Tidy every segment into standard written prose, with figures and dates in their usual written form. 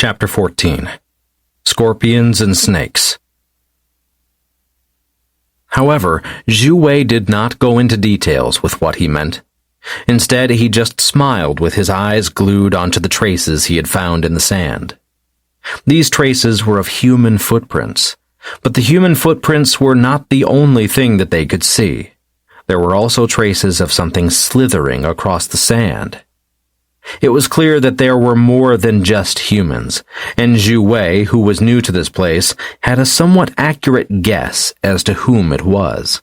Chapter 14. Scorpions and Snakes. However, Xue Wei did not go into details with what he meant. Instead, he just smiled with his eyes glued onto the traces he had found in the sand. These traces were of human footprints, but the human footprints were not the only thing that they could see. There were also traces of something slithering across the sand. It was clear that there were more than just humans, and Xue Wei, who was new to this place, had a somewhat accurate guess as to whom it was.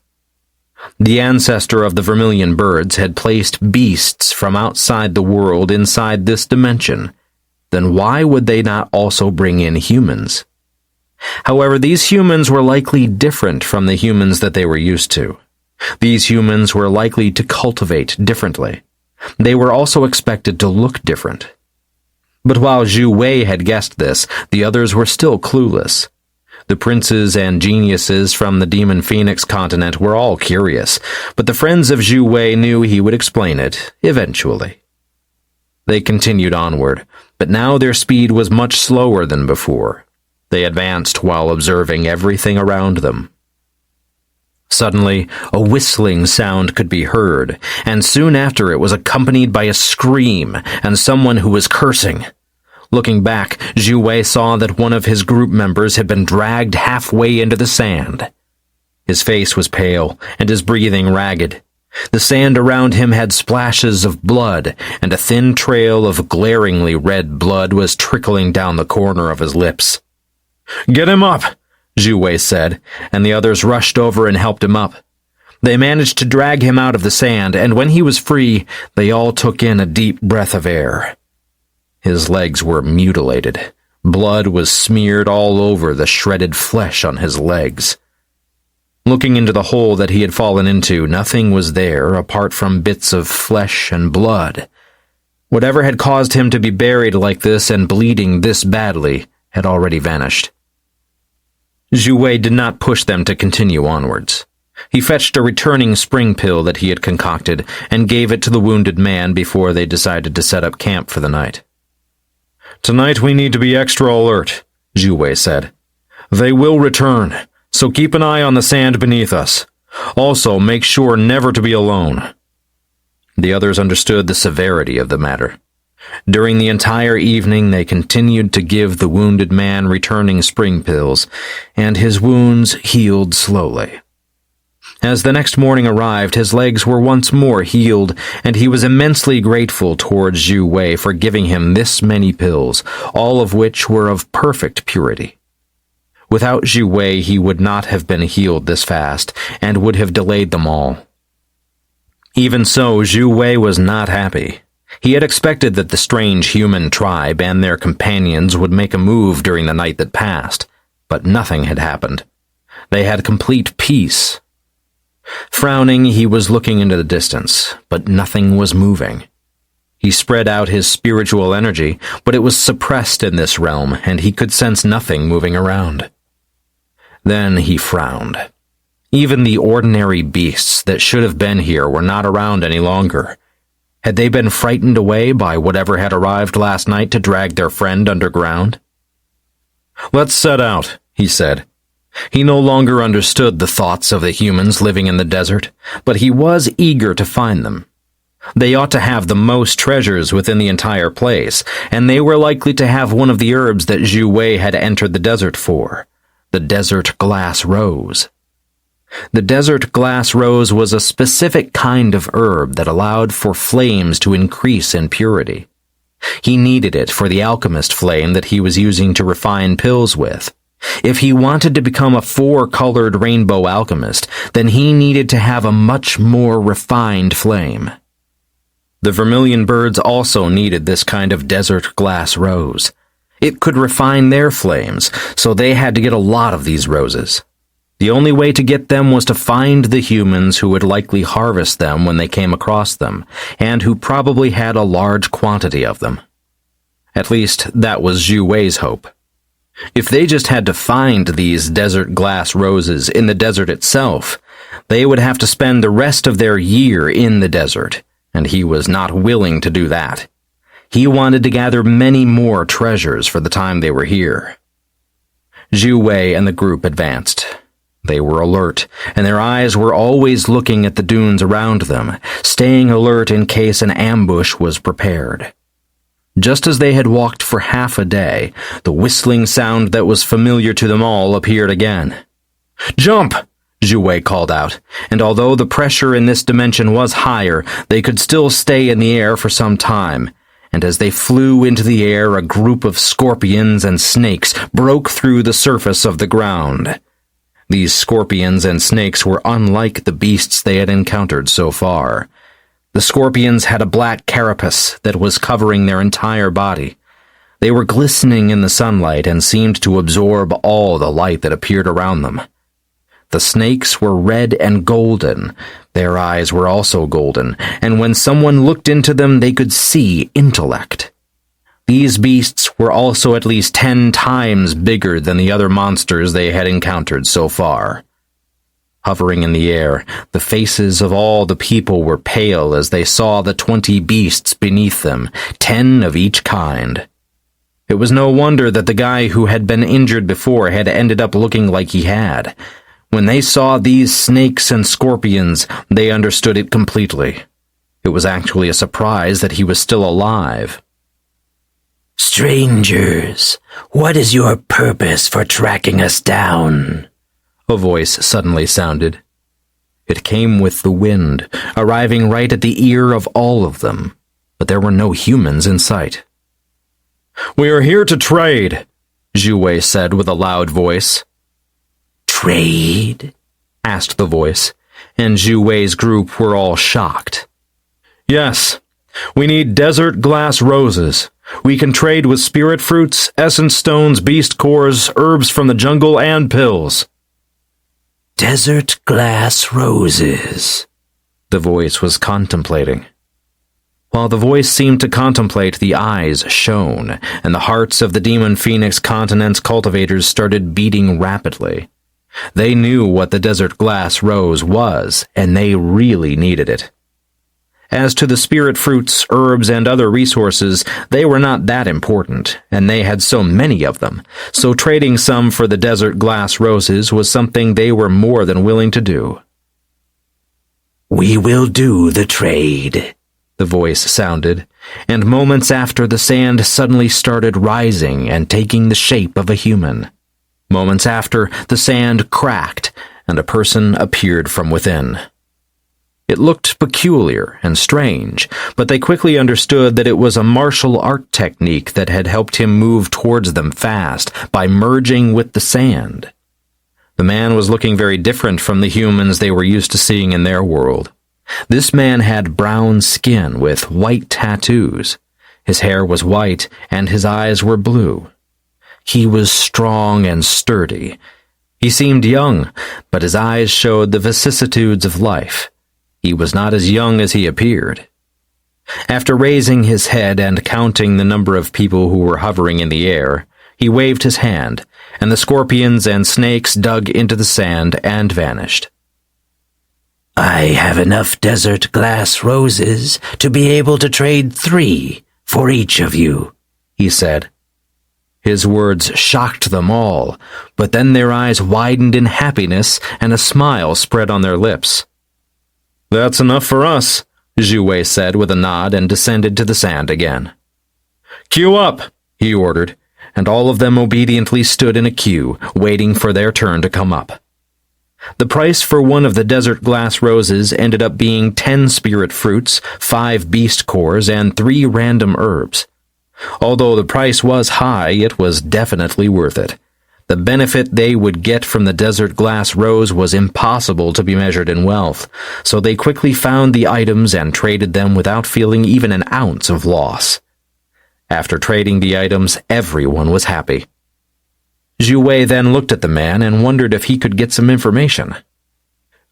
The ancestor of the vermilion birds had placed beasts from outside the world inside this dimension. Then why would they not also bring in humans? However, these humans were likely different from the humans that they were used to. These humans were likely to cultivate differently. They were also expected to look different. But while Xue Wei had guessed this, the others were still clueless. The princes and geniuses from the Demon Phoenix continent were all curious, but the friends of Xue Wei knew he would explain it, eventually. They continued onward, but now their speed was much slower than before. They advanced while observing everything around them. Suddenly, a whistling sound could be heard, and soon after it was accompanied by a scream and someone who was cursing. Looking back, Xue Wei saw that one of his group members had been dragged halfway into the sand. His face was pale, and his breathing ragged. The sand around him had splashes of blood, and a thin trail of glaringly red blood was trickling down the corner of his lips. "Get him up!" Xue Wei said, and the others rushed over and helped him up. They managed to drag him out of the sand, and when he was free, they all took in a deep breath of air. His legs were mutilated. Blood was smeared all over the shredded flesh on his legs. Looking into the hole that he had fallen into, nothing was there apart from bits of flesh and blood. Whatever had caused him to be buried like this and bleeding this badly had already vanished. Xue Wei did not push them to continue onwards. He fetched a returning spring pill that he had concocted and gave it to the wounded man before they decided to set up camp for the night. "Tonight we need to be extra alert," Xue Wei said. "They will return, so keep an eye on the sand beneath us. Also, make sure never to be alone." The others understood the severity of the matter. During the entire evening, they continued to give the wounded man returning spring pills, and his wounds healed slowly. As the next morning arrived, his legs were once more healed, and he was immensely grateful towards Xue Wei for giving him this many pills, all of which were of perfect purity. Without Xue Wei, he would not have been healed this fast, and would have delayed them all. Even so, Xue Wei was not happy. He had expected that the strange human tribe and their companions would make a move during the night that passed, but nothing had happened. They had complete peace. Frowning, he was looking into the distance, but nothing was moving. He spread out his spiritual energy, but it was suppressed in this realm, and he could sense nothing moving around. Then he frowned. Even the ordinary beasts that should have been here were not around any longer. Had they been frightened away by whatever had arrived last night to drag their friend underground? "Let's set out," he said. He no longer understood the thoughts of the humans living in the desert, but he was eager to find them. They ought to have the most treasures within the entire place, and they were likely to have one of the herbs that Xue Wei had entered the desert for, the desert glass rose. The desert glass rose was a specific kind of herb that allowed for flames to increase in purity. He needed it for the alchemist flame that he was using to refine pills with. If he wanted to become a 4-colored rainbow alchemist, then he needed to have a much more refined flame. The vermilion birds also needed this kind of desert glass rose. It could refine their flames, so they had to get a lot of these roses. The only way to get them was to find the humans who would likely harvest them when they came across them, and who probably had a large quantity of them. At least, that was Xue Wei's hope. If they just had to find these desert glass roses in the desert itself, they would have to spend the rest of their year in the desert, and he was not willing to do that. He wanted to gather many more treasures for the time they were here. Xue Wei and the group advanced. They were alert, and their eyes were always looking at the dunes around them, staying alert in case an ambush was prepared. Just as they had walked for half a day, the whistling sound that was familiar to them all appeared again. "Jump!" Xue Wei called out, and although the pressure in this dimension was higher, they could still stay in the air for some time, and as they flew into the air, a group of scorpions and snakes broke through the surface of the ground. These scorpions and snakes were unlike the beasts they had encountered so far. The scorpions had a black carapace that was covering their entire body. They were glistening in the sunlight and seemed to absorb all the light that appeared around them. The snakes were red and golden. Their eyes were also golden, and when someone looked into them, they could see intellect. These beasts were also at least 10 times bigger than the other monsters they had encountered so far. Hovering in the air, the faces of all the people were pale as they saw the 20 beasts beneath them, 10 of each kind. It was no wonder that the guy who had been injured before had ended up looking like he had. When they saw these snakes and scorpions, they understood it completely. It was actually a surprise that he was still alive. "Strangers, what is your purpose for tracking us down?" A voice suddenly sounded. It came with the wind, arriving right at the ear of all of them, but there were no humans in sight. "We are here to trade," Xue Wei said with a loud voice. "Trade?" asked the voice, and Xue Wei's group were all shocked. "Yes, we need desert glass roses. We can trade with spirit fruits, essence stones, beast cores, herbs from the jungle, and pills." "Desert glass roses," the voice was contemplating. While the voice seemed to contemplate, the eyes shone, and the hearts of the Demon Phoenix Continent's cultivators started beating rapidly. They knew what the desert glass rose was, and they really needed it. As to the spirit fruits, herbs, and other resources, they were not that important, and they had so many of them, so trading some for the desert glass roses was something they were more than willing to do. "We will do the trade," the voice sounded, and moments after the sand suddenly started rising and taking the shape of a human. Moments after, the sand cracked, and a person appeared from within. It looked peculiar and strange, but they quickly understood that it was a martial art technique that had helped him move towards them fast by merging with the sand. The man was looking very different from the humans they were used to seeing in their world. This man had brown skin with white tattoos. His hair was white, and his eyes were blue. He was strong and sturdy. He seemed young, but his eyes showed the vicissitudes of life. He was not as young as he appeared. After raising his head and counting the number of people who were hovering in the air, he waved his hand, and the scorpions and snakes dug into the sand and vanished. "I have enough desert glass roses to be able to trade 3 for each of you," he said. His words shocked them all, but then their eyes widened in happiness and a smile spread on their lips. "That's enough for us," Xue Wei said with a nod and descended to the sand again. "Queue up," he ordered, and all of them obediently stood in a queue, waiting for their turn to come up. The price for one of the desert glass roses ended up being 10 spirit fruits, 5 beast cores, and 3 random herbs. Although the price was high, it was definitely worth it. The benefit they would get from the desert glass rose was impossible to be measured in wealth, so they quickly found the items and traded them without feeling even an ounce of loss. After trading the items, everyone was happy. Xue Wei then looked at the man and wondered if he could get some information.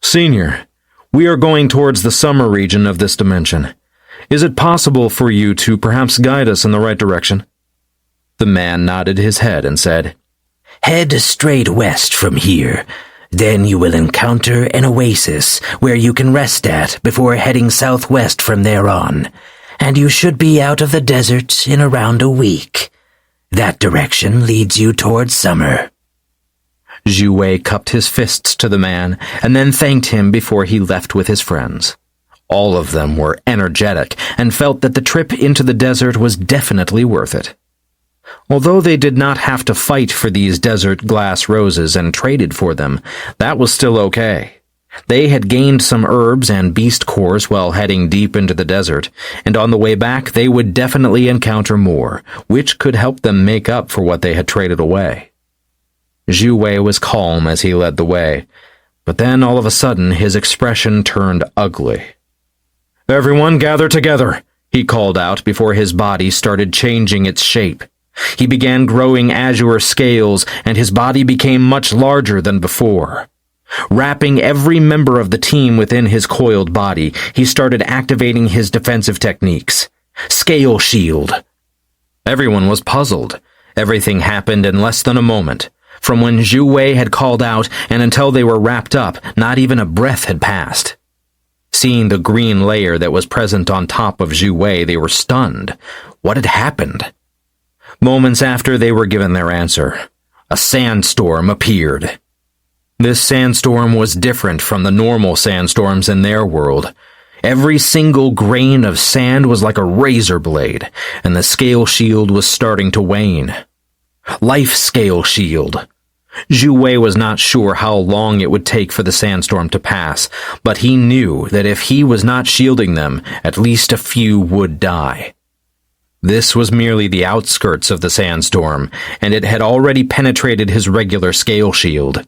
"Senior, we are going towards the summer region of this dimension. Is it possible for you to perhaps guide us in the right direction?" The man nodded his head and said, "Head straight west from here. Then you will encounter an oasis where you can rest at before heading southwest from there on. and you should be out of the desert in around a week. That direction leads you towards summer." Xue Wei cupped his fists to the man and then thanked him before he left with his friends. All of them were energetic and felt that the trip into the desert was definitely worth it. Although they did not have to fight for these desert glass roses and traded for them, that was still okay. They had gained some herbs and beast cores while heading deep into the desert, and on the way back they would definitely encounter more, which could help them make up for what they had traded away. Xue Wei was calm as he led the way, but then all of a sudden his expression turned ugly. "Everyone gather together," he called out before his body started changing its shape. He began growing azure scales, and his body became much larger than before. Wrapping every member of the team within his coiled body, he started activating his defensive techniques. Scale shield. Everyone was puzzled. Everything happened in less than a moment. From when Xue Wei had called out and until they were wrapped up, not even a breath had passed. Seeing the green layer that was present on top of Xue Wei, they were stunned. What had happened? Moments after they were given their answer, a sandstorm appeared. This sandstorm was different from the normal sandstorms in their world. Every single grain of sand was like a razor blade, and the scale shield was starting to wane. Life scale shield. Xue Wei was not sure how long it would take for the sandstorm to pass, but he knew that if he was not shielding them, at least a few would die. This was merely the outskirts of the sandstorm, and it had already penetrated his regular scale shield.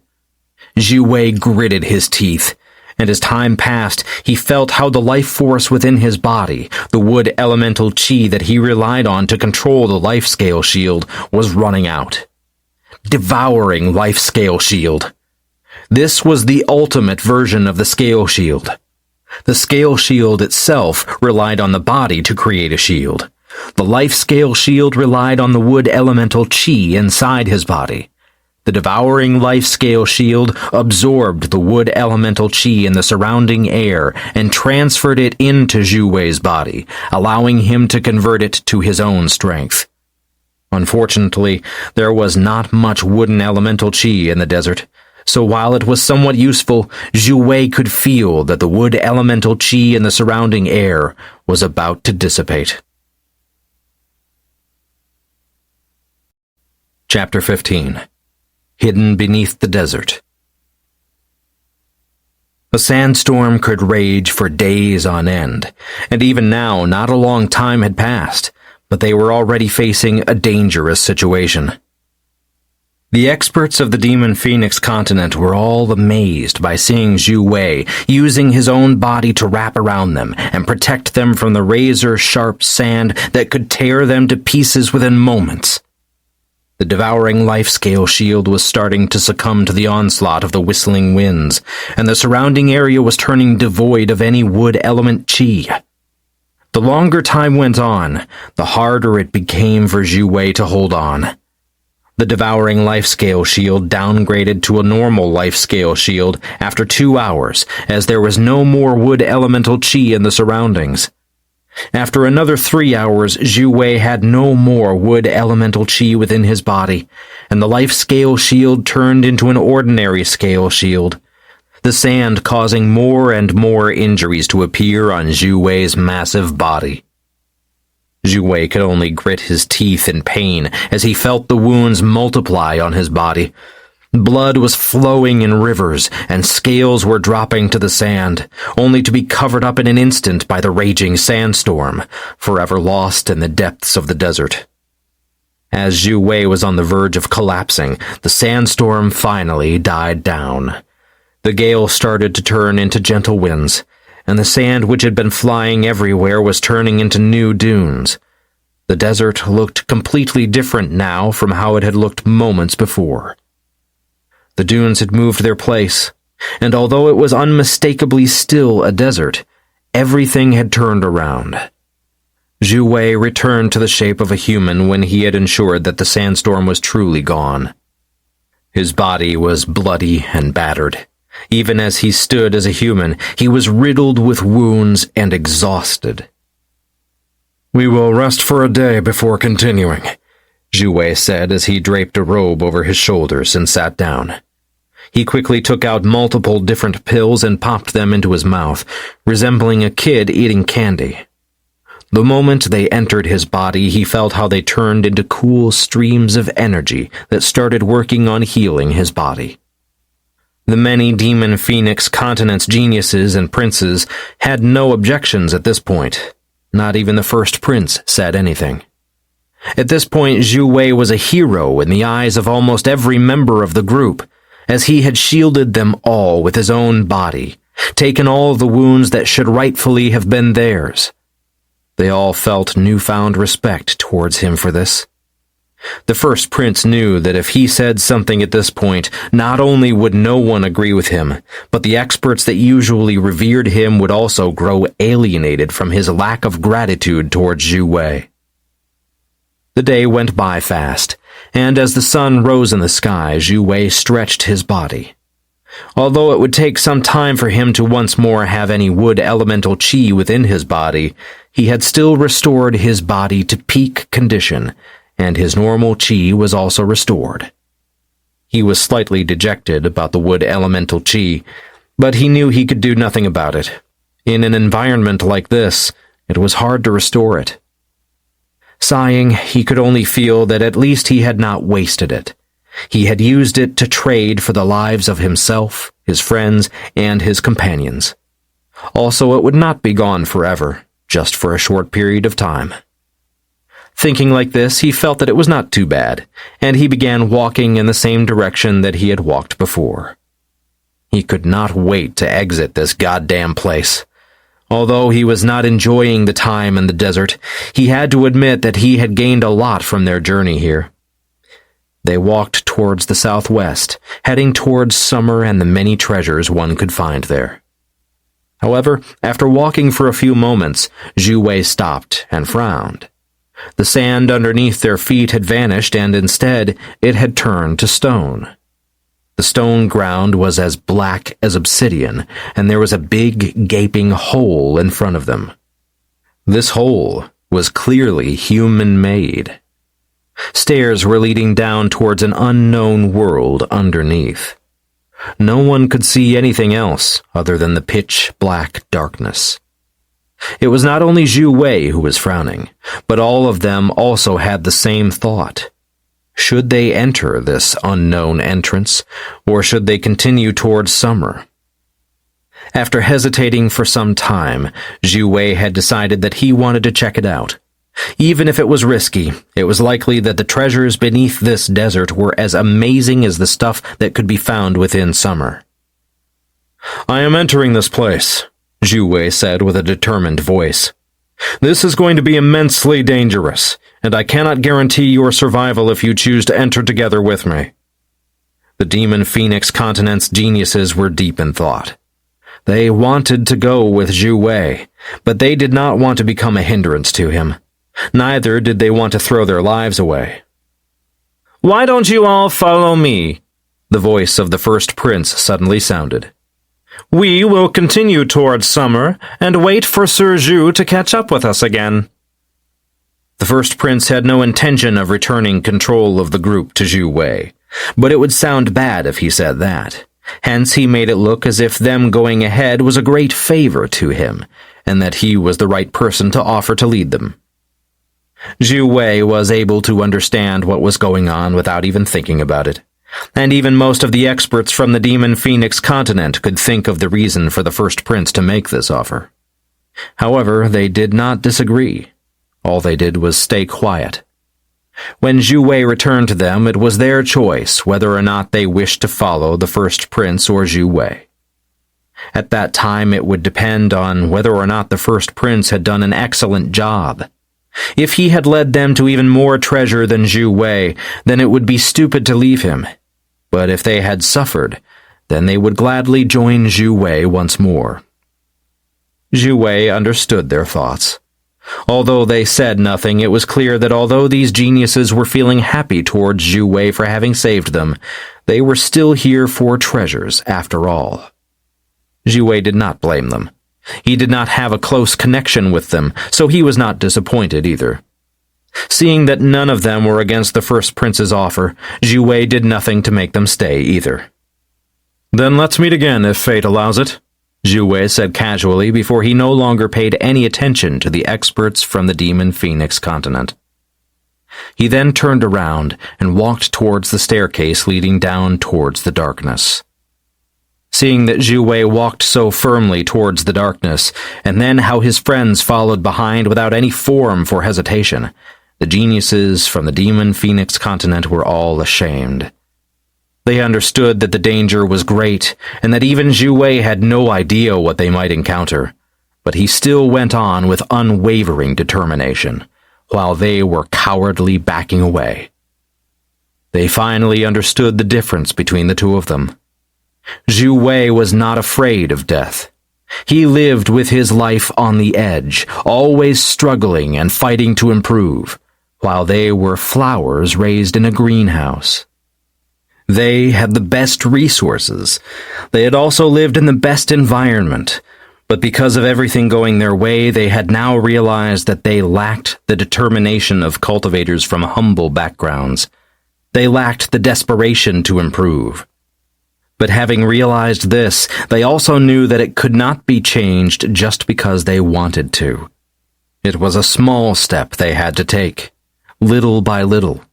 Xue Wei gritted his teeth, and as time passed, he felt how the life force within his body, the wood elemental chi that he relied on to control the life scale shield, was running out. Devouring life scale shield. This was the ultimate version of the scale shield. The scale shield itself relied on the body to create a shield. The life scale shield relied on the wood elemental chi inside his body. The devouring life scale shield absorbed the wood elemental chi in the surrounding air and transferred it into Xue Wei's body, allowing him to convert it to his own strength. Unfortunately, there was not much wooden elemental chi in the desert, so while it was somewhat useful, Xue Wei could feel that the wood elemental chi in the surrounding air was about to dissipate. Chapter 15. Hidden Beneath the Desert. A sandstorm could rage for days on end, and even now not a long time had passed, but they were already facing a dangerous situation. The experts of the Demon Phoenix continent were all amazed by seeing Xue Wei using his own body to wrap around them and protect them from the razor-sharp sand that could tear them to pieces within moments. The devouring life-scale shield was starting to succumb to the onslaught of the whistling winds, and the surrounding area was turning devoid of any wood element chi. The longer time went on, the harder it became for Xue Wei to hold on. The devouring life-scale shield downgraded to a normal life-scale shield after 2 hours, as there was no more wood elemental chi in the surroundings. After another 3 hours, Xue Wei had no more wood elemental chi within his body, and the life scale shield turned into an ordinary scale shield, the sand causing more and more injuries to appear on Xue Wei's massive body. Xue Wei could only grit his teeth in pain as he felt the wounds multiply on his body. Blood was flowing in rivers, and scales were dropping to the sand, only to be covered up in an instant by the raging sandstorm, forever lost in the depths of the desert. As Xue Wei was on the verge of collapsing, the sandstorm finally died down. The gale started to turn into gentle winds, and the sand which had been flying everywhere was turning into new dunes. The desert looked completely different now from how it had looked moments before. The dunes had moved their place, and although it was unmistakably still a desert, everything had turned around. Xue Wei returned to the shape of a human when he had ensured that the sandstorm was truly gone. His body was bloody and battered. Even as he stood as a human, he was riddled with wounds and exhausted. We will rest for a day before continuing, Xue Wei said as he draped a robe over his shoulders and sat down. He quickly took out multiple different pills and popped them into his mouth, resembling a kid eating candy. The moment they entered his body, he felt how they turned into cool streams of energy that started working on healing his body. The many Demon Phoenix continent's geniuses and princes had no objections at this point. Not even the first prince said anything. At this point, Xue Wei was a hero in the eyes of almost every member of the group, as he had shielded them all with his own body, taken all the wounds that should rightfully have been theirs. They all felt newfound respect towards him for this. The first prince knew that if he said something at this point, not only would no one agree with him, but the experts that usually revered him would also grow alienated from his lack of gratitude towards Xue Wei. The day went by fast, and as the sun rose in the sky, Xue Wei stretched his body. Although it would take some time for him to once more have any wood elemental chi within his body, he had still restored his body to peak condition, and his normal chi was also restored. He was slightly dejected about the wood elemental chi, but he knew he could do nothing about it. In an environment like this, it was hard to restore it. Sighing, he could only feel that at least he had not wasted it. He had used it to trade for the lives of himself, his friends, and his companions. Also, it would not be gone forever, just for a short period of time. Thinking like this, he felt that it was not too bad, and he began walking in the same direction that he had walked before. He could not wait to exit this goddamn place. Although he was not enjoying the time in the desert, he had to admit that he had gained a lot from their journey here. They walked towards the southwest, heading towards summer and the many treasures one could find there. However, after walking for a few moments, Xue Wei stopped and frowned. The sand underneath their feet had vanished, and instead it had turned to stone. The stone ground was as black as obsidian, and there was a big, gaping hole in front of them. This hole was clearly human-made. Stairs were leading down towards an unknown world underneath. No one could see anything else other than the pitch-black darkness. It was not only Xue Wei who was frowning, but all of them also had the same thought. Should they enter this unknown entrance, or should they continue towards summer? After hesitating for some time, Xue Wei had decided that he wanted to check it out. Even if it was risky, it was likely that the treasures beneath this desert were as amazing as the stuff that could be found within summer. "I am entering this place," Xue Wei said with a determined voice. "This is going to be immensely dangerous, and I cannot guarantee your survival if you choose to enter together with me." The Demon Phoenix continent's geniuses were deep in thought. They wanted to go with Xue Wei, but they did not want to become a hindrance to him. Neither did they want to throw their lives away. "Why don't you all follow me?" The voice of the first prince suddenly sounded. "We will continue towards summer and wait for Sir Zhu to catch up with us again." The first prince had no intention of returning control of the group to Xue Wei, but it would sound bad if he said that. Hence he made it look as if them going ahead was a great favor to him, and that he was the right person to offer to lead them. Xue Wei was able to understand what was going on without even thinking about it, and even most of the experts from the Demon Phoenix continent could think of the reason for the first prince to make this offer. However, they did not disagree. All they did was stay quiet. When Xue Wei returned to them, it was their choice whether or not they wished to follow the first prince or Xue Wei. At that time, it would depend on whether or not the first prince had done an excellent job. If he had led them to even more treasure than Xue Wei, then it would be stupid to leave him. But if they had suffered, then they would gladly join Xue Wei once more. Xue Wei understood their thoughts. Although they said nothing, it was clear that although these geniuses were feeling happy towards Xue Wei for having saved them, they were still here for treasures after all. Xue Wei did not blame them. He did not have a close connection with them, so he was not disappointed either. Seeing that none of them were against the first prince's offer, Xue Wei did nothing to make them stay either. "Then let's meet again if fate allows it," Xue Wei said casually before he no longer paid any attention to the experts from the Demon Phoenix continent. He then turned around and walked towards the staircase leading down towards the darkness. Seeing that Xue Wei walked so firmly towards the darkness, and then how his friends followed behind without any form for hesitation, the geniuses from the Demon Phoenix continent were all ashamed. They understood that the danger was great, and that even Xue Wei had no idea what they might encounter, but he still went on with unwavering determination, while they were cowardly backing away. They finally understood the difference between the two of them. Xue Wei was not afraid of death. He lived with his life on the edge, always struggling and fighting to improve, while they were flowers raised in a greenhouse. They had the best resources. They had also lived in the best environment, but because of everything going their way, they had now realized that they lacked the determination of cultivators from humble backgrounds. They lacked the desperation to improve. But having realized this, they also knew that it could not be changed just because they wanted to. It was a small step they had to take, little by little.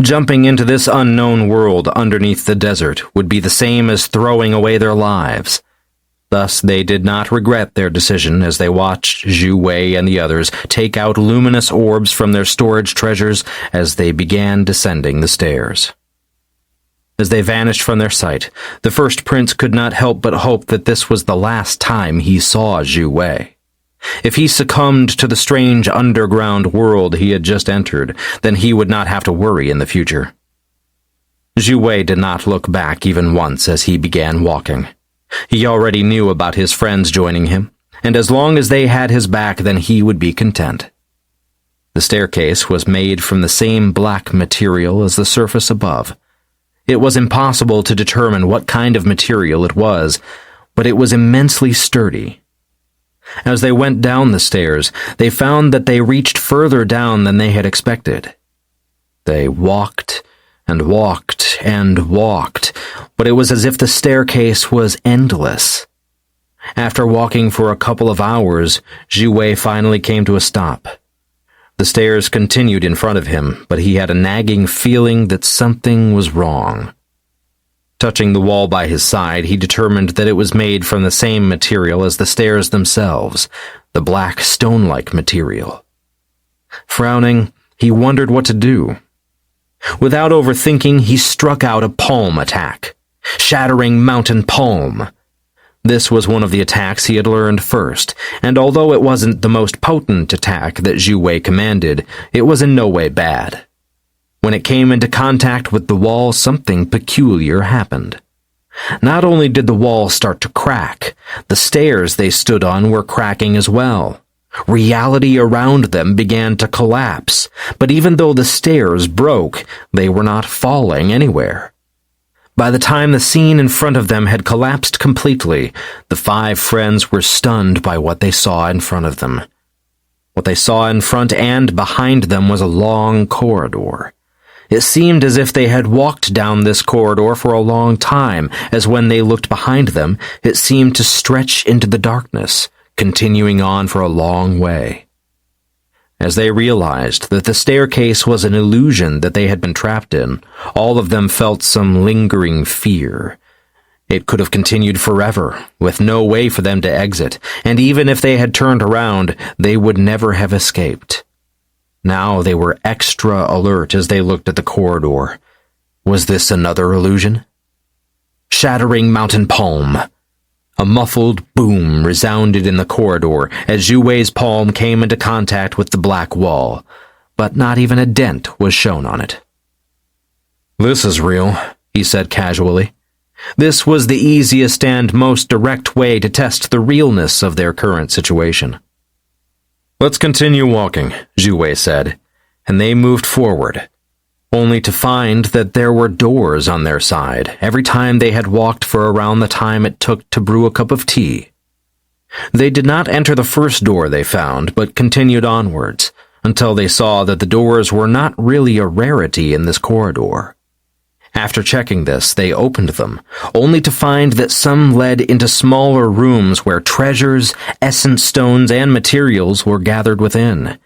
Jumping into this unknown world underneath the desert would be the same as throwing away their lives. Thus, they did not regret their decision as they watched Xue Wei and the others take out luminous orbs from their storage treasures as they began descending the stairs. As they vanished from their sight, the first prince could not help but hope that this was the last time he saw Xue Wei. If he succumbed to the strange underground world he had just entered, then he would not have to worry in the future. Xue Wei did not look back even once as he began walking. He already knew about his friends joining him, and as long as they had his back, then he would be content. The staircase was made from the same black material as the surface above. It was impossible to determine what kind of material it was, but it was immensely sturdy. As they went down the stairs, they found that they reached further down than they had expected. They walked and walked and walked, but it was as if the staircase was endless. After walking for a couple of hours, Xue Wei finally came to a stop. The stairs continued in front of him, but he had a nagging feeling that something was wrong. Touching the wall by his side, he determined that it was made from the same material as the stairs themselves, the black stone-like material. Frowning, he wondered what to do. Without overthinking, he struck out a palm attack. Shattering Mountain Palm. This was one of the attacks he had learned first, and although it wasn't the most potent attack that Xue Wei commanded, it was in no way bad. When it came into contact with the wall, something peculiar happened. Not only did the wall start to crack, the stairs they stood on were cracking as well. Reality around them began to collapse, but even though the stairs broke, they were not falling anywhere. By the time the scene in front of them had collapsed completely, the 5 friends were stunned by what they saw in front of them. What they saw in front and behind them was a long corridor. It seemed as if they had walked down this corridor for a long time, as when they looked behind them, it seemed to stretch into the darkness, continuing on for a long way. As they realized that the staircase was an illusion that they had been trapped in, all of them felt some lingering fear. It could have continued forever, with no way for them to exit, and even if they had turned around, they would never have escaped. Now they were extra alert as they looked at the corridor. Was this another illusion? Shattering Mountain Palm. A muffled boom resounded in the corridor as Xue Wei's palm came into contact with the black wall, but not even a dent was shown on it. "This is real," he said casually. This was the easiest and most direct way to test the realness of their current situation. "Let's continue walking," Xue Wei said, and they moved forward, only to find that there were doors on their side every time they had walked for around the time it took to brew a cup of tea. They did not enter the first door they found, but continued onwards, until they saw that the doors were not really a rarity in this corridor. After checking this, they opened them, only to find that some led into smaller rooms where treasures, essence stones, and materials were gathered within.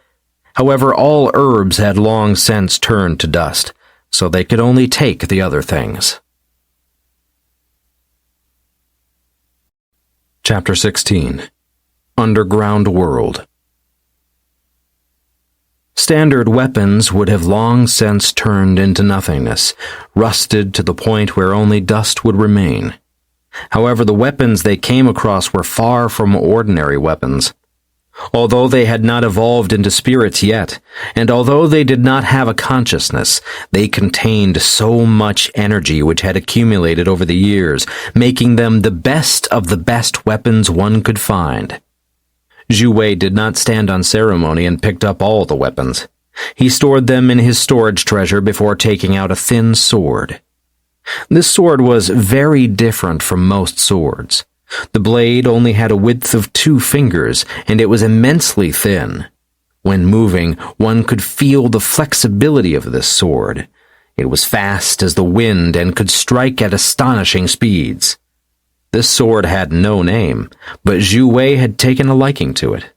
However, all herbs had long since turned to dust, so they could only take the other things. Chapter 16. Underground World. Standard weapons would have long since turned into nothingness, rusted to the point where only dust would remain. However, the weapons they came across were far from ordinary weapons. Although they had not evolved into spirits yet, and although they did not have a consciousness, they contained so much energy which had accumulated over the years, making them the best of the best weapons one could find. Xue Wei did not stand on ceremony and picked up all the weapons. He stored them in his storage treasure before taking out a thin sword. This sword was very different from most swords. The blade only had a width of 2 fingers, and it was immensely thin. When moving, one could feel the flexibility of this sword. It was fast as the wind and could strike at astonishing speeds. This sword had no name, but Xue Wei had taken a liking to it.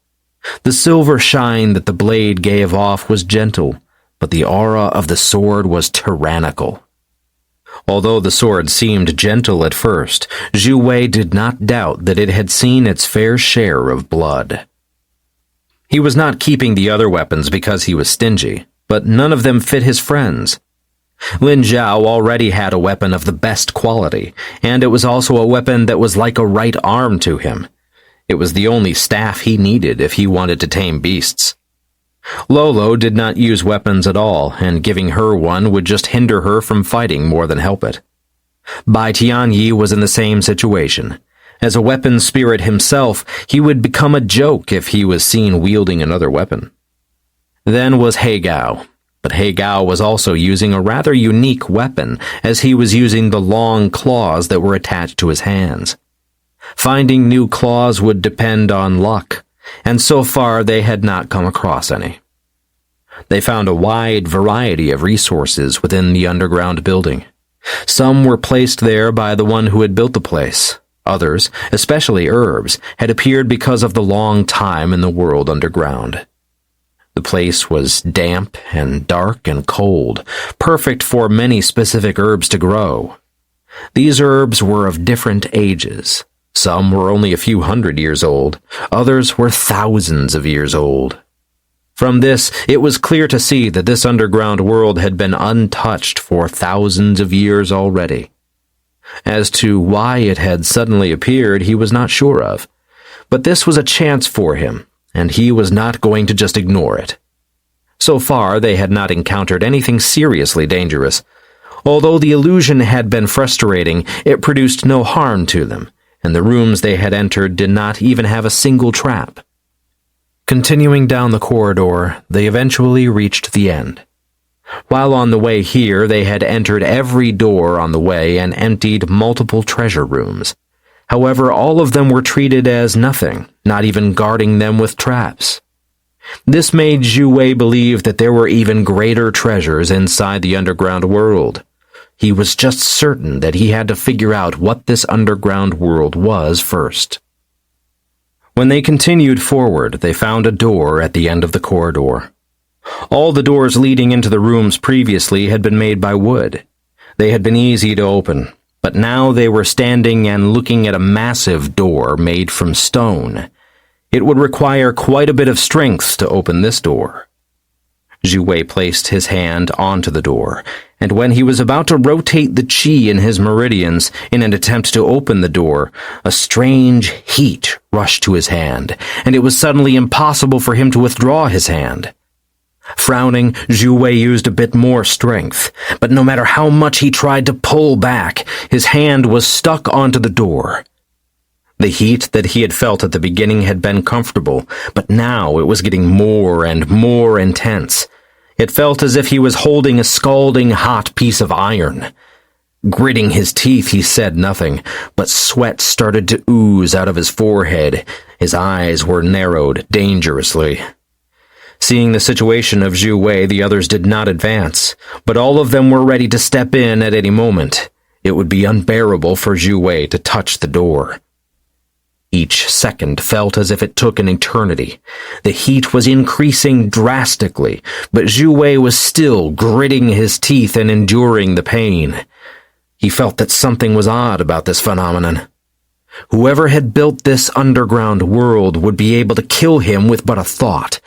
The silver shine that the blade gave off was gentle, but the aura of the sword was tyrannical. Although the sword seemed gentle at first, Xue Wei did not doubt that it had seen its fair share of blood. He was not keeping the other weapons because he was stingy, but none of them fit his friends. Lin Zhao already had a weapon of the best quality, and it was also a weapon that was like a right arm to him. It was the only staff he needed if he wanted to tame beasts. Lolo did not use weapons at all, and giving her one would just hinder her from fighting more than help it. Bai Tianyi was in the same situation. As a weapon spirit himself, he would become a joke if he was seen wielding another weapon. Then was He Gao, but He Gao was also using a rather unique weapon, as he was using the long claws that were attached to his hands. Finding new claws would depend on luck, and so far they had not come across any. They found a wide variety of resources within the underground building. Some were placed there by the one who had built the place. Others, especially herbs, had appeared because of the long time in the world underground. The place was damp and dark and cold, perfect for many specific herbs to grow. These herbs were of different ages. Some were only a few hundred years old, others were thousands of years old. From this, it was clear to see that this underground world had been untouched for thousands of years already. As to why it had suddenly appeared, he was not sure of, but this was a chance for him, and he was not going to just ignore it. So far, they had not encountered anything seriously dangerous. Although the illusion had been frustrating, it produced no harm to them, and the rooms they had entered did not even have a single trap. Continuing down the corridor, they eventually reached the end. While on the way here, they had entered every door on the way and emptied multiple treasure rooms. However, all of them were treated as nothing, not even guarding them with traps. This made Xue Wei believe that there were even greater treasures inside the underground world. He was just certain that he had to figure out what this underground world was first. When they continued forward, they found a door at the end of the corridor. All the doors leading into the rooms previously had been made by wood. They had been easy to open, but now they were standing and looking at a massive door made from stone. It would require quite a bit of strength to open this door. Xue Wei placed his hand onto the door, and when he was about to rotate the qi in his meridians in an attempt to open the door, a strange heat rushed to his hand, and it was suddenly impossible for him to withdraw his hand. Frowning, Xue Wei used a bit more strength, but no matter how much he tried to pull back, his hand was stuck onto the door. The heat that he had felt at the beginning had been comfortable, but now it was getting more and more intense. It felt as if he was holding a scalding hot piece of iron. Gritting his teeth, he said nothing, but sweat started to ooze out of his forehead. His eyes were narrowed dangerously. Seeing the situation of Xue Wei, the others did not advance, but all of them were ready to step in at any moment. It would be unbearable for Xue Wei to touch the door. Each second felt as if it took an eternity. The heat was increasing drastically, but Xue Wei was still gritting his teeth and enduring the pain. He felt that something was odd about this phenomenon. Whoever had built this underground world would be able to kill him with but a thought.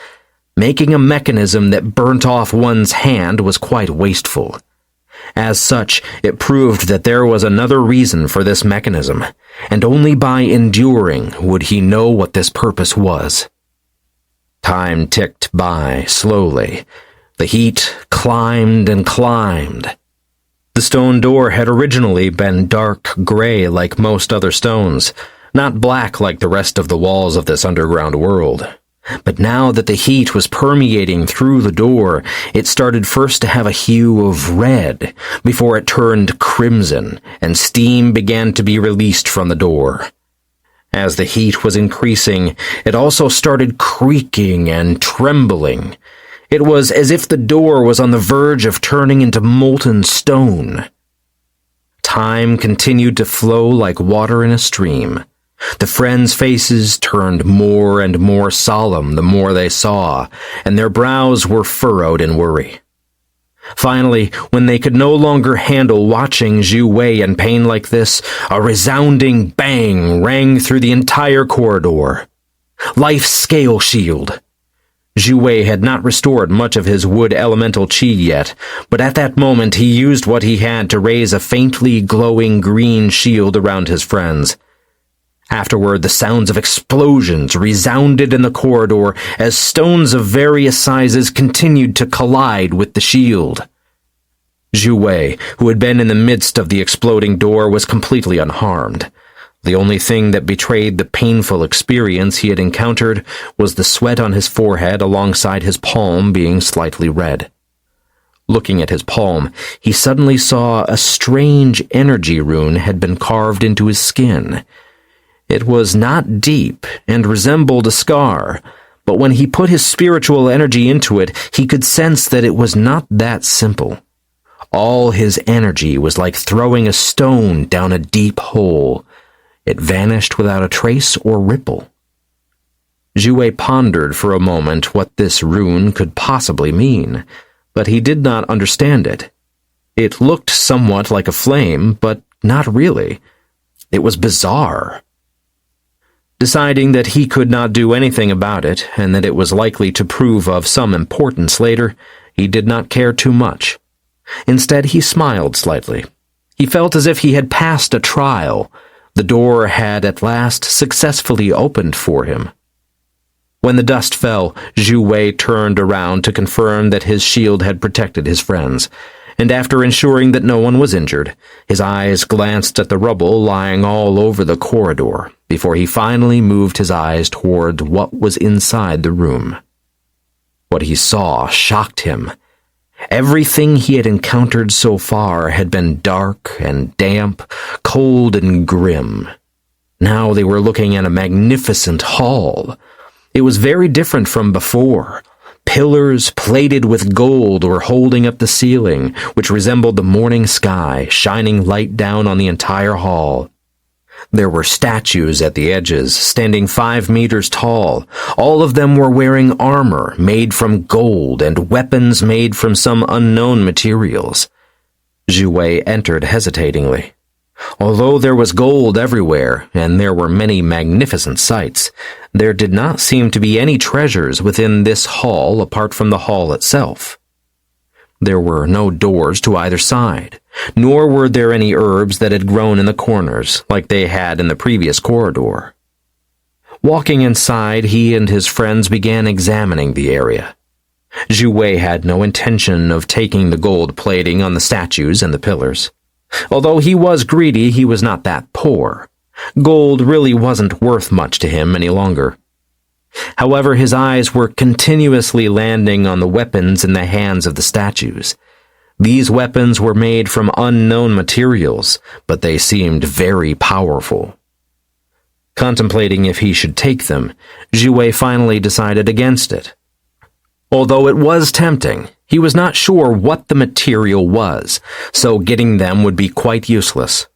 Making a mechanism that burnt off one's hand was quite wasteful. As such, it proved that there was another reason for this mechanism, and only by enduring would he know what this purpose was. Time ticked by slowly. The heat climbed and climbed. The stone door had originally been dark gray like most other stones, not black like the rest of the walls of this underground world. But now that the heat was permeating through the door, it started first to have a hue of red, before it turned crimson, and steam began to be released from the door. As the heat was increasing, it also started creaking and trembling. It was as if the door was on the verge of turning into molten stone. Time continued to flow like water in a stream. The friends' faces turned more and more solemn the more they saw, and their brows were furrowed in worry. Finally, when they could no longer handle watching Xue Wei in pain like this, a resounding bang rang through the entire corridor. Life's scale shield. Xue Wei had not restored much of his wood elemental chi yet, but at that moment he used what he had to raise a faintly glowing green shield around his friends. Afterward, the sounds of explosions resounded in the corridor as stones of various sizes continued to collide with the shield. Xue Wei, who had been in the midst of the exploding door, was completely unharmed. The only thing that betrayed the painful experience he had encountered was the sweat on his forehead alongside his palm being slightly red. Looking at his palm, he suddenly saw a strange energy rune had been carved into his skin. It was not deep and resembled a scar, but when he put his spiritual energy into it, he could sense that it was not that simple. All his energy was like throwing a stone down a deep hole. It vanished without a trace or ripple. Xue Wei pondered for a moment what this rune could possibly mean, but he did not understand it. It looked somewhat like a flame, but not really. It was bizarre. Deciding that he could not do anything about it, and that it was likely to prove of some importance later, he did not care too much. Instead, he smiled slightly. He felt as if he had passed a trial. The door had at last successfully opened for him. When the dust fell, Xue Wei turned around to confirm that his shield had protected his friends, and after ensuring that no one was injured, his eyes glanced at the rubble lying all over the corridor before he finally moved his eyes toward what was inside the room. What he saw shocked him. Everything he had encountered so far had been dark and damp, cold and grim. Now they were looking at a magnificent hall. It was very different from before. Pillars plated with gold were holding up the ceiling, which resembled the morning sky, shining light down on the entire hall. There were statues at the edges, standing 5 meters tall. All of them were wearing armor made from gold and weapons made from some unknown materials. Xue Wei entered hesitatingly. Although there was gold everywhere, and there were many magnificent sights, there did not seem to be any treasures within this hall apart from the hall itself. There were no doors to either side, nor were there any herbs that had grown in the corners, like they had in the previous corridor. Walking inside, he and his friends began examining the area. Xue Wei had no intention of taking the gold plating on the statues and the pillars. Although he was greedy, he was not that poor. Gold really wasn't worth much to him any longer. However, his eyes were continuously landing on the weapons in the hands of the statues. These weapons were made from unknown materials, but they seemed very powerful. Contemplating if he should take them, Xue Wei finally decided against it. Although it was tempting, he was not sure what the material was, so getting them would be quite useless.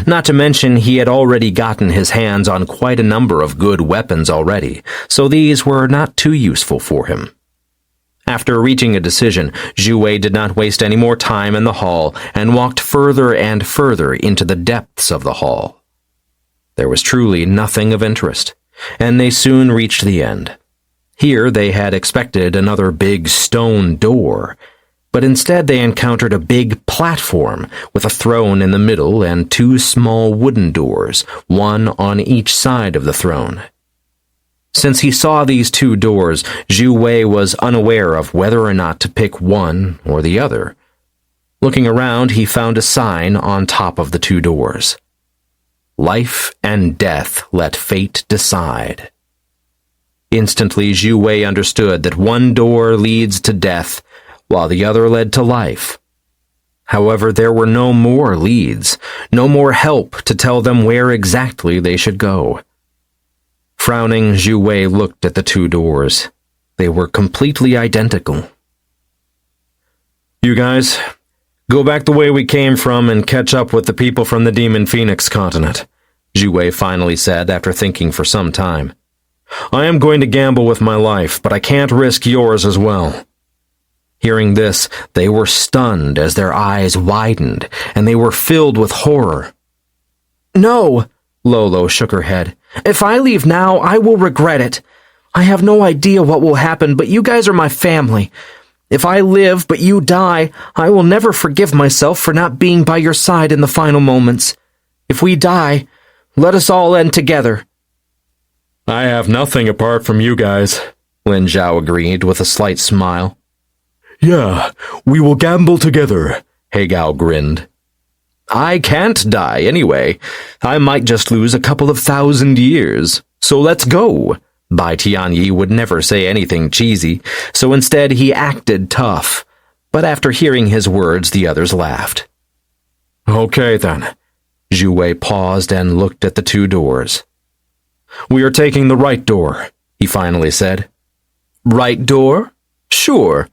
Not to mention he had already gotten his hands on quite a number of good weapons already, so these were not too useful for him. After reaching a decision, Xue Wei did not waste any more time in the hall and walked further and further into the depths of the hall. There was truly nothing of interest, and they soon reached the end. Here they had expected another big stone door, but instead they encountered a big platform with a throne in the middle and two small wooden doors, one on each side of the throne. Since he saw these two doors, Xue Wei was unaware of whether or not to pick one or the other. Looking around, he found a sign on top of the two doors. Life and death let fate decide. Instantly, Xue Wei understood that one door leads to death, while the other led to life. However, there were no more leads, no more help to tell them where exactly they should go. Frowning, Xue Wei looked at the two doors. They were completely identical. "You guys, go back the way we came from and catch up with the people from the Demon Phoenix continent," Xue Wei finally said after thinking for some time. "I am going to gamble with my life, but I can't risk yours as well." Hearing this, they were stunned as their eyes widened, and they were filled with horror. "No," Lolo shook her head. "If I leave now, I will regret it. I have no idea what will happen, but you guys are my family. If I live but you die, I will never forgive myself for not being by your side in the final moments. If we die, let us all end together." "I have nothing apart from you guys," Lin Zhao agreed with a slight smile. "Yeah, we will gamble together," He Gao grinned. "I can't die anyway. I might just lose a couple of 1,000 years. So let's go." Bai Tianyi would never say anything cheesy, so instead he acted tough. But after hearing his words, the others laughed. "Okay then." Xue Wei paused and looked at the two doors. "We are taking the right door," he finally said. "Right door? Sure."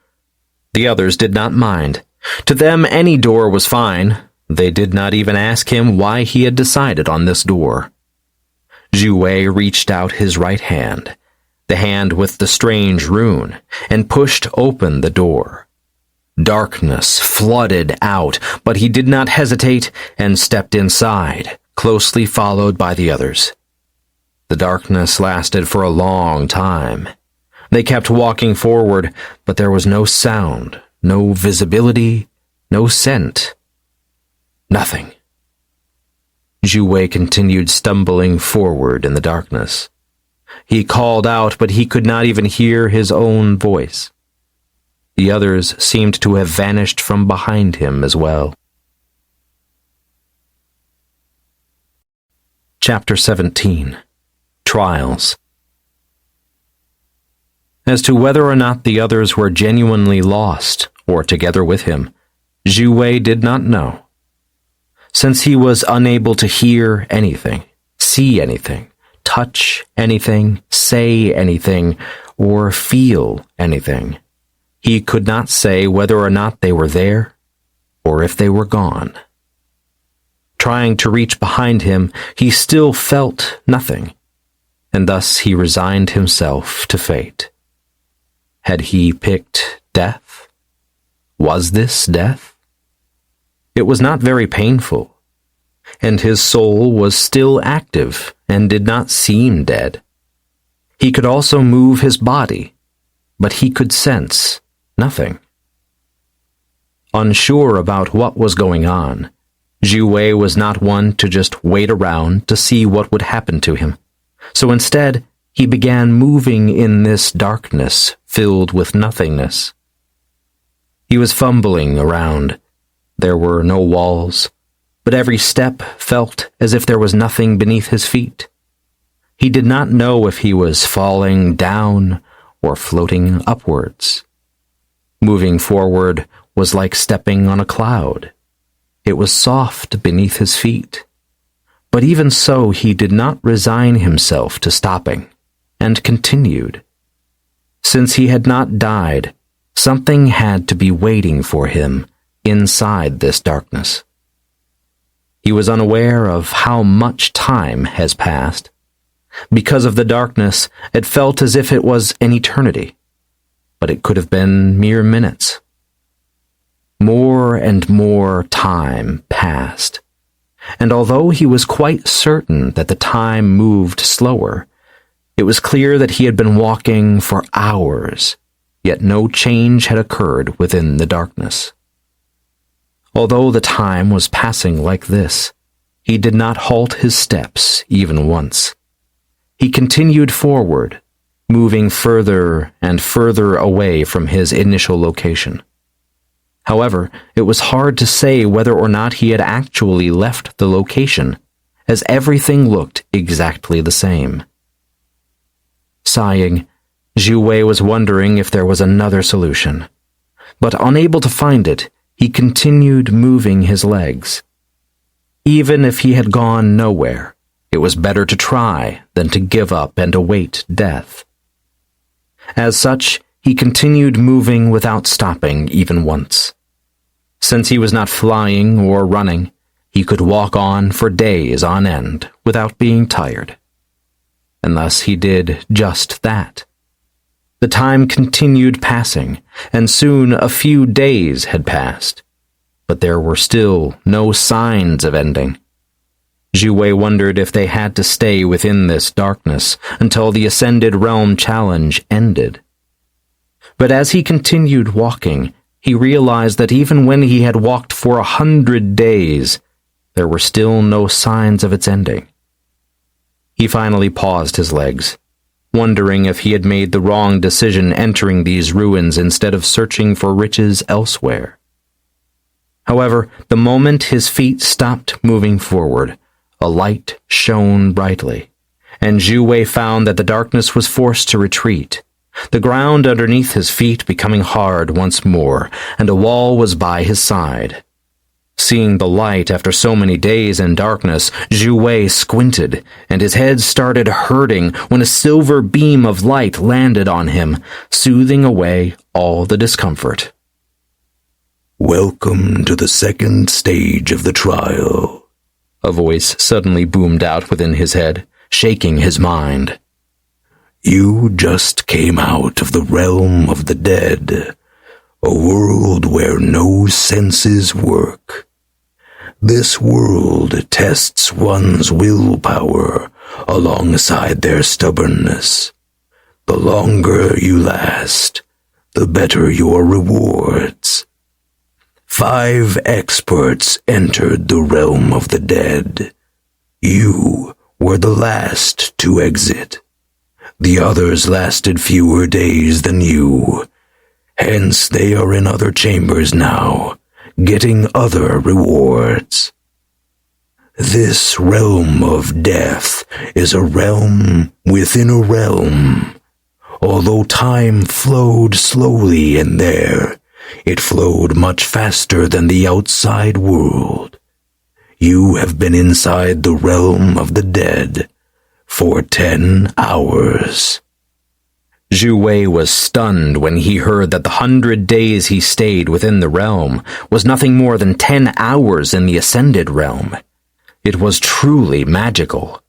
The others did not mind. To them, any door was fine. They did not even ask him why he had decided on this door. Xue Wei reached out his right hand, the hand with the strange rune, and pushed open the door. Darkness flooded out, but he did not hesitate and stepped inside, closely followed by the others. The darkness lasted for a long time. They kept walking forward, but there was no sound, no visibility, no scent. Nothing. Xue Wei continued stumbling forward in the darkness. He called out, but he could not even hear his own voice. The others seemed to have vanished from behind him as well. Chapter 17. Trials. As to whether or not the others were genuinely lost, or together with him, Xue Wei did not know. Since he was unable to hear anything, see anything, touch anything, say anything, or feel anything, he could not say whether or not they were there, or if they were gone. Trying to reach behind him, he still felt nothing, and thus he resigned himself to fate. Had he picked death? Was this death? It was not very painful, and his soul was still active and did not seem dead. He could also move his body, but he could sense nothing. Unsure about what was going on, Xue Wei was not one to just wait around to see what would happen to him. So instead, he began moving in this darkness filled with nothingness. He was fumbling around. There were no walls, but every step felt as if there was nothing beneath his feet. He did not know if he was falling down or floating upwards. Moving forward was like stepping on a cloud. It was soft beneath his feet. But even so, he did not resign himself to stopping, and continued. Since he had not died, something had to be waiting for him inside this darkness. He was unaware of how much time has passed. Because of the darkness, it felt as if it was an eternity, but it could have been mere minutes. More and more time passed, and although he was quite certain that the time moved slower, it was clear that he had been walking for hours, yet no change had occurred within the darkness. Although the time was passing like this, he did not halt his steps even once. He continued forward, moving further and further away from his initial location. However, it was hard to say whether or not he had actually left the location, as everything looked exactly the same. Sighing, Xue Wei was wondering if there was another solution. But unable to find it, he continued moving his legs. Even if he had gone nowhere, it was better to try than to give up and await death. As such, he continued moving without stopping even once. Since he was not flying or running, he could walk on for days on end without being tired. And thus he did just that. The time continued passing, and soon a few days had passed, but there were still no signs of ending. Xue Wei wondered if they had to stay within this darkness until the Ascended Realm challenge ended. But as he continued walking, he realized that even when he had walked for 100 days, there were still no signs of its ending. He finally paused his legs, wondering if he had made the wrong decision entering these ruins instead of searching for riches elsewhere. However, the moment his feet stopped moving forward, a light shone brightly, and Xue Wei found that the darkness was forced to retreat, the ground underneath his feet becoming hard once more, and a wall was by his side. Seeing the light after so many days in darkness, Xue Wei squinted, and his head started hurting when a silver beam of light landed on him, soothing away all the discomfort. "Welcome to the second stage of the trial," a voice suddenly boomed out within his head, shaking his mind. "You just came out of the realm of the dead, a world where no senses work. This world tests one's willpower alongside their stubbornness. The longer you last, the better your rewards. 5 experts entered the realm of the dead. You were the last to exit. The others lasted fewer days than you. Hence they are in other chambers now, getting other rewards. This realm of death is a realm within a realm. Although time flowed slowly in there, it flowed much faster than the outside world. You have been inside the realm of the dead for 10 hours. Xue Wei was stunned when he heard that the 100 days he stayed within the realm was nothing more than 10 hours in the Ascended Realm. It was truly magical.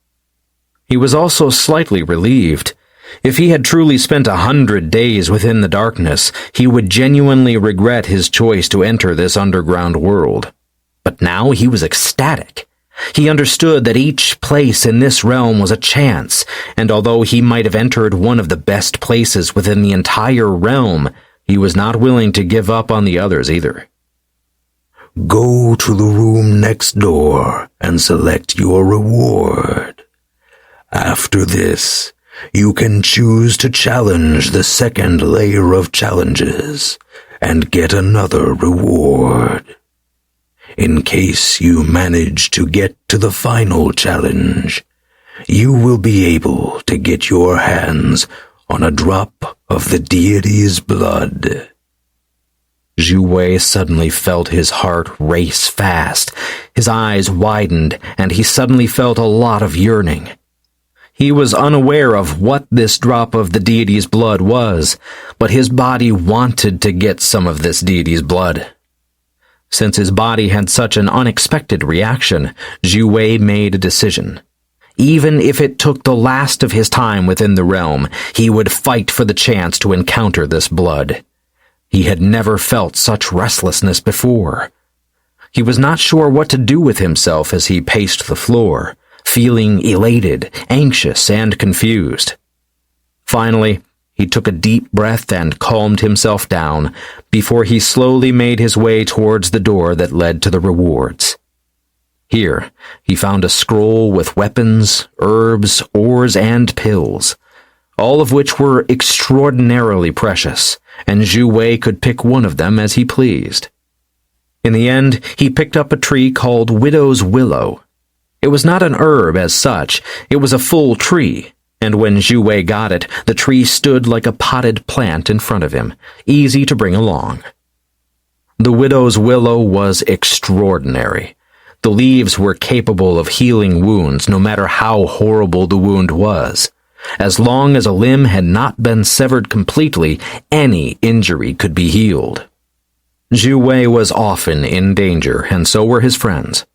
He was also slightly relieved. If he had truly spent 100 days within the darkness, he would genuinely regret his choice to enter this underground world. But now he was ecstatic. He understood that each place in this realm was a chance, and although he might have entered one of the best places within the entire realm, he was not willing to give up on the others either. Go to the room next door and select your reward. After this, you can choose to challenge the second layer of challenges and get another reward. In case you manage to get to the final challenge, you will be able to get your hands on a drop of the deity's blood. Xue Wei suddenly felt his heart race fast. His eyes widened, and he suddenly felt a lot of yearning. He was unaware of what this drop of the deity's blood was, but his body wanted to get some of this deity's blood. Since his body had such an unexpected reaction, Xue Wei made a decision. Even if it took the last of his time within the realm, he would fight for the chance to encounter this blood. He had never felt such restlessness before. He was not sure what to do with himself as he paced the floor, feeling elated, anxious, and confused. Finally, he took a deep breath and calmed himself down before he slowly made his way towards the door that led to the rewards. Here, he found a scroll with weapons, herbs, ores, and pills, all of which were extraordinarily precious, and Xue Wei could pick one of them as he pleased. In the end, he picked up a tree called Widow's Willow. It was not an herb as such, it was a full tree, and when Xue Wei got it, the tree stood like a potted plant in front of him, easy to bring along. The Widow's Willow was extraordinary. The leaves were capable of healing wounds, no matter how horrible the wound was. As long as a limb had not been severed completely, any injury could be healed. Xue Wei was often in danger, and so were his friends.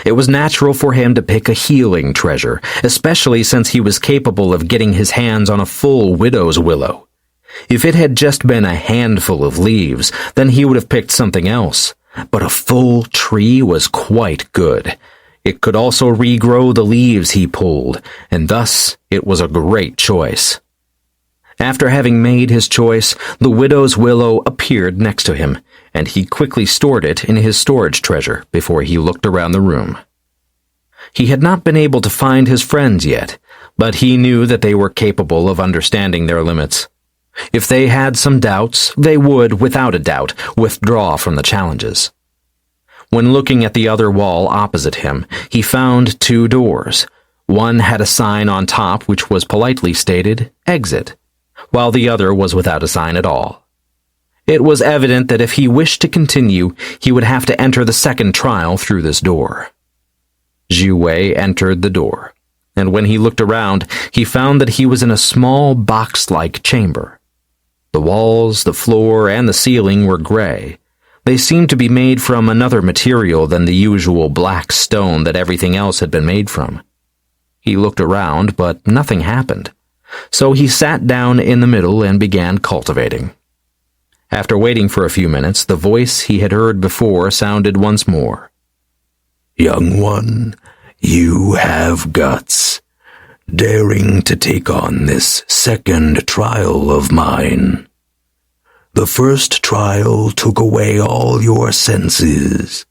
It was natural for him to pick a healing treasure, especially since he was capable of getting his hands on a full widow's willow. If it had just been a handful of leaves, then he would have picked something else. But a full tree was quite good. It could also regrow the leaves he pulled, and thus it was a great choice. After having made his choice, the widow's willow appeared next to him, and he quickly stored it in his storage treasure before he looked around the room. He had not been able to find his friends yet, but he knew that they were capable of understanding their limits. If they had some doubts, they would, without a doubt, withdraw from the challenges. When looking at the other wall opposite him, he found 2 doors. One had a sign on top which was politely stated, "Exit," while the other was without a sign at all. It was evident that if he wished to continue, he would have to enter the second trial through this door. Xue Wei entered the door, and when he looked around, he found that he was in a small box-like chamber. The walls, the floor, and the ceiling were gray. They seemed to be made from another material than the usual black stone that everything else had been made from. He looked around, but nothing happened. So he sat down in the middle and began cultivating. After waiting for a few minutes, the voice he had heard before sounded once more. "Young one, you have guts, daring to take on this second trial of mine. The first trial took away all your senses,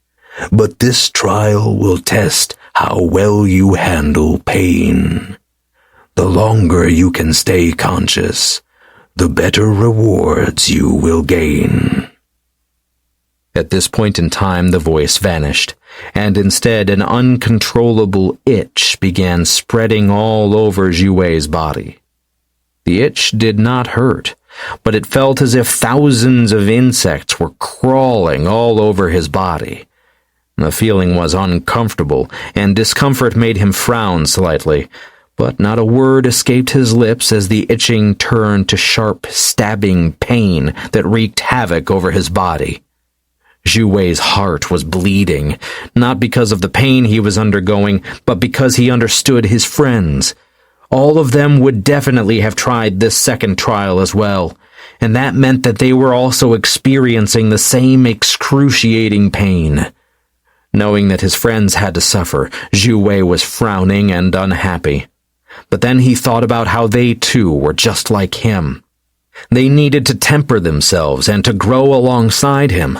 but this trial will test how well you handle pain. The longer you can stay conscious, the better rewards you will gain." At this point in time, the voice vanished, and instead an uncontrollable itch began spreading all over Xue Wei's body. The itch did not hurt, but it felt as if thousands of insects were crawling all over his body. The feeling was uncomfortable, and discomfort made him frown slightly, but not a word escaped his lips as the itching turned to sharp, stabbing pain that wreaked havoc over his body. Xue Wei's heart was bleeding, not because of the pain he was undergoing, but because he understood his friends. All of them would definitely have tried this second trial as well, and that meant that they were also experiencing the same excruciating pain. Knowing that his friends had to suffer, Xue Wei was frowning and unhappy. But then he thought about how they too were just like him. They needed to temper themselves and to grow alongside him.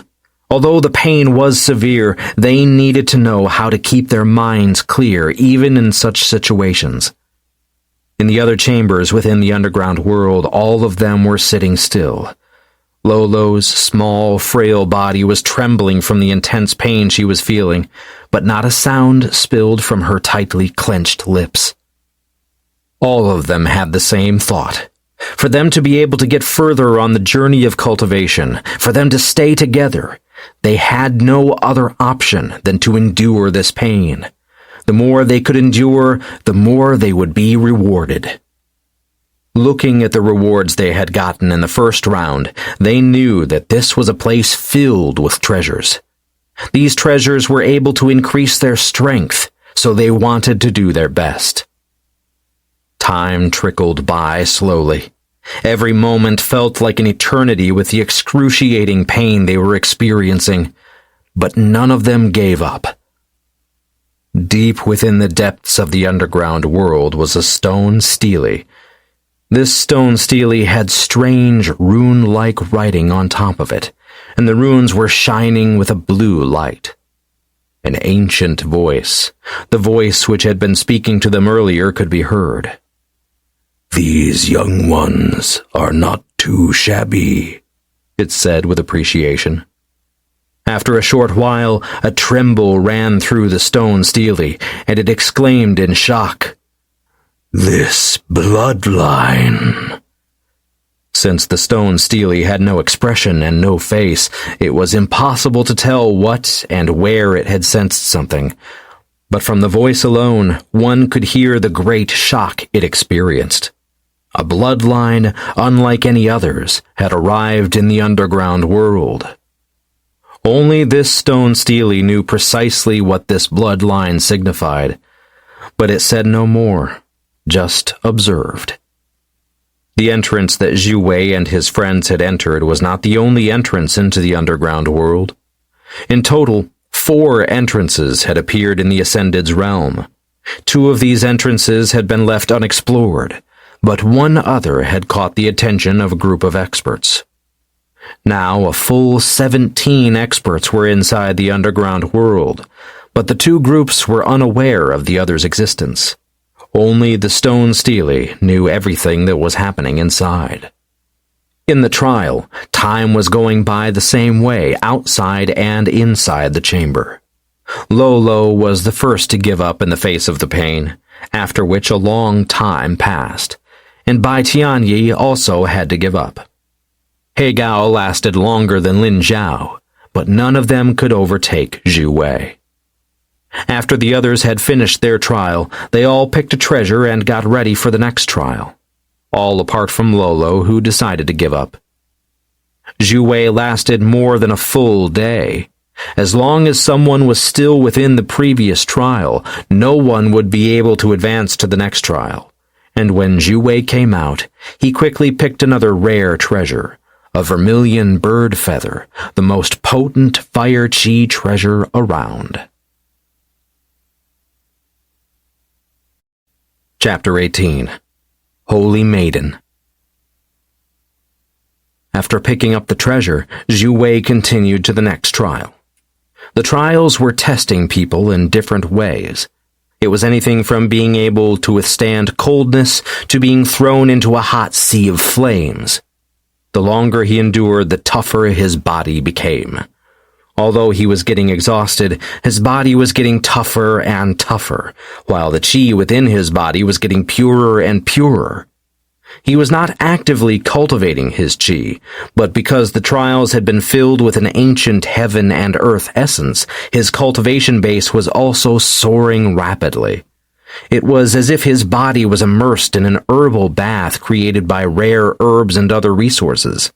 Although the pain was severe, they needed to know how to keep their minds clear even in such situations. In the other chambers within the underground world, all of them were sitting still. Lolo's small, frail body was trembling from the intense pain she was feeling, but not a sound spilled from her tightly clenched lips. All of them had the same thought. For them to be able to get further on the journey of cultivation, for them to stay together, they had no other option than to endure this pain. The more they could endure, the more they would be rewarded. Looking at the rewards they had gotten in the first round, they knew that this was a place filled with treasures. These treasures were able to increase their strength, so they wanted to do their best. Time trickled by slowly. Every moment felt like an eternity with the excruciating pain they were experiencing, but none of them gave up. Deep within the depths of the underground world was a stone stele. This stone stele had strange, rune-like writing on top of it, and the runes were shining with a blue light. An ancient voice, the voice which had been speaking to them earlier, could be heard. "These young ones are not too shabby," it said with appreciation. After a short while, a tremble ran through the stone stele, and it exclaimed in shock, "This bloodline." Since the stone stele had no expression and no face, it was impossible to tell what and where it had sensed something. But from the voice alone, one could hear the great shock it experienced. A bloodline, unlike any others, had arrived in the underground world. Only this stone stele knew precisely what this bloodline signified, but it said no more, just observed. The entrance that Xue Wei and his friends had entered was not the only entrance into the underground world. In total, 4 entrances had appeared in the Ascended's realm. 2 of these entrances had been left unexplored, but one other had caught the attention of a group of experts. Now a full 17 experts were inside the underground world, but the 2 groups were unaware of the other's existence. Only the stone stele knew everything that was happening inside. In the trial, time was going by the same way outside and inside the chamber. Lolo was the first to give up in the face of the pain, after which a long time passed, and Bai Tianyi also had to give up. He Gao lasted longer than Lin Zhao, but none of them could overtake Xue Wei. After the others had finished their trial, they all picked a treasure and got ready for the next trial, all apart from Lolo, who decided to give up. Xue Wei lasted more than a full day. As long as someone was still within the previous trial, no one would be able to advance to the next trial, and when Xue Wei came out, he quickly picked another rare treasure, a vermilion bird feather, the most potent fire chi treasure around. Chapter 18. Holy Maiden. After picking up the treasure, Xue Wei continued to the next trial. The trials were testing people in different ways. It was anything from being able to withstand coldness to being thrown into a hot sea of flames. The longer he endured, the tougher his body became. Although he was getting exhausted, his body was getting tougher and tougher, while the chi within his body was getting purer and purer. He was not actively cultivating his chi, but because the trials had been filled with an ancient heaven and earth essence, his cultivation base was also soaring rapidly. It was as if his body was immersed in an herbal bath created by rare herbs and other resources.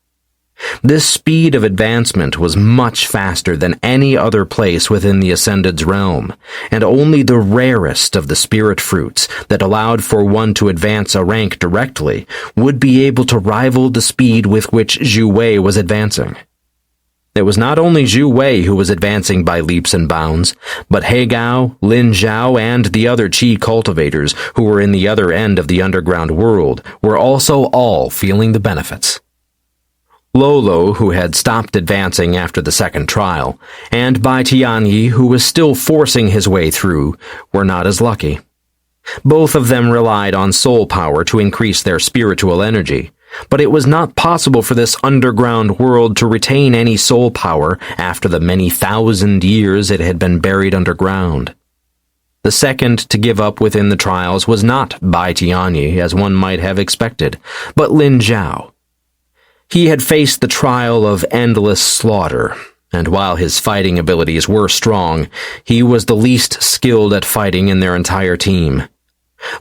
This speed of advancement was much faster than any other place within the Ascended's realm, and only the rarest of the spirit fruits that allowed for one to advance a rank directly would be able to rival the speed with which Xue Wei was advancing. It was not only Xue Wei who was advancing by leaps and bounds, but He Gao, Lin Zhao, and the other chi cultivators who were in the other end of the underground world were also all feeling the benefits. Lolo, who had stopped advancing after the second trial, and Bai Tianyi, who was still forcing his way through, were not as lucky. Both of them relied on soul power to increase their spiritual energy, but it was not possible for this underground world to retain any soul power after the many thousand years it had been buried underground. The second to give up within the trials was not Bai Tianyi, as one might have expected, but Lin Zhao. He had faced the trial of endless slaughter, and while his fighting abilities were strong, he was the least skilled at fighting in their entire team.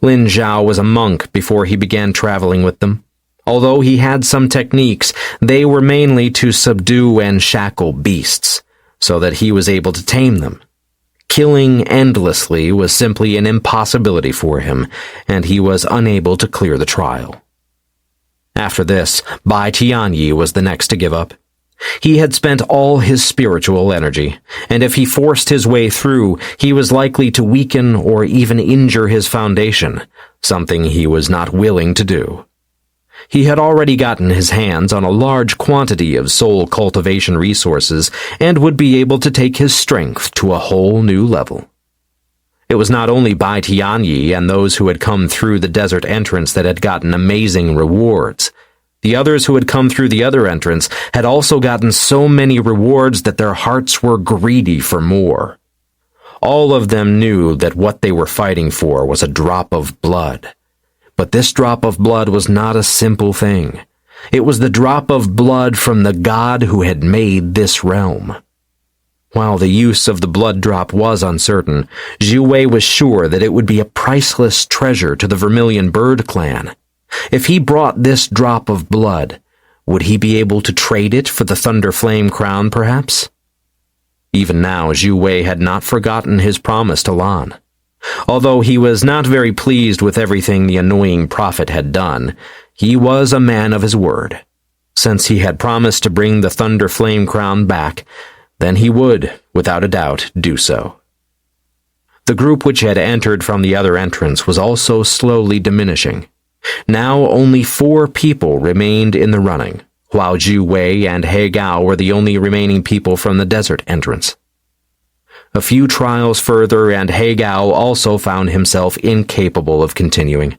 Lin Zhao was a monk before he began traveling with them. Although he had some techniques, they were mainly to subdue and shackle beasts, so that he was able to tame them. Killing endlessly was simply an impossibility for him, and he was unable to clear the trial. After this, Bai Tianyi was the next to give up. He had spent all his spiritual energy, and if he forced his way through, he was likely to weaken or even injure his foundation, something he was not willing to do. He had already gotten his hands on a large quantity of soul cultivation resources and would be able to take his strength to a whole new level. It was not only Bai Tianyi and those who had come through the desert entrance that had gotten amazing rewards. The others who had come through the other entrance had also gotten so many rewards that their hearts were greedy for more. All of them knew that what they were fighting for was a drop of blood. But this drop of blood was not a simple thing. It was the drop of blood from the god who had made this realm. While the use of the blood drop was uncertain, Xue Wei was sure that it would be a priceless treasure to the Vermilion Bird clan. If he brought this drop of blood, would he be able to trade it for the Thunder Flame crown, perhaps? Even now, Xue Wei had not forgotten his promise to Lan. Although he was not very pleased with everything the annoying prophet had done, he was a man of his word. Since he had promised to bring the Thunder Flame crown back, then he would, without a doubt, do so. The group which had entered from the other entrance was also slowly diminishing. Now only 4 people remained in the running, while Xue Wei and He Gao were the only remaining people from the desert entrance. A few trials further, and He Gao also found himself incapable of continuing.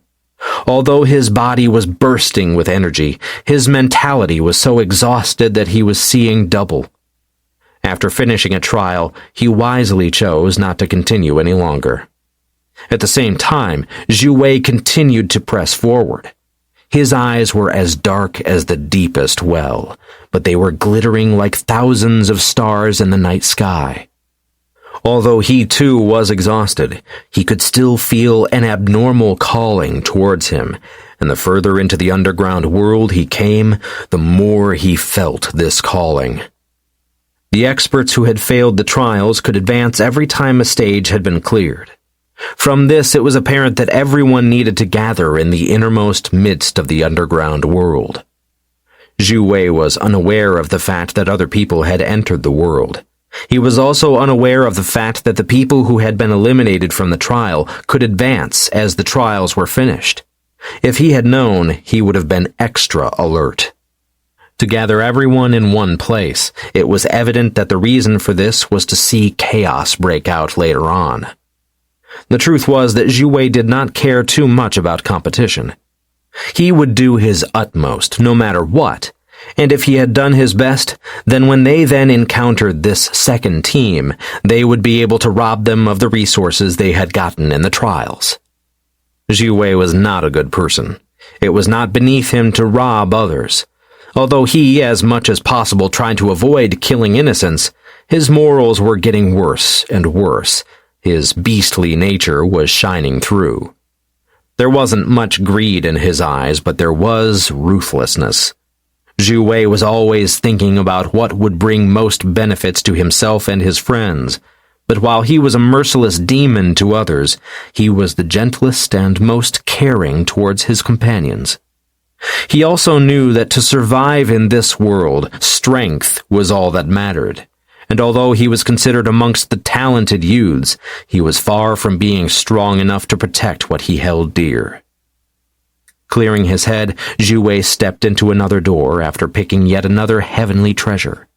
Although his body was bursting with energy, his mentality was so exhausted that he was seeing double. After finishing a trial, he wisely chose not to continue any longer. At the same time, Xue Wei continued to press forward. His eyes were as dark as the deepest well, but they were glittering like thousands of stars in the night sky. Although he too was exhausted, he could still feel an abnormal calling towards him, and the further into the underground world he came, the more he felt this calling. The experts who had failed the trials could advance every time a stage had been cleared. From this it was apparent that everyone needed to gather in the innermost midst of the underground world. Xue Wei was unaware of the fact that other people had entered the world. He was also unaware of the fact that the people who had been eliminated from the trial could advance as the trials were finished. If he had known, he would have been extra alert. To gather everyone in one place, it was evident that the reason for this was to see chaos break out later on. The truth was that Xue Wei did not care too much about competition. He would do his utmost, no matter what, and if he had done his best, then when they then encountered this second team, they would be able to rob them of the resources they had gotten in the trials. Xue Wei was not a good person. It was not beneath him to rob others. Although he, as much as possible, tried to avoid killing innocents, his morals were getting worse and worse. His beastly nature was shining through. There wasn't much greed in his eyes, but there was ruthlessness. Xue Wei was always thinking about what would bring most benefits to himself and his friends, but while he was a merciless demon to others, he was the gentlest and most caring towards his companions. He also knew that to survive in this world, strength was all that mattered, and although he was considered amongst the talented youths, he was far from being strong enough to protect what he held dear. Clearing his head, Xue Wei stepped into another door after picking yet another heavenly treasure.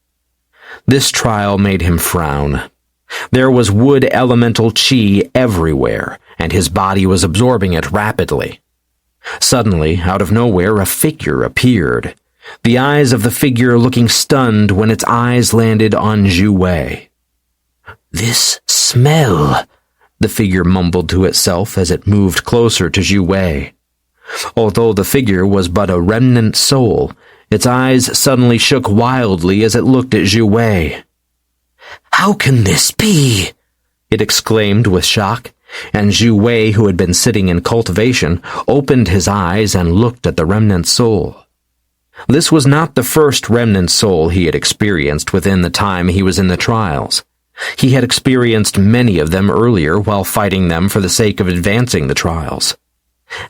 This trial made him frown. There was wood elemental chi everywhere, and his body was absorbing it rapidly. Suddenly, out of nowhere, a figure appeared, the eyes of the figure looking stunned when its eyes landed on Xue Wei. This smell, the figure mumbled to itself as it moved closer to Xue Wei. Although the figure was but a remnant soul, its eyes suddenly shook wildly as it looked at Xue Wei. "How can this be?" it exclaimed with shock, and Xue Wei, who had been sitting in cultivation, opened his eyes and looked at the remnant soul. This was not the first remnant soul he had experienced within the time he was in the trials. He had experienced many of them earlier while fighting them for the sake of advancing the trials.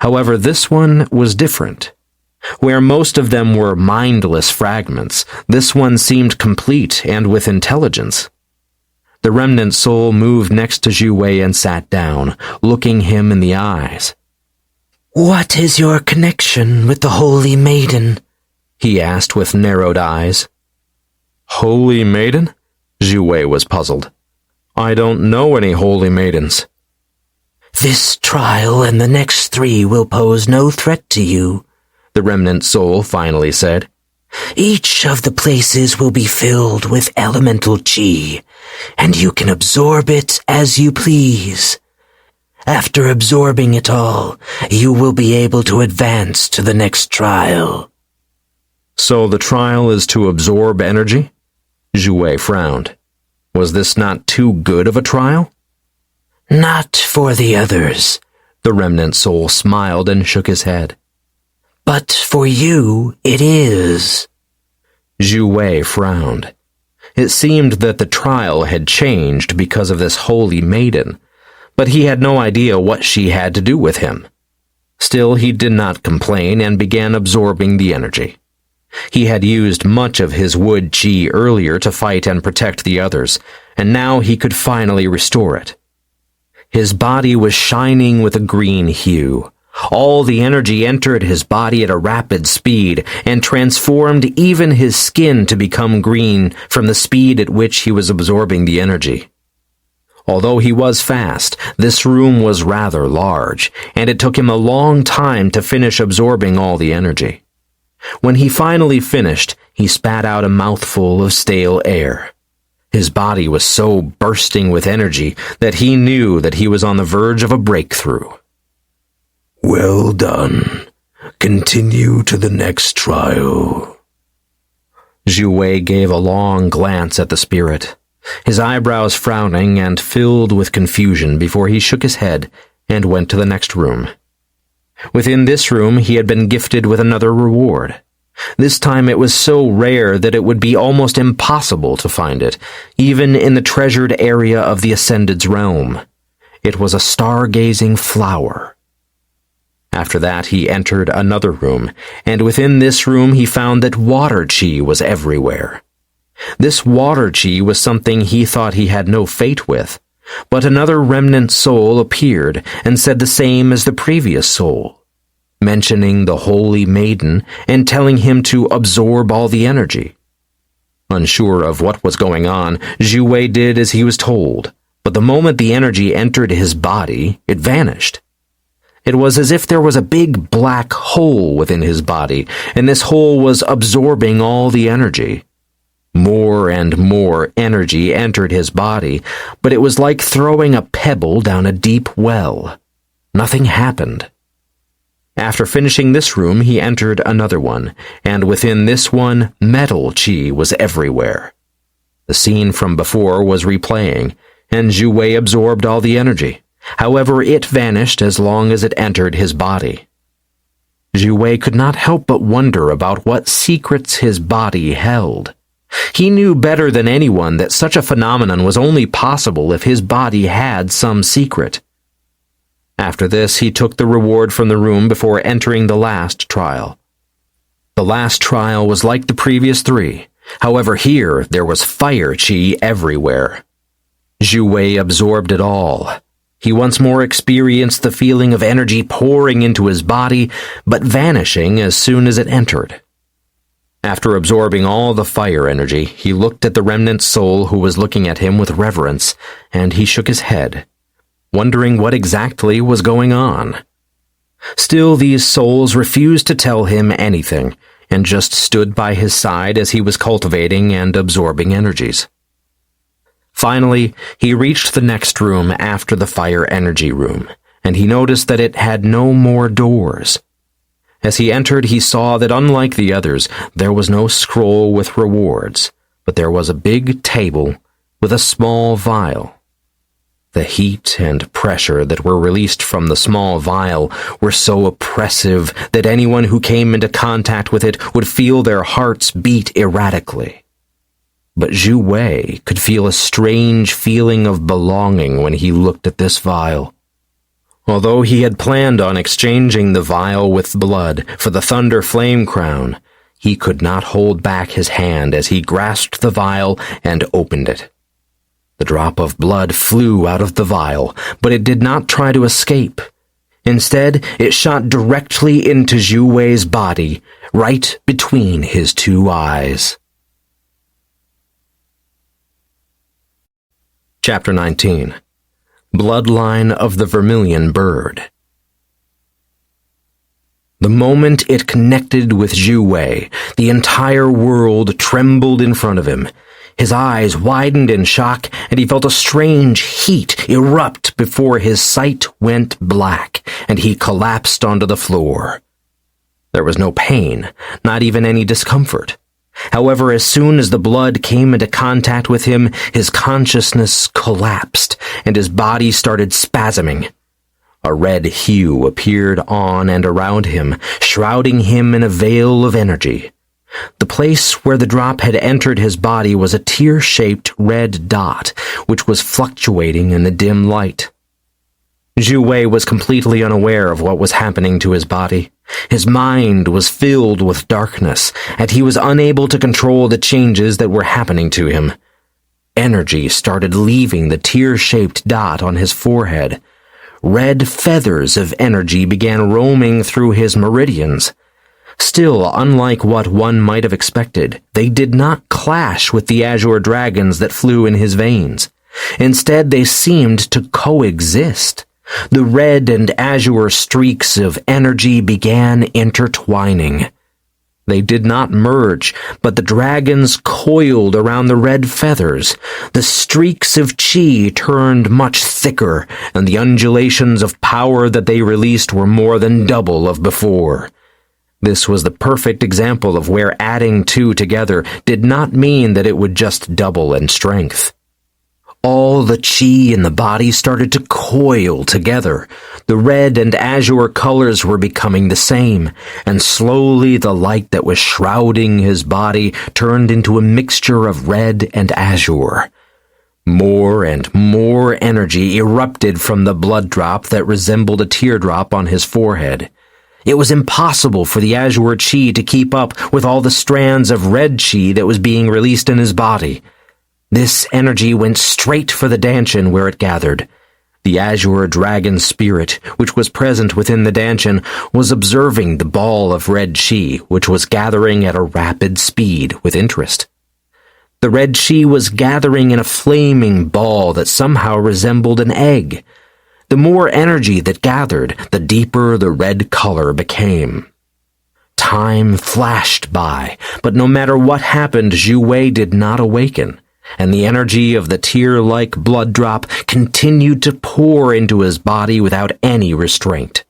However, this one was different. Where most of them were mindless fragments, this one seemed complete and with intelligence. The remnant soul moved next to Xue Wei and sat down, looking him in the eyes. "What is your connection with the Holy Maiden?" he asked with narrowed eyes. Holy Maiden? Xue Wei was puzzled. I don't know any holy maidens. "This trial and the next 3 will pose no threat to you," the remnant soul finally said. "Each of the places will be filled with elemental chi, and you can absorb it as you please. After absorbing it all, you will be able to advance to the next trial." So the trial is to absorb energy? Xue Wei frowned. Was this not too good of a trial? "Not for the others," the remnant soul smiled and shook his head. "But for you, it is." Xue Wei frowned. It seemed that the trial had changed because of this holy maiden, but he had no idea what she had to do with him. Still, he did not complain and began absorbing the energy. He had used much of his wood chi earlier to fight and protect the others, and now he could finally restore it. His body was shining with a green hue. All the energy entered his body at a rapid speed and transformed even his skin to become green from the speed at which he was absorbing the energy. Although he was fast, this room was rather large, and it took him a long time to finish absorbing all the energy. When he finally finished, he spat out a mouthful of stale air. His body was so bursting with energy that he knew that he was on the verge of a breakthrough. Well done. Continue to the next trial. Xue Wei gave a long glance at the spirit, his eyebrows frowning and filled with confusion before he shook his head and went to the next room. Within this room, he had been gifted with another reward. This time it was so rare that it would be almost impossible to find it, even in the treasured area of the Ascended's realm. It was a stargazing flower. After that, he entered another room, and within this room he found that water chi was everywhere. This water chi was something he thought he had no fate with. But another remnant soul appeared and said the same as the previous soul, mentioning the Holy Maiden and telling him to absorb all the energy. Unsure of what was going on, Xue Wei did as he was told, but the moment the energy entered his body, it vanished. It was as if there was a big black hole within his body, and this hole was absorbing all the energy. More and more energy entered his body, but it was like throwing a pebble down a deep well. Nothing happened. After finishing this room, he entered another one, and within this one, metal chi was everywhere. The scene from before was replaying, and Xue Wei absorbed all the energy. However, it vanished as long as it entered his body. Xue Wei could not help but wonder about what secrets his body held. He knew better than anyone that such a phenomenon was only possible if his body had some secret. After this, he took the reward from the room before entering the last trial. The last trial was like the previous 3. However, here there was fire chi everywhere. Xue Wei absorbed it all. He once more experienced the feeling of energy pouring into his body, but vanishing as soon as it entered. After absorbing all the fire energy, he looked at the remnant soul who was looking at him with reverence, and he shook his head, wondering what exactly was going on. Still, these souls refused to tell him anything, and just stood by his side as he was cultivating and absorbing energies. Finally, he reached the next room after the fire energy room, and he noticed that it had no more doors. As he entered, he saw that unlike the others, there was no scroll with rewards, but there was a big table with a small vial. The heat and pressure that were released from the small vial were so oppressive that anyone who came into contact with it would feel their hearts beat erratically. But Xue Wei could feel a strange feeling of belonging when he looked at this vial. Although he had planned on exchanging the vial with blood for the Thunder Flame Crown, he could not hold back his hand as he grasped the vial and opened it. The drop of blood flew out of the vial, but it did not try to escape. Instead, it shot directly into Xue Wei's body, right between his two eyes. Chapter 19. Bloodline of the Vermilion Bird. The moment it connected with Xue Wei, the entire world trembled in front of him. His eyes widened in shock, and he felt a strange heat erupt before his sight went black, and he collapsed onto the floor. There was no pain, not even any discomfort. However, as soon as the blood came into contact with him, his consciousness collapsed, and his body started spasming. A red hue appeared on and around him, shrouding him in a veil of energy. The place where the drop had entered his body was a tear-shaped red dot, which was fluctuating in the dim light. Xue Wei was completely unaware of what was happening to his body. His mind was filled with darkness, and he was unable to control the changes that were happening to him. Energy started leaving the tear-shaped dot on his forehead. Red feathers of energy began roaming through his meridians. Still, unlike what one might have expected, they did not clash with the azure dragons that flew in his veins. Instead, they seemed to coexist. The red and azure streaks of energy began intertwining. They did not merge, but the dragons coiled around the red feathers. The streaks of chi turned much thicker, and the undulations of power that they released were more than double of before. This was the perfect example of where adding two together did not mean that it would just double in strength. All the chi in the body started to coil together. The red and azure colors were becoming the same, and slowly the light that was shrouding his body turned into a mixture of red and azure. More and more energy erupted from the blood drop that resembled a teardrop on his forehead. It was impossible for the azure chi to keep up with all the strands of red chi that was being released in his body. This energy went straight for the Danchan where it gathered. The azure dragon spirit, which was present within the Danchan, was observing the ball of red chi, which was gathering at a rapid speed with interest. The red chi was gathering in a flaming ball that somehow resembled an egg. The more energy that gathered, the deeper the red color became. Time flashed by, but no matter what happened, Xue Wei did not awaken, and the energy of the tear-like blood drop continued to pour into his body without any restraint.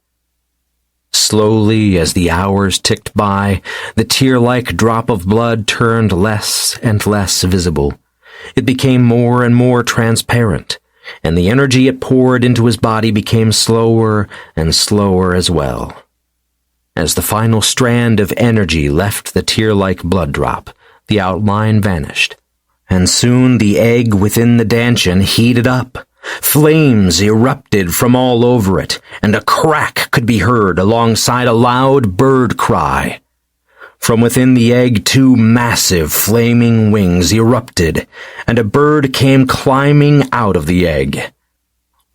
Slowly, as the hours ticked by, the tear-like drop of blood turned less and less visible. It became more and more transparent, and the energy it poured into his body became slower and slower as well. As the final strand of energy left the tear-like blood drop, the outline vanished, and soon the egg within the Danchan heated up. Flames erupted from all over it, and a crack could be heard alongside a loud bird cry. From within the egg, two massive flaming wings erupted, and a bird came climbing out of the egg.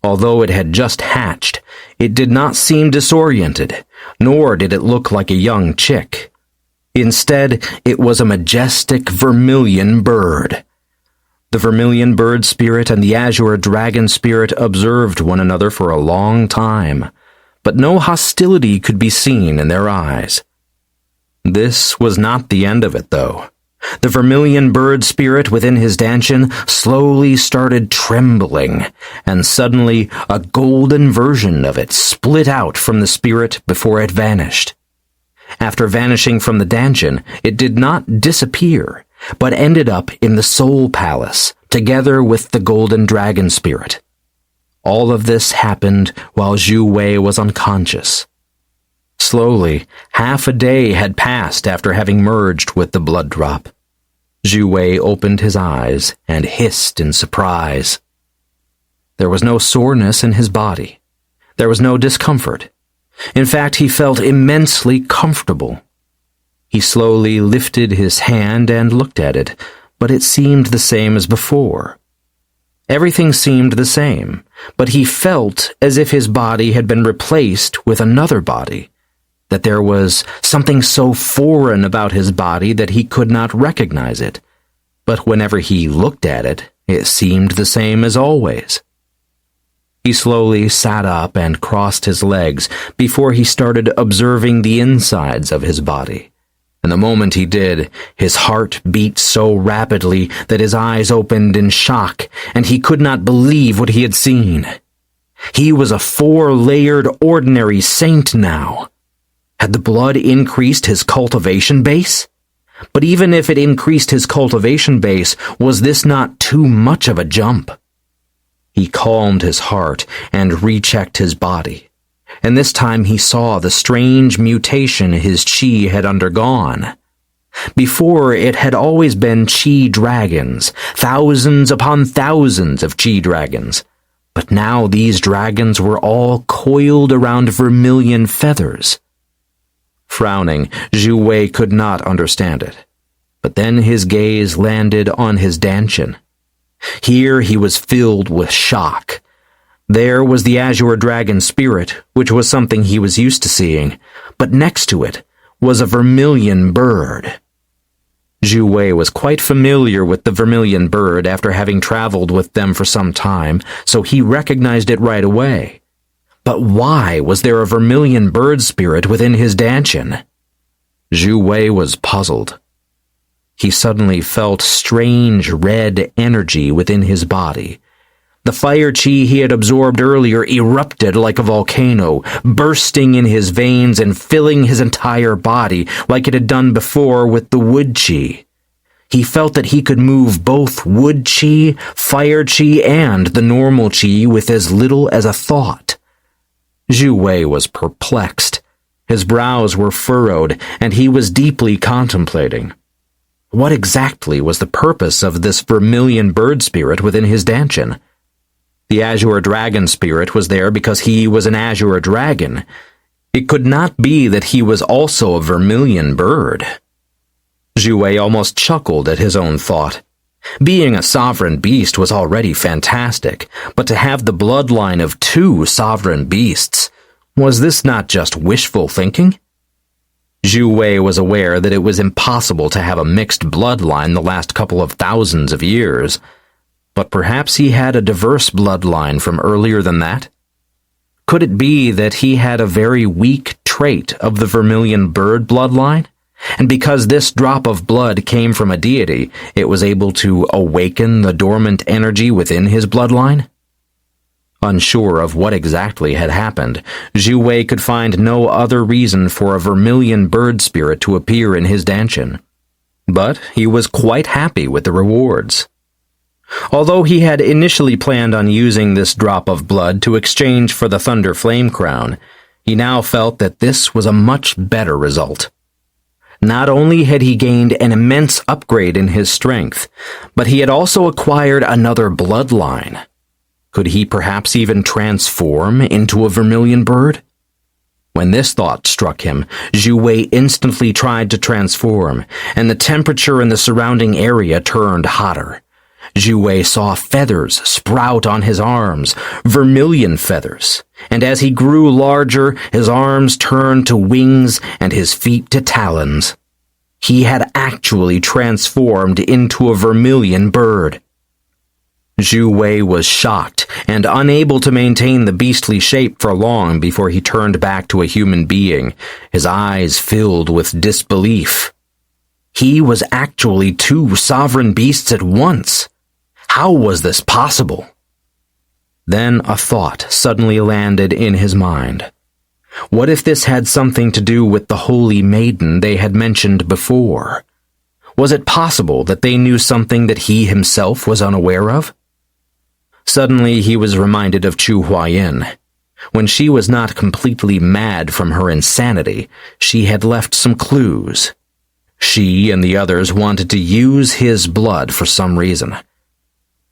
Although it had just hatched, it did not seem disoriented, nor did it look like a young chick. Instead, it was a majestic vermilion bird. The vermilion bird spirit and the azure dragon spirit observed one another for a long time, but no hostility could be seen in their eyes. This was not the end of it, though. The vermilion bird spirit within his dantian slowly started trembling, and suddenly a golden version of it split out from the spirit before it vanished. After vanishing from the dantian, it did not disappear, but ended up in the Soul Palace, together with the golden dragon spirit. All of this happened while Xue Wei was unconscious. Slowly, half a day had passed after having merged with the blood drop. Xue Wei opened his eyes and hissed in surprise. There was no soreness in his body. There was no discomfort. In fact, he felt immensely comfortable. He slowly lifted his hand and looked at it, but it seemed the same as before. Everything seemed the same, but he felt as if his body had been replaced with another body, that there was something so foreign about his body that he could not recognize it. But whenever he looked at it, it seemed the same as always. He slowly sat up and crossed his legs before he started observing the insides of his body. And the moment he did, his heart beat so rapidly that his eyes opened in shock, and he could not believe what he had seen. He was a 4-layered ordinary saint now. Had the blood increased his cultivation base? But even if it increased his cultivation base, was this not too much of a jump? He calmed his heart and rechecked his body, and this time he saw the strange mutation his chi had undergone. Before, it had always been chi dragons, thousands upon thousands of chi dragons, but now these dragons were all coiled around vermilion feathers. Frowning, Xue Wei could not understand it, but then his gaze landed on his dantian. Here he was filled with shock. There was the azure dragon spirit, which was something he was used to seeing, but next to it was a vermilion bird. Xue Wei was quite familiar with the vermilion bird after having traveled with them for some time, so he recognized it right away. But why was there a vermilion bird spirit within his dantian? Xue Wei was puzzled. He suddenly felt strange red energy within his body. The fire chi he had absorbed earlier erupted like a volcano, bursting in his veins and filling his entire body like it had done before with the wood chi. He felt that he could move both wood chi, fire chi, and the normal chi with as little as a thought. Xue Wei was perplexed. His brows were furrowed, and he was deeply contemplating. What exactly was the purpose of this vermilion bird spirit within his dantian? The azure dragon spirit was there because he was an azure dragon. It could not be that he was also a vermilion bird. Xue Wei almost chuckled at his own thought. Being a sovereign beast was already fantastic, but to have the bloodline of 2 sovereign beasts, was this not just wishful thinking? Xue Wei was aware that it was impossible to have a mixed bloodline the last couple of thousands of years, but perhaps he had a diverse bloodline from earlier than that? Could it be that he had a very weak trait of the vermilion bird bloodline? And because this drop of blood came from a deity, it was able to awaken the dormant energy within his bloodline? Unsure of what exactly had happened, Xue Wei could find no other reason for a vermilion bird spirit to appear in his dantian. But he was quite happy with the rewards. Although he had initially planned on using this drop of blood to exchange for the Thunder Flame Crown, he now felt that this was a much better result. Not only had he gained an immense upgrade in his strength, but he had also acquired another bloodline. Could he perhaps even transform into a vermilion bird? When this thought struck him, Xue Wei instantly tried to transform, and the temperature in the surrounding area turned hotter. Xue Wei saw feathers sprout on his arms, vermilion feathers, and as he grew larger, his arms turned to wings and his feet to talons. He had actually transformed into a vermilion bird. Xue Wei was shocked and unable to maintain the beastly shape for long before he turned back to a human being, his eyes filled with disbelief. He was actually two sovereign beasts at once. How was this possible? Then a thought suddenly landed in his mind. What if this had something to do with the holy maiden they had mentioned before? Was it possible that they knew something that he himself was unaware of? Suddenly he was reminded of Chu Huayin. When she was not completely mad from her insanity, she had left some clues. She and the others wanted to use his blood for some reason.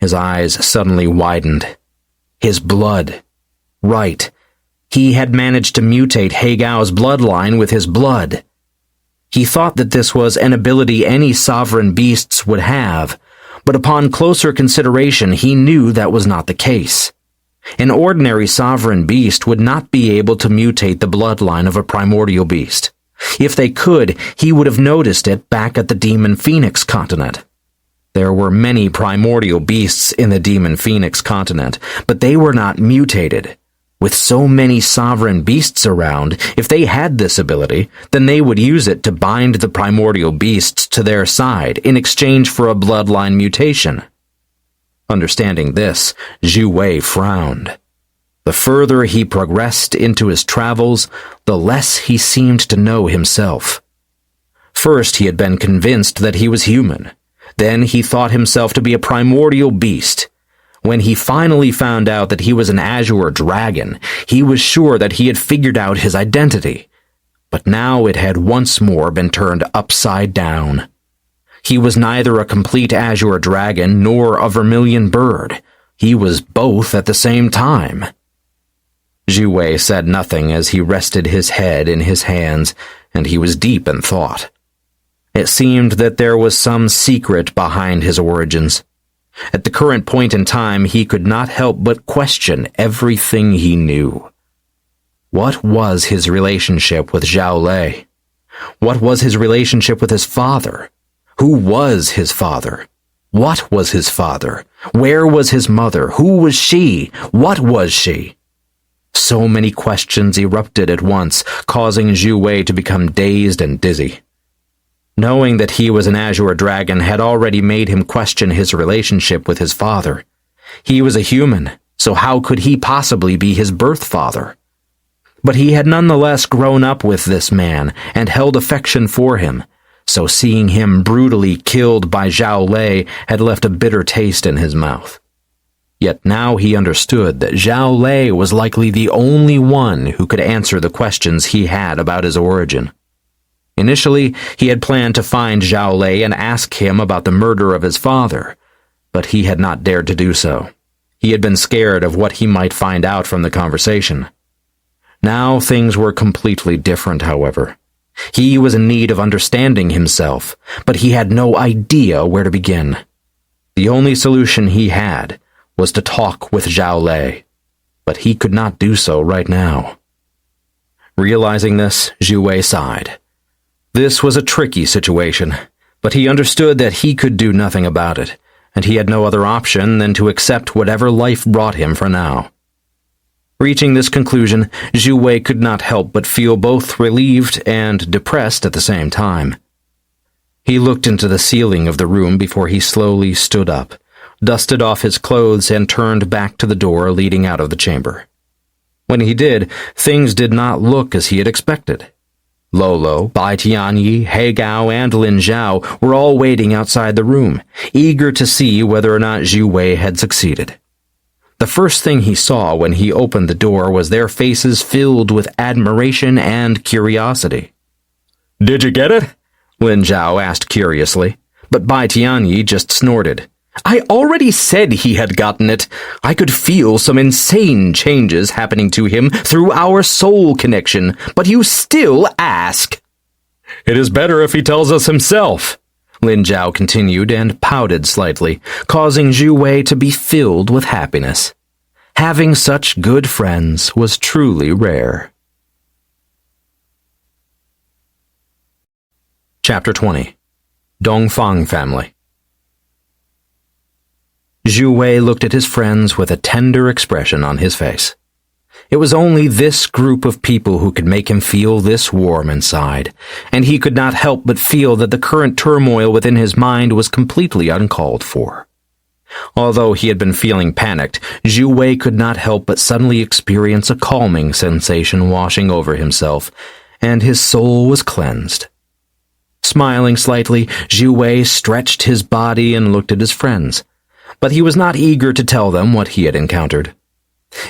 His eyes suddenly widened. His blood. Right. He had managed to mutate He Gao's bloodline with his blood. He thought that this was an ability any sovereign beasts would have, but upon closer consideration he knew that was not the case. An ordinary sovereign beast would not be able to mutate the bloodline of a primordial beast. If they could, he would have noticed it back at the Demon Phoenix continent. There were many primordial beasts in the Demon Phoenix continent, but they were not mutated. With so many sovereign beasts around, if they had this ability, then they would use it to bind the primordial beasts to their side in exchange for a bloodline mutation. Understanding this, Xue Wei frowned. The further he progressed into his travels, the less he seemed to know himself. First, he had been convinced that he was human. Then he thought himself to be a primordial beast. When he finally found out that he was an azure dragon, he was sure that he had figured out his identity. But now it had once more been turned upside down. He was neither a complete azure dragon nor a vermilion bird. He was both at the same time. Xue Wei said nothing as he rested his head in his hands, and he was deep in thought. It seemed that there was some secret behind his origins. At the current point in time, he could not help but question everything he knew. What was his relationship with Zhao Lei? What was his relationship with his father? Who was his father? What was his father? Where was his mother? Who was she? What was she? So many questions erupted at once, causing Xue Wei to become dazed and dizzy. Knowing that he was an azure dragon had already made him question his relationship with his father. He was a human, so how could he possibly be his birth father? But he had nonetheless grown up with this man and held affection for him, so seeing him brutally killed by Zhao Lei had left a bitter taste in his mouth. Yet now he understood that Zhao Lei was likely the only one who could answer the questions he had about his origin. Initially, he had planned to find Zhao Lei and ask him about the murder of his father, but he had not dared to do so. He had been scared of what he might find out from the conversation. Now things were completely different, however. He was in need of understanding himself, but he had no idea where to begin. The only solution he had was to talk with Zhao Lei, but he could not do so right now. Realizing this, Xue Wei sighed. This was a tricky situation, but he understood that he could do nothing about it, and he had no other option than to accept whatever life brought him for now. Reaching this conclusion, Xue Wei could not help but feel both relieved and depressed at the same time. He looked into the ceiling of the room before he slowly stood up, dusted off his clothes, and turned back to the door leading out of the chamber. When he did, things did not look as he had expected. Lolo, Bai Tianyi, He Gao, and Lin Zhao were all waiting outside the room, eager to see whether or not Xue Wei had succeeded. The first thing he saw when he opened the door was their faces filled with admiration and curiosity. "Did you get it?" Lin Zhao asked curiously, but Bai Tianyi just snorted. "I already said he had gotten it. I could feel some insane changes happening to him through our soul connection, but you still ask." "It is better if he tells us himself," Lin Zhao continued and pouted slightly, causing Xue Wei to be filled with happiness. Having such good friends was truly rare. Chapter 20. Dongfang Family. Xue Wei looked at his friends with a tender expression on his face. It was only this group of people who could make him feel this warm inside, and he could not help but feel that the current turmoil within his mind was completely uncalled for. Although he had been feeling panicked, Xue Wei could not help but suddenly experience a calming sensation washing over himself, and his soul was cleansed. Smiling slightly, Xue Wei stretched his body and looked at his friends, but he was not eager to tell them what he had encountered.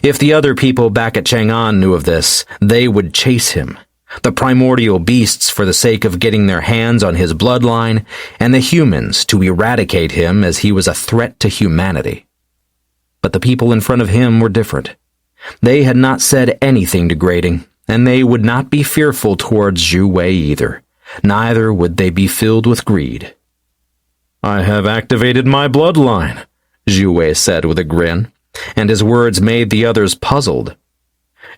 If the other people back at Chang'an knew of this, they would chase him, the primordial beasts for the sake of getting their hands on his bloodline, and the humans to eradicate him as he was a threat to humanity. But the people in front of him were different. They had not said anything degrading, and they would not be fearful towards Xue Wei either. Neither would they be filled with greed. "I have activated my bloodline," Xue Wei said with a grin, and his words made the others puzzled.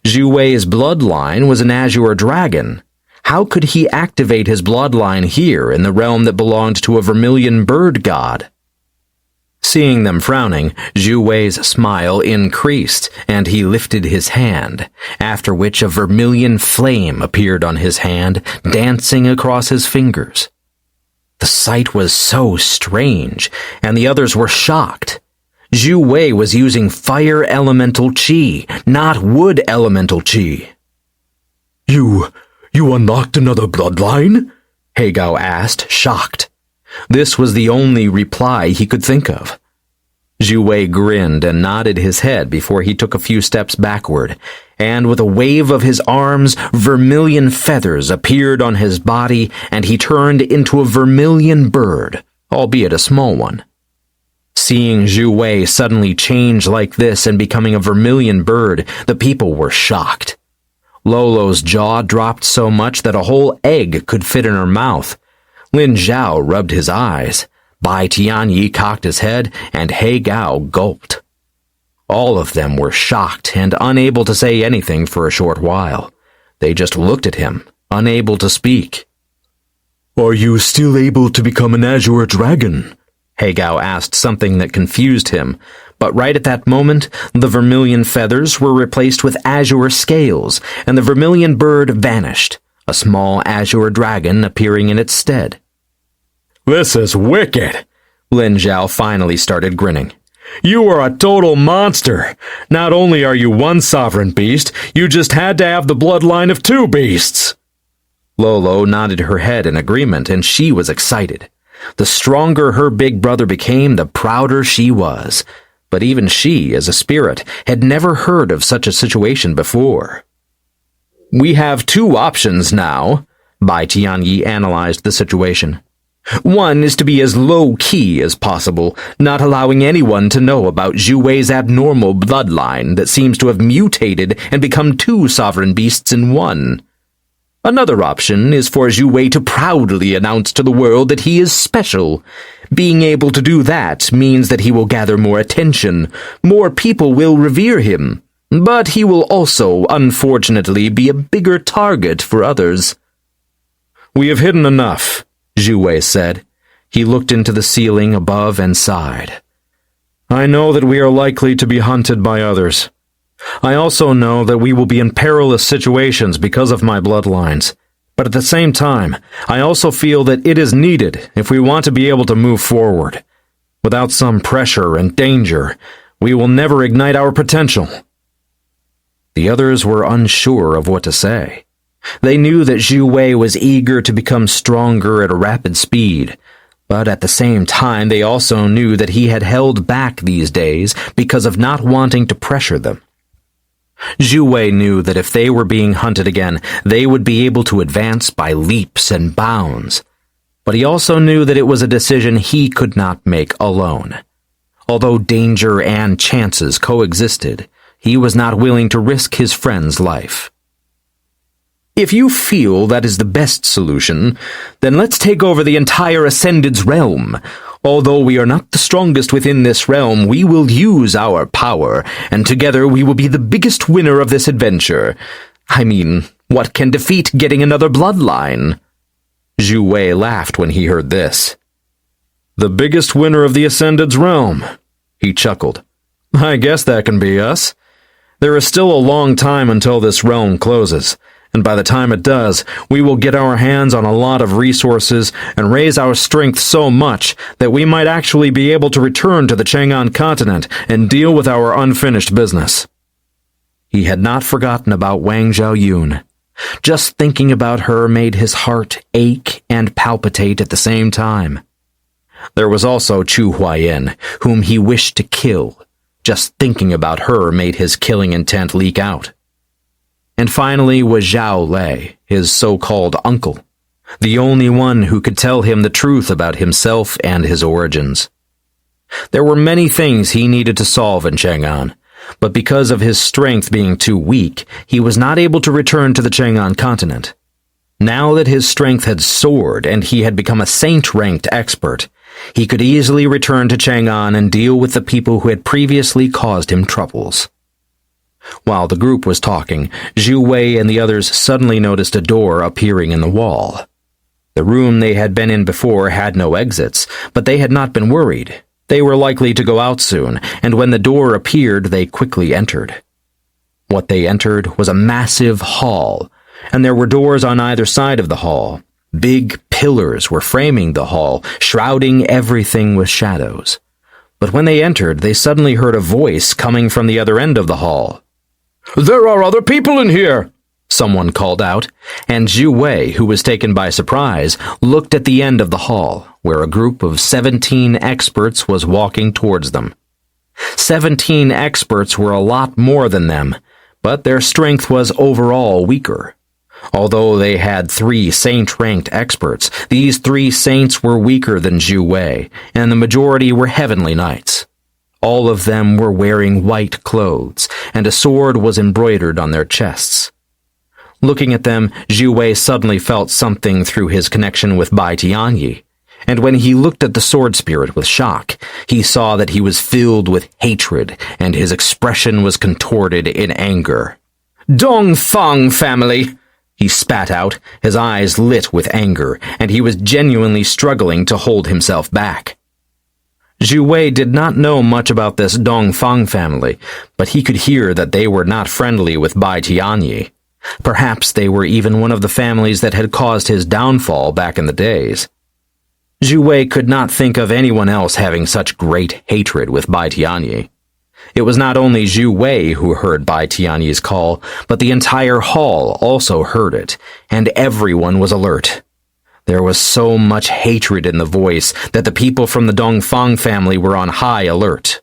Xue Wei's bloodline was an azure dragon. How could he activate his bloodline here in the realm that belonged to a vermilion bird god? Seeing them frowning, Xue Wei's smile increased, and he lifted his hand, after which a vermilion flame appeared on his hand, dancing across his fingers. The sight was so strange, and the others were shocked. Xue Wei was using fire elemental chi, not wood elemental chi. You unlocked another bloodline?" He Gao asked, shocked. This was the only reply he could think of. Xue Wei grinned and nodded his head before he took a few steps backward, and with a wave of his arms, vermilion feathers appeared on his body, and he turned into a vermilion bird, albeit a small one. Seeing Xue Wei suddenly change like this and becoming a vermilion bird, the people were shocked. Lolo's jaw dropped so much that a whole egg could fit in her mouth. Lin Zhao rubbed his eyes. Bai Tianyi cocked his head, and He Gao gulped. All of them were shocked and unable to say anything for a short while. They just looked at him, unable to speak. "Are you still able to become an azure dragon?" He Gao asked something that confused him, but right at that moment, the vermilion feathers were replaced with azure scales, and the vermilion bird vanished, a small azure dragon appearing in its stead. "This is wicked!" Lin Zhao finally started grinning. "You are a total monster! Not only are you one sovereign beast, you just had to have the bloodline of two beasts!" Lolo nodded her head in agreement, and she was excited. The stronger her big brother became, the prouder she was. But even she, as a spirit, had never heard of such a situation before. "We have two options now," Bai Tianyi analyzed the situation. "One is to be as low-key as possible, not allowing anyone to know about Xue Wei's abnormal bloodline that seems to have mutated and become two sovereign beasts in one. Another option is for Xue Wei to proudly announce to the world that he is special. Being able to do that means that he will gather more attention, more people will revere him, but he will also, unfortunately, be a bigger target for others." "We have hidden enough," Xue Wei said. He looked into the ceiling above and sighed. "I know that we are likely to be hunted by others. I also know that we will be in perilous situations because of my bloodlines. But at the same time, I also feel that it is needed if we want to be able to move forward. Without some pressure and danger, we will never ignite our potential." The others were unsure of what to say. They knew that Xue Wei was eager to become stronger at a rapid speed, but at the same time they also knew that he had held back these days because of not wanting to pressure them. Xue Wei knew that if they were being hunted again, they would be able to advance by leaps and bounds. But he also knew that it was a decision he could not make alone. Although danger and chances coexisted, he was not willing to risk his friend's life. "If you feel that is the best solution, then let's take over the entire Ascended's realm. Although we are not the strongest within this realm, we will use our power, and together we will be the biggest winner of this adventure. I mean, what can defeat getting another bloodline?" Xue Wei laughed when he heard this. "The biggest winner of the Ascended's realm," he chuckled. "I guess that can be us. There is still a long time until this realm closes, and by the time it does, we will get our hands on a lot of resources and raise our strength so much that we might actually be able to return to the Chang'an continent and deal with our unfinished business. He had not forgotten about Wang Zhaoyun. Just thinking about her made his heart ache and palpitate at the same time. There was also Chu Huayan, whom he wished to kill. Just thinking about her made his killing intent leak out. And finally was Zhao Lei, his so-called uncle, the only one who could tell him the truth about himself and his origins. There were many things he needed to solve in Chang'an, but because of his strength being too weak, he was not able to return to the Chang'an continent. Now that his strength had soared and he had become a saint-ranked expert, he could easily return to Chang'an and deal with the people who had previously caused him troubles. While the group was talking, Xue Wei and the others suddenly noticed a door appearing in the wall. The room they had been in before had no exits, but they had not been worried. They were likely to go out soon, and when the door appeared, they quickly entered. What they entered was a massive hall, and there were doors on either side of the hall. Big pillars were framing the hall, shrouding everything with shadows. But when they entered, they suddenly heard a voice coming from the other end of the hall. "There are other people in here!" Someone called out, and Xue Wei, who was taken by surprise, looked at the end of the hall, where a group of 17 experts was walking towards them. 17 experts were a lot more than them, but their strength was overall weaker. Although they had 3 saint-ranked experts, these 3 saints were weaker than Xue Wei, and the majority were heavenly knights. All of them were wearing white clothes, and a sword was embroidered on their chests. Looking at them, Xue Wei suddenly felt something through his connection with Bai Tianyi, and when he looked at the sword spirit with shock, he saw that he was filled with hatred, and his expression was contorted in anger. "Dongfang family!" he spat out, his eyes lit with anger, and he was genuinely struggling to hold himself back. Xue Wei did not know much about this Dongfang family, but he could hear that they were not friendly with Bai Tianyi. Perhaps they were even one of the families that had caused his downfall back in the days. Xue Wei could not think of anyone else having such great hatred with Bai Tianyi. It was not only Xue Wei who heard Bai Tianyi's call, but the entire hall also heard it, and everyone was alert. There was so much hatred in the voice that the people from the Dongfang family were on high alert.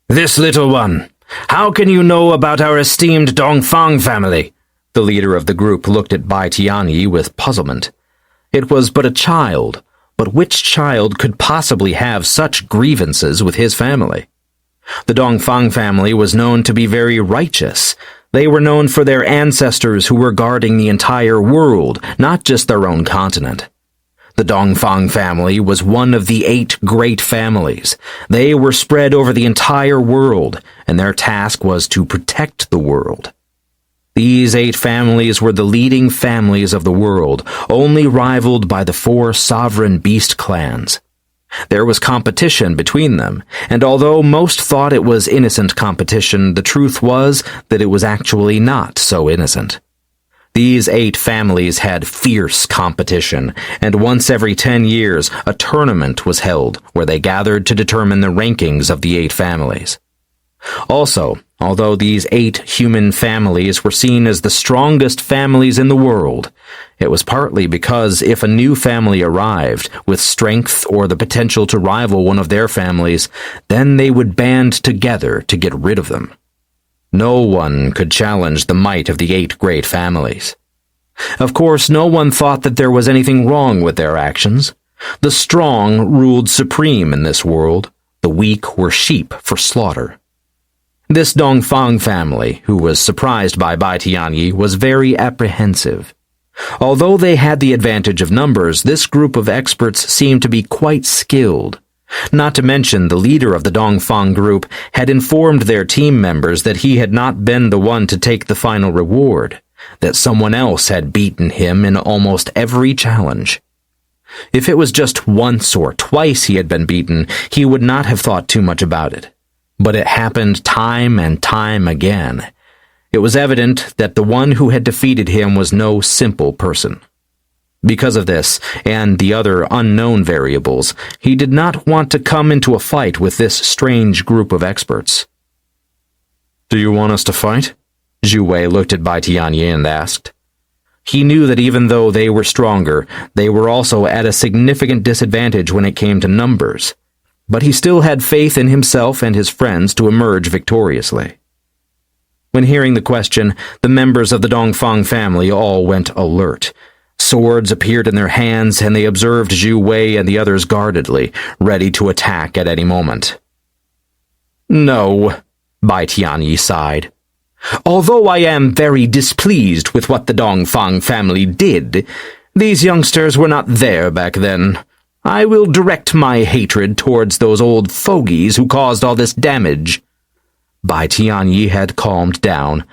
"This little one, how can you know about our esteemed Dongfang family?" The leader of the group looked at Bai Tianyi with puzzlement. It was but a child, but which child could possibly have such grievances with his family? The Dongfang family was known to be very righteous. They were known for their ancestors who were guarding the entire world, not just their own continent. The Dongfang family was one of the 8 great families. They were spread over the entire world, and their task was to protect the world. These 8 families were the leading families of the world, only rivaled by the 4 sovereign beast clans. There was competition between them, and although most thought it was innocent competition, the truth was that it was actually not so innocent. These 8 families had fierce competition, and once every 10 years, a tournament was held where they gathered to determine the rankings of the 8 families. Also, although these 8 human families were seen as the strongest families in the world, it was partly because if a new family arrived with strength or the potential to rival one of their families, then they would band together to get rid of them. No one could challenge the might of the 8 great families. Of course, no one thought that there was anything wrong with their actions. The strong ruled supreme in this world. The weak were sheep for slaughter. This Dongfang family, who was surprised by Bai Tianyi, was very apprehensive. Although they had the advantage of numbers, this group of experts seemed to be quite skilled. Not to mention the leader of the Dongfang group had informed their team members that he had not been the one to take the final reward, that someone else had beaten him in almost every challenge. If it was just once or twice he had been beaten, he would not have thought too much about it. but it happened time and time again. It was evident that the one who had defeated him was no simple person. Because of this, and the other unknown variables, he did not want to come into a fight with this strange group of experts. Do you want us to fight? Xue Wei looked at Bai Tianyi and asked. He knew that even though they were stronger, they were also at a significant disadvantage when it came to numbers. But he still had faith in himself and his friends to emerge victoriously. When hearing the question, the members of the Dongfang family all went alert. Swords appeared in their hands, and they observed Xue Wei and the others guardedly, ready to attack at any moment. No, Bai Tianyi sighed. Although I am very displeased with what the Dongfang family did, these youngsters were not there back then. I will direct my hatred towards those old fogies who caused all this damage. Bai Tianyi had calmed down.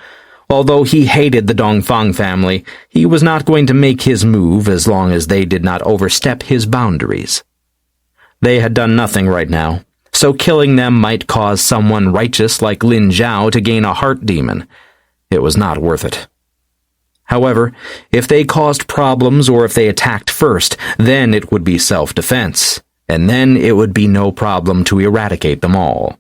Although he hated the Dongfang family, he was not going to make his move as long as they did not overstep his boundaries. They had done nothing right now, so killing them might cause someone righteous like Lin Zhao to gain a heart demon. It was not worth it. However, if they caused problems or if they attacked first, then it would be self-defense, and then it would be no problem to eradicate them all.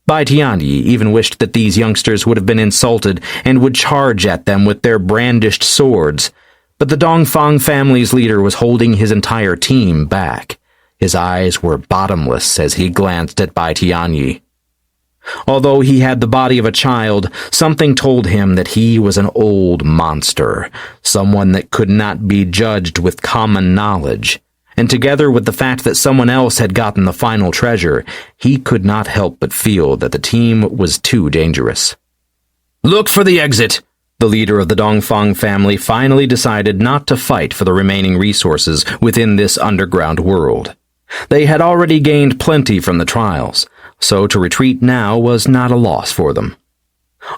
Bai Tianyi even wished that these youngsters would have been insulted and would charge at them with their brandished swords, but the Dongfang family's leader was holding his entire team back. His eyes were bottomless as he glanced at Bai Tianyi. Although he had the body of a child, something told him that he was an old monster, someone that could not be judged with common knowledge. And together with the fact that someone else had gotten the final treasure, he could not help but feel that the team was too dangerous. Look for the exit! The leader of the Dongfang family finally decided not to fight for the remaining resources within this underground world. They had already gained plenty from the trials, so to retreat now was not a loss for them.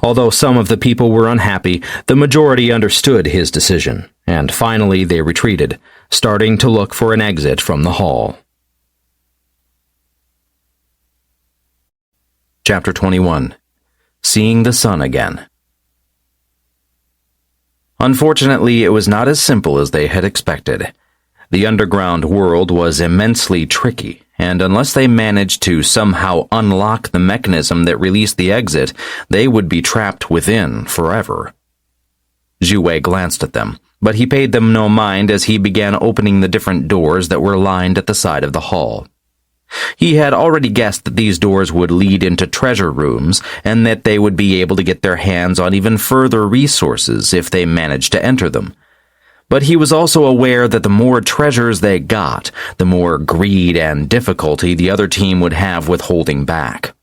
Although some of the people were unhappy, the majority understood his decision, and finally they retreated, starting to look for an exit from the hall. Chapter 21. Seeing the Sun Again. Unfortunately, it was not as simple as they had expected. The underground world was immensely tricky, and unless they managed to somehow unlock the mechanism that released the exit, they would be trapped within forever. Xue Wei glanced at them, but he paid them no mind as he began opening the different doors that were lined at the side of the hall. He had already guessed that these doors would lead into treasure rooms, and that they would be able to get their hands on even further resources if they managed to enter them. But he was also aware that the more treasures they got, the more greed and difficulty the other team would have with holding back.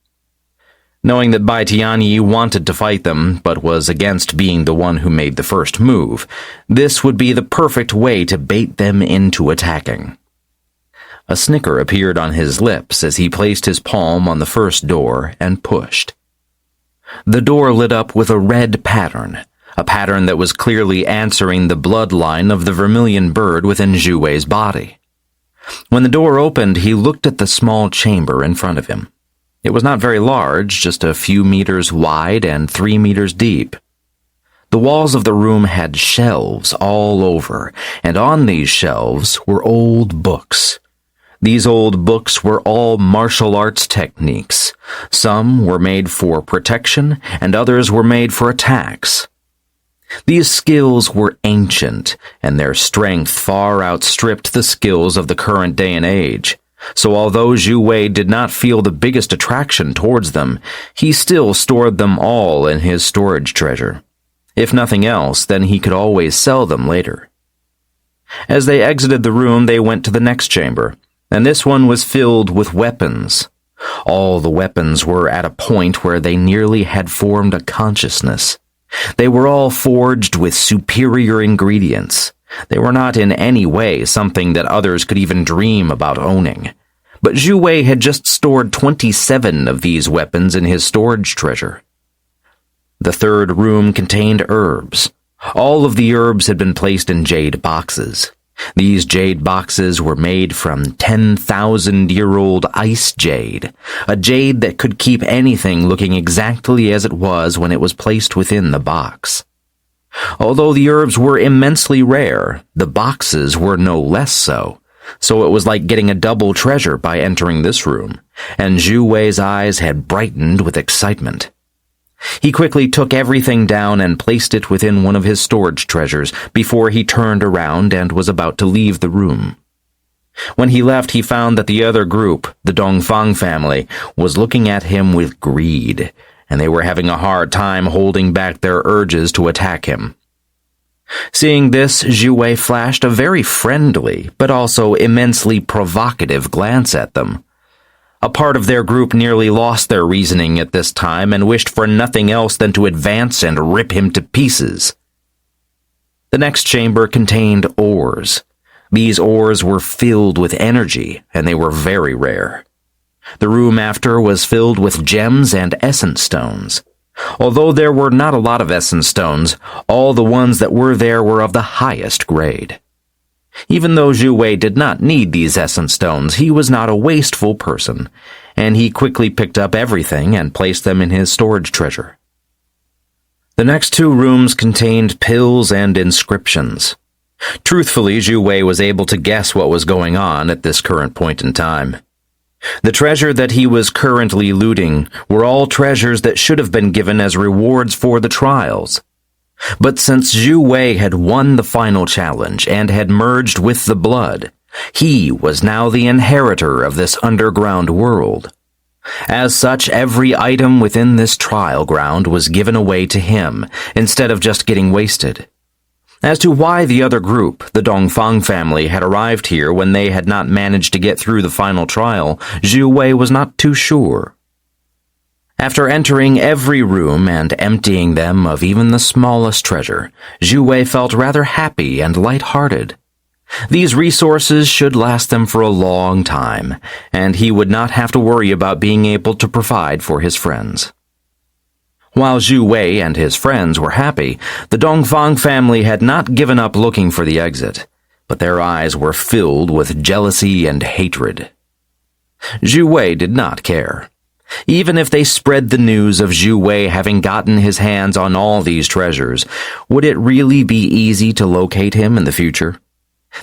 Knowing that Bai Tianyi wanted to fight them, but was against being the one who made the first move, this would be the perfect way to bait them into attacking. A snicker appeared on his lips as he placed his palm on the first door and pushed. The door lit up with a red pattern, a pattern that was clearly answering the bloodline of the vermilion bird within Xue Wei's body. When the door opened, he looked at the small chamber in front of him. It was not very large, just a few meters wide and 3 meters deep. The walls of the room had shelves all over, and on these shelves were old books. These old books were all martial arts techniques. Some were made for protection, and others were made for attacks. These skills were ancient, and their strength far outstripped the skills of the current day and age. So although Xue Wei did not feel the biggest attraction towards them, he still stored them all in his storage treasure. If nothing else, then he could always sell them later. As they exited the room, they went to the next chamber, and this one was filled with weapons. All the weapons were at a point where they nearly had formed a consciousness. They were all forged with superior ingredients. They were not in any way something that others could even dream about owning. But Xue Wei had just stored 27 of these weapons in his storage treasure. The third room contained herbs. All of the herbs had been placed in jade boxes. These jade boxes were made from 10,000-year-old ice jade, a jade that could keep anything looking exactly as it was when it was placed within the box. Although the herbs were immensely rare, the boxes were no less so it was like getting a double treasure by entering this room, and Xue Wei's eyes had brightened with excitement. He quickly took everything down and placed it within one of his storage treasures before he turned around and was about to leave the room. When he left, he found that the other group, the Dongfang family, was looking at him with greed, and they were having a hard time holding back their urges to attack him. Seeing this, Xue Wei flashed a very friendly, but also immensely provocative glance at them. A part of their group nearly lost their reasoning at this time and wished for nothing else than to advance and rip him to pieces. The next chamber contained ores. These ores were filled with energy, and they were very rare. The room after was filled with gems and essence stones. Although there were not a lot of essence stones, all the ones that were there were of the highest grade. Even though Xue Wei did not need these essence stones, he was not a wasteful person, and he quickly picked up everything and placed them in his storage treasure. The next two rooms contained pills and inscriptions. Truthfully, Xue Wei was able to guess what was going on at this current point in time. The treasure that he was currently looting were all treasures that should have been given as rewards for the trials. But since Xue Wei had won the final challenge and had merged with the blood, he was now the inheritor of this underground world. As such, every item within this trial ground was given away to him, instead of just getting wasted. As to why the other group, the Dongfang family, had arrived here when they had not managed to get through the final trial, Xue Wei was not too sure. After entering every room and emptying them of even the smallest treasure, Xue Wei felt rather happy and light-hearted. These resources should last them for a long time, and he would not have to worry about being able to provide for his friends. While Xue Wei and his friends were happy, the Dongfang family had not given up looking for the exit, but their eyes were filled with jealousy and hatred. Xue Wei did not care. Even if they spread the news of Xue Wei having gotten his hands on all these treasures, would it really be easy to locate him in the future?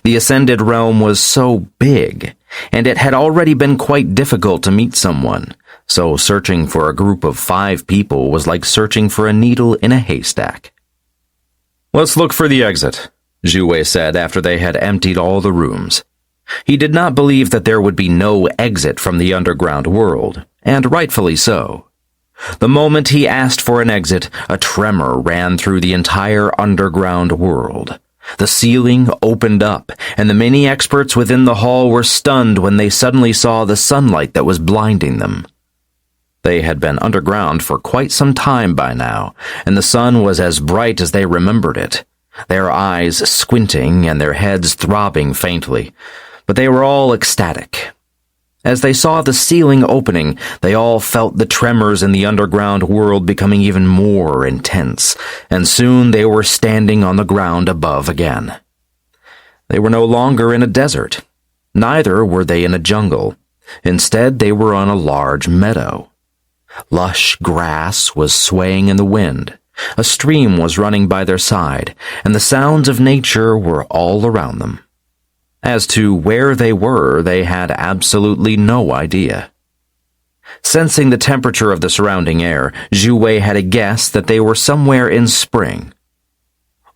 The Ascended Realm was so big, and it had already been quite difficult to meet someone, so searching for a group of 5 people was like searching for a needle in a haystack. "Let's look for the exit," Xue Wei said after they had emptied all the rooms. He did not believe that there would be no exit from the underground world, and rightfully so. The moment he asked for an exit, a tremor ran through the entire underground world. The ceiling opened up, and the many experts within the hall were stunned when they suddenly saw the sunlight that was blinding them. They had been underground for quite some time by now, and the sun was as bright as they remembered it, their eyes squinting and their heads throbbing faintly, but they were all ecstatic. As they saw the ceiling opening, they all felt the tremors in the underground world becoming even more intense, and soon they were standing on the ground above again. They were no longer in a desert. Neither were they in a jungle. Instead, they were on a large meadow. Lush grass was swaying in the wind. A stream was running by their side, and the sounds of nature were all around them. As to where they were, they had absolutely no idea. Sensing the temperature of the surrounding air, Xue Wei had a guess that they were somewhere in spring.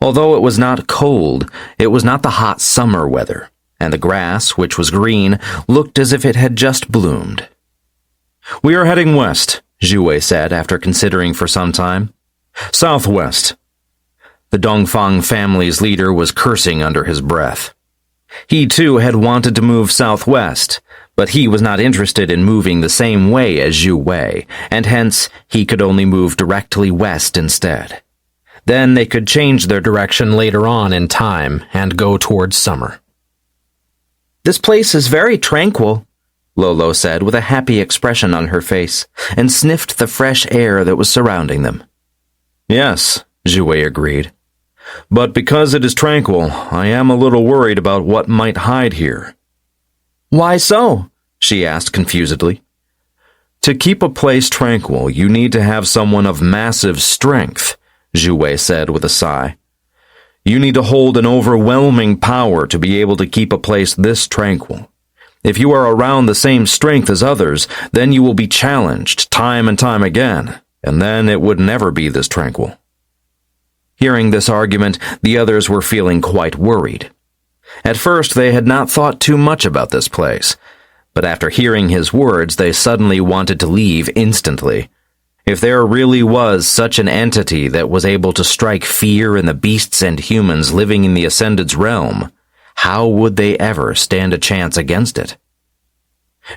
Although it was not cold, it was not the hot summer weather, and the grass, which was green, looked as if it had just bloomed. "We are heading west," Xue Wei said after considering for some time. "Southwest." The Dongfang family's leader was cursing under his breath. He too had wanted to move southwest, but he was not interested in moving the same way as Xue Wei, and hence he could only move directly west instead. Then they could change their direction later on in time and go towards summer. "This place is very tranquil," Lolo said with a happy expression on her face, and sniffed the fresh air that was surrounding them. "Yes," Xue Wei agreed. But because it is tranquil, I am a little worried about what might hide here. Why so? She asked confusedly. To keep a place tranquil, you need to have someone of massive strength, Xue Wei said with a sigh. You need to hold an overwhelming power to be able to keep a place this tranquil. If you are around the same strength as others, then you will be challenged time and time again, and then it would never be this tranquil. Hearing this argument, the others were feeling quite worried. At first, they had not thought too much about this place, but after hearing his words, they suddenly wanted to leave instantly. If there really was such an entity that was able to strike fear in the beasts and humans living in the Ascended's realm, how would they ever stand a chance against it?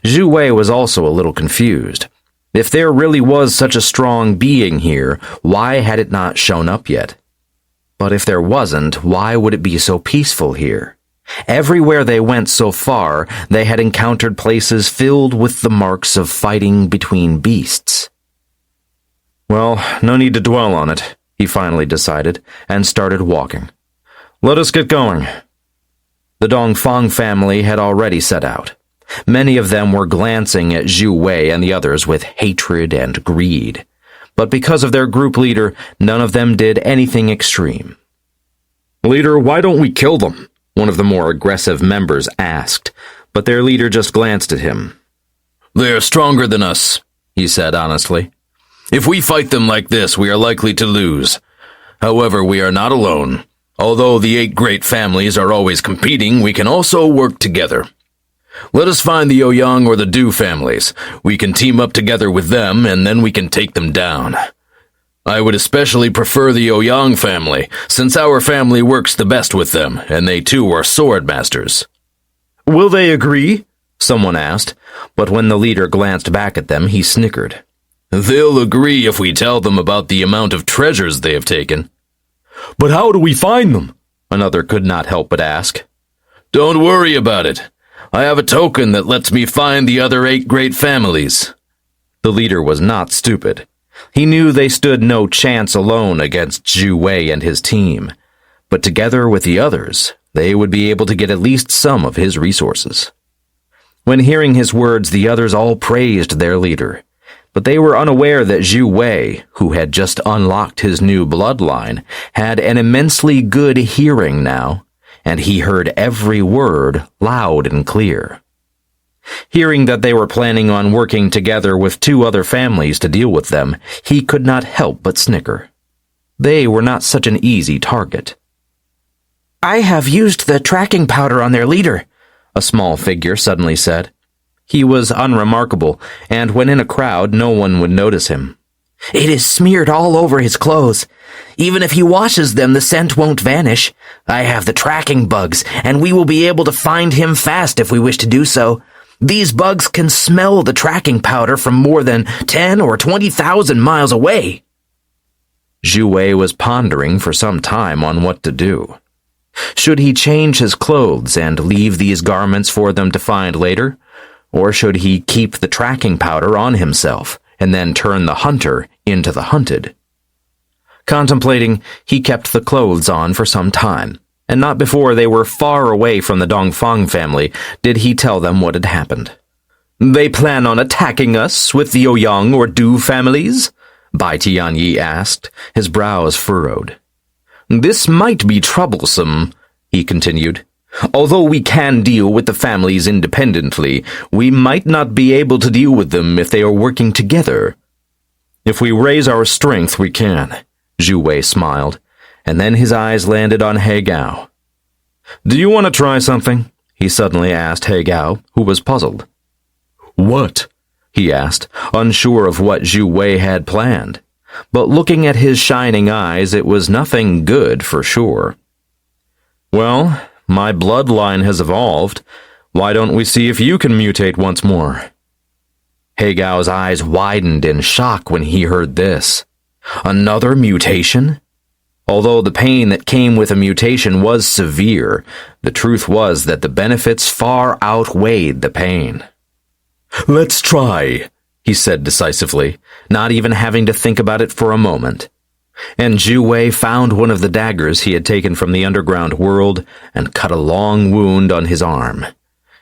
Xue Wei was also a little confused. If there really was such a strong being here, why had it not shown up yet? But if there wasn't, why would it be so peaceful here? Everywhere they went so far, they had encountered places filled with the marks of fighting between beasts. Well, no need to dwell on it, he finally decided, and started walking. Let us get going. The Dongfang family had already set out. Many of them were glancing at Xue Wei and the others with hatred and greed. But because of their group leader, none of them did anything extreme. Leader, why don't we kill them? One of the more aggressive members asked, but their leader just glanced at him. They are stronger than us, he said honestly. If we fight them like this, we are likely to lose. However, we are not alone. Although the 8 great families are always competing, we can also work together. Let us find the Ouyang or the Du families. We can team up together with them, and then we can take them down. I would especially prefer the Ouyang family, since our family works the best with them, and they too are sword masters. Will they agree? Someone asked, but when the leader glanced back at them, he snickered. They'll agree if we tell them about the amount of treasures they have taken. But how do we find them? Another could not help but ask. Don't worry about it. I have a token that lets me find the other 8 great families. The leader was not stupid. He knew they stood no chance alone against Xue Wei and his team, but together with the others, they would be able to get at least some of his resources. When hearing his words, the others all praised their leader, but they were unaware that Xue Wei, who had just unlocked his new bloodline, had an immensely good hearing now, and he heard every word loud and clear. Hearing that they were planning on working together with 2 other families to deal with them, he could not help but snicker. They were not such an easy target. I have used the tracking powder on their leader, a small figure suddenly said. He was unremarkable, and when in a crowd, no one would notice him. It is smeared all over his clothes. Even if he washes them, the scent won't vanish. I have the tracking bugs, and we will be able to find him fast if we wish to do so. These bugs can smell the tracking powder from more than 10 or 20,000 miles away. Xue Wei was pondering for some time on what to do. Should he change his clothes and leave these garments for them to find later? Or should he keep the tracking powder on himself and then turn the hunter into the hunted? Contemplating, he kept the clothes on for some time, and not before they were far away from the Dongfang family did he tell them what had happened. They plan on attacking us with the Ouyang or Du families? Bai Tianyi asked, his brows furrowed. This might be troublesome, he continued. Although we can deal with the families independently, we might not be able to deal with them if they are working together. If we raise our strength, we can, Xue Wei smiled, and then his eyes landed on He Gao. Do you want to try something? He suddenly asked He Gao, who was puzzled. What? He asked, unsure of what Xue Wei had planned. But looking at his shining eyes, it was nothing good for sure. Well, my bloodline has evolved. Why don't we see if you can mutate once more? He Gao's eyes widened in shock when he heard this. Another mutation? Although the pain that came with a mutation was severe, the truth was that the benefits far outweighed the pain. Let's try, he said decisively, not even having to think about it for a moment. And Xue Wei found one of the daggers he had taken from the underground world and cut a long wound on his arm.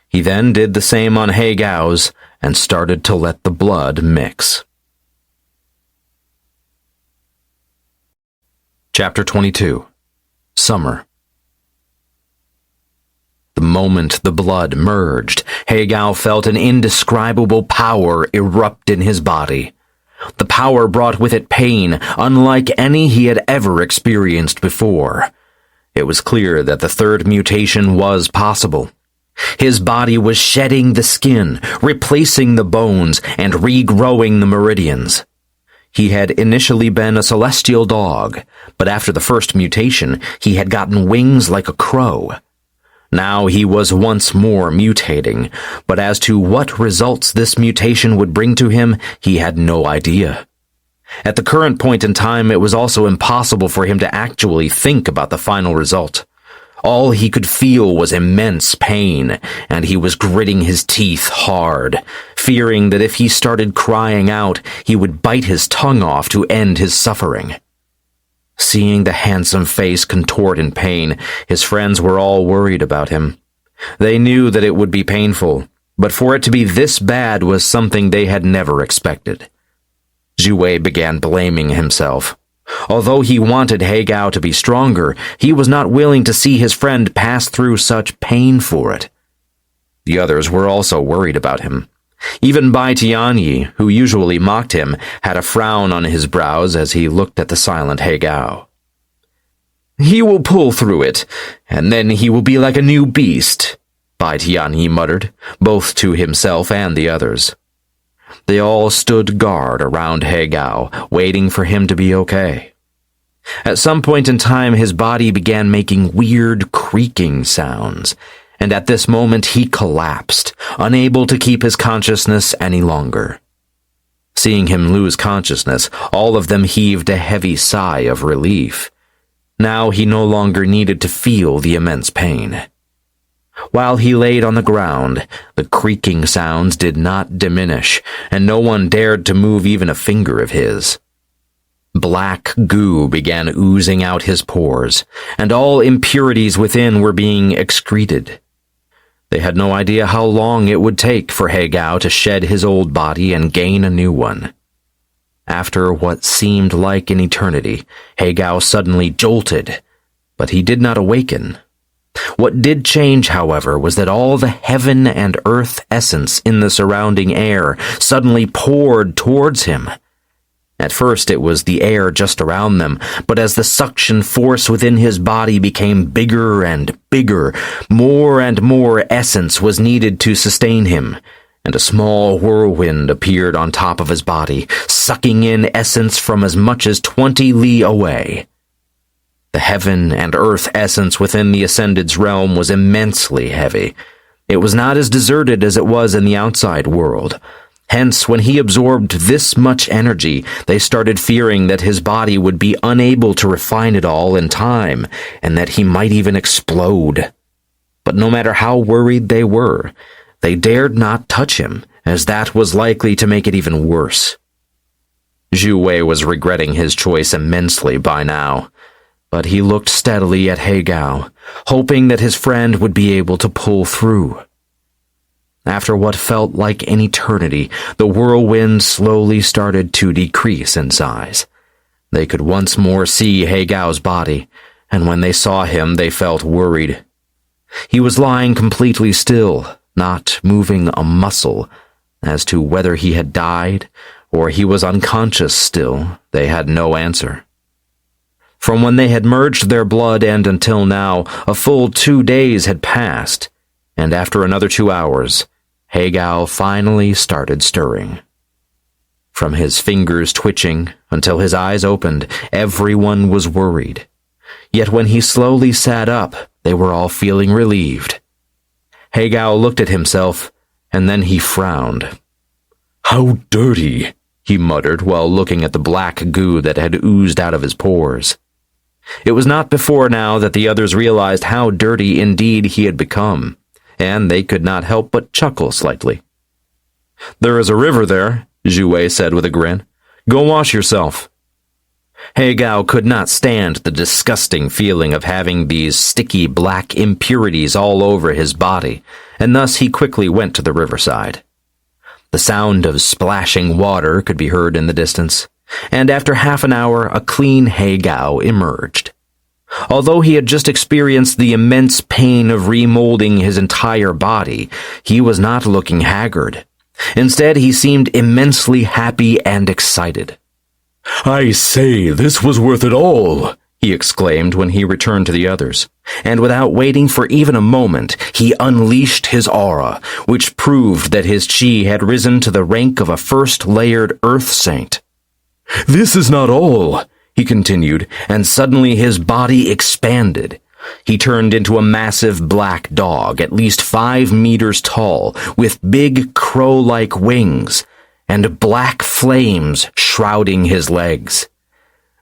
He then did the same on He Gao's and started to let the blood mix. Chapter 22. Summer. The moment the blood merged, He Gao felt an indescribable power erupt in his body. The power brought with it pain unlike any he had ever experienced before. It was clear that the third mutation was possible. His body was shedding the skin, replacing the bones, and regrowing the meridians. He had initially been a celestial dog, but after the first mutation, he had gotten wings like a crow. Now he was once more mutating, but as to what results this mutation would bring to him, he had no idea. At the current point in time, it was also impossible for him to actually think about the final result. All he could feel was immense pain, and he was gritting his teeth hard, fearing that if he started crying out, he would bite his tongue off to end his suffering. Seeing the handsome face contort in pain, his friends were all worried about him. They knew that it would be painful, but for it to be this bad was something they had never expected. Xue Wei began blaming himself. Although he wanted He Gao to be stronger, he was not willing to see his friend pass through such pain for it. The others were also worried about him. Even Bai Tianyi, who usually mocked him, had a frown on his brows as he looked at the silent He Gao. "He will pull through it, and then he will be like a new beast," Bai Tianyi muttered, both to himself and the others. They all stood guard around He Gao, waiting for him to be okay. At some point in time, his body began making weird creaking sounds, and at this moment he collapsed, unable to keep his consciousness any longer. Seeing him lose consciousness, all of them heaved a heavy sigh of relief. Now he no longer needed to feel the immense pain. While he laid on the ground, the creaking sounds did not diminish, and no one dared to move even a finger of his. Black goo began oozing out his pores, and all impurities within were being excreted. They had no idea how long it would take for He Gao to shed his old body and gain a new one. After what seemed like an eternity, He Gao suddenly jolted, but he did not awaken. What did change, however, was that all the heaven and earth essence in the surrounding air suddenly poured towards him. At first it was the air just around them, but as the suction force within his body became bigger and bigger, more and more essence was needed to sustain him, and a small whirlwind appeared on top of his body, sucking in essence from as much as 20 li away. The heaven and earth essence within the Ascended's realm was immensely heavy. It was not as deserted as it was in the outside world. Hence, when he absorbed this much energy, they started fearing that his body would be unable to refine it all in time, and that he might even explode. But no matter how worried they were, they dared not touch him, as that was likely to make it even worse. Xue Wei was regretting his choice immensely by now, but he looked steadily at He Gao, hoping that his friend would be able to pull through. After what felt like an eternity, the whirlwind slowly started to decrease in size. They could once more see He Gao's body, and when they saw him, they felt worried. He was lying completely still, not moving a muscle. As to whether he had died, or he was unconscious still, they had no answer. From when they had merged their blood and until now, a full 2 days had passed, and after another 2 hours, He Gao finally started stirring. From his fingers twitching until his eyes opened, everyone was worried. Yet when he slowly sat up, they were all feeling relieved. He Gao looked at himself, and then he frowned. "How dirty," he muttered while looking at the black goo that had oozed out of his pores. It was not before now that the others realized how dirty indeed he had become, and they could not help but chuckle slightly. "There is a river there," Xue Wei said with a grin. "Go wash yourself." He Gao could not stand the disgusting feeling of having these sticky black impurities all over his body, and thus he quickly went to the riverside. The sound of splashing water could be heard in the distance, and after half an hour a clean He Gao emerged. Although he had just experienced the immense pain of remolding his entire body, he was not looking haggard. Instead, he seemed immensely happy and excited. "I say, this was worth it all," he exclaimed when he returned to the others, and without waiting for even a moment, he unleashed his aura, which proved that his chi had risen to the rank of a first-layered earth saint. "This is not all," he continued, and suddenly his body expanded. He turned into a massive black dog, at least 5 meters tall, with big crow-like wings, and black flames shrouding his legs.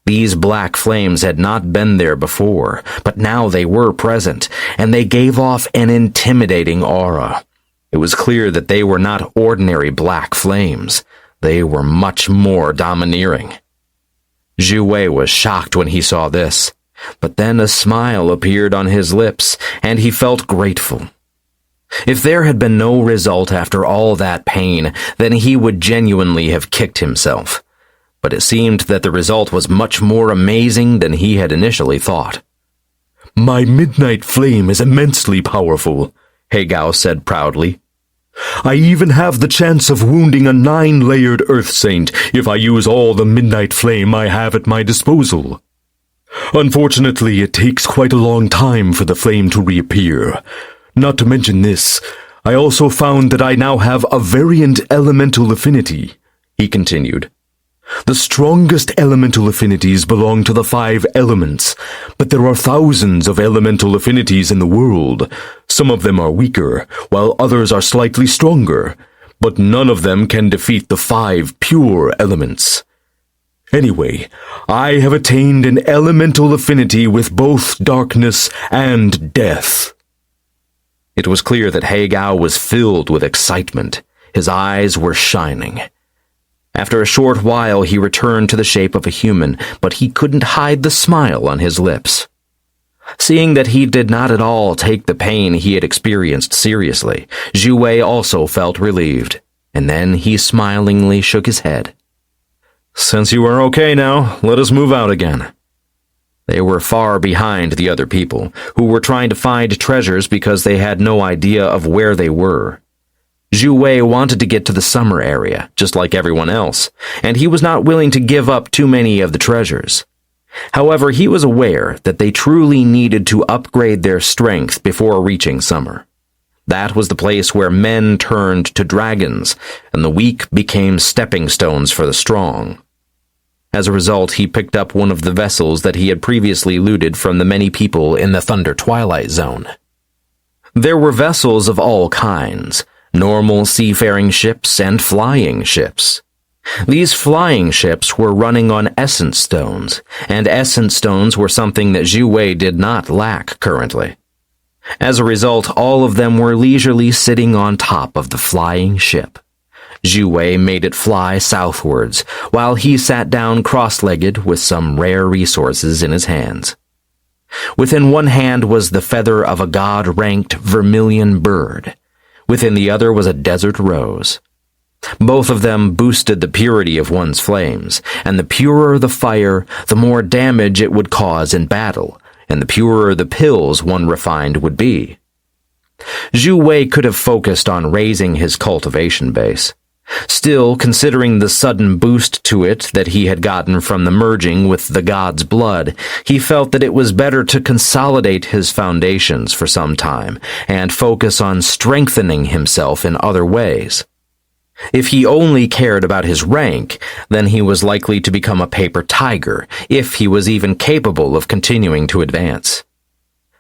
These black flames had not been there before, but now they were present, and they gave off an intimidating aura. It was clear that they were not ordinary black flames. They were much more domineering. Xue Wei was shocked when he saw this, but then a smile appeared on his lips, and he felt grateful. If there had been no result after all that pain, then he would genuinely have kicked himself. But it seemed that the result was much more amazing than he had initially thought. "My midnight flame is immensely powerful," He Gao said proudly. "I even have the chance of wounding a 9-layered earth saint if I use all the midnight flame I have at my disposal. Unfortunately, it takes quite a long time for the flame to reappear. Not to mention this, I also found that I now have a variant elemental affinity," he continued. "The strongest elemental affinities belong to the 5 elements, but there are thousands of elemental affinities in the world. Some of them are weaker, while others are slightly stronger, but none of them can defeat the 5 pure elements. Anyway, I have attained an elemental affinity with both darkness and death." It was clear that He Gao was filled with excitement. His eyes were shining. After a short while, he returned to the shape of a human, but he couldn't hide the smile on his lips. Seeing that he did not at all take the pain he had experienced seriously, Xue Wei also felt relieved, and then he smilingly shook his head. "Since you are okay now, let us move out again." They were far behind the other people, who were trying to find treasures because they had no idea of where they were. Xue Wei wanted to get to the summer area, just like everyone else, and he was not willing to give up too many of the treasures. However, he was aware that they truly needed to upgrade their strength before reaching summer. That was the place where men turned to dragons, and the weak became stepping stones for the strong. As a result, he picked up one of the vessels that he had previously looted from the many people in the Thunder Twilight Zone. There were vessels of all kinds, normal seafaring ships and flying ships. These flying ships were running on essence stones, and essence stones were something that Xue Wei did not lack currently. As a result, all of them were leisurely sitting on top of the flying ship. Xue Wei made it fly southwards, while he sat down cross-legged with some rare resources in his hands. Within one hand was the feather of a god-ranked vermilion bird. Within the other was a desert rose. Both of them boosted the purity of one's flames, and the purer the fire, the more damage it would cause in battle, and the purer the pills one refined would be. Xue Wei could have focused on raising his cultivation base. Still, considering the sudden boost to it that he had gotten from the merging with the god's blood, he felt that it was better to consolidate his foundations for some time and focus on strengthening himself in other ways. If he only cared about his rank, then he was likely to become a paper tiger, if he was even capable of continuing to advance.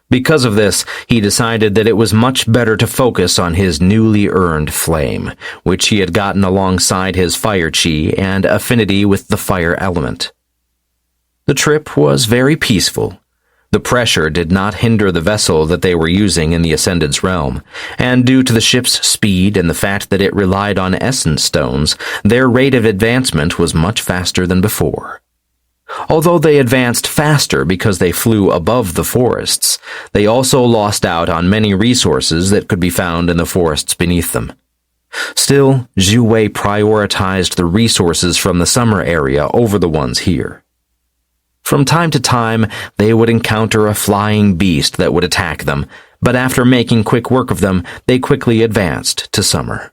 Because of this, he decided that it was much better to focus on his newly earned flame, which he had gotten alongside his fire chi and affinity with the fire element. The trip was very peaceful. The pressure did not hinder the vessel that they were using in the Ascended's realm, and due to the ship's speed and the fact that it relied on essence stones, their rate of advancement was much faster than before. Although they advanced faster because they flew above the forests, they also lost out on many resources that could be found in the forests beneath them. Still, Xue Wei prioritized the resources from the summer area over the ones here. From time to time, they would encounter a flying beast that would attack them, but after making quick work of them, they quickly advanced to summer.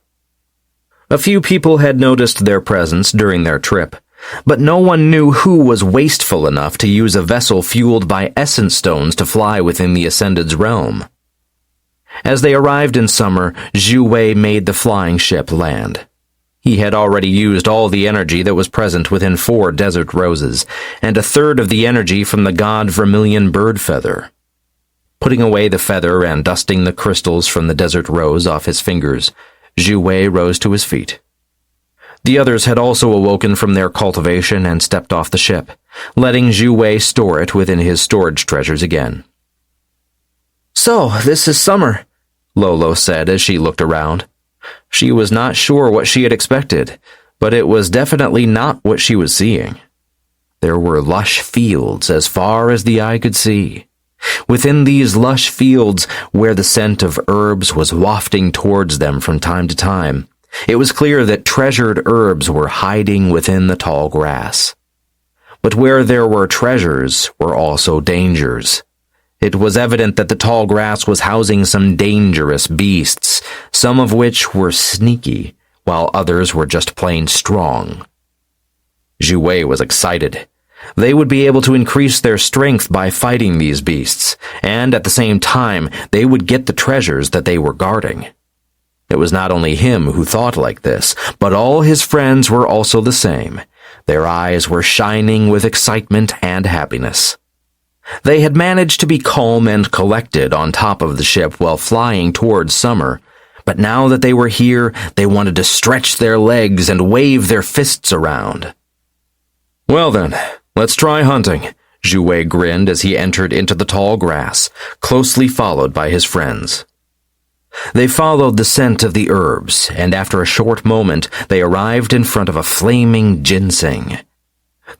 A few people had noticed their presence during their trip, but no one knew who was wasteful enough to use a vessel fueled by essence stones to fly within the Ascended's realm. As they arrived in summer, Xue Wei made the flying ship land. He had already used all the energy that was present within 4 desert roses, and a third of the energy from the god vermilion bird feather. Putting away the feather and dusting the crystals from the desert rose off his fingers, Xue Wei rose to his feet. The others had also awoken from their cultivation and stepped off the ship, letting Xue Wei store it within his storage treasures again. So, this is summer, Lolo said as she looked around. She was not sure what she had expected, but it was definitely not what she was seeing. There were lush fields as far as the eye could see. Within these lush fields, where the scent of herbs was wafting towards them from time to time, it was clear that treasured herbs were hiding within the tall grass. But where there were treasures were also dangers. It was evident that the tall grass was housing some dangerous beasts, some of which were sneaky, while others were just plain strong. Xue Wei was excited. They would be able to increase their strength by fighting these beasts, and at the same time, they would get the treasures that they were guarding. It was not only him who thought like this, but all his friends were also the same. Their eyes were shining with excitement and happiness. They had managed to be calm and collected on top of the ship while flying towards summer, but now that they were here, they wanted to stretch their legs and wave their fists around. Well then, let's try hunting, Xue Wei grinned as he entered into the tall grass, closely followed by his friends. They followed the scent of the herbs, and after a short moment, they arrived in front of a flaming ginseng.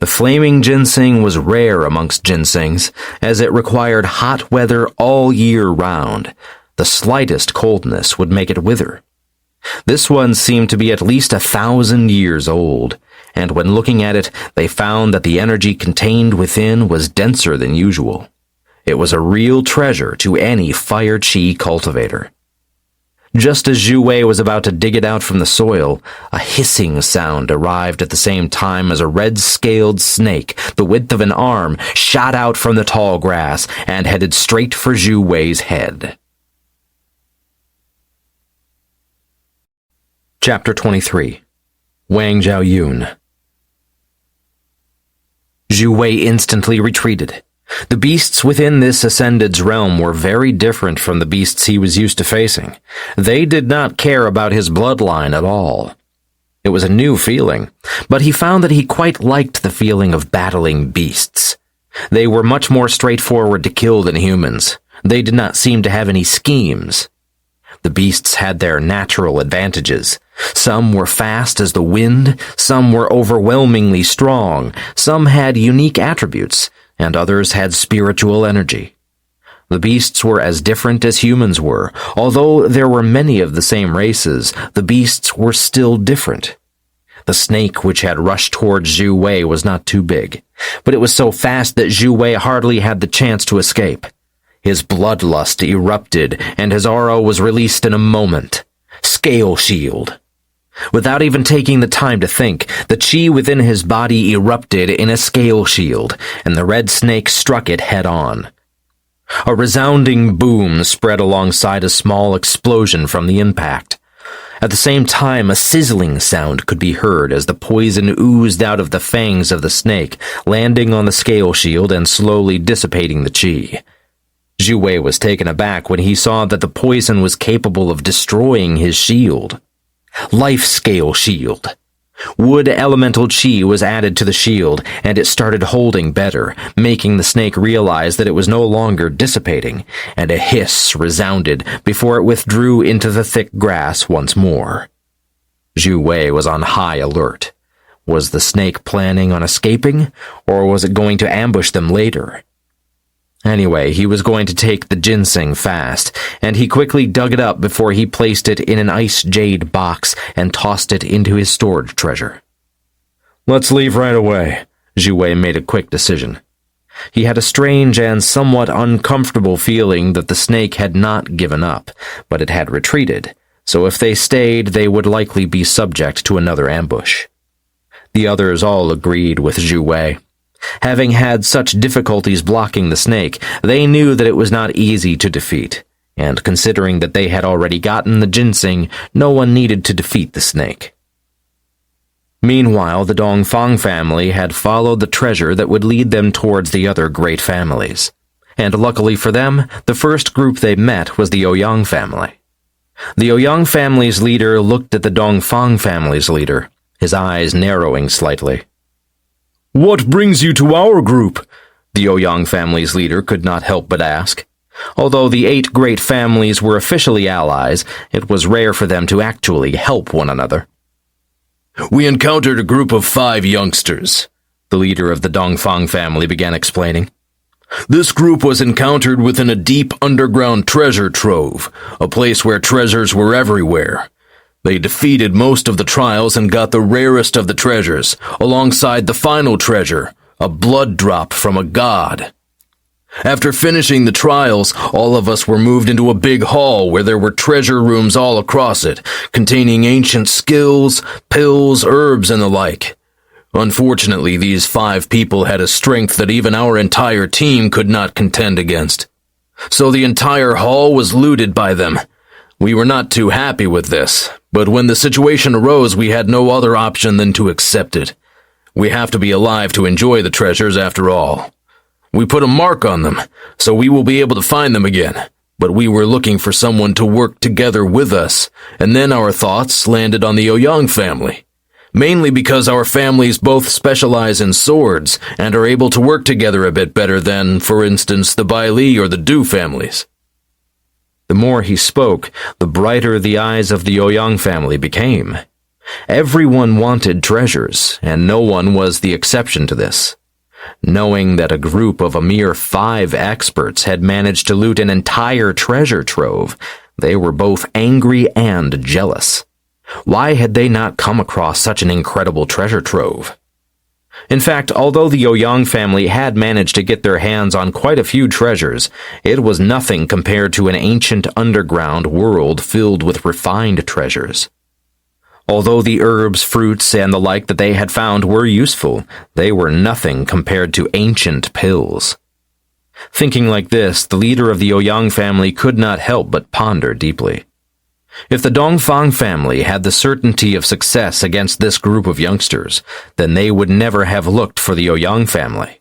The flaming ginseng was rare amongst ginsengs, as it required hot weather all year round. The slightest coldness would make it wither. This one seemed to be at least 1,000 years old, and when looking at it, they found that the energy contained within was denser than usual. It was a real treasure to any fire chi cultivator. Just as Xue Wei was about to dig it out from the soil, a hissing sound arrived at the same time as a red-scaled snake, the width of an arm, shot out from the tall grass and headed straight for Xue Wei's head. Chapter 23. Wang Zhaoyun. Xue Wei instantly retreated. The beasts within this Ascended's realm were very different from the beasts he was used to facing. They did not care about his bloodline at all. It was a new feeling, but he found that he quite liked the feeling of battling beasts. They were much more straightforward to kill than humans. They did not seem to have any schemes. The beasts had their natural advantages. Some were fast as the wind, some were overwhelmingly strong, some had unique attributes, and others had spiritual energy. The beasts were as different as humans were. Although there were many of the same races, the beasts were still different. The snake which had rushed towards Xue Wei was not too big, but it was so fast that Xue Wei hardly had the chance to escape. His bloodlust erupted, and his aura was released in a moment. Scale Shield. Without even taking the time to think, the chi within his body erupted in a scale shield, and the red snake struck it head-on. A resounding boom spread alongside a small explosion from the impact. At the same time, a sizzling sound could be heard as the poison oozed out of the fangs of the snake, landing on the scale shield and slowly dissipating the chi. Xue Wei was taken aback when he saw that the poison was capable of destroying his shield. Life Scale Shield. Wood elemental chi was added to the shield, and it started holding better, making the snake realize that it was no longer dissipating, and a hiss resounded before it withdrew into the thick grass once more. Xue Wei was on high alert. Was the snake planning on escaping, or was it going to ambush them later? Anyway, he was going to take the ginseng fast, and he quickly dug it up before he placed it in an ice jade box and tossed it into his storage treasure. Let's leave right away. Xue Wei made a quick decision. He had a strange and somewhat uncomfortable feeling that the snake had not given up, but it had retreated, so if they stayed, they would likely be subject to another ambush. The others all agreed with Xue Wei. Having had such difficulties blocking the snake, they knew that it was not easy to defeat, and considering that they had already gotten the ginseng, no one needed to defeat the snake. Meanwhile, the Dongfang family had followed the treasure that would lead them towards the other great families, and luckily for them, the first group they met was the Ouyang family. The Ouyang family's leader looked at the Dongfang family's leader, his eyes narrowing slightly. What brings you to our group? The Ouyang family's leader could not help but ask. Although the 8 great families were officially allies, it was rare for them to actually help one another. We encountered a group of 5 youngsters, the leader of the Dongfang family began explaining. This group was encountered within a deep underground treasure trove, a place where treasures were everywhere. They defeated most of the trials and got the rarest of the treasures, alongside the final treasure, a blood drop from a god. After finishing the trials, all of us were moved into a big hall where there were treasure rooms all across it, containing ancient skills, pills, herbs, and the like. Unfortunately, these 5 people had a strength that even our entire team could not contend against. So the entire hall was looted by them. We were not too happy with this, but when the situation arose, we had no other option than to accept it. We have to be alive to enjoy the treasures after all. We put a mark on them, so we will be able to find them again, but we were looking for someone to work together with us, and then our thoughts landed on the Ouyang family. Mainly because our families both specialize in swords and are able to work together a bit better than, for instance, the Bai Li or the Du families. The more he spoke, the brighter the eyes of the Ouyang family became. Everyone wanted treasures, and no one was the exception to this. Knowing that a group of a mere 5 experts had managed to loot an entire treasure trove, they were both angry and jealous. Why had they not come across such an incredible treasure trove? In fact, although the Ouyang family had managed to get their hands on quite a few treasures, it was nothing compared to an ancient underground world filled with refined treasures. Although the herbs, fruits, and the like that they had found were useful, they were nothing compared to ancient pills. Thinking like this, the leader of the Ouyang family could not help but ponder deeply. If the Dongfang family had the certainty of success against this group of youngsters, then they would never have looked for the Ouyang family.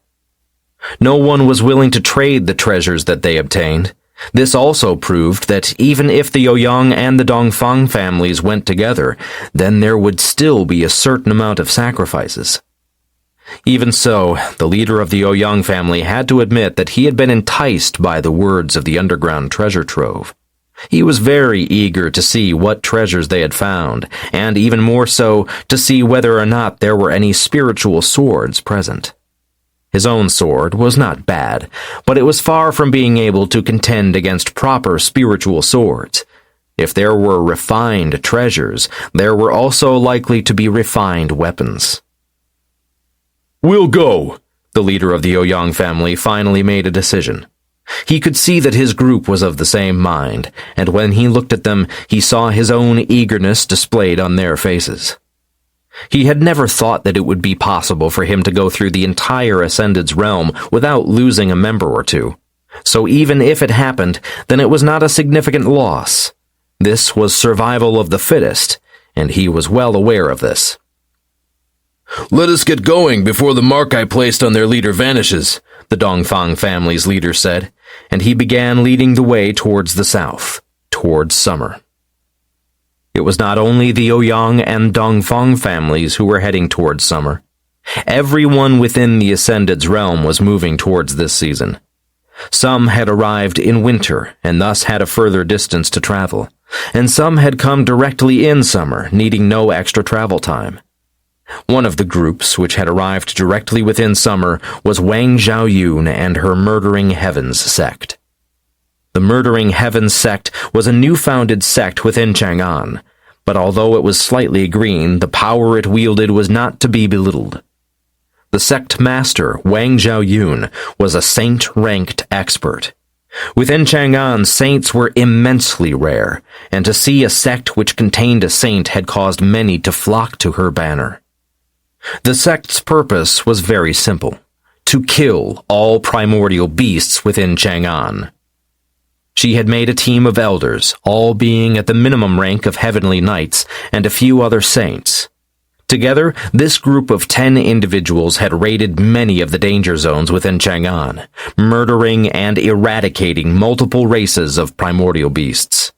No one was willing to trade the treasures that they obtained. This also proved that even if the Ouyang and the Dongfang families went together, then there would still be a certain amount of sacrifices. Even so, the leader of the Ouyang family had to admit that he had been enticed by the words of the underground treasure trove. He was very eager to see what treasures they had found, and even more so, to see whether or not there were any spiritual swords present. His own sword was not bad, but it was far from being able to contend against proper spiritual swords. If there were refined treasures, there were also likely to be refined weapons. We'll go, the leader of the Ouyang family finally made a decision. He could see that his group was of the same mind, and when he looked at them, he saw his own eagerness displayed on their faces. He had never thought that it would be possible for him to go through the entire Ascended's realm without losing a member or two. So even if it happened, then it was not a significant loss. This was survival of the fittest, and he was well aware of this. Let us get going before the mark I placed on their leader vanishes, the Dongfang family's leader said, and he began leading the way towards the south, towards summer. It was not only the Ouyang and Dongfang families who were heading towards summer. Everyone within the Ascended's realm was moving towards this season. Some had arrived in winter and thus had a further distance to travel, and some had come directly in summer, needing no extra travel time. One of the groups, which had arrived directly within summer, was Wang Zhaoyun and her Murdering Heavens sect. The Murdering Heavens sect was a new-founded sect within Chang'an, but although it was slightly green, the power it wielded was not to be belittled. The sect master, Wang Zhaoyun, was a saint-ranked expert. Within Chang'an, saints were immensely rare, and to see a sect which contained a saint had caused many to flock to her banner. The sect's purpose was very simple: to kill all primordial beasts within Chang'an. She had made a team of elders, all being at the minimum rank of heavenly knights, and a few other saints. Together, this group of 10 individuals had raided many of the danger zones within Chang'an, murdering and eradicating multiple races of primordial beasts.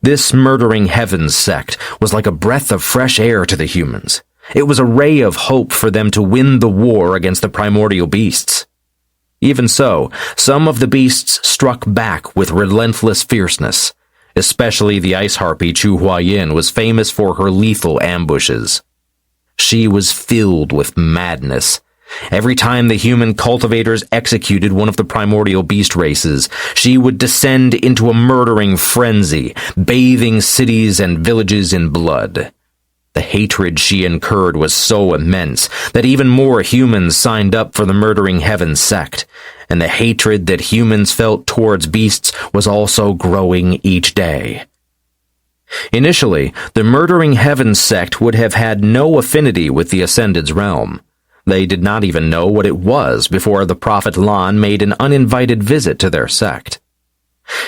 This Murdering Heavens sect was like a breath of fresh air to the humans. It was a ray of hope for them to win the war against the primordial beasts. Even so, some of the beasts struck back with relentless fierceness. Especially the ice harpy Chu Huayin was famous for her lethal ambushes. She was filled with madness. Every time the human cultivators executed one of the primordial beast races, she would descend into a murdering frenzy, bathing cities and villages in blood. The hatred she incurred was so immense that even more humans signed up for the Murdering Heavens sect, and the hatred that humans felt towards beasts was also growing each day. Initially, the Murdering Heavens sect would have had no affinity with the Ascended's realm. They did not even know what it was before the Prophet Lan made an uninvited visit to their sect.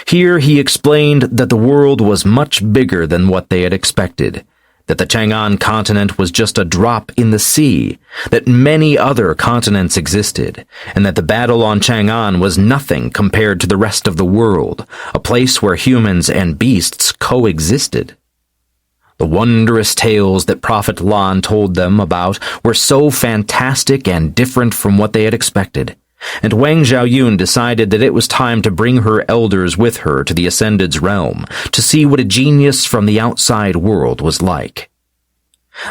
Here he explained that the world was much bigger than what they had expected, that the Chang'an continent was just a drop in the sea, that many other continents existed, and that the battle on Chang'an was nothing compared to the rest of the world, a place where humans and beasts coexisted. The wondrous tales that Prophet Lan told them about were so fantastic and different from what they had expected, and Wang Zhaoyun decided that it was time to bring her elders with her to the Ascended's realm to see what a genius from the outside world was like.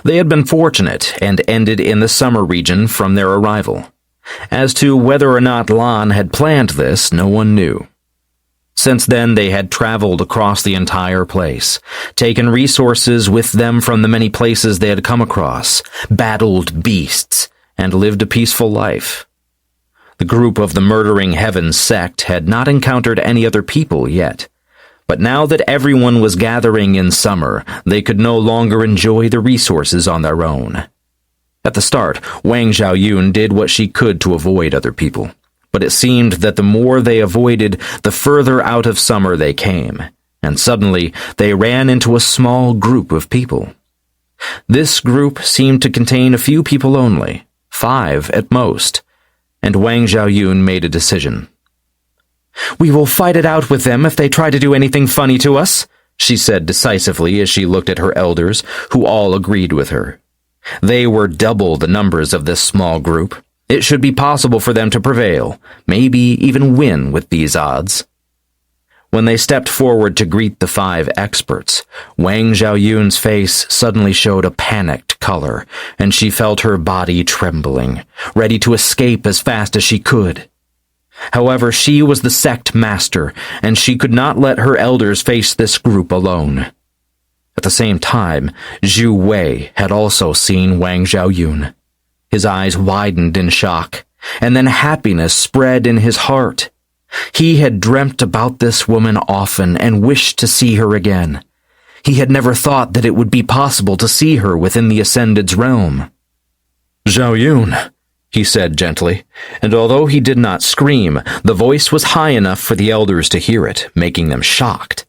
They had been fortunate and ended in the summer region from their arrival. As to whether or not Lan had planned this, no one knew. Since then, they had traveled across the entire place, taken resources with them from the many places they had come across, battled beasts, and lived a peaceful life. The group of the Murdering Heavens sect had not encountered any other people yet, but now that everyone was gathering in summer, they could no longer enjoy the resources on their own. At the start, Wang Zhaoyun did what she could to avoid other people, but it seemed that the more they avoided, the further out of summer they came, and suddenly they ran into a small group of people. This group seemed to contain a few people only, 5 at most, and Wang Zhaoyun made a decision. "We will fight it out with them if they try to do anything funny to us," she said decisively as she looked at her elders, who all agreed with her. They were double the numbers of this small group. It should be possible for them to prevail, maybe even win with these odds. When they stepped forward to greet the 5 experts, Wang Zhaoyun's face suddenly showed a panicked color, and she felt her body trembling, ready to escape as fast as she could. However, she was the sect master, and she could not let her elders face this group alone. At the same time, Xue Wei had also seen Wang Zhaoyun. His eyes widened in shock, and then happiness spread in his heart. He had dreamt about this woman often and wished to see her again. He had never thought that it would be possible to see her within the Ascended's realm. "Zhaoyun," he said gently, and although he did not scream, the voice was high enough for the elders to hear it, making them shocked.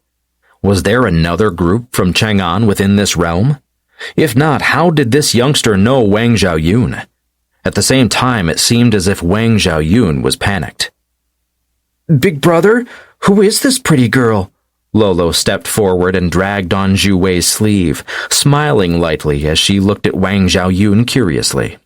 Was there another group from Chang'an within this realm? If not, how did this youngster know Wang Zhaoyun? At the same time, it seemed as if Wang Zhaoyun was panicked. "Big brother, who is this pretty girl?" Lolo stepped forward and dragged on Xue Wei's sleeve, smiling lightly as she looked at Wang Zhaoyun curiously.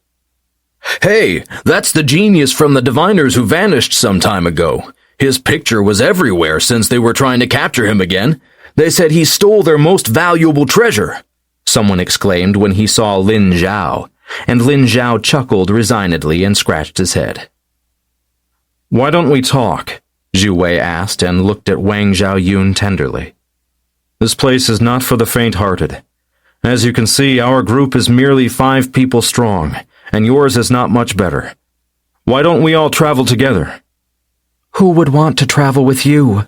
"Hey, that's the genius from the diviners who vanished some time ago. His picture was everywhere since they were trying to capture him again. They said he stole their most valuable treasure," someone exclaimed when he saw Lin Zhao, and Lin Zhao chuckled resignedly and scratched his head. Why don't we talk? Xue Wei asked and looked at Wang Zhaoyun tenderly. This place is not for the faint-hearted. As you can see, our group is merely 5 people strong, and yours is not much better. Why don't we all travel together? Who would want to travel with you?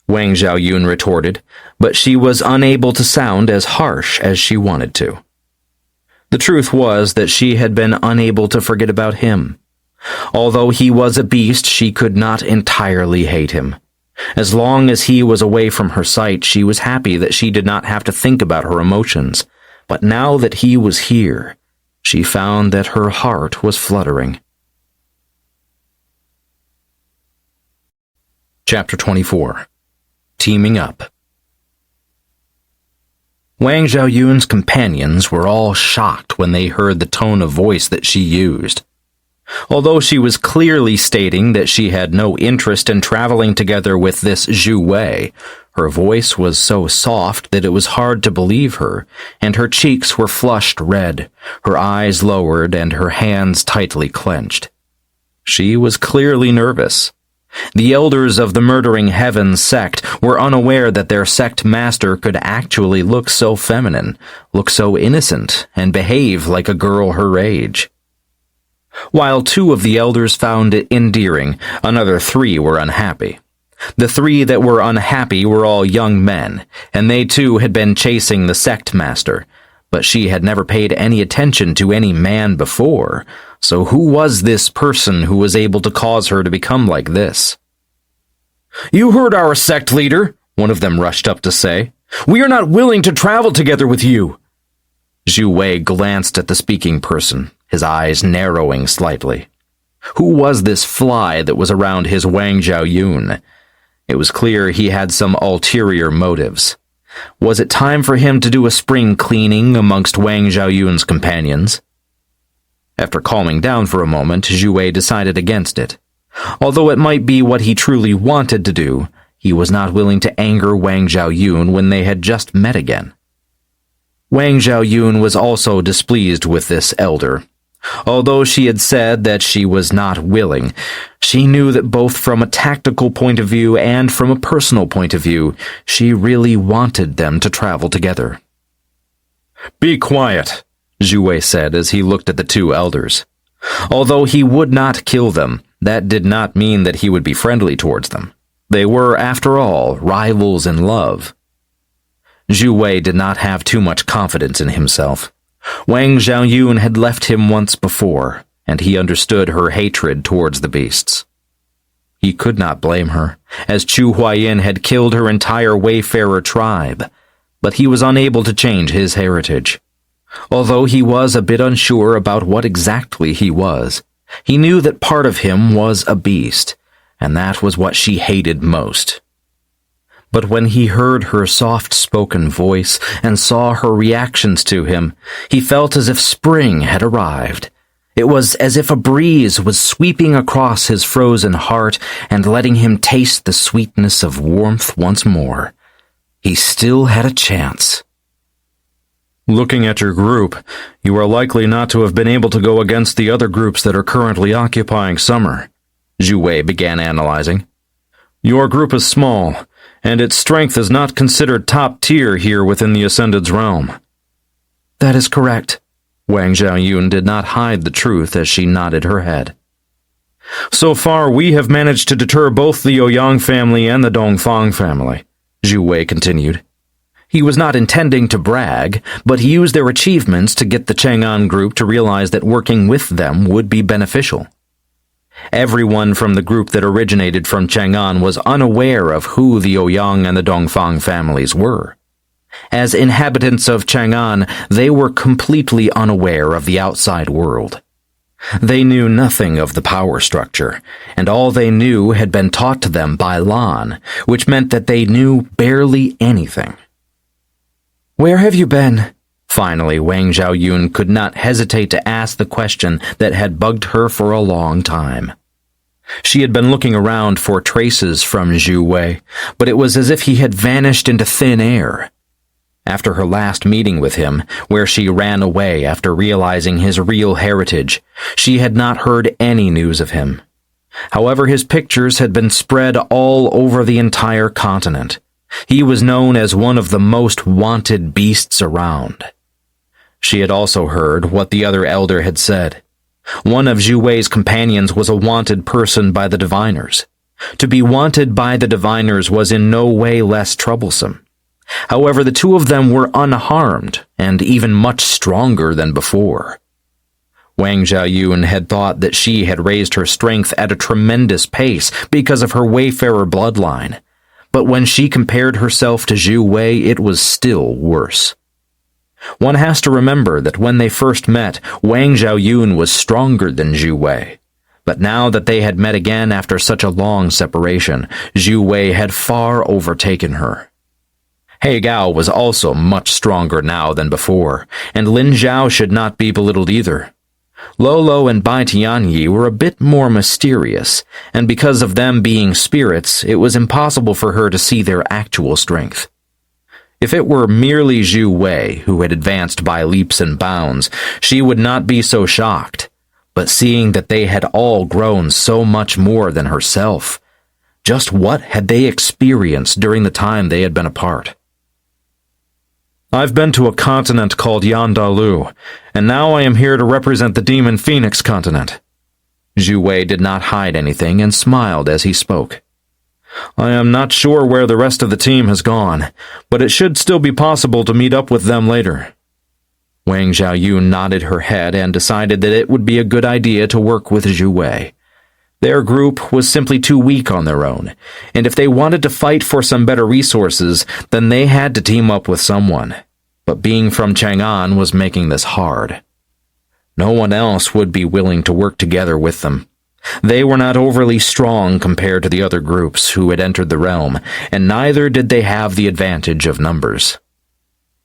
Wang Zhaoyun retorted, but she was unable to sound as harsh as she wanted to. The truth was that she had been unable to forget about him. Although he was a beast, she could not entirely hate him. As long as he was away from her sight, she was happy that she did not have to think about her emotions. But now that he was here, she found that her heart was fluttering. Chapter 24. Teaming Up. Wang Zhaoyun's companions were all shocked when they heard the tone of voice that she used. Although she was clearly stating that she had no interest in traveling together with this Xue Wei, her voice was so soft that it was hard to believe her, and her cheeks were flushed red, her eyes lowered, and her hands tightly clenched. She was clearly nervous. The elders of the Murdering Heavens sect were unaware that their sect master could actually look so feminine, look so innocent, and behave like a girl her age. While 2 of the elders found it endearing, another 3 were unhappy. The 3 that were unhappy were all young men, and they too had been chasing the sect master, but she had never paid any attention to any man before, so who was this person who was able to cause her to become like this? "You heard our sect leader," one of them rushed up to say. "We are not willing to travel together with you." Xue Wei glanced at the speaking person, his eyes narrowing slightly. Who was this fly that was around his Wang Zhaoyun? It was clear he had some ulterior motives. Was it time for him to do a spring cleaning amongst Wang Zhaoyun's companions? After calming down for a moment, Xue Wei decided against it. Although it might be what he truly wanted to do, he was not willing to anger Wang Zhaoyun when they had just met again. Wang Zhaoyun was also displeased with this elder. Although she had said that she was not willing, she knew that both from a tactical point of view and from a personal point of view, she really wanted them to travel together. "Be quiet," Xue Wei said as he looked at the 2 elders. Although he would not kill them, that did not mean that he would be friendly towards them. They were, after all, rivals in love. Xue Wei did not have too much confidence in himself. Wang Zhaoyun had left him once before, and he understood her hatred towards the beasts. He could not blame her, as Chu Huayin had killed her entire Wayfarer tribe, but he was unable to change his heritage. Although he was a bit unsure about what exactly he was, he knew that part of him was a beast, and that was what she hated most. But when he heard her soft-spoken voice and saw her reactions to him, he felt as if spring had arrived. It was as if a breeze was sweeping across his frozen heart and letting him taste the sweetness of warmth once more. He still had a chance. "Looking at your group, you are likely not to have been able to go against the other groups that are currently occupying summer," Xue Wei began analyzing. "Your group is small, and its strength is not considered top tier here within the Ascended's realm." That is correct. Wang Zhaoyun did not hide the truth as she nodded her head. "So far, we have managed to deter both the Ouyang family and the Dongfang family," Xue Wei continued. He was not intending to brag, but he used their achievements to get the Chang'an group to realize that working with them would be beneficial. Everyone from the group that originated from Chang'an was unaware of who the Ouyang and the Dongfang families were. As inhabitants of Chang'an, they were completely unaware of the outside world. They knew nothing of the power structure, and all they knew had been taught to them by Lan, which meant that they knew barely anything. Where have you been? Finally, Wang Zhaoyun could not hesitate to ask the question that had bugged her for a long time. She had been looking around for traces from Xue Wei, but it was as if he had vanished into thin air. After her last meeting with him, where she ran away after realizing his real heritage, she had not heard any news of him. However, his pictures had been spread all over the entire continent. He was known as one of the most wanted beasts around. She had also heard what the other elder had said. One of Xue Wei's companions was a wanted person by the diviners. To be wanted by the diviners was in no way less troublesome. However, the two of them were unharmed and even much stronger than before. Wang Xiaoyun had thought that she had raised her strength at a tremendous pace because of her wayfarer bloodline, but when she compared herself to Xue Wei, it was still worse. One has to remember that when they first met, Wang Xiaoyun was stronger than Xue Wei. But now that they had met again after such a long separation, Xue Wei had far overtaken her. He Gao was also much stronger now than before, and Lin Zhao should not be belittled either. Lolo and Bai Tianyi were a bit more mysterious, and because of them being spirits, it was impossible for her to see their actual strength. If it were merely Xue Wei who had advanced by leaps and bounds, she would not be so shocked. But seeing that they had all grown so much more than herself, just what had they experienced during the time they had been apart? I've been to a continent called Yan Dalu, and now I am here to represent the Demon Phoenix continent. Xue Wei did not hide anything and smiled as he spoke. I am not sure where the rest of the team has gone, but it should still be possible to meet up with them later. Wang Xiaoyun nodded her head and decided that it would be a good idea to work with Xue Wei. Their group was simply too weak on their own, and if they wanted to fight for some better resources, then they had to team up with someone. But being from Chang'an was making this hard. No one else would be willing to work together with them. They were not overly strong compared to the other groups who had entered the realm, and neither did they have the advantage of numbers.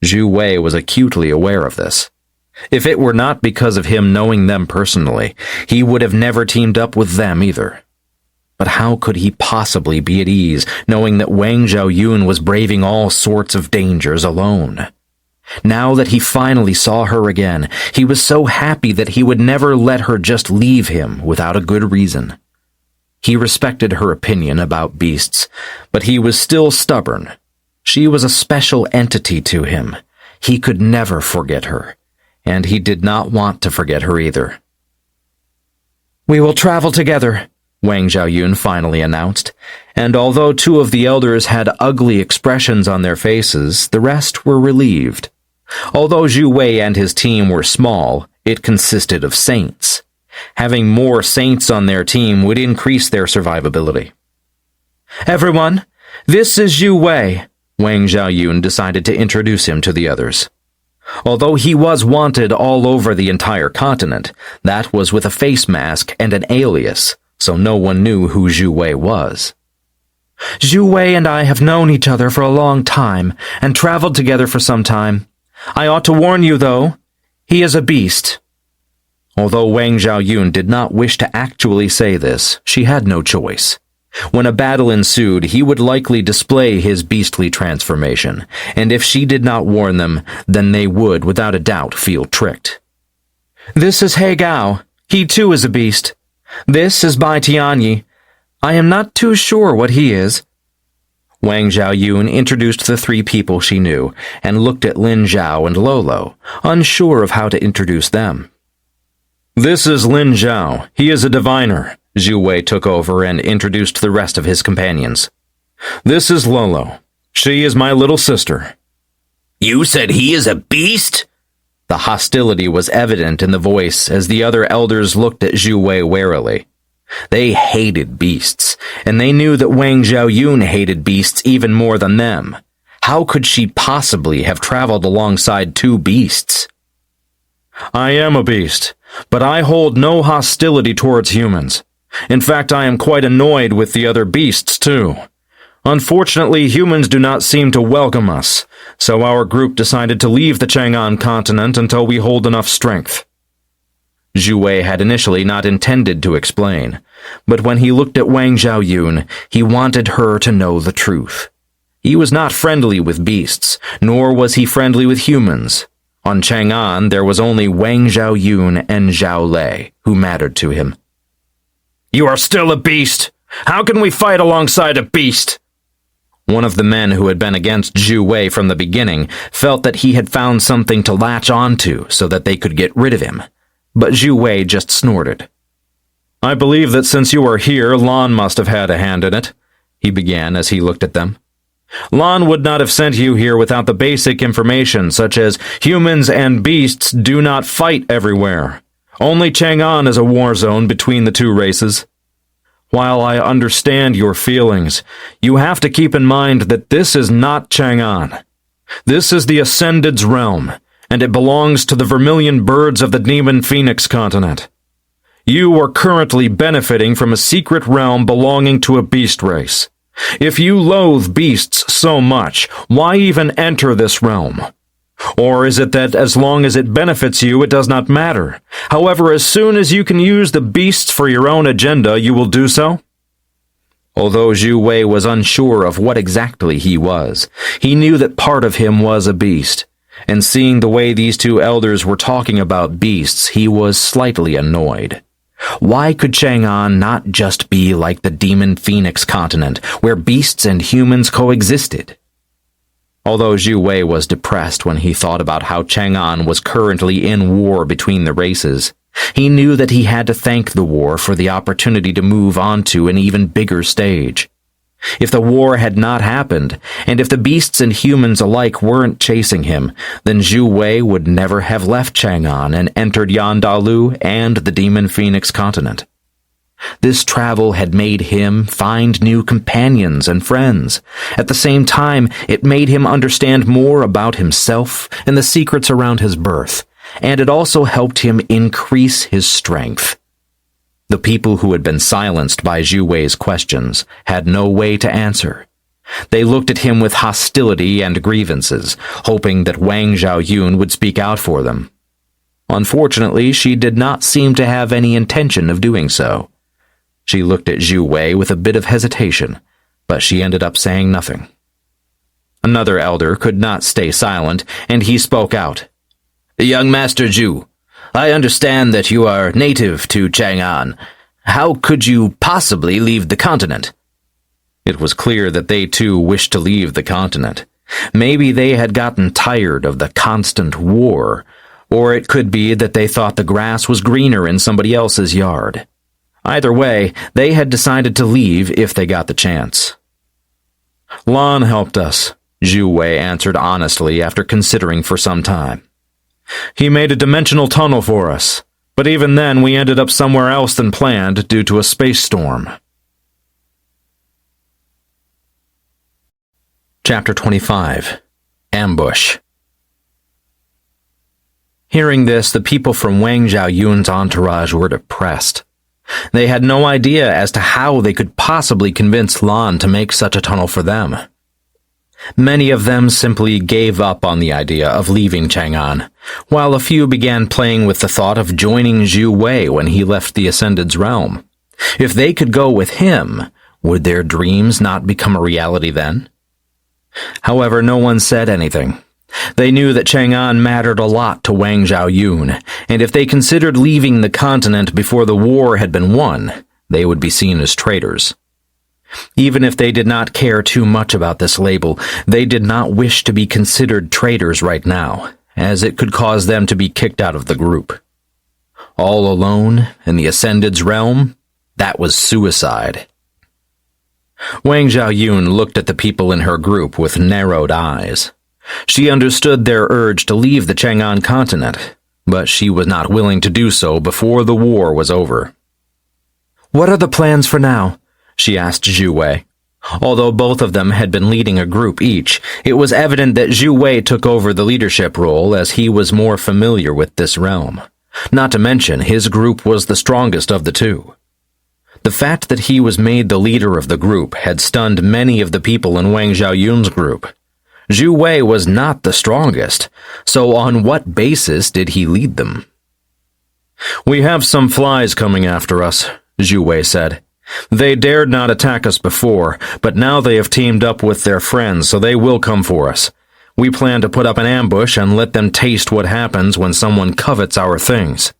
Xue Wei was acutely aware of this. If it were not because of him knowing them personally, he would have never teamed up with them either. But how could he possibly be at ease, knowing that Wang Xiaoyun was braving all sorts of dangers alone? Now that he finally saw her again, he was so happy that he would never let her just leave him without a good reason. He respected her opinion about beasts, but he was still stubborn. She was a special entity to him. He could never forget her, and he did not want to forget her either. "We will travel together," Wang Xiaoyun finally announced, and although two of the elders had ugly expressions on their faces, the rest were relieved. Although Xue Wei and his team were small, it consisted of saints. Having more saints on their team would increase their survivability. "Everyone, this is Xue Wei." Wang Xiaoyun decided to introduce him to the others. Although he was wanted all over the entire continent, that was with a face mask and an alias, so no one knew who Xue Wei was. "Xue Wei and I have known each other for a long time and traveled together for some time. I ought to warn you, though, he is a beast." Although Wang Xiaoyun did not wish to actually say this, she had no choice. When a battle ensued, he would likely display his beastly transformation, and if she did not warn them, then they would, without a doubt, feel tricked. "This is He Gao. He too is a beast. This is Bai Tianyi. I am not too sure what he is." Wang Xiaoyun introduced the three people she knew, and looked at Lin Zhao and Lolo, unsure of how to introduce them. "This is Lin Zhao. He is a diviner." Xue Wei took over and introduced the rest of his companions. "This is Lolo. She is my little sister." "You said he is a beast?" The hostility was evident in the voice as the other elders looked at Xue Wei warily. They hated beasts, and they knew that Wang Xiaoyun hated beasts even more than them. How could she possibly have traveled alongside two beasts? "I am a beast, but I hold no hostility towards humans. In fact, I am quite annoyed with the other beasts, too. Unfortunately, humans do not seem to welcome us, so our group decided to leave the Chang'an continent until we hold enough strength." Xue Wei had initially not intended to explain, but when he looked at Wang Xiaoyun, he wanted her to know the truth. He was not friendly with beasts, nor was he friendly with humans. On Chang'an, there was only Wang Zhaoyun and Zhao Lei who mattered to him. "You are still a beast! How can we fight alongside a beast?" One of the men who had been against Xue Wei from the beginning felt that he had found something to latch onto so that they could get rid of him, but Xue Wei just snorted. "I believe that since you are here, Lan must have had a hand in it," he began as he looked at them. "Lan would not have sent you here without the basic information, such as humans and beasts do not fight everywhere. Only Chang'an is a war zone between the two races. While I understand your feelings, you have to keep in mind that this is not Chang'an. This is the Ascended's realm, and it belongs to the vermilion birds of the Demon Phoenix continent. You are currently benefiting from a secret realm belonging to a beast race. If you loathe beasts so much, why even enter this realm? Or is it that as long as it benefits you, it does not matter? However, as soon as you can use the beasts for your own agenda, you will do so?" Although Xue Wei was unsure of what exactly he was, he knew that part of him was a beast, and seeing the way these two elders were talking about beasts, he was slightly annoyed. Why could Chang'an not just be like the Demon Phoenix continent, where beasts and humans coexisted? Although Xue Wei was depressed when he thought about how Chang'an was currently in war between the races, he knew that he had to thank the war for the opportunity to move on to an even bigger stage. If the war had not happened, and if the beasts and humans alike weren't chasing him, then Xue Wei would never have left Chang'an and entered Yan Dalu and the Demon Phoenix continent. This travel had made him find new companions and friends. At the same time, it made him understand more about himself and the secrets around his birth, and it also helped him increase his strength. The people who had been silenced by Xue Wei's questions had no way to answer. They looked at him with hostility and grievances, hoping that Wang Zhaoyun would speak out for them. Unfortunately, she did not seem to have any intention of doing so. She looked at Xue Wei with a bit of hesitation, but she ended up saying nothing. Another elder could not stay silent, and he spoke out. "Young Master Xue, I understand that you are native to Chang'an. How could you possibly leave the continent?" It was clear that they too wished to leave the continent. Maybe they had gotten tired of the constant war, or it could be that they thought the grass was greener in somebody else's yard. Either way, they had decided to leave if they got the chance. "Lan helped us," Xue Wei answered honestly after considering for some time. "He made a dimensional tunnel for us, but even then we ended up somewhere else than planned due to a space storm." Chapter 25. Ambush. Hearing this, the people from Wang Zhaoyun's entourage were depressed. They had no idea as to how they could possibly convince Lan to make such a tunnel for them. Many of them simply gave up on the idea of leaving Chang'an, while a few began playing with the thought of joining Xue Wei when he left the Ascended's realm. If they could go with him, would their dreams not become a reality then? However, no one said anything. They knew that Chang'an mattered a lot to Wang Zhaoyun, and if they considered leaving the continent before the war had been won, they would be seen as traitors. Even if they did not care too much about this label, they did not wish to be considered traitors right now, as it could cause them to be kicked out of the group. All alone in the Ascended's realm, that was suicide. Wang Zhaoyun looked at the people in her group with narrowed eyes. She understood their urge to leave the Chang'an continent, but she was not willing to do so before the war was over. "What are the plans for now?" she asked Xue Wei. Although both of them had been leading a group each, it was evident that Xue Wei took over the leadership role as he was more familiar with this realm. Not to mention, his group was the strongest of the two. The fact that he was made the leader of the group had stunned many of the people in Wang Zhaoyun's group. Xue Wei was not the strongest, so on what basis did he lead them? "We have some flies coming after us," Xue Wei said. They dared not attack us before, but now they have teamed up with their friends, so they will come for us. We plan to put up an ambush and let them taste what happens when someone covets our things."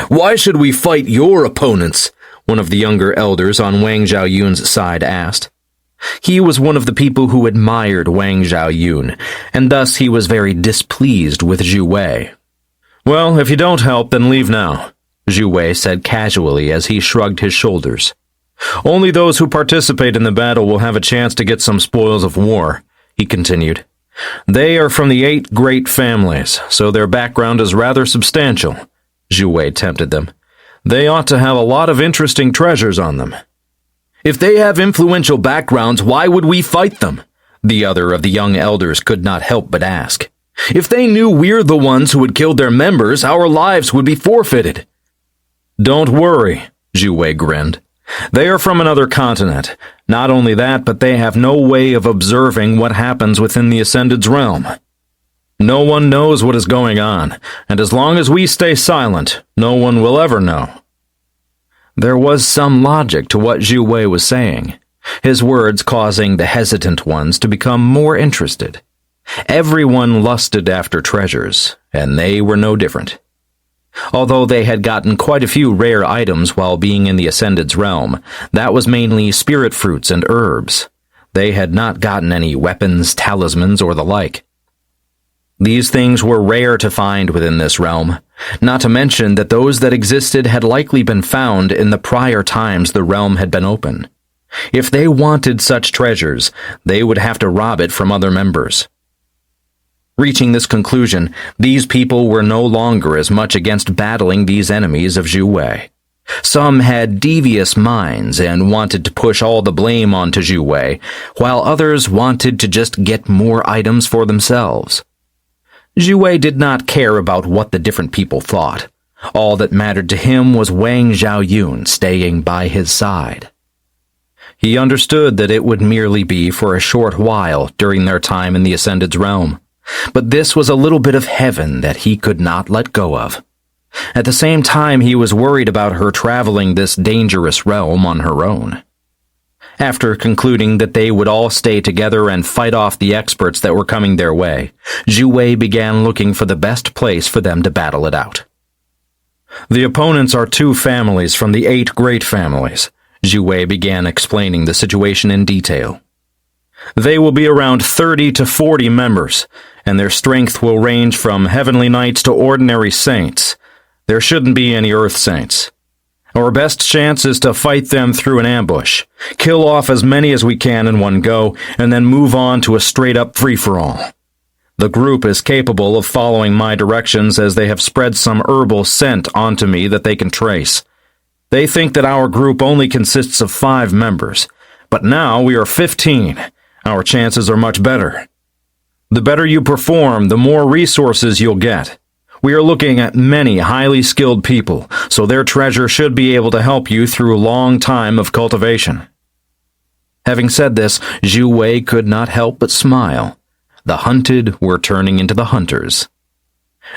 "Why should we fight your opponents?" one of the younger elders on Wang Zhaoyun's side asked. He was one of the people who admired Wang Zhaoyun, and thus he was very displeased with Xue Wei. "Well, if you don't help, then leave now," Xue Wei said casually as he shrugged his shoulders. "Only those who participate in the battle will have a chance to get some spoils of war," he continued. "They are from the 8 great families, so their background is rather substantial," Xue Wei tempted them. "They ought to have a lot of interesting treasures on them." "If they have influential backgrounds, why would we fight them?" the other of the young elders could not help but ask. "If they knew we're the ones who had killed their members, our lives would be forfeited." "Don't worry," Xue Wei grinned. "They are from another continent. Not only that, but they have no way of observing what happens within the Ascended's realm. No one knows what is going on, and as long as we stay silent, no one will ever know." There was some logic to what Xue Wei was saying, his words causing the hesitant ones to become more interested. Everyone lusted after treasures, and they were no different. Although they had gotten quite a few rare items while being in the Ascended's realm, that was mainly spirit fruits and herbs. They had not gotten any weapons, talismans, or the like. These things were rare to find within this realm, not to mention that those that existed had likely been found in the prior times the realm had been open. If they wanted such treasures, they would have to rob it from other members. Reaching this conclusion, these people were no longer as much against battling these enemies of Xue Wei. Some had devious minds and wanted to push all the blame onto Xue Wei, while others wanted to just get more items for themselves. Xue Wei did not care about what the different people thought. All that mattered to him was Wang Zhaoyun staying by his side. He understood that it would merely be for a short while during their time in the Ascended's realm, but this was a little bit of heaven that he could not let go of. At the same time, he was worried about her traveling this dangerous realm on her own. After concluding that they would all stay together and fight off the experts that were coming their way, Xue Wei began looking for the best place for them to battle it out. "The opponents are 2 families from the 8 great families," Xue Wei began explaining the situation in detail. "They will be around 30 to 40 members, and their strength will range from heavenly knights to ordinary saints. There shouldn't be any earth saints. Our best chance is to fight them through an ambush, kill off as many as we can in one go, and then move on to a straight-up free-for-all. The group is capable of following my directions as they have spread some herbal scent onto me that they can trace. They think that our group only consists of 5 members, but now we are 15. Our chances are much better. The better you perform, the more resources you'll get. We are looking at many highly skilled people, so their treasure should be able to help you through a long time of cultivation." Having said this, Xue Wei could not help but smile. The hunted were turning into the hunters.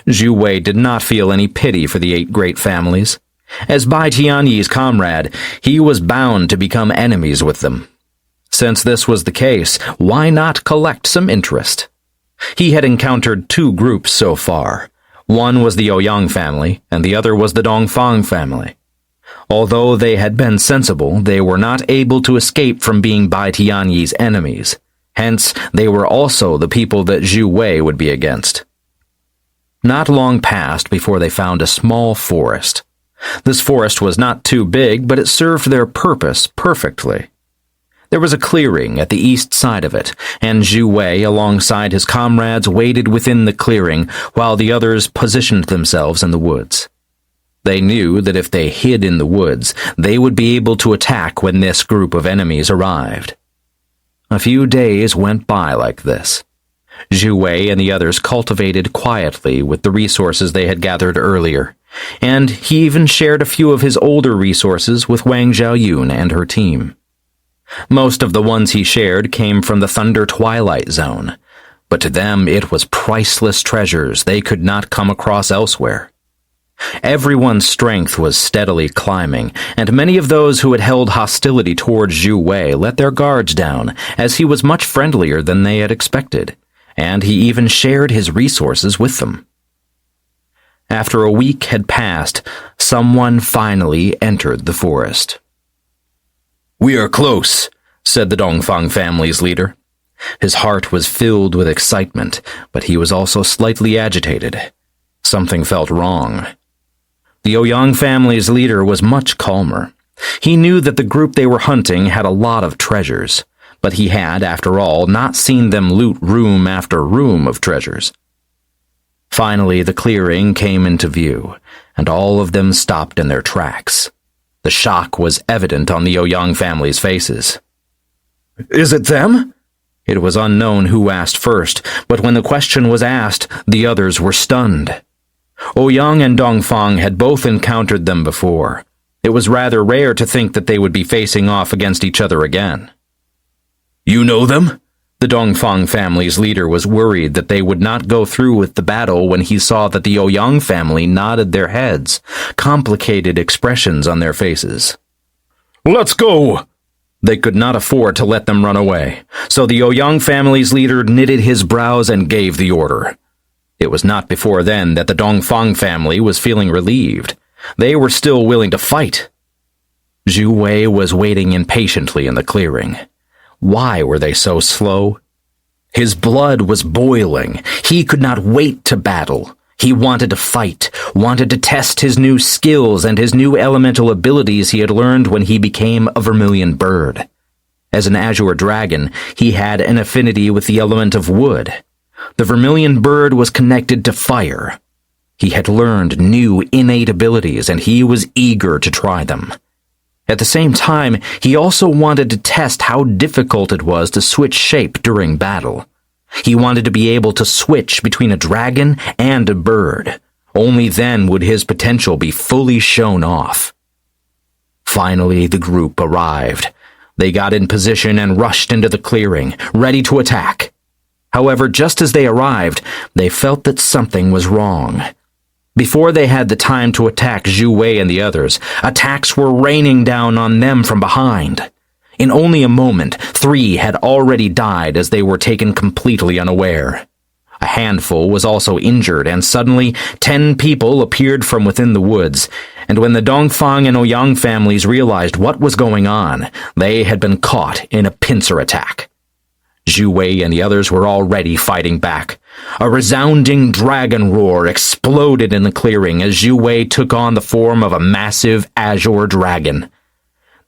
Xue Wei did not feel any pity for the 8 great families. As Bai Tianyi's comrade, he was bound to become enemies with them. Since this was the case, why not collect some interest? He had encountered 2 groups so far. One was the Ouyang family, and the other was the Dongfang family. Although they had been sensible, they were not able to escape from being Bai Tianyi's enemies. Hence, they were also the people that Xue Wei would be against. Not long passed before they found a small forest. This forest was not too big, but it served their purpose perfectly. There was a clearing at the east side of it, and Xue Wei, alongside his comrades, waited within the clearing while the others positioned themselves in the woods. They knew that if they hid in the woods, they would be able to attack when this group of enemies arrived. A few days went by like this. Xue Wei and the others cultivated quietly with the resources they had gathered earlier, and he even shared a few of his older resources with Wang Zhaoyun and her team. Most of the ones he shared came from the Thunder Twilight Zone, but to them it was priceless treasures they could not come across elsewhere. Everyone's strength was steadily climbing, and many of those who had held hostility toward Xue Wei let their guards down, as he was much friendlier than they had expected, and he even shared his resources with them. After a week had passed, someone finally entered the forest. "We are close," said the Dongfang family's leader. His heart was filled with excitement, but he was also slightly agitated. Something felt wrong. The Ouyang family's leader was much calmer. He knew that the group they were hunting had a lot of treasures, but he had, after all, not seen them loot room after room of treasures. Finally, the clearing came into view, and all of them stopped in their tracks. The shock was evident on the Ouyang family's faces. Is it them? It was unknown who asked first, but when the question was asked, the others were stunned. Ouyang and Dongfang had both encountered them before. It was rather rare to think that they would be facing off against each other again. "You know them?" The Dongfang family's leader was worried that they would not go through with the battle when he saw that the Ouyang family nodded their heads, complicated expressions on their faces. "Let's go!" They could not afford to let them run away, so the Ouyang family's leader knitted his brows and gave the order. It was not before then that the Dongfang family was feeling relieved. They were still willing to fight. Xue Wei was waiting impatiently in the clearing. Why were they so slow? His blood was boiling. He could not wait to battle. He wanted to fight, wanted to test his new skills and his new elemental abilities he had learned when he became a vermilion bird. As an azure dragon, he had an affinity with the element of wood. The vermilion bird was connected to fire. He had learned new innate abilities, and he was eager to try them. At the same time, he also wanted to test how difficult it was to switch shape during battle. He wanted to be able to switch between a dragon and a bird. Only then would his potential be fully shown off. Finally, the group arrived. They got in position and rushed into the clearing, ready to attack. However, just as they arrived, they felt that something was wrong. Before they had the time to attack Xue Wei and the others, attacks were raining down on them from behind. In only a moment, 3 had already died as they were taken completely unaware. A handful was also injured, and suddenly 10 people appeared from within the woods, and when the Dongfang and Ouyang families realized what was going on, they had been caught in a pincer attack. Xue Wei and the others were already fighting back. A resounding dragon roar exploded in the clearing as Xue Wei took on the form of a massive azure dragon.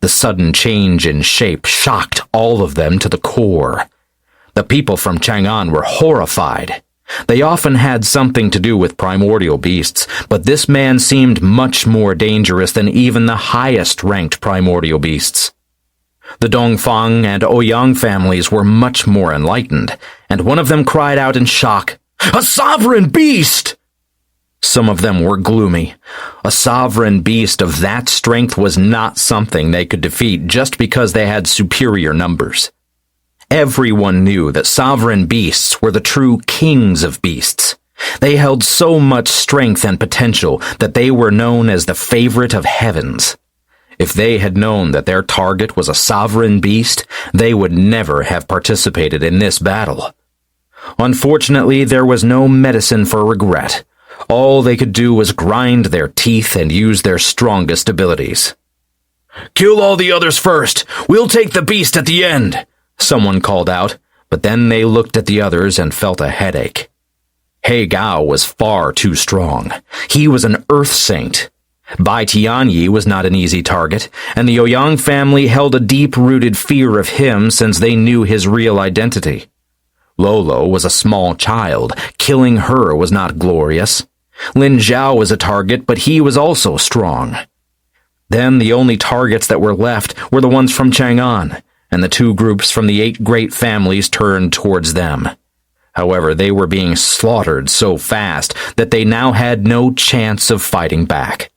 The sudden change in shape shocked all of them to the core. The people from Chang'an were horrified. They often had something to do with primordial beasts, but this man seemed much more dangerous than even the highest-ranked primordial beasts. The Dongfang and Ouyang families were much more enlightened, and one of them cried out in shock, "A sovereign beast!" Some of them were gloomy. A sovereign beast of that strength was not something they could defeat just because they had superior numbers. Everyone knew that sovereign beasts were the true kings of beasts. They held so much strength and potential that they were known as the favorite of heavens. If they had known that their target was a sovereign beast, they would never have participated in this battle. Unfortunately, there was no medicine for regret. All they could do was grind their teeth and use their strongest abilities. "Kill all the others first! We'll take the beast at the end!" Someone called out, but then they looked at the others and felt a headache. He Gao was far too strong. He was an earth saint. Bai Tianyi was not an easy target, and the Ouyang family held a deep-rooted fear of him since they knew his real identity. Lolo was a small child. Killing her was not glorious. Lin Zhao was a target, but he was also strong. Then the only targets that were left were the ones from Chang'an, and the 2 groups from the 8 great families turned towards them. However, they were being slaughtered so fast that they now had no chance of fighting back.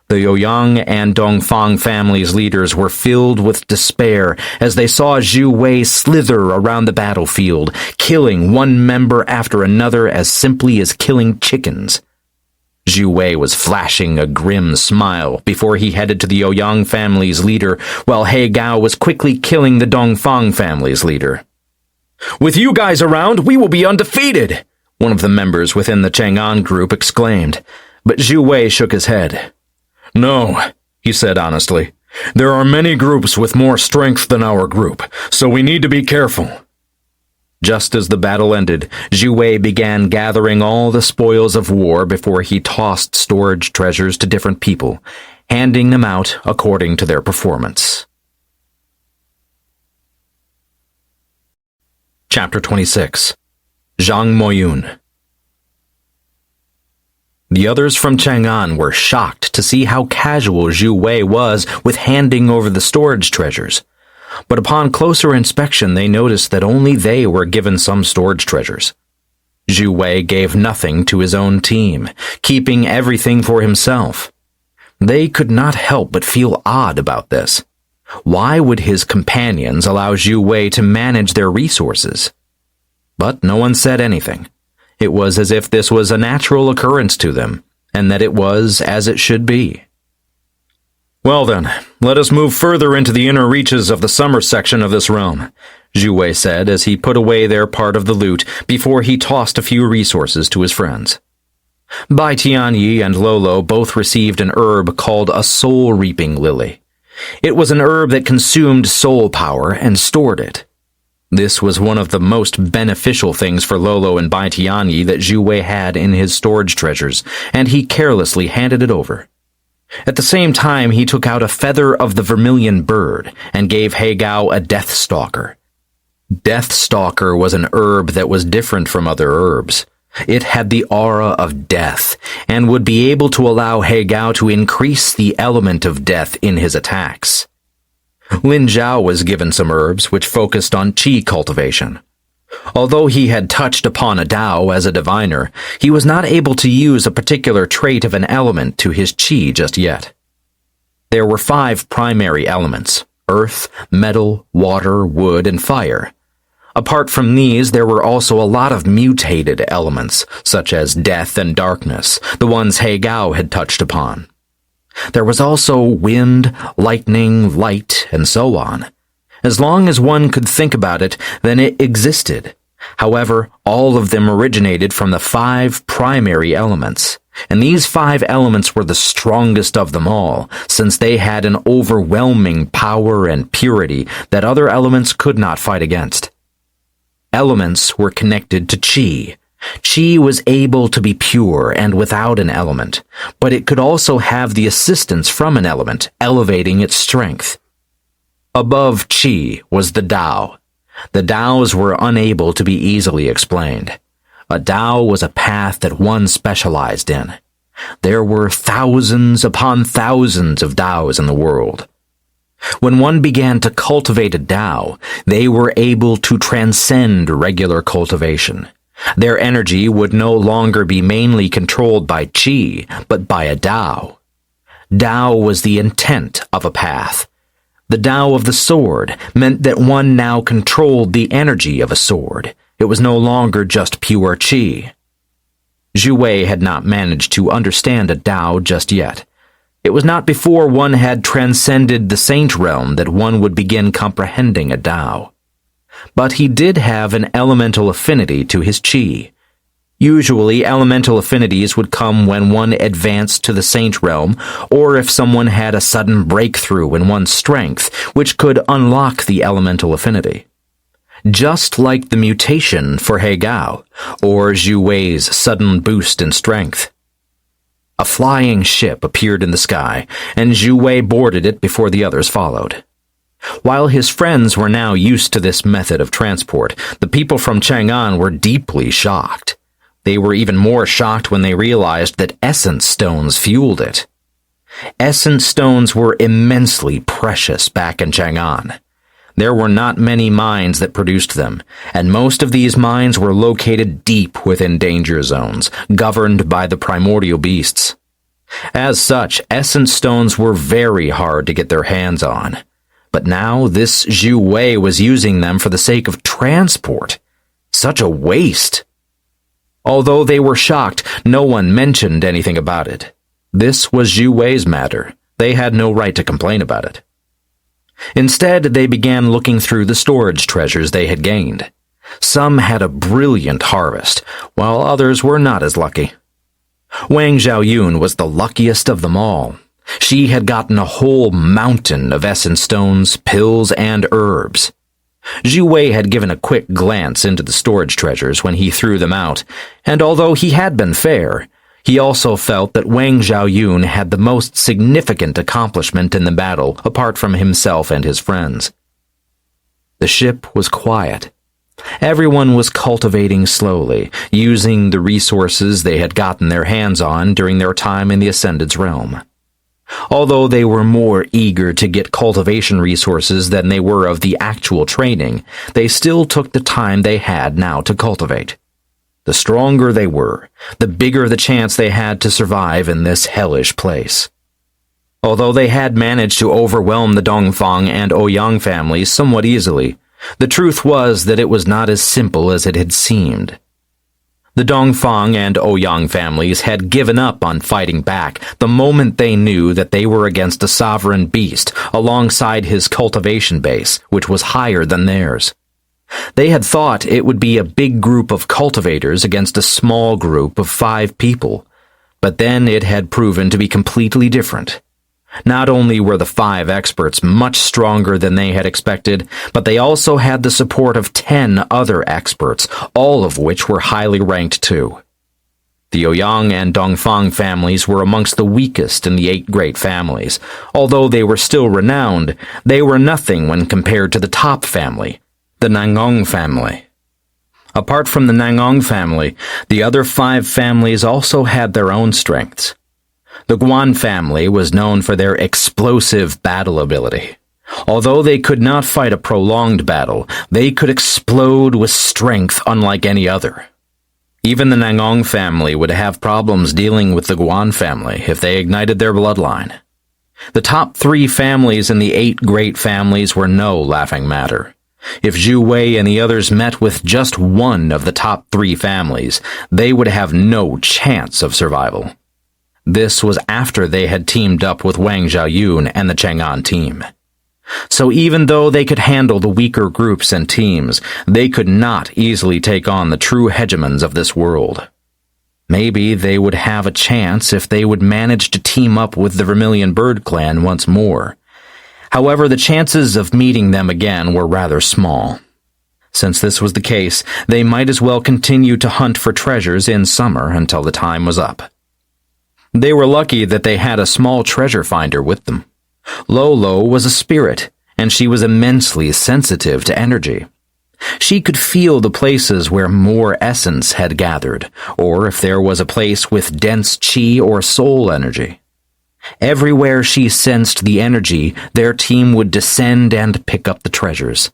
The Ouyang and Dongfang families' leaders were filled with despair as they saw Xue Wei slither around the battlefield, killing one member after another as simply as killing chickens. Xue Wei was flashing a grim smile before he headed to the Ouyang family's leader, while He Gao was quickly killing the Dongfang family's leader. "With you guys around, we will be undefeated!" one of the members within the Chang'an group exclaimed, but Xue Wei shook his head. "No," he said honestly. "There are many groups with more strength than our group, so we need to be careful." Just as the battle ended, Xue Wei began gathering all the spoils of war before he tossed storage treasures to different people, handing them out according to their performance. Chapter 26. Zhang Moyun. The others from Chang'an were shocked to see how casual Xue Wei was with handing over the storage treasures. But upon closer inspection, they noticed that only they were given some storage treasures. Xue Wei gave nothing to his own team, keeping everything for himself. They could not help but feel odd about this. Why would his companions allow Xue Wei to manage their resources? But no one said anything. It was as if this was a natural occurrence to them, and that it was as it should be. "Well then, let us move further into the inner reaches of the summer section of this realm," Xue Wei said as he put away their part of the loot before he tossed a few resources to his friends. Bai Tianyi and Lolo both received an herb called a soul-reaping lily. It was an herb that consumed soul power and stored it. This was one of the most beneficial things for Lolo and Bai Tianyi that Xue Wei had in his storage treasures, and he carelessly handed it over. At the same time, he took out a feather of the vermilion bird and gave He Gao a Death Stalker. Death Stalker was an herb that was different from other herbs. It had the aura of death and would be able to allow He Gao to increase the element of death in his attacks. Lin Zhao was given some herbs which focused on qi cultivation. Although he had touched upon a Dao as a diviner, he was not able to use a particular trait of an element to his qi just yet. There were 5 primary elements: earth, metal, water, wood, and fire. Apart from these, there were also a lot of mutated elements, such as death and darkness, the ones He Gao had touched upon. There was also wind, lightning, light, and so on. As long as one could think about it, then it existed. However, all of them originated from the 5 primary elements, and these 5 elements were the strongest of them all, since they had an overwhelming power and purity that other elements could not fight against. Elements were connected to qi. Qi was able to be pure and without an element, but it could also have the assistance from an element, elevating its strength. Above qi was the Dao. The Daos were unable to be easily explained. A Dao was a path that one specialized in. There were thousands upon thousands of Daos in the world. When one began to cultivate a Dao, they were able to transcend regular cultivation. Their energy would no longer be mainly controlled by qi, but by a Dao. Dao was the intent of a path. The Dao of the sword meant that one now controlled the energy of a sword. It was no longer just pure qi. Xue Wei had not managed to understand a Dao just yet. It was not before one had transcended the saint realm that one would begin comprehending a Dao. But he did have an elemental affinity to his qi. Usually, elemental affinities would come when one advanced to the saint realm, or if someone had a sudden breakthrough in one's strength, which could unlock the elemental affinity. Just like the mutation for He Gao, or Xue Wei's sudden boost in strength. A flying ship appeared in the sky, and Xue Wei boarded it before the others followed. While his friends were now used to this method of transport, the people from Chang'an were deeply shocked. They were even more shocked when they realized that essence stones fueled it. Essence stones were immensely precious back in Chang'an. There were not many mines that produced them, and most of these mines were located deep within danger zones, governed by the primordial beasts. As such, essence stones were very hard to get their hands on. But now this Xue Wei was using them for the sake of transport. Such a waste! Although they were shocked, no one mentioned anything about it. This was Xue Wei's matter. They had no right to complain about it. Instead, they began looking through the storage treasures they had gained. Some had a brilliant harvest, while others were not as lucky. Wang Xiaoyun was the luckiest of them all. She had gotten a whole mountain of essence stones, pills, and herbs. Xue Wei had given a quick glance into the storage treasures when he threw them out, and although he had been fair, he also felt that Wang Xiaoyun had the most significant accomplishment in the battle apart from himself and his friends. The ship was quiet. Everyone was cultivating slowly, using the resources they had gotten their hands on during their time in the Ascended's realm. Although they were more eager to get cultivation resources than they were of the actual training, they still took the time they had now to cultivate. The stronger they were, the bigger the chance they had to survive in this hellish place. Although they had managed to overwhelm the Dongfang and Ouyang families somewhat easily, the truth was that it was not as simple as it had seemed. The Dongfang and Ouyang families had given up on fighting back the moment they knew that they were against a sovereign beast alongside his cultivation base, which was higher than theirs. They had thought it would be a big group of cultivators against a small group of 5 people, but then it had proven to be completely different. Not only were the 5 experts much stronger than they had expected, but they also had the support of 10 other experts, all of which were highly ranked too. The Ouyang and Dongfang families were amongst the weakest in the 8 great families. Although they were still renowned, they were nothing when compared to the top family, the Nangong family. Apart from the Nangong family, the other 5 families also had their own strengths. The Guan family was known for their explosive battle ability. Although they could not fight a prolonged battle, they could explode with strength unlike any other. Even the Nangong family would have problems dealing with the Guan family if they ignited their bloodline. The top 3 families in the 8 great families were no laughing matter. If Xue Wei and the others met with just one of the top 3 families, they would have no chance of survival. This was after they had teamed up with Wang Xiaoyun and the Chang'an team. So even though they could handle the weaker groups and teams, they could not easily take on the true hegemons of this world. Maybe they would have a chance if they would manage to team up with the Vermilion Bird clan once more. However, the chances of meeting them again were rather small. Since this was the case, they might as well continue to hunt for treasures in summer until the time was up. They were lucky that they had a small treasure finder with them. Lolo was a spirit, and she was immensely sensitive to energy. She could feel the places where more essence had gathered, or if there was a place with dense chi or soul energy. Everywhere she sensed the energy, their team would descend and pick up the treasures.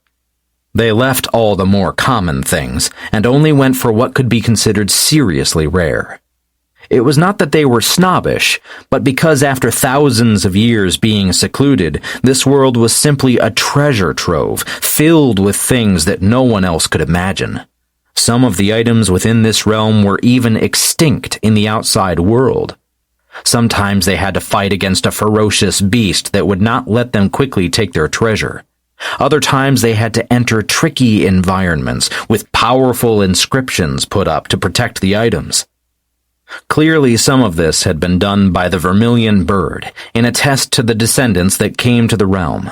They left all the more common things, and only went for what could be considered seriously rare. It was not that they were snobbish, but because after thousands of years being secluded, this world was simply a treasure trove, filled with things that no one else could imagine. Some of the items within this realm were even extinct in the outside world. Sometimes they had to fight against a ferocious beast that would not let them quickly take their treasure. Other times they had to enter tricky environments with powerful inscriptions put up to protect the items. Clearly, some of this had been done by the Vermilion Bird in a test to the descendants that came to the realm.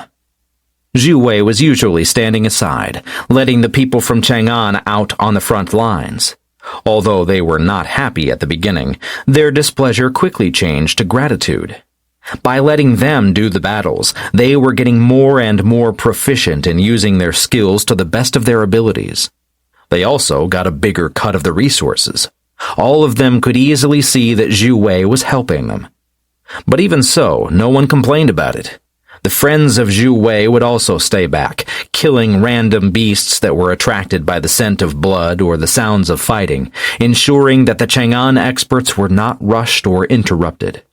Xue Wei was usually standing aside, letting the people from Chang'an out on the front lines. Although they were not happy at the beginning, their displeasure quickly changed to gratitude. By letting them do the battles, they were getting more and more proficient in using their skills to the best of their abilities. They also got a bigger cut of the resources. All of them could easily see that Xue Wei was helping them. But even so, no one complained about it. The friends of Xue Wei would also stay back, killing random beasts that were attracted by the scent of blood or the sounds of fighting, ensuring that the Chang'an experts were not rushed or interrupted.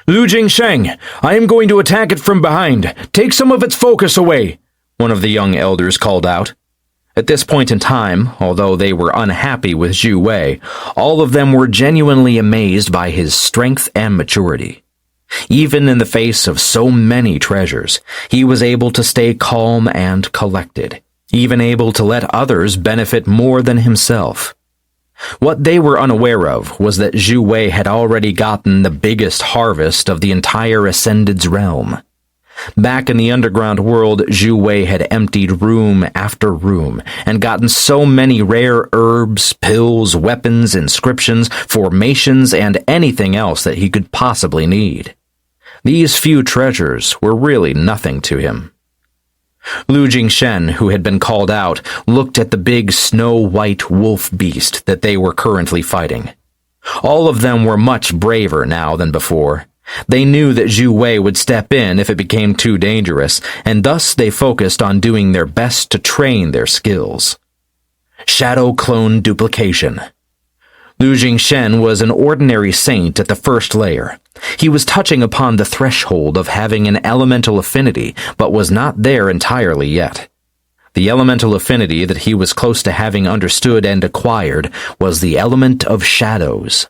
Lu Jingsheng, I am going to attack it from behind. Take some of its focus away, one of the young elders called out. At this point in time, although they were unhappy with Xue Wei, all of them were genuinely amazed by his strength and maturity. Even in the face of so many treasures, he was able to stay calm and collected, even able to let others benefit more than himself. What they were unaware of was that Xue Wei had already gotten the biggest harvest of the entire Ascended's realm. Back in the underground world, Xue Wei had emptied room after room and gotten so many rare herbs, pills, weapons, inscriptions, formations, and anything else that he could possibly need. These few treasures were really nothing to him. Lu Jingshen, who had been called out, looked at the big snow-white wolf beast that they were currently fighting. All of them were much braver now than before. They knew that Xue Wei would step in if it became too dangerous, and thus they focused on doing their best to train their skills. Shadow Clone Duplication. Lu Jingshen was an ordinary saint at the first layer. He was touching upon the threshold of having an elemental affinity, but was not there entirely yet. The elemental affinity that he was close to having understood and acquired was the element of shadows.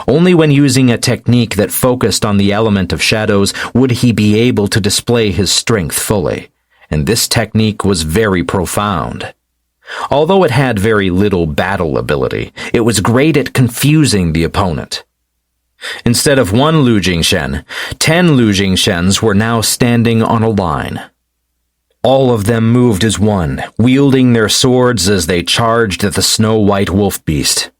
Only when using a technique that focused on the element of shadows would he be able to display his strength fully, and this technique was very profound. Although it had very little battle ability, it was great at confusing the opponent. Instead of one Lu Jingshen, 10 Lu Jingshens were now standing on a line. All of them moved as one, wielding their swords as they charged at the snow-white wolf beast.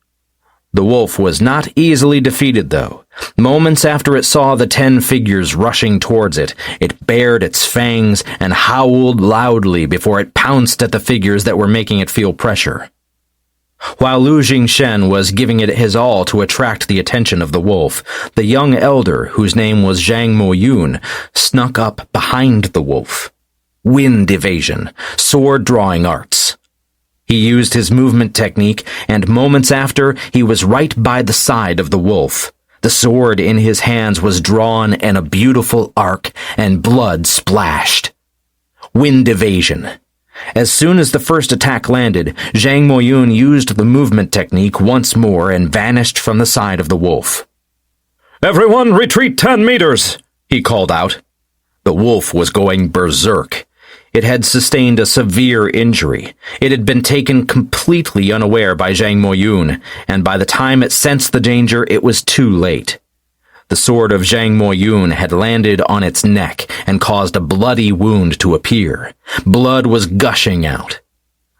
The wolf was not easily defeated, though. Moments after it saw the 10 figures rushing towards it, it bared its fangs and howled loudly before it pounced at the figures that were making it feel pressure. While Lu Jingshen was giving it his all to attract the attention of the wolf, the young elder, whose name was Zhang Moyun, snuck up behind the wolf. Wind evasion, sword-drawing arts. He used his movement technique, and moments after, he was right by the side of the wolf. The sword in his hands was drawn in a beautiful arc, and blood splashed. Wind evasion. As soon as the first attack landed, Zhang Moyun used the movement technique once more and vanished from the side of the wolf. "Everyone retreat 10 meters!" he called out. The wolf was going berserk. It had sustained a severe injury. It had been taken completely unaware by Zhang Moyun, and by the time it sensed the danger, it was too late. The sword of Zhang Moyun had landed on its neck and caused a bloody wound to appear. Blood was gushing out.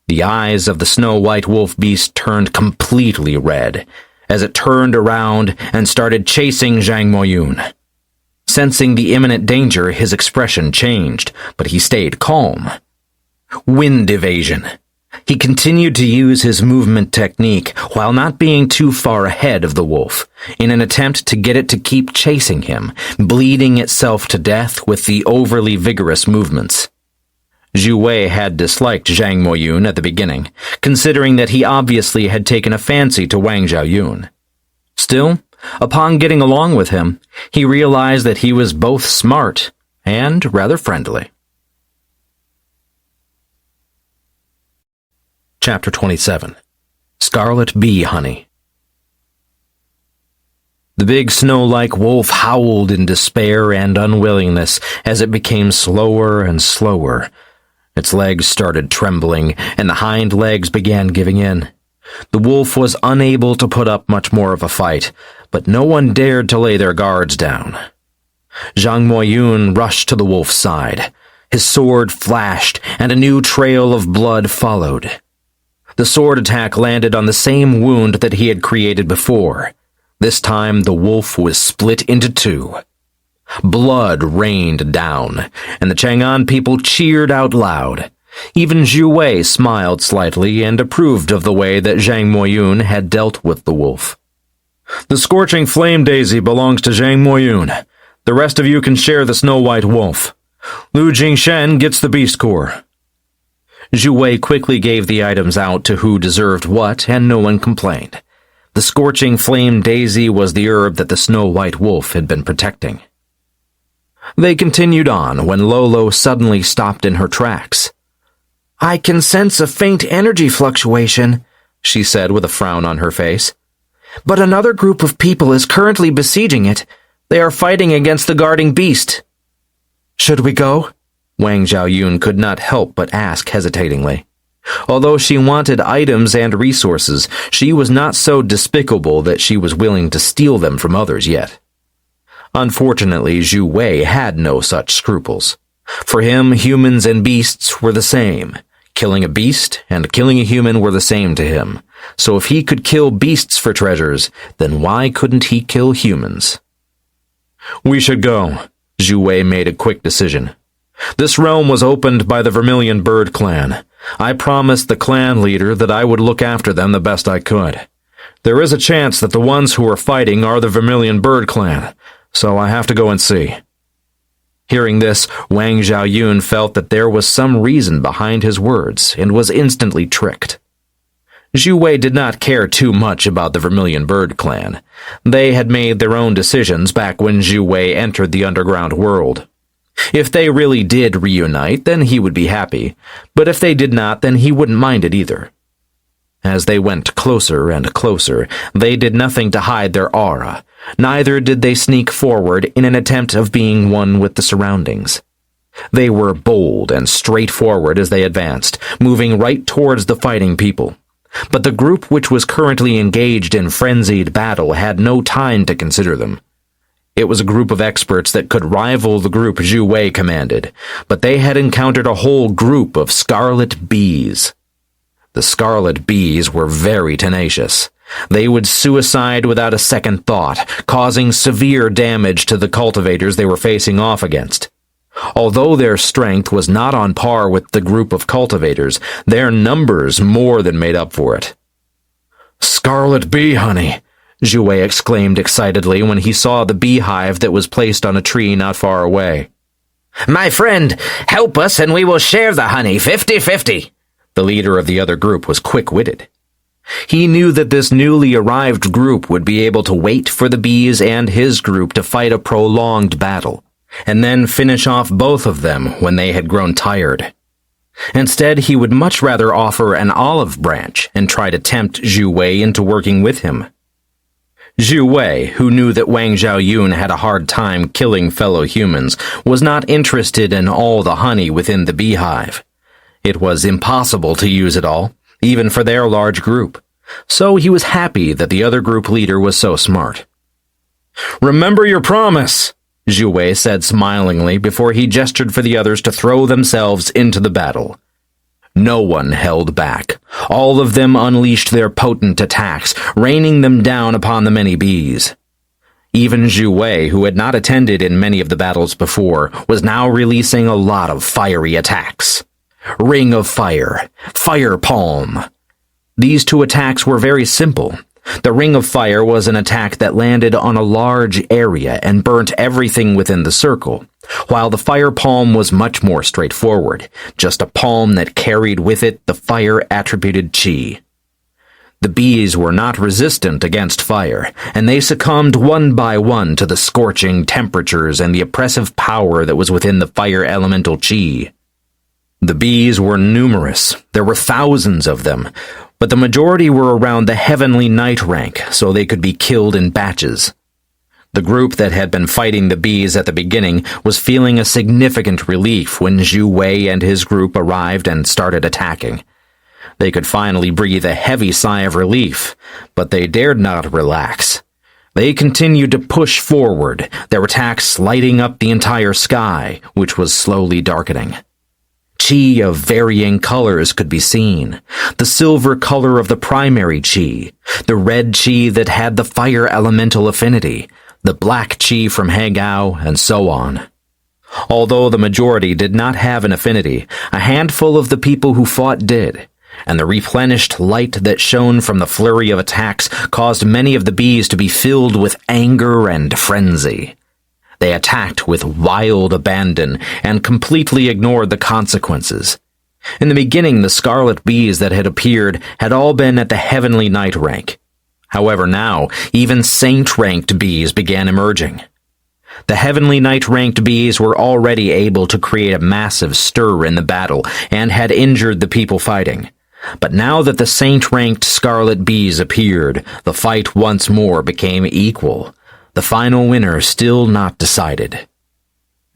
The eyes of the snow-white wolf beast turned completely red as it turned around and started chasing Zhang Moyun. Sensing the imminent danger, his expression changed, but he stayed calm. Wind evasion. He continued to use his movement technique while not being too far ahead of the wolf, in an attempt to get it to keep chasing him, bleeding itself to death with the overly vigorous movements. Xue Wei had disliked Zhang Moyun at the beginning, considering that he obviously had taken a fancy to Wang Xiaoyun. Still, upon getting along with him, he realized that he was both smart and rather friendly. Chapter 27. Scarlet Bee Honey. The big snow-like wolf howled in despair and unwillingness as it became slower and slower. Its legs started trembling, and the hind legs began giving in. The wolf was unable to put up much more of a fight, but no one dared to lay their guards down. Zhang Moyun rushed to the wolf's side. His sword flashed, and a new trail of blood followed. The sword attack landed on the same wound that he had created before. This time, the wolf was split into two. Blood rained down, and the Chang'an people cheered out loud. Even Xue Wei smiled slightly and approved of the way that Zhang Moyun had dealt with the wolf. "The scorching flame daisy belongs to Zhang Moyun. The rest of you can share the snow-white wolf. Lu Jingshen gets the beast core." Xue Wei quickly gave the items out to who deserved what, and no one complained. The scorching flame daisy was the herb that the snow-white wolf had been protecting. They continued on when Lolo suddenly stopped in her tracks. I can sense a faint energy fluctuation, she said with a frown on her face. But another group of people is currently besieging it. They are fighting against the guarding beast. Should we go? Wang Zhaoyun could not help but ask hesitatingly. Although she wanted items and resources, she was not so despicable that she was willing to steal them from others yet. Unfortunately, Xue Wei had no such scruples. For him, humans and beasts were the same. Killing a beast and killing a human were the same to him. So if he could kill beasts for treasures, then why couldn't he kill humans? We should go. Xue Wei made a quick decision. This realm was opened by the Vermilion Bird clan. I promised the clan leader that I would look after them the best I could. There is a chance that the ones who are fighting are the Vermilion Bird clan, so I have to go and see. Hearing this, Wang Zhaoyun felt that there was some reason behind his words and was instantly tricked. Xue Wei did not care too much about the Vermilion Bird clan. They had made their own decisions back when Xue Wei entered the underground world. If they really did reunite, then he would be happy, but if they did not, then he wouldn't mind it either. As they went closer and closer, they did nothing to hide their aura. Neither did they sneak forward in an attempt of being one with the surroundings. They were bold and straightforward as they advanced, moving right towards the fighting people. But the group which was currently engaged in frenzied battle had no time to consider them. It was a group of experts that could rival the group Xue Wei commanded, but they had encountered a whole group of scarlet bees. The scarlet bees were very tenacious. They would suicide without a second thought, causing severe damage to the cultivators they were facing off against. Although their strength was not on par with the group of cultivators, their numbers more than made up for it. "Scarlet bee honey!" Xue Wei exclaimed excitedly when he saw the beehive that was placed on a tree not far away. "My friend, help us and we will share the honey 50-50. The leader of the other group was quick-witted. He knew that this newly arrived group would be able to wait for the bees and his group to fight a prolonged battle, and then finish off both of them when they had grown tired. Instead, he would much rather offer an olive branch and try to tempt Xue Wei into working with him. Xue Wei, who knew that Wang Zhaoyun had a hard time killing fellow humans, was not interested in all the honey within the beehive. It was impossible to use it all, even for their large group, so he was happy that the other group leader was so smart. "Remember your promise," Xue Wei said smilingly before he gestured for the others to throw themselves into the battle. No one held back. All of them unleashed their potent attacks, raining them down upon the many bees. Even Xue Wei, who had not attended in many of the battles before, was now releasing a lot of fiery attacks. Ring of Fire, Fire Palm. These two attacks were very simple. The Ring of Fire was an attack that landed on a large area and burnt everything within the circle, while the Fire Palm was much more straightforward, just a palm that carried with it the fire-attributed chi. The bees were not resistant against fire, and they succumbed one by one to the scorching temperatures and the oppressive power that was within the fire elemental chi. The bees were numerous. There were thousands of them, but the majority were around the Heavenly Knight rank, so they could be killed in batches. The group that had been fighting the bees at the beginning was feeling a significant relief when Xue Wei and his group arrived and started attacking. They could finally breathe a heavy sigh of relief, but they dared not relax. They continued to push forward, their attacks lighting up the entire sky, which was slowly darkening. Chi of varying colors could be seen. The silver color of the primary chi, the red chi that had the fire elemental affinity, the black chi from Hegao, and so on. Although the majority did not have an affinity, a handful of the people who fought did, and the replenished light that shone from the flurry of attacks caused many of the bees to be filled with anger and frenzy. They attacked with wild abandon and completely ignored the consequences. In the beginning, the scarlet bees that had appeared had all been at the Heavenly Knight rank. However, now, even saint-ranked bees began emerging. The Heavenly Knight ranked bees were already able to create a massive stir in the battle and had injured the people fighting. But now that the Saint-ranked scarlet bees appeared, the fight once more became equal, the final winner still not decided.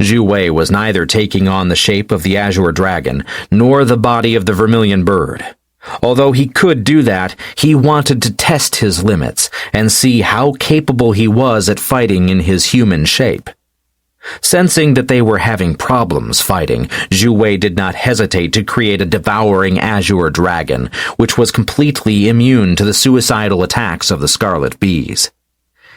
Xue Wei was neither taking on the shape of the azure dragon nor the body of the vermilion bird. Although he could do that, he wanted to test his limits and see how capable he was at fighting in his human shape. Sensing that they were having problems fighting, Xue Wei did not hesitate to create a devouring azure dragon, which was completely immune to the suicidal attacks of the scarlet bees.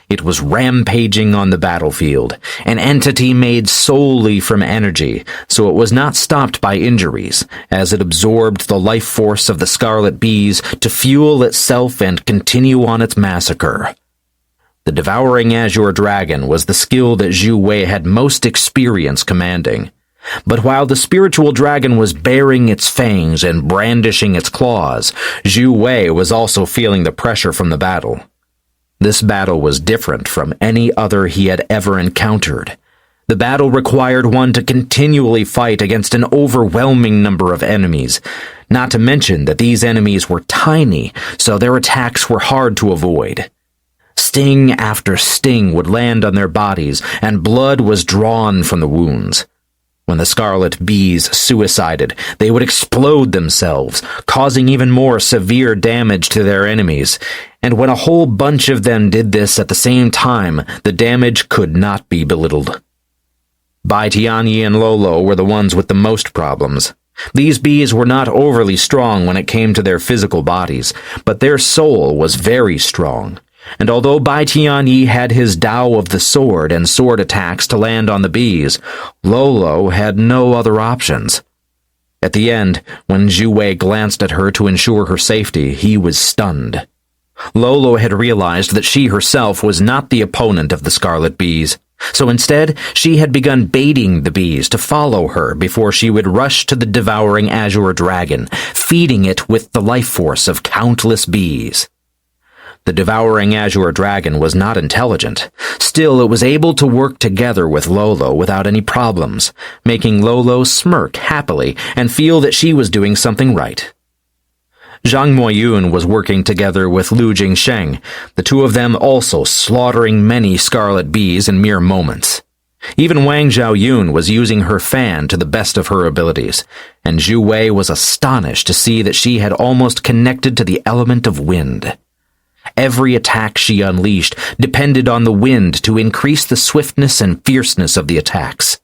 It was rampaging on the battlefield, an entity made solely from energy, so it was not stopped by injuries, as it absorbed the life force of the scarlet bees to fuel itself and continue on its massacre. The devouring azure dragon was the skill that Xue Wei had most experience commanding. But while the spiritual dragon was baring its fangs and brandishing its claws, Xue Wei was also feeling the pressure from the battle. This battle was different from any other he had ever encountered. The battle required one to continually fight against an overwhelming number of enemies, not to mention that these enemies were tiny, so their attacks were hard to avoid. Sting after sting would land on their bodies, and blood was drawn from the wounds. When the scarlet bees suicided, they would explode themselves, causing even more severe damage to their enemies, and when a whole bunch of them did this at the same time, the damage could not be belittled. Bai Tianyi and Lolo were the ones with the most problems. These bees were not overly strong when it came to their physical bodies, but their soul was very strong. And although Bai Tianyi had his Tao of the sword and sword attacks to land on the bees, Lolo had no other options. At the end, when Xue Wei glanced at her to ensure her safety, he was stunned. Lolo had realized that she herself was not the opponent of the scarlet bees, so instead she had begun baiting the bees to follow her before she would rush to the devouring azure dragon, feeding it with the life force of countless bees. The devouring azure dragon was not intelligent. Still, it was able to work together with Lolo without any problems, making Lolo smirk happily and feel that she was doing something right. Zhang Moyun was working together with Lu Jingsheng, the two of them also slaughtering many scarlet bees in mere moments. Even Wang Zhaoyun was using her fan to the best of her abilities, and Xue Wei was astonished to see that she had almost connected to the element of wind. Every attack she unleashed depended on the wind to increase the swiftness and fierceness of the attacks.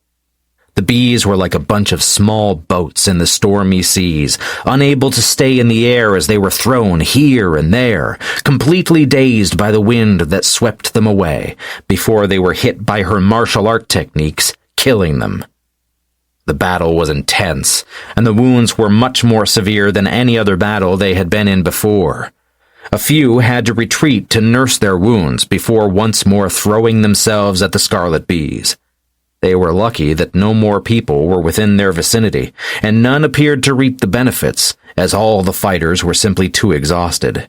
The bees were like a bunch of small boats in the stormy seas, unable to stay in the air as they were thrown here and there, completely dazed by the wind that swept them away, before they were hit by her martial art techniques, killing them. The battle was intense, and the wounds were much more severe than any other battle they had been in before. A few had to retreat to nurse their wounds before once more throwing themselves at the scarlet bees. They were lucky that no more people were within their vicinity, and none appeared to reap the benefits, as all the fighters were simply too exhausted.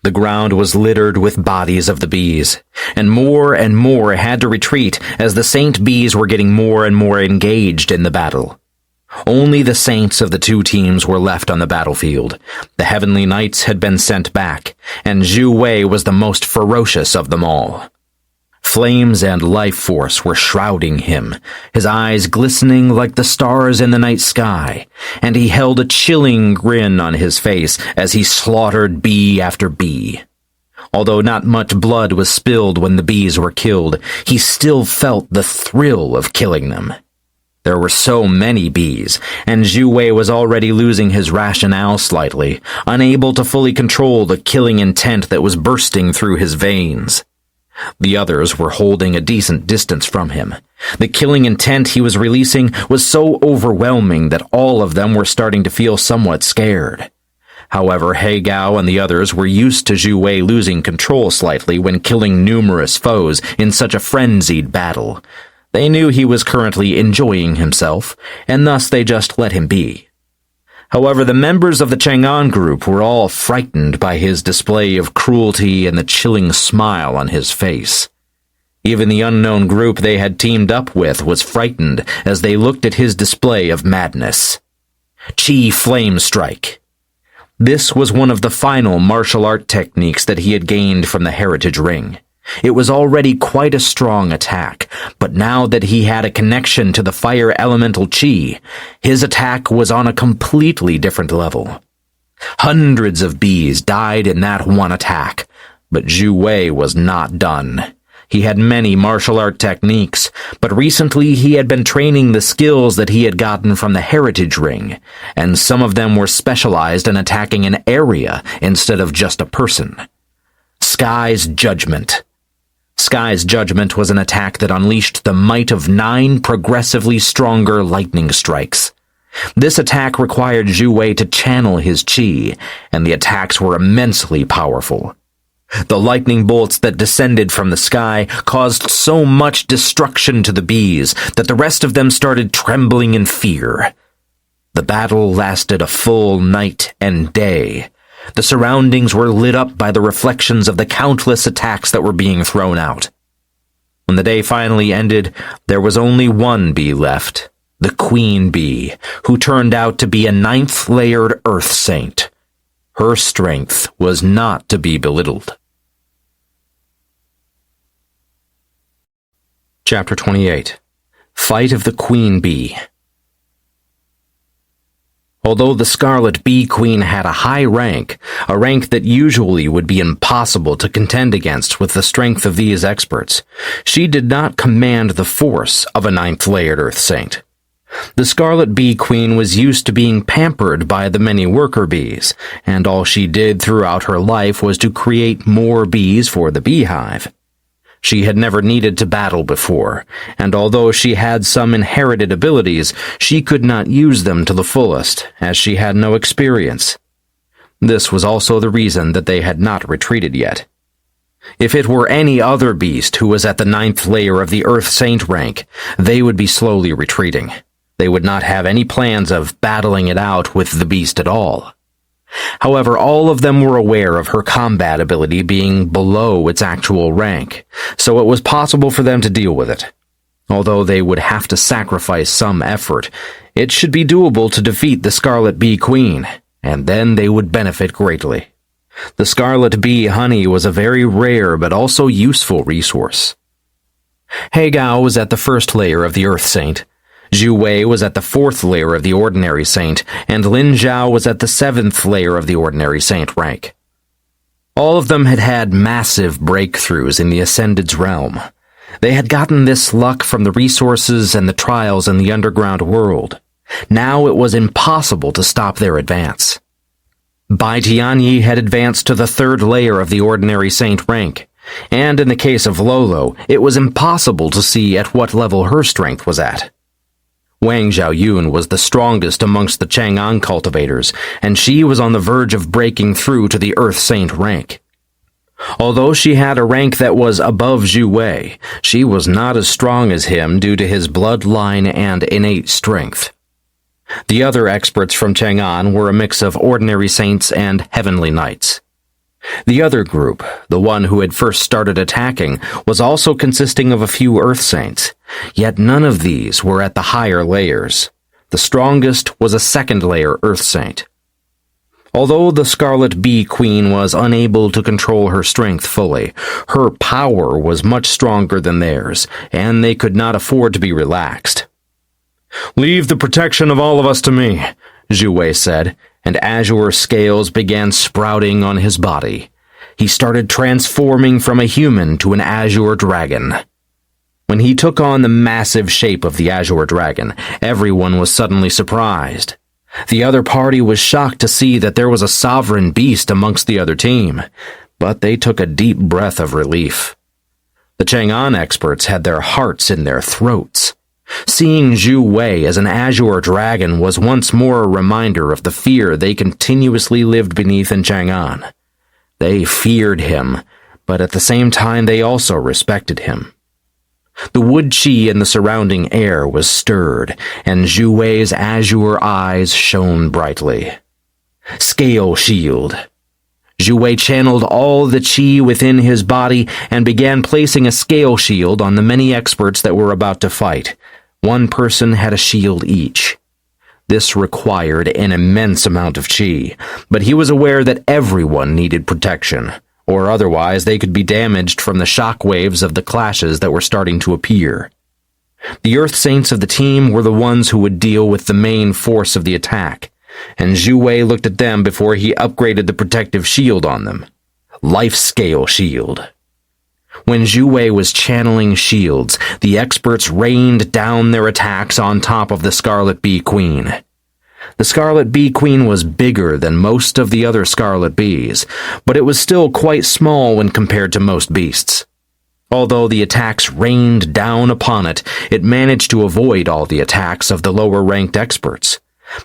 The ground was littered with bodies of the bees, and more had to retreat as the saint bees were getting more and more engaged in the battle. Only the saints of the two teams were left on the battlefield. The Heavenly Knights had been sent back, and Xue Wei was the most ferocious of them all. Flames and life force were shrouding him, his eyes glistening like the stars in the night sky, and he held a chilling grin on his face as he slaughtered bee after bee. Although not much blood was spilled when the bees were killed, he still felt the thrill of killing them. There were so many bees, and Xue Wei was already losing his rationale slightly, unable to fully control the killing intent that was bursting through his veins. The others were holding a decent distance from him. The killing intent he was releasing was so overwhelming that all of them were starting to feel somewhat scared. However, He Gao and the others were used to Xue Wei losing control slightly when killing numerous foes in such a frenzied battle. They knew he was currently enjoying himself, and thus they just let him be. However, the members of the Chang'an group were all frightened by his display of cruelty and the chilling smile on his face. Even the unknown group they had teamed up with was frightened as they looked at his display of madness. Chi Flame Strike. This was one of the final martial art techniques that he had gained from the Heritage Ring. It was already quite a strong attack, but now that he had a connection to the fire elemental Chi, his attack was on a completely different level. Hundreds of bees died in that one attack, but Xue Wei was not done. He had many martial art techniques, but recently he had been training the skills that he had gotten from the Heritage Ring, and some of them were specialized in attacking an area instead of just a person. Sky's Judgment. Sky's Judgment was an attack that unleashed the might of 9 progressively stronger lightning strikes. This attack required Xue Wei to channel his chi, and the attacks were immensely powerful. The lightning bolts that descended from the sky caused so much destruction to the bees that the rest of them started trembling in fear. The battle lasted a full night and day. The surroundings were lit up by the reflections of the countless attacks that were being thrown out. When the day finally ended, there was only one bee left, the Queen Bee, who turned out to be a 9th-layered Earth Saint. Her strength was not to be belittled. Chapter 28. Fight of the Queen Bee. Although the Scarlet Bee Queen had a high rank, a rank that usually would be impossible to contend against with the strength of these experts, she did not command the force of a 9th-layered Earth Saint. The Scarlet Bee Queen was used to being pampered by the many worker bees, and all she did throughout her life was to create more bees for the beehive. She had never needed to battle before, and although she had some inherited abilities, she could not use them to the fullest, as she had no experience. This was also the reason that they had not retreated yet. If it were any other beast who was at the 9th layer of the Earth Saint rank, they would be slowly retreating. They would not have any plans of battling it out with the beast at all. However, all of them were aware of her combat ability being below its actual rank, so it was possible for them to deal with it. Although they would have to sacrifice some effort, it should be doable to defeat the Scarlet Bee Queen, and then they would benefit greatly. The Scarlet Bee honey was a very rare but also useful resource. Hagao was at the 1st layer of the Earth Saint. Xue Wei was at the 4th layer of the Ordinary Saint, and Lin Zhao was at the 7th layer of the Ordinary Saint rank. All of them had had massive breakthroughs in the Ascended's realm. They had gotten this luck from the resources and the trials in the underground world. Now it was impossible to stop their advance. Bai Tianyi had advanced to the 3rd layer of the Ordinary Saint rank, and in the case of Lolo, it was impossible to see at what level her strength was at. Wang Xiaoyun was the strongest amongst the Chang'an cultivators, and she was on the verge of breaking through to the Earth Saint rank. Although she had a rank that was above Xue Wei, she was not as strong as him due to his bloodline and innate strength. The other experts from Chang'an were a mix of ordinary saints and heavenly knights. The other group, the one who had first started attacking, was also consisting of a few Earth Saints, yet none of these were at the higher layers. The strongest was a 2nd layer Earth Saint. Although the Scarlet Bee Queen was unable to control her strength fully, her power was much stronger than theirs, and they could not afford to be relaxed. "Leave the protection of all of us to me," Xue Wei said, and azure scales began sprouting on his body. He started transforming from a human to an azure dragon. When he took on the massive shape of the azure dragon, everyone was suddenly surprised. The other party was shocked to see that there was a sovereign beast amongst the other team, but they took a deep breath of relief. The Chang'an experts had their hearts in their throats. Seeing Xue Wei as an azure dragon was once more a reminder of the fear they continuously lived beneath in Chang'an. They feared him, but at the same time they also respected him. The wood chi in the surrounding air was stirred, and Xue Wei's azure eyes shone brightly. Scale Shield. Xue Wei channeled all the qi within his body and began placing a scale shield on the many experts that were about to fight. One person had a shield each. This required an immense amount of qi, but he was aware that everyone needed protection, or otherwise they could be damaged from the shock waves of the clashes that were starting to appear. The Earth Saints of the team were the ones who would deal with the main force of the attack, and Xue Wei looked at them before he upgraded the protective shield on them. Life-scale shield. When Xue Wei was channeling shields, the experts rained down their attacks on top of the Scarlet Bee Queen. The Scarlet Bee Queen was bigger than most of the other Scarlet Bees, but it was still quite small when compared to most beasts. Although the attacks rained down upon it, it managed to avoid all the attacks of the lower-ranked experts.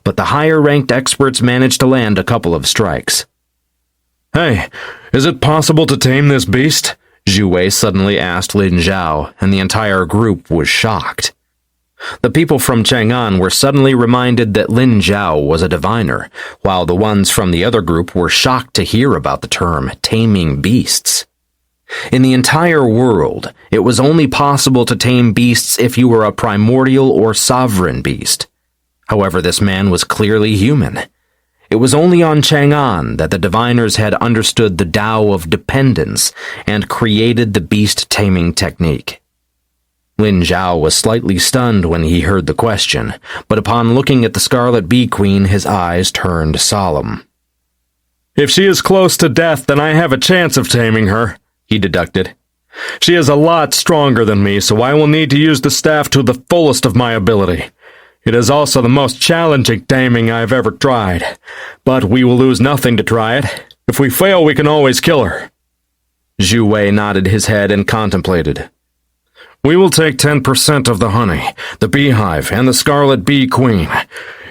But the higher-ranked experts managed to land a couple of strikes. Hey, is it possible to tame this beast? Xue Wei suddenly asked Lin Zhao, and the entire group was shocked. The people from Chang'an were suddenly reminded that Lin Zhao was a diviner, while the ones from the other group were shocked to hear about the term taming beasts. In the entire world, it was only possible to tame beasts if you were a primordial or sovereign beast. However, this man was clearly human. It was only on Chang'an that the diviners had understood the Tao of dependence and created the beast-taming technique. Lin Zhao was slightly stunned when he heard the question, but upon looking at the Scarlet Bee Queen, his eyes turned solemn. If she is close to death, then I have a chance of taming her, he deducted. She is a lot stronger than me, so I will need to use the staff to the fullest of my ability. It is also the most challenging taming I have ever tried, but we will lose nothing to try it. If we fail, we can always kill her. Xue Wei nodded his head and contemplated. We will take 10% of the honey, the beehive, and the Scarlet Bee Queen.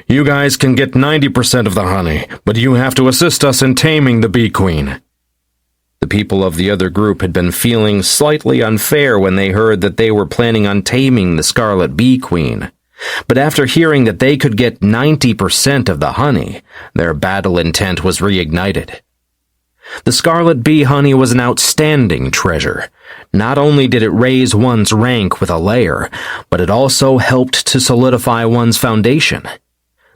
You guys can get 90% of the honey, but you have to assist us in taming the Bee Queen. The people of the other group had been feeling slightly unfair when they heard that they were planning on taming the Scarlet Bee Queen. But after hearing that they could get 90% of the honey, their battle intent was reignited. The Scarlet Bee honey was an outstanding treasure. Not only did it raise one's rank with a layer, but it also helped to solidify one's foundation.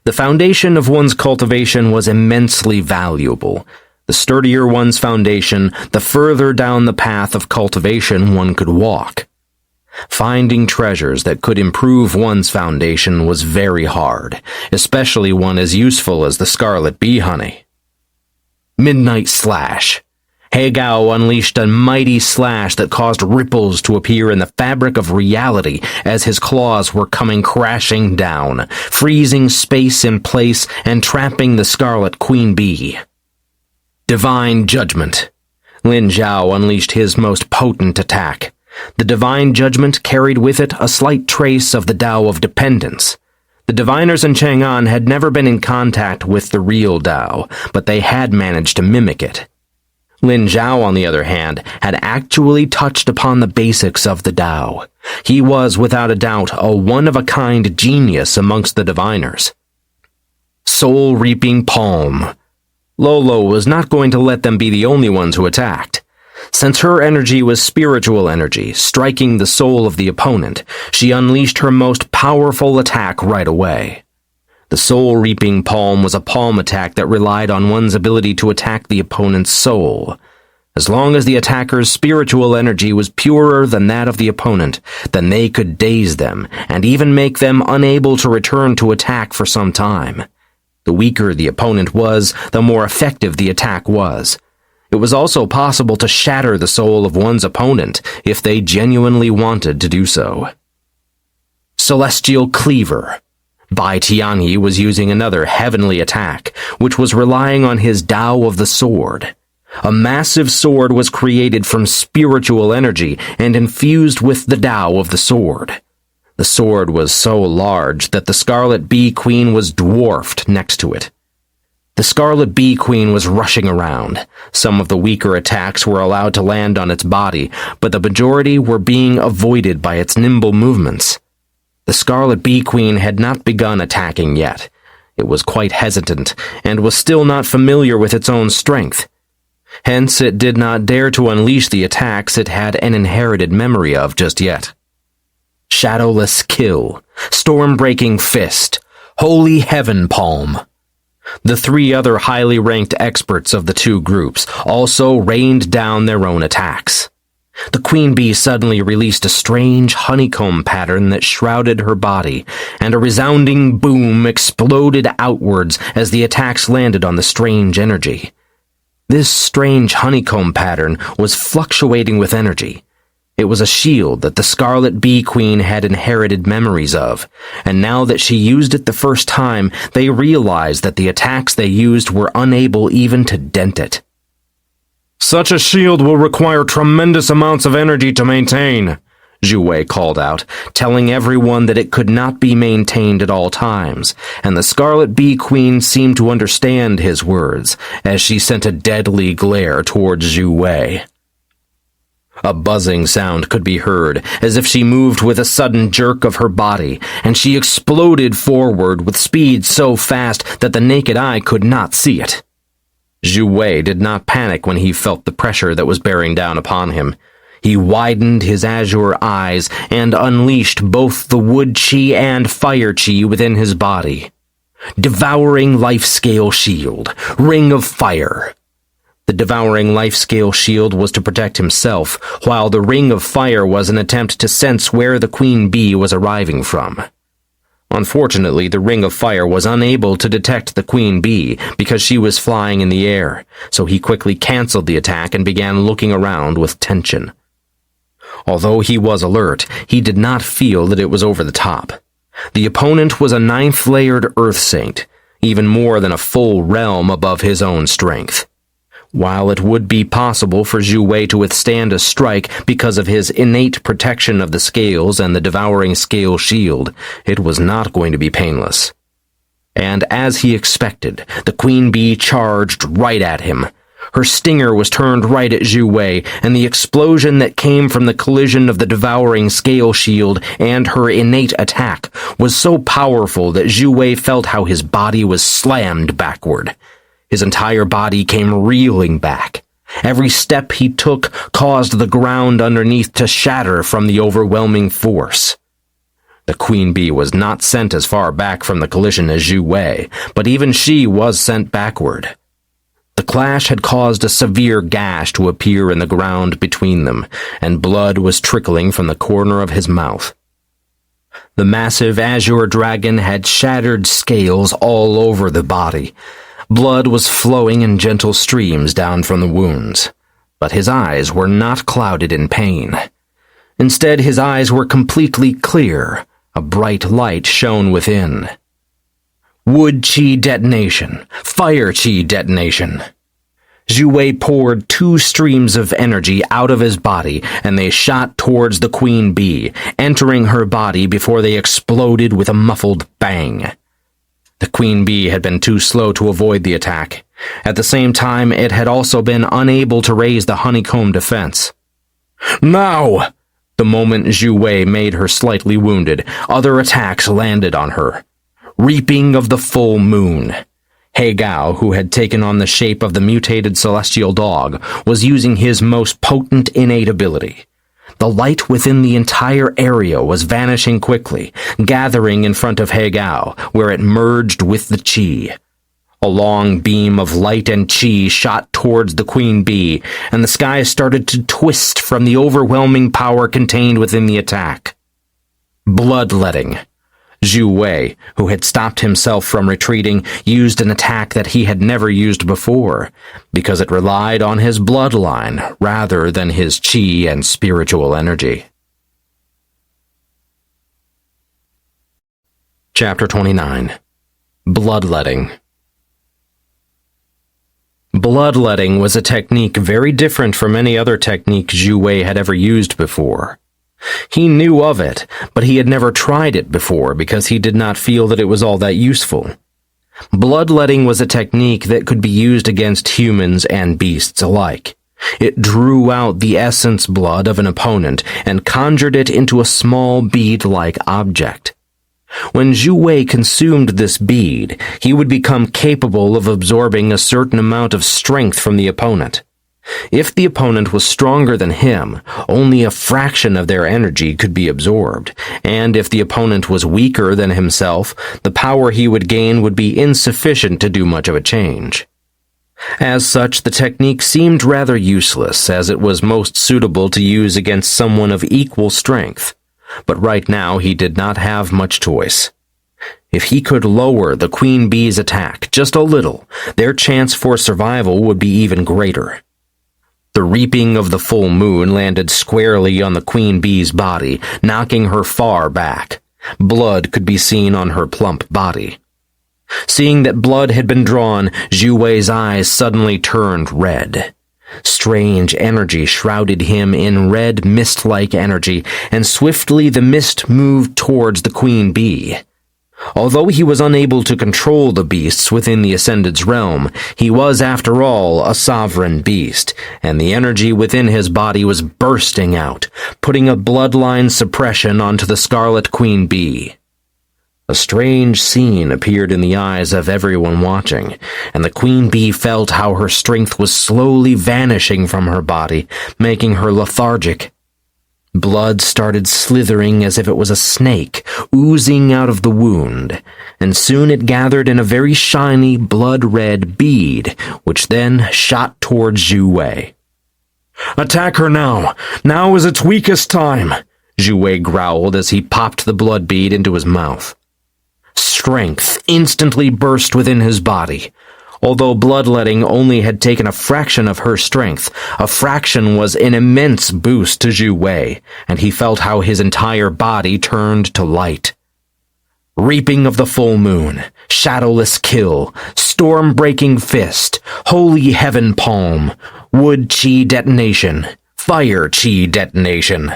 The foundation of one's cultivation was immensely valuable. The sturdier one's foundation, the further down the path of cultivation one could walk. Finding treasures that could improve one's foundation was very hard, especially one as useful as the Scarlet Bee honey. Midnight Slash. He Gao unleashed a mighty slash that caused ripples to appear in the fabric of reality as his claws were coming crashing down, freezing space in place and trapping the Scarlet Queen Bee. Divine Judgment. Lin Zhao unleashed his most potent attack. The Divine Judgment carried with it a slight trace of the Tao of dependence. The diviners in Chang'an had never been in contact with the real Tao, but they had managed to mimic it. Lin Zhao, on the other hand, had actually touched upon the basics of the Tao. He was, without a doubt, a one-of-a-kind genius amongst the diviners. Soul-reaping palm. Lolo was not going to let them be the only ones who attacked. Since her energy was spiritual energy, striking the soul of the opponent, she unleashed her most powerful attack right away. The soul-reaping palm was a palm attack that relied on one's ability to attack the opponent's soul. As long as the attacker's spiritual energy was purer than that of the opponent, then they could daze them and even make them unable to return to attack for some time. The weaker the opponent was, the more effective the attack was. It was also possible to shatter the soul of one's opponent if they genuinely wanted to do so. Celestial Cleaver. Bai Tianyi was using another heavenly attack, which was relying on his Tao of the Sword. A massive sword was created from spiritual energy and infused with the Tao of the Sword. The sword was so large that the Scarlet Bee Queen was dwarfed next to it. The Scarlet Bee Queen was rushing around. Some of the weaker attacks were allowed to land on its body, but the majority were being avoided by its nimble movements. The Scarlet Bee Queen had not begun attacking yet. It was quite hesitant, and was still not familiar with its own strength. Hence, it did not dare to unleash the attacks it had an inherited memory of just yet. Shadowless Kill, Storm-Breaking Fist, Holy Heaven Palm. The three other highly ranked experts of the two groups also rained down their own attacks. The queen bee suddenly released a strange honeycomb pattern that shrouded her body, and a resounding boom exploded outwards as the attacks landed on the strange energy. This strange honeycomb pattern was fluctuating with energy. It was a shield that the Scarlet Bee Queen had inherited memories of, and now that she used it the first time, they realized that the attacks they used were unable even to dent it. Such a shield will require tremendous amounts of energy to maintain, Xue Wei called out, telling everyone that it could not be maintained at all times, and the Scarlet Bee Queen seemed to understand his words as she sent a deadly glare towards Xue Wei. A buzzing sound could be heard, as if she moved with a sudden jerk of her body, and she exploded forward with speed so fast that the naked eye could not see it. Xue Wei did not panic when he felt the pressure that was bearing down upon him. He widened his azure eyes and unleashed both the wood chi and fire chi within his body. Devouring Life-Scale Shield, Ring of Fire. The Devouring Life-Scale Shield was to protect himself, while the Ring of Fire was an attempt to sense where the queen bee was arriving from. Unfortunately, the Ring of Fire was unable to detect the queen bee because she was flying in the air, so he quickly canceled the attack and began looking around with tension. Although he was alert, he did not feel that it was over the top. The opponent was a 9th-layered Earth Saint, even more than a full realm above his own strength. While it would be possible for Xue Wei to withstand a strike because of his innate protection of the scales and the devouring scale shield, it was not going to be painless. And as he expected, the queen bee charged right at him. Her stinger was turned right at Xue Wei, and the explosion that came from the collision of the devouring scale shield and her innate attack was so powerful that Xue Wei felt how his body was slammed backward. His entire body came reeling back. Every step he took caused the ground underneath to shatter from the overwhelming force. The queen bee was not sent as far back from the collision as Xue Wei, but even she was sent backward. The clash had caused a severe gash to appear in the ground between them, and blood was trickling from the corner of his mouth. The massive azure dragon had shattered scales all over the body. Blood was flowing in gentle streams down from the wounds, but his eyes were not clouded in pain. Instead, his eyes were completely clear. A bright light shone within. Wood chi detonation. Fire chi detonation. Xue Wei poured 2 streams of energy out of his body, and they shot towards the queen bee, entering her body before they exploded with a muffled bang. The queen bee had been too slow to avoid the attack. At the same time, it had also been unable to raise the honeycomb defense. Now! The moment Xue Wei made her slightly wounded, other attacks landed on her. Reaping of the Full Moon. He Gao, who had taken on the shape of the mutated celestial dog, was using his most potent innate ability. The light within the entire area was vanishing quickly, gathering in front of He Gao, where it merged with the chi. A long beam of light and chi shot towards the queen bee, and the sky started to twist from the overwhelming power contained within the attack. Bloodletting. Xue Wei, who had stopped himself from retreating, used an attack that he had never used before, because it relied on his bloodline rather than his chi and spiritual energy. Chapter 29. Bloodletting. Bloodletting was a technique very different from any other technique Xue Wei had ever used before. He knew of it, but he had never tried it before because he did not feel that it was all that useful. Bloodletting was a technique that could be used against humans and beasts alike. It drew out the essence blood of an opponent and conjured it into a small bead-like object. When Xue Wei consumed this bead, he would become capable of absorbing a certain amount of strength from the opponent. If the opponent was stronger than him, only a fraction of their energy could be absorbed, and if the opponent was weaker than himself, the power he would gain would be insufficient to do much of a change. As such, the technique seemed rather useless, as it was most suitable to use against someone of equal strength. But right now he did not have much choice. If he could lower the queen bee's attack just a little, their chance for survival would be even greater. The reaping of the full moon landed squarely on the queen bee's body, knocking her far back. Blood could be seen on her plump body. Seeing that blood had been drawn, Xue Wei's eyes suddenly turned red. Strange energy shrouded him in red mist-like energy, and swiftly the mist moved towards the queen bee. Although he was unable to control the beasts within the Ascended's realm, he was, after all, a sovereign beast, and the energy within his body was bursting out, putting a bloodline suppression onto the Scarlet Queen Bee. A strange scene appeared in the eyes of everyone watching, and the queen bee felt how her strength was slowly vanishing from her body, making her lethargic. Blood started slithering as if it was a snake, oozing out of the wound, and soon it gathered in a very shiny, blood-red bead, which then shot towards Xue Wei. "Attack her now! Now is its weakest time!" Xue Wei growled as he popped the blood bead into his mouth. Strength instantly burst within his body. Although bloodletting only had taken a fraction of her strength, a fraction was an immense boost to Xue Wei, and he felt how his entire body turned to light. Reaping of the full moon, shadowless kill, storm-breaking fist, holy heaven palm, wood chi detonation, fire chi detonation.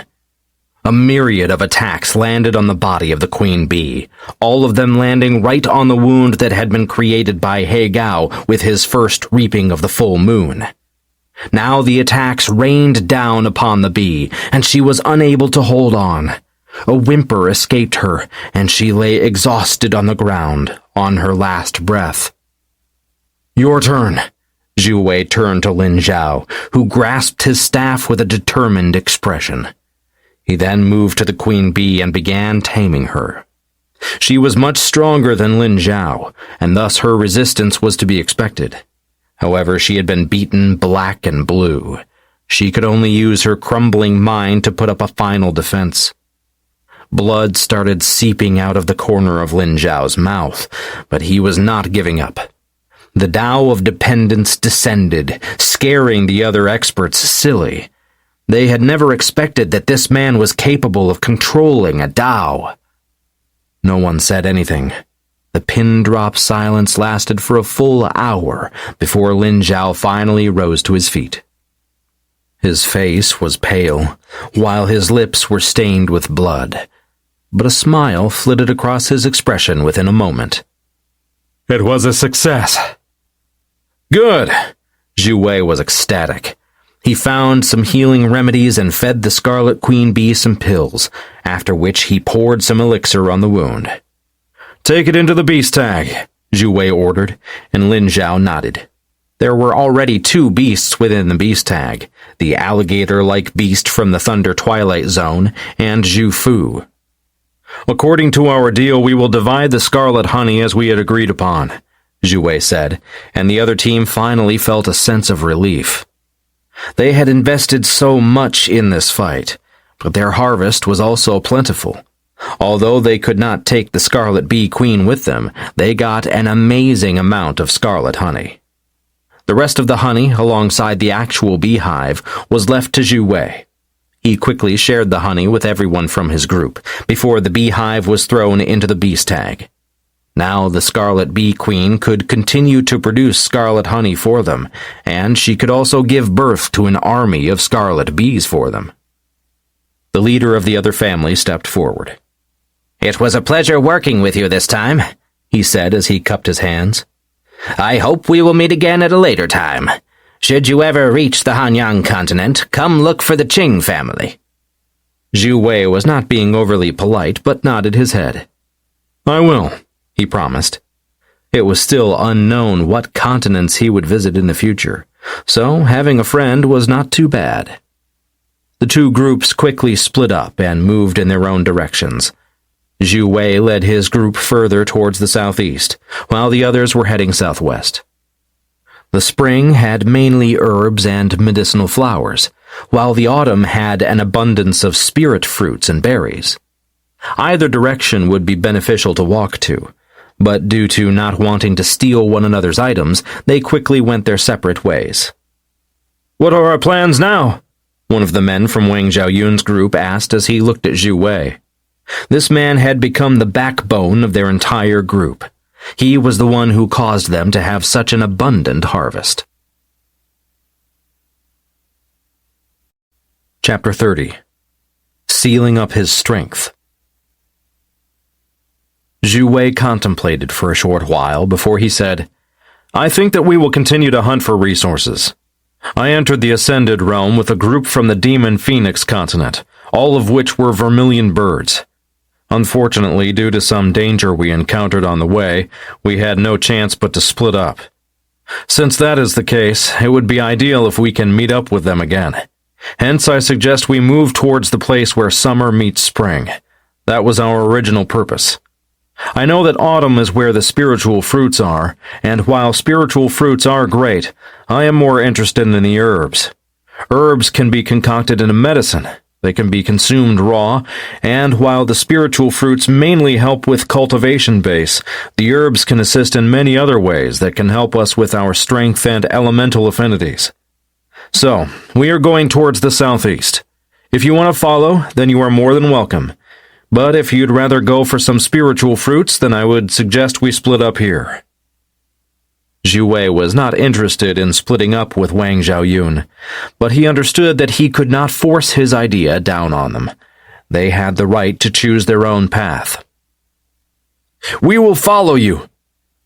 A myriad of attacks landed on the body of the queen bee, all of them landing right on the wound that had been created by He Gao with his first reaping of the full moon. Now the attacks rained down upon the bee, and she was unable to hold on. A whimper escaped her, and she lay exhausted on the ground, on her last breath. "Your turn." Xue Wei turned to Lin Zhao, who grasped his staff with a determined expression. He then moved to the queen bee and began taming her. She was much stronger than Lin Zhao, and thus her resistance was to be expected. However, she had been beaten black and blue. She could only use her crumbling mind to put up a final defense. Blood started seeping out of the corner of Lin Zhao's mouth, but he was not giving up. The Tao of Dependence descended, scaring the other experts silly. They had never expected that this man was capable of controlling a Tao. No one said anything. The pin-drop silence lasted for a full hour before Lin Zhao finally rose to his feet. His face was pale, while his lips were stained with blood, but a smile flitted across his expression within a moment. "It was a success." "Good!" Xue Wei was ecstatic. He found some healing remedies and fed the Scarlet Queen Bee some pills, after which he poured some elixir on the wound. "Take it into the beast tag," Xue Wei ordered, and Lin Zhao nodded. There were already 2 beasts within the beast tag, the alligator-like beast from the Thunder Twilight Zone, and Zhu Fu. "According to our deal, we will divide the scarlet honey as we had agreed upon," Xue Wei said, and the other team finally felt a sense of relief. They had invested so much in this fight, but their harvest was also plentiful. Although they could not take the Scarlet Bee Queen with them, they got an amazing amount of scarlet honey. The rest of the honey, alongside the actual beehive, was left to Xue Wei. He quickly shared the honey with everyone from his group, before the beehive was thrown into the beast tag. Now the Scarlet Bee Queen could continue to produce scarlet honey for them, and she could also give birth to an army of scarlet bees for them. The leader of the other family stepped forward. "It was a pleasure working with you this time," he said as he cupped his hands. "I hope we will meet again at a later time. Should you ever reach the Hanyang continent, come look for the Qing family." Xue Wei was not being overly polite, but nodded his head. "I will," he promised. It was still unknown what continents he would visit in the future, so having a friend was not too bad. The two groups quickly split up and moved in their own directions. Xue Wei led his group further towards the southeast, while the others were heading southwest. The spring had mainly herbs and medicinal flowers, while the autumn had an abundance of spirit fruits and berries. Either direction would be beneficial to walk to, but due to not wanting to steal one another's items, they quickly went their separate ways. "What are our plans now?" one of the men from Wang Zhaoyun's group asked as he looked at Xue Wei. This man had become the backbone of their entire group. He was the one who caused them to have such an abundant harvest. Chapter 30. Sealing up his strength. Xue Wei contemplated for a short while before he said, "I think that we will continue to hunt for resources. I entered the Ascended Realm with a group from the Demon Phoenix continent, all of which were vermilion birds. Unfortunately, due to some danger we encountered on the way, we had no chance but to split up. Since that is the case, it would be ideal if we can meet up with them again. Hence, I suggest we move towards the place where summer meets spring. That was our original purpose. I know that autumn is where the spiritual fruits are, and while spiritual fruits are great, I am more interested in the herbs. Herbs can be concocted into medicine. They can be consumed raw, and while the spiritual fruits mainly help with cultivation base, the herbs can assist in many other ways that can help us with our strength and elemental affinities. So, we are going towards the southeast. If you want to follow, then you are more than welcome. But if you'd rather go for some spiritual fruits, then I would suggest we split up here." Xue Wei was not interested in splitting up with Wang Zhaoyun, but he understood that he could not force his idea down on them. They had the right to choose their own path. "We will follow you."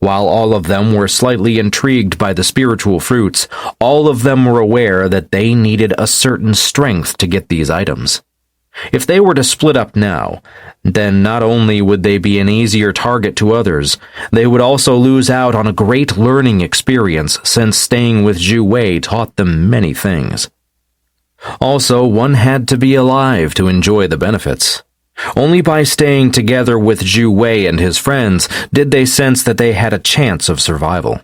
While all of them were slightly intrigued by the spiritual fruits, all of them were aware that they needed a certain strength to get these items. If they were to split up now, then not only would they be an easier target to others, they would also lose out on a great learning experience since staying with Xue Wei taught them many things. Also, one had to be alive to enjoy the benefits. Only by staying together with Xue Wei and his friends did they sense that they had a chance of survival.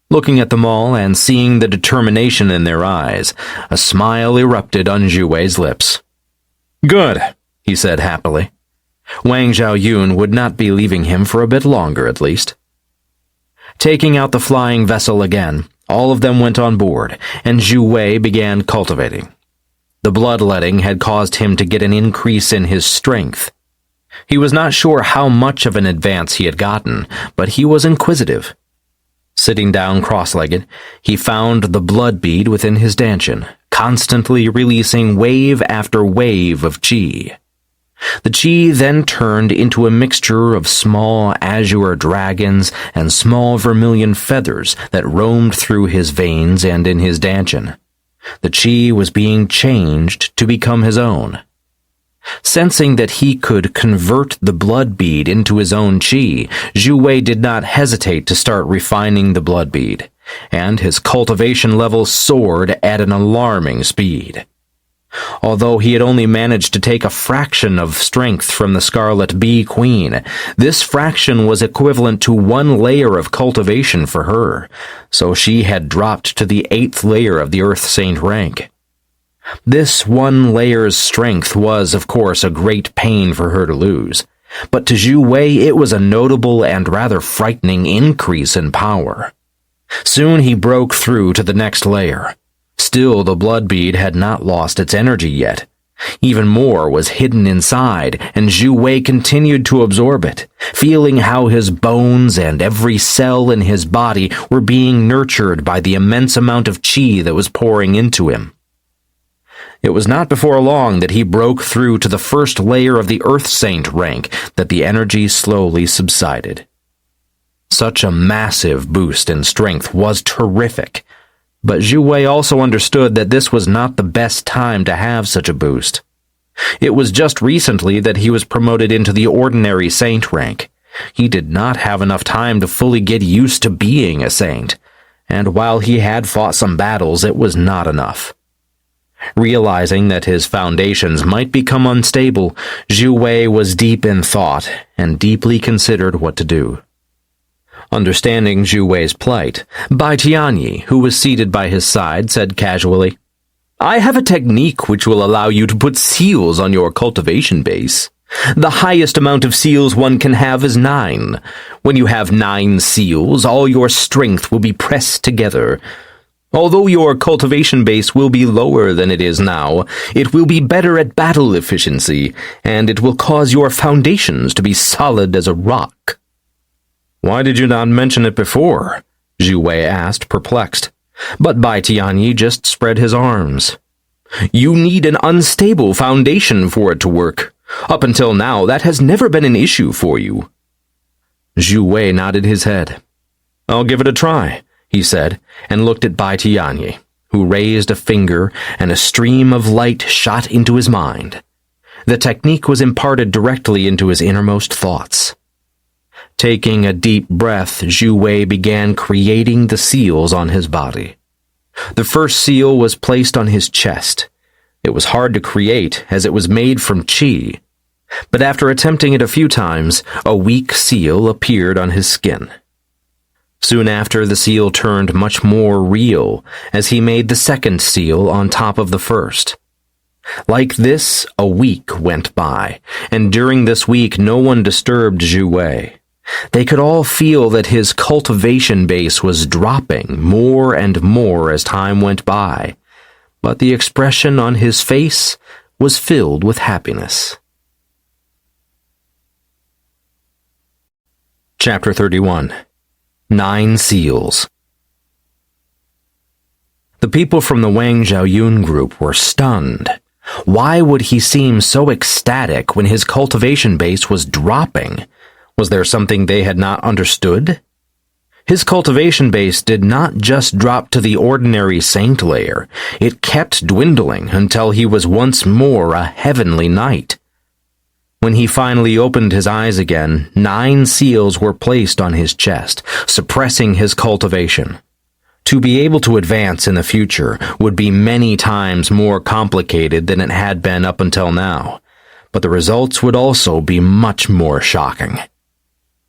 Looking at them all and seeing the determination in their eyes, a smile erupted on Xue Wei's lips. "Good," he said happily. Wang Zhaoyun would not be leaving him for a bit longer, at least. Taking out the flying vessel again, all of them went on board, and Xue Wei began cultivating. The bloodletting had caused him to get an increase in his strength. He was not sure how much of an advance he had gotten, but he was inquisitive. Sitting down cross-legged, he found the blood bead within his dantian, constantly releasing wave after wave of qi. The qi then turned into a mixture of small azure dragons and small vermilion feathers that roamed through his veins and in his dantian. The qi was being changed to become his own. Sensing that he could convert the blood bead into his own qi, Xue Wei did not hesitate to start refining the blood bead, and his cultivation level soared at an alarming speed. Although he had only managed to take a fraction of strength from the Scarlet Bee Queen, this fraction was equivalent to 1 layer of cultivation for her, so she had dropped to the 8th layer of the Earth Saint rank. This 1 layer's strength was, of course, a great pain for her to lose, but to Xue Wei it was a notable and rather frightening increase in power. Soon he broke through to the next layer. Still, the blood bead had not lost its energy yet. Even more was hidden inside, and Xue Wei continued to absorb it, feeling how his bones and every cell in his body were being nurtured by the immense amount of qi that was pouring into him. It was not before long that he broke through to the 1st layer of the Earth Saint rank that the energy slowly subsided. Such a massive boost in strength was terrific, but Xue Wei also understood that this was not the best time to have such a boost. It was just recently that he was promoted into the ordinary saint rank, He did not have enough time to fully get used to being a saint, and while he had fought some battles, it was not enough. Realizing that his foundations might become unstable, Xue Wei was deep in thought and deeply considered what to do. Understanding Xue Wei's plight, Bai Tianyi, who was seated by his side, said casually, "I have a technique which will allow you to put seals on your cultivation base. The highest amount of seals one can have is 9. When you have 9 seals, all your strength will be pressed together. Although your cultivation base will be lower than it is now, it will be better at battle efficiency, and it will cause your foundations to be solid as a rock." "Why did you not mention it before?" Xue Wei asked, perplexed. But Bai Tianyi just spread his arms. "You need an unstable foundation for it to work. Up until now, that has never been an issue for you." Xue Wei nodded his head. "I'll give it a try," he said, and looked at Bai Tianyi, who raised a finger, and a stream of light shot into his mind. The technique was imparted directly into his innermost thoughts. Taking a deep breath, Xue Wei began creating the seals on his body. The first seal was placed on his chest. It was hard to create, as it was made from qi. But after attempting it a few times, a weak seal appeared on his skin. Soon after, the seal turned much more real, as he made the second seal on top of the first. Like this, a week went by, and during this week no one disturbed Xue Wei. They could all feel that his cultivation base was dropping more and more as time went by, but the expression on his face was filled with happiness. Chapter 31. 9 Seals. The people from the Wang Zhaoyun group were stunned. Why would he seem so ecstatic when his cultivation base was dropping? Was there something they had not understood? His cultivation base did not just drop to the ordinary saint layer. It kept dwindling until he was once more a heavenly knight. When he finally opened his eyes again, 9 seals were placed on his chest, suppressing his cultivation. To be able to advance in the future would be many times more complicated than it had been up until now, but the results would also be much more shocking.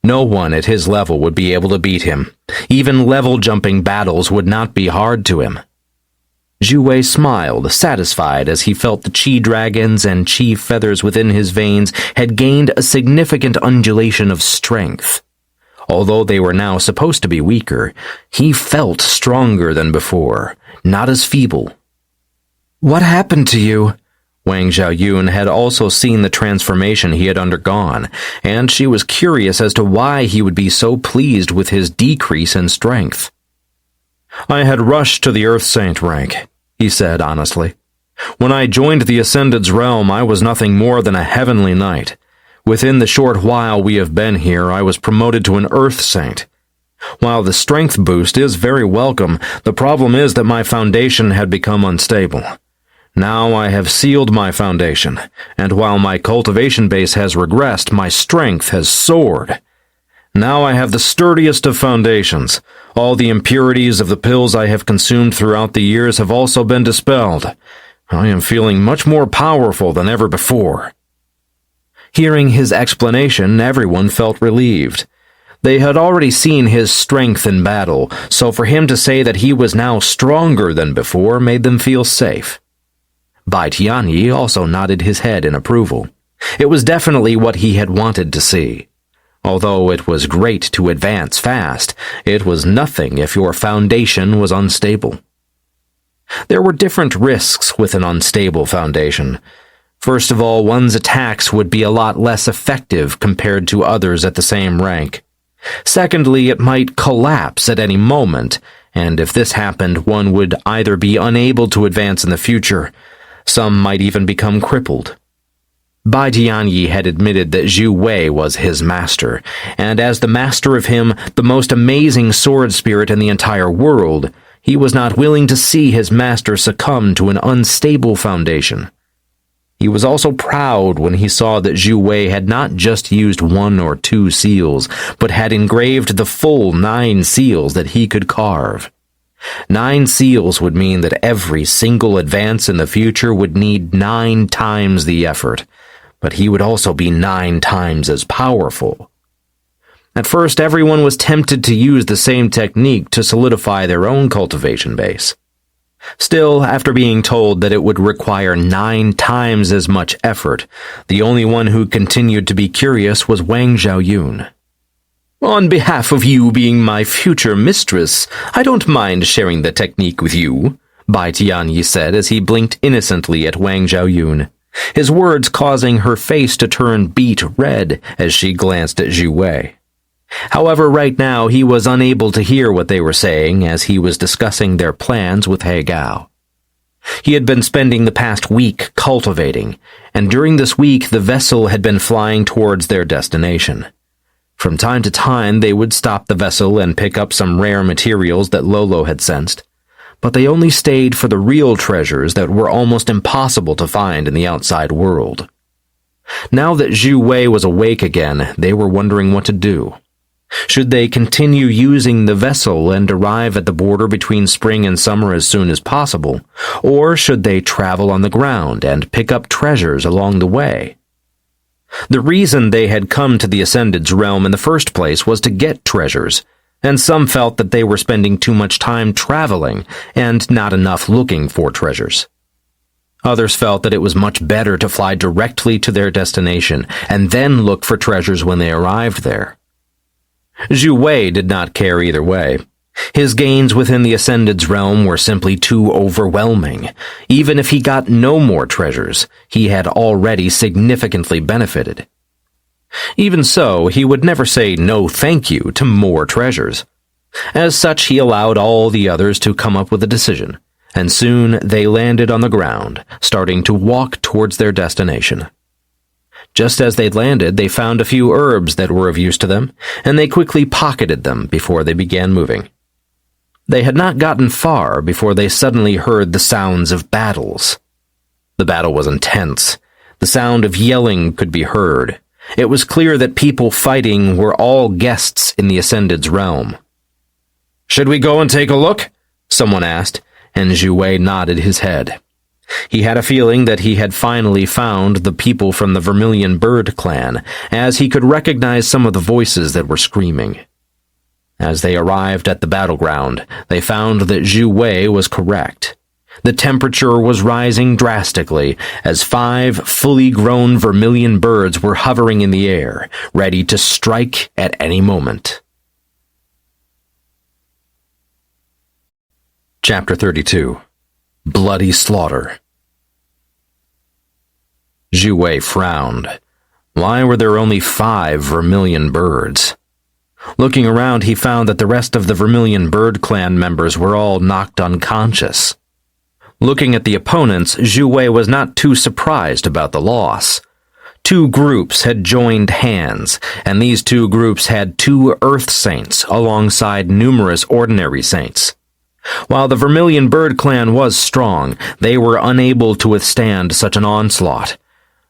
No one at his level would be able to beat him. Even level-jumping battles would not be hard to him. Xue Wei smiled, satisfied as he felt the qi dragons and qi feathers within his veins had gained a significant undulation of strength. Although they were now supposed to be weaker, he felt stronger than before, not as feeble. "What happened to you?" Wang Zhaoyun had also seen the transformation he had undergone, and she was curious as to why he would be so pleased with his decrease in strength. "I had rushed to the Earth Saint rank," he said honestly. "When I joined the Ascended's realm, I was nothing more than a heavenly knight. Within the short while we have been here, I was promoted to an Earth Saint. While the strength boost is very welcome, the problem is that my foundation had become unstable. Now I have sealed my foundation, and while my cultivation base has regressed, my strength has soared. Now I have the sturdiest of foundations. All the impurities of the pills I have consumed throughout the years have also been dispelled. I am feeling much more powerful than ever before." Hearing his explanation, everyone felt relieved. They had already seen his strength in battle, so for him to say that he was now stronger than before made them feel safe. Bai Tianyi also nodded his head in approval. It was definitely what he had wanted to see. Although it was great to advance fast, it was nothing if your foundation was unstable. There were different risks with an unstable foundation. First of all, one's attacks would be a lot less effective compared to others at the same rank. Secondly, it might collapse at any moment, and if this happened, one would either be unable to advance in the future. Some might even become crippled. Bai Tianyi had admitted that Xue Wei was his master, and as the master of him, the most amazing sword spirit in the entire world, he was not willing to see his master succumb to an unstable foundation. He was also proud when he saw that Xue Wei had not just used 1 or 2 seals, but had engraved the full 9 seals that he could carve. 9 seals would mean that every single advance in the future would need 9 times the effort, but he would also be 9 times as powerful. At first, everyone was tempted to use the same technique to solidify their own cultivation base. Still, after being told that it would require 9 times as much effort, the only one who continued to be curious was Wang Zhaoyun. "On behalf of you being my future mistress, I don't mind sharing the technique with you," Bai Tianyi said as he blinked innocently at Wang Zhaoyun, his words causing her face to turn beet red as she glanced at Xue Wei. However, right now he was unable to hear what they were saying as he was discussing their plans with He Gao. He had been spending the past week cultivating, and during this week the vessel had been flying towards their destination. From time to time they would stop the vessel and pick up some rare materials that Lolo had sensed, but they only stayed for the real treasures that were almost impossible to find in the outside world. Now that Xue Wei was awake again, they were wondering what to do. Should they continue using the vessel and arrive at the border between spring and summer as soon as possible, or should they travel on the ground and pick up treasures along the way? The reason they had come to the Ascended's realm in the first place was to get treasures, and some felt that they were spending too much time traveling and not enough looking for treasures. Others felt that it was much better to fly directly to their destination and then look for treasures when they arrived there. Xue Wei did not care either way. His gains within the Ascended's realm were simply too overwhelming. Even if he got no more treasures, he had already significantly benefited. Even so, he would never say no thank you to more treasures. As such, he allowed all the others to come up with a decision, and soon they landed on the ground, starting to walk towards their destination. Just as they'd landed, they found a few herbs that were of use to them, and they quickly pocketed them before they began moving. They had not gotten far before they suddenly heard the sounds of battles. The battle was intense. The sound of yelling could be heard. It was clear that people fighting were all guests in the Ascended's realm. "Should we go and take a look?" someone asked, and Xue Wei nodded his head. He had a feeling that he had finally found the people from the Vermilion Bird clan, as he could recognize some of the voices that were screaming. As they arrived at the battleground, they found that Xue Wei was correct. The temperature was rising drastically as 5 fully grown vermilion birds were hovering in the air, ready to strike at any moment. Chapter 32. Bloody Slaughter. Xue Wei frowned. Why were there only 5 vermilion birds? Looking around, he found that the rest of the Vermilion Bird clan members were all knocked unconscious. Looking at the opponents, Xue Wei was not too surprised about the loss. 2 groups had joined hands, and these 2 groups had 2 Earth Saints alongside numerous ordinary saints. While the Vermilion Bird clan was strong, they were unable to withstand such an onslaught.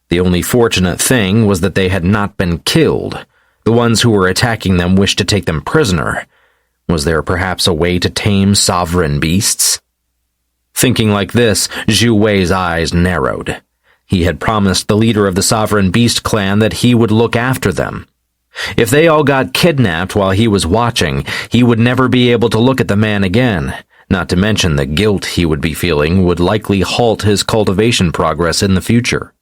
The only fortunate thing was that they had not been killed. The ones who were attacking them wished to take them prisoner. Was there perhaps a way to tame sovereign beasts? Thinking like this, Xue Wei's eyes narrowed. He had promised the leader of the Sovereign Beast clan that he would look after them. If they all got kidnapped while he was watching, he would never be able to look at the man again, not to mention the guilt he would be feeling would likely halt his cultivation progress in the future.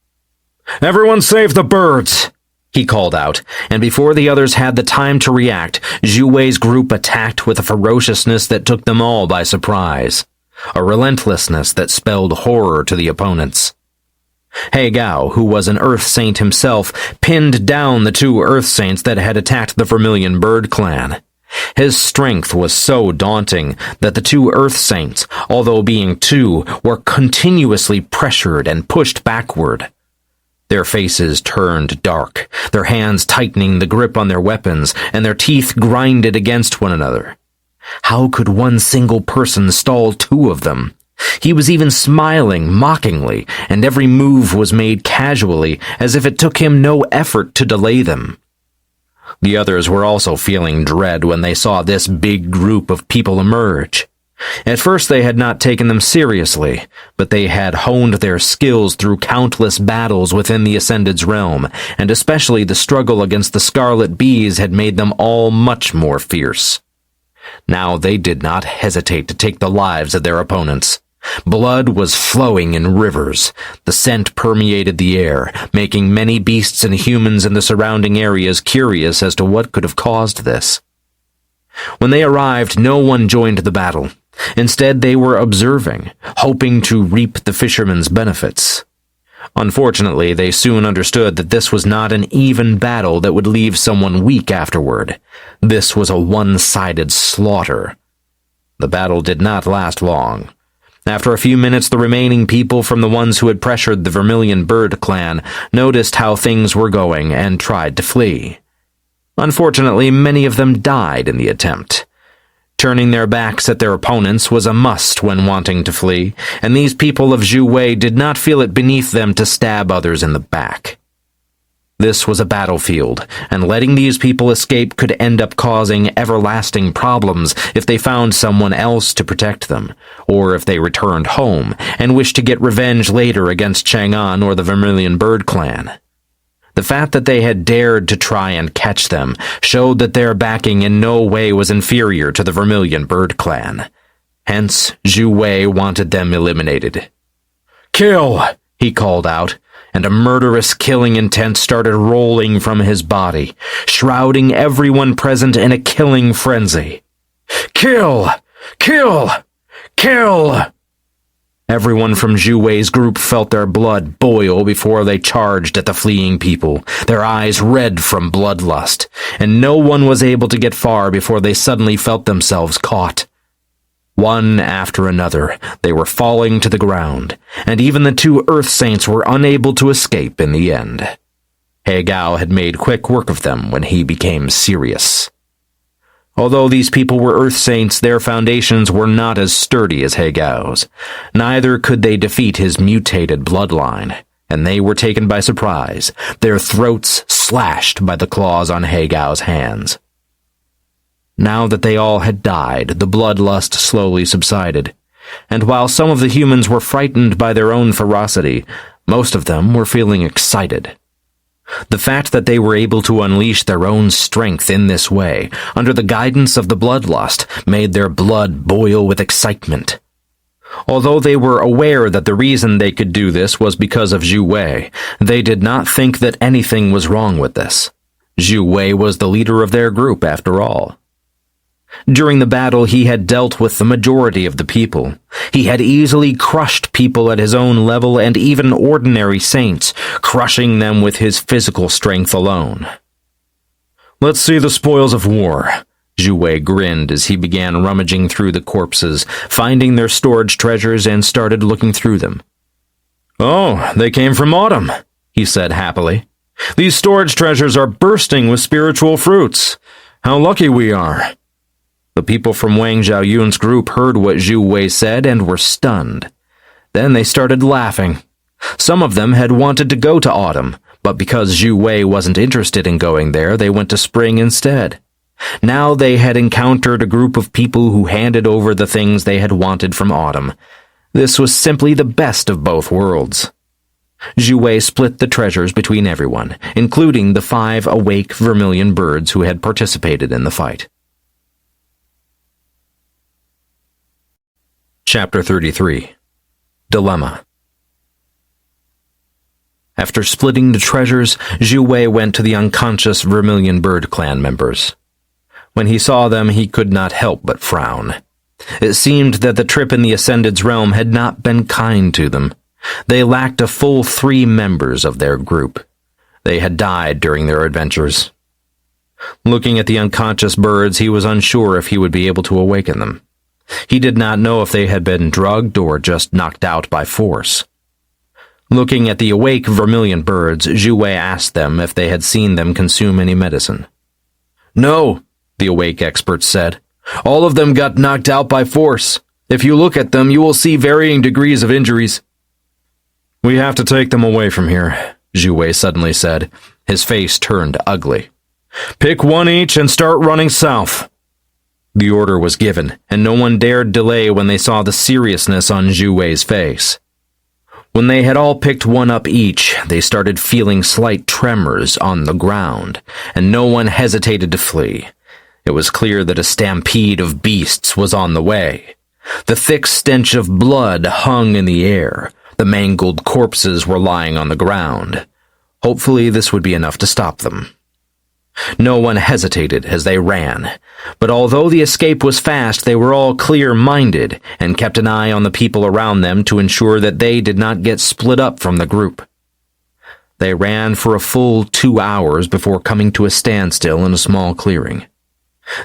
"Everyone save the birds!" he called out, and before the others had the time to react, Xue Wei's group attacked with a ferociousness that took them all by surprise, a relentlessness that spelled horror to the opponents. He Gao, who was an Earth Saint himself, pinned down the 2 Earth Saints that had attacked the Vermilion Bird clan. His strength was so daunting that the 2 Earth Saints, although being 2, were continuously pressured and pushed backward. Their faces turned dark, their hands tightening the grip on their weapons, and their teeth grinded against one another. How could one single person stall 2 of them? He was even smiling mockingly, and every move was made casually, as if it took him no effort to delay them. The others were also feeling dread when they saw this big group of people emerge. At first they had not taken them seriously, but they had honed their skills through countless battles within the Ascended's realm, and especially the struggle against the Scarlet Bees had made them all much more fierce. Now they did not hesitate to take the lives of their opponents. Blood was flowing in rivers. The scent permeated the air, making many beasts and humans in the surrounding areas curious as to what could have caused this. When they arrived, no one joined the battle. Instead, they were observing, hoping to reap the fishermen's benefits. Unfortunately, they soon understood that this was not an even battle that would leave someone weak afterward. This was a one-sided slaughter. The battle did not last long. After a few minutes, the remaining people from the ones who had pressured the Vermilion Bird clan noticed how things were going and tried to flee. Unfortunately, many of them died in the attempt. Turning their backs at their opponents was a must when wanting to flee, and these people of Xue Wei did not feel it beneath them to stab others in the back. This was a battlefield, and letting these people escape could end up causing everlasting problems if they found someone else to protect them, or if they returned home and wished to get revenge later against Chang'an or the Vermilion Bird clan. The fact that they had dared to try and catch them showed that their backing in no way was inferior to the Vermilion Bird clan. Hence, Xue Wei wanted them eliminated. "Kill!" he called out, and a murderous killing intent started rolling from his body, shrouding everyone present in a killing frenzy. "Kill! Kill! Kill!" Everyone from Xue Wei's group felt their blood boil before they charged at the fleeing people, their eyes red from bloodlust, and no one was able to get far before they suddenly felt themselves caught. One after another, they were falling to the ground, and even the two Earth Saints were unable to escape in the end. He Gao had made quick work of them when he became serious. Although these people were Earth Saints, their foundations were not as sturdy as He Gao's. Neither could they defeat his mutated bloodline, and they were taken by surprise, their throats slashed by the claws on He Gao's hands. Now that they all had died, the bloodlust slowly subsided, and while some of the humans were frightened by their own ferocity, most of them were feeling excited. The fact that they were able to unleash their own strength in this way, under the guidance of the bloodlust, made their blood boil with excitement. Although they were aware that the reason they could do this was because of Xue Wei, they did not think that anything was wrong with this. Xue Wei was the leader of their group, after all. During the battle, he had dealt with the majority of the people. He had easily crushed people at his own level and even ordinary saints, crushing them with his physical strength alone. "Let's see the spoils of war." Xue Wei grinned as he began rummaging through the corpses, finding their storage treasures and started looking through them. "Oh, they came from autumn," he said happily. "These storage treasures are bursting with spiritual fruits. How lucky we are." The people from Wang Zhaoyun's group heard what Xue Wei said and were stunned. Then they started laughing. Some of them had wanted to go to autumn, but because Xue Wei wasn't interested in going there, they went to spring instead. Now they had encountered a group of people who handed over the things they had wanted from autumn. This was simply the best of both worlds. Xue Wei split the treasures between everyone, including the 5 awake vermilion birds who had participated in the fight. Chapter 33. Dilemma. After splitting the treasures, Xue Wei went to the unconscious Vermilion Bird clan members. When he saw them, he could not help but frown. It seemed that the trip in the Ascended's realm had not been kind to them. They lacked a full 3 members of their group. They had died during their adventures. Looking at the unconscious birds, he was unsure if he would be able to awaken them. He did not know if they had been drugged or just knocked out by force. Looking at the awake vermilion birds, Xue Wei asked them if they had seen them consume any medicine. "No," the awake expert said. "All of them got knocked out by force. If you look at them, you will see varying degrees of injuries. We have to take them away from here, Xue Wei suddenly said. His face turned ugly. Pick one each and start running south. The order was given, and no one dared delay when they saw the seriousness on Xue Wei's face. When they had all picked one up each, they started feeling slight tremors on the ground, and no one hesitated to flee. It was clear that a stampede of beasts was on the way. The thick stench of blood hung in the air. The mangled corpses were lying on the ground. Hopefully this would be enough to stop them. No one hesitated as they ran, but although the escape was fast, they were all clear-minded and kept an eye on the people around them to ensure that they did not get split up from the group. They ran for a full 2 hours before coming to a standstill in a small clearing.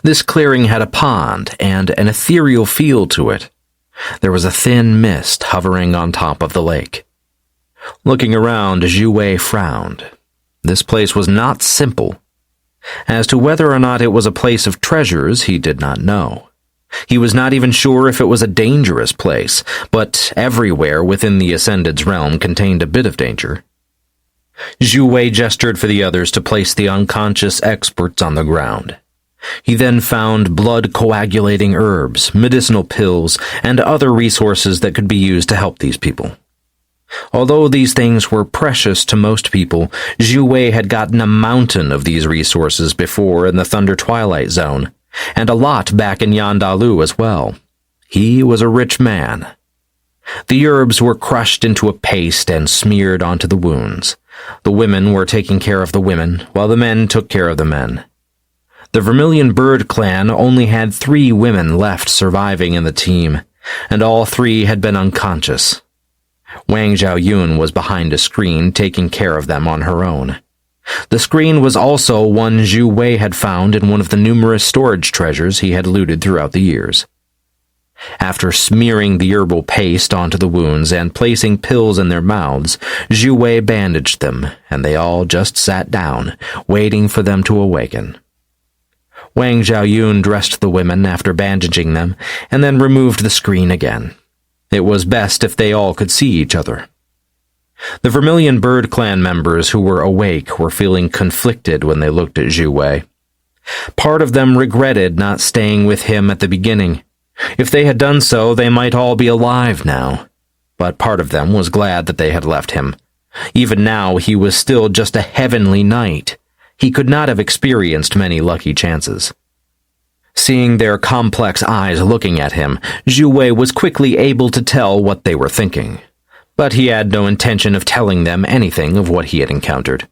This clearing had a pond and an ethereal feel to it. There was a thin mist hovering on top of the lake. Looking around, Xue Wei frowned. This place was not simple. As to whether or not it was a place of treasures, he did not know. He was not even sure if it was a dangerous place, but everywhere within the Ascended's realm contained a bit of danger. Xue Wei gestured for the others to place the unconscious experts on the ground. He then found blood-coagulating herbs, medicinal pills, and other resources that could be used to help these people. Although these things were precious to most people, Xue Wei had gotten a mountain of these resources before in the Thunder Twilight Zone, and a lot back in Yan Dalu as well. He was a rich man. The herbs were crushed into a paste and smeared onto the wounds. The women were taking care of the women, while the men took care of the men. The Vermilion Bird clan only had 3 women left surviving in the team, and all 3 had been unconscious. Wang Zhaoyun was behind a screen taking care of them on her own. The screen was also one Xue Wei had found in one of the numerous storage treasures he had looted throughout the years. After smearing the herbal paste onto the wounds and placing pills in their mouths, Xue Wei bandaged them, and they all just sat down, waiting for them to awaken. Wang Zhaoyun dressed the women after bandaging them, and then removed the screen again. It was best if they all could see each other. The Vermilion Bird clan members who were awake were feeling conflicted when they looked at Xue Wei. Part of them regretted not staying with him at the beginning. If they had done so, they might all be alive now. But part of them was glad that they had left him. Even now, he was still just a heavenly knight. He could not have experienced many lucky chances. Seeing their complex eyes looking at him, Xue Wei was quickly able to tell what they were thinking. But he had no intention of telling them anything of what he had encountered.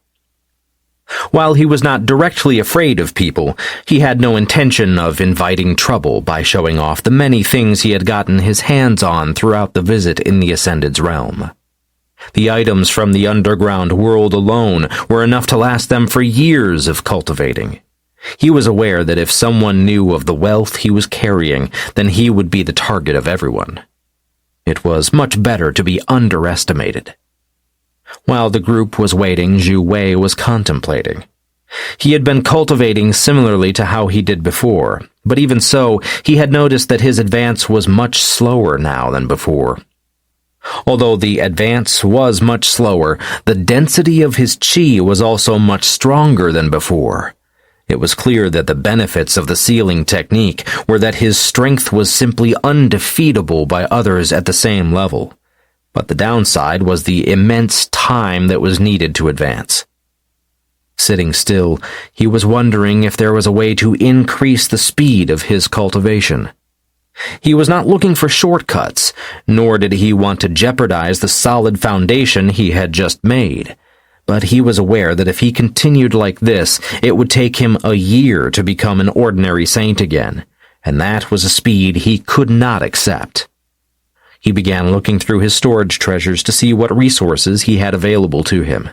While he was not directly afraid of people, he had no intention of inviting trouble by showing off the many things he had gotten his hands on throughout the visit in the Ascended's realm. The items from the underground world alone were enough to last them for years of cultivating. He was aware that if someone knew of the wealth he was carrying, then he would be the target of everyone. It was much better to be underestimated. While the group was waiting, Xue Wei was contemplating. He had been cultivating similarly to how he did before, but even so, he had noticed that his advance was much slower now than before. Although the advance was much slower, the density of his qi was also much stronger than before. It was clear that the benefits of the sealing technique were that his strength was simply undefeatable by others at the same level. But the downside was the immense time that was needed to advance. Sitting still, he was wondering if there was a way to increase the speed of his cultivation. He was not looking for shortcuts, nor did he want to jeopardize the solid foundation he had just made. But he was aware that if he continued like this, it would take him a year to become an ordinary saint again, and that was a speed he could not accept. He began looking through his storage treasures to see what resources he had available to him.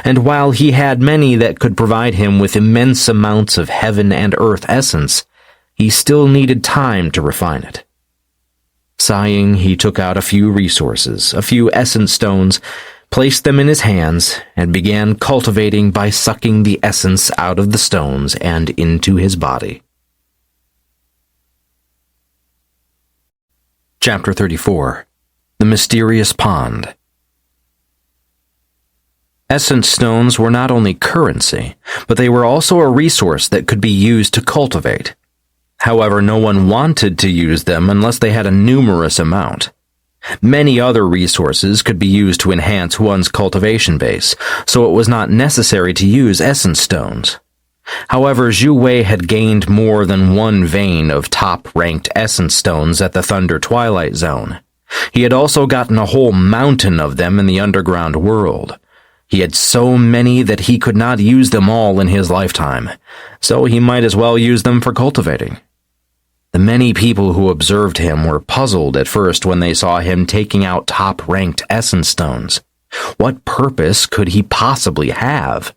And while he had many that could provide him with immense amounts of heaven and earth essence, he still needed time to refine it. Sighing, he took out a few resources, a few essence stones, placed them in his hands, and began cultivating by sucking the essence out of the stones and into his body. Chapter 34. The Mysterious Pond. Essence stones were not only currency, but they were also a resource that could be used to cultivate. However, no one wanted to use them unless they had a numerous amount. Many other resources could be used to enhance one's cultivation base, so it was not necessary to use essence stones. However, Xue Wei had gained more than one vein of top-ranked essence stones at the Thunder Twilight Zone. He had also gotten a whole mountain of them in the underground world. He had so many that he could not use them all in his lifetime, so he might as well use them for cultivating. The many people who observed him were puzzled at first when they saw him taking out top-ranked essence stones. What purpose could he possibly have?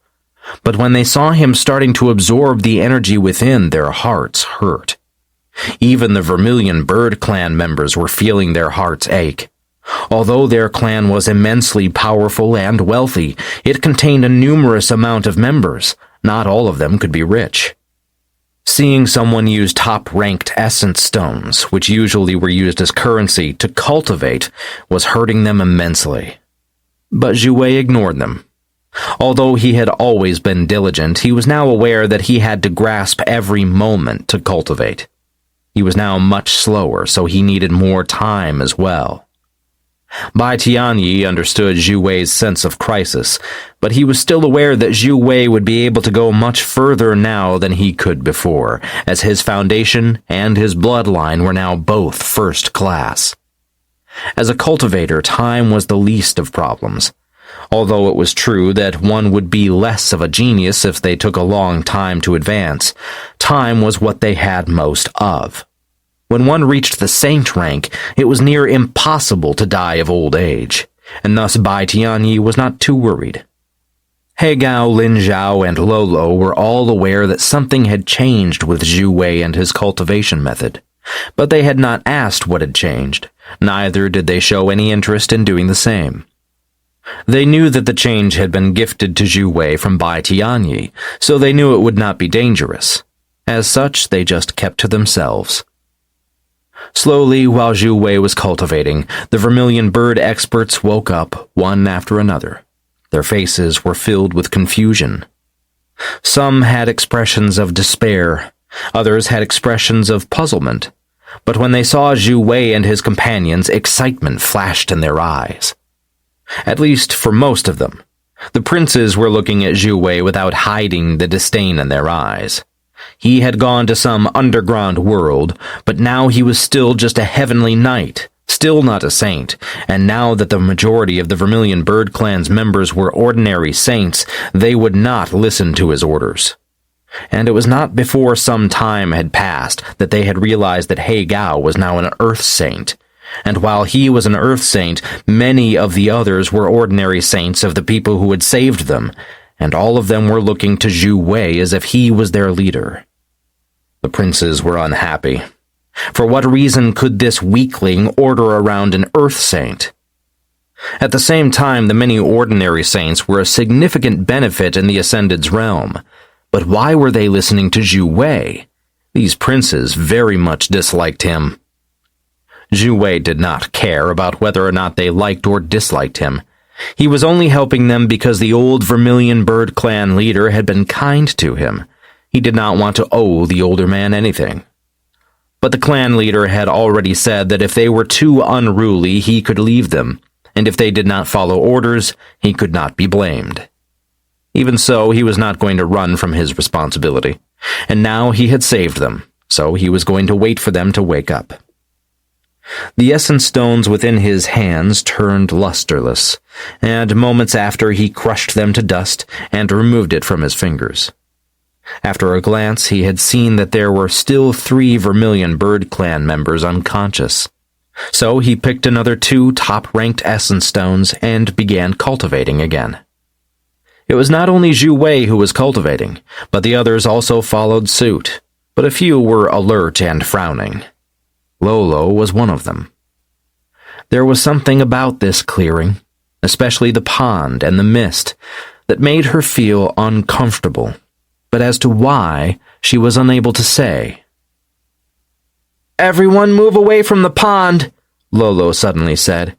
But when they saw him starting to absorb the energy within, their hearts hurt. Even the Vermilion Bird Clan members were feeling their hearts ache. Although their clan was immensely powerful and wealthy, it contained a numerous amount of members. Not all of them could be rich. Seeing someone use top-ranked essence stones, which usually were used as currency, to cultivate, was hurting them immensely. But Xue Wei ignored them. Although he had always been diligent, he was now aware that he had to grasp every moment to cultivate. He was now much slower, so he needed more time as well. Bai Tianyi understood Xue Wei's sense of crisis, but he was still aware that Xue Wei would be able to go much further now than he could before, as his foundation and his bloodline were now both first class. As a cultivator, time was the least of problems. Although it was true that one would be less of a genius if they took a long time to advance, time was what they had most of. When one reached the saint rank, it was near impossible to die of old age, and thus Bai Tianyi was not too worried. He Gao, Lin Zhao, and Lolo were all aware that something had changed with Xue Wei and his cultivation method, but they had not asked what had changed, neither did they show any interest in doing the same. They knew that the change had been gifted to Xue Wei from Bai Tianyi, so they knew it would not be dangerous. As such, they just kept to themselves. Slowly, while Xue Wei was cultivating, the Vermilion Bird experts woke up, one after another. Their faces were filled with confusion. Some had expressions of despair, others had expressions of puzzlement, but when they saw Xue Wei and his companions, excitement flashed in their eyes. At least for most of them. The princes were looking at Xue Wei without hiding the disdain in their eyes. He had gone to some underground world, but now he was still just a heavenly knight, still not a saint, and now that the majority of the Vermilion Bird Clan's members were ordinary saints, they would not listen to his orders. And it was not before some time had passed that they had realized that He Gao was now an earth saint, and while he was an earth saint, many of the others were ordinary saints of the people who had saved them, and all of them were looking to Xue Wei as if he was their leader. The princes were unhappy. For what reason could this weakling order around an earth saint? At the same time, the many ordinary saints were a significant benefit in the Ascended's realm. But why were they listening to Xue Wei? These princes very much disliked him. Xue Wei did not care about whether or not they liked or disliked him. He was only helping them because the old Vermilion Bird Clan leader had been kind to him. He did not want to owe the older man anything. But the clan leader had already said that if they were too unruly, he could leave them, and if they did not follow orders, he could not be blamed. Even so, he was not going to run from his responsibility, and now he had saved them, so he was going to wait for them to wake up. The essence stones within his hands turned lusterless, and moments after he crushed them to dust and removed it from his fingers. After a glance, he had seen that there were still 3 Vermilion Bird Clan members unconscious. So he picked another 2 top-ranked essence stones and began cultivating again. It was not only Xue Wei who was cultivating, but the others also followed suit, but a few were alert and frowning. Lolo was one of them. There was something about this clearing, especially the pond and the mist, that made her feel uncomfortable, but as to why, she was unable to say. "Everyone move away from the pond! Lolo suddenly said,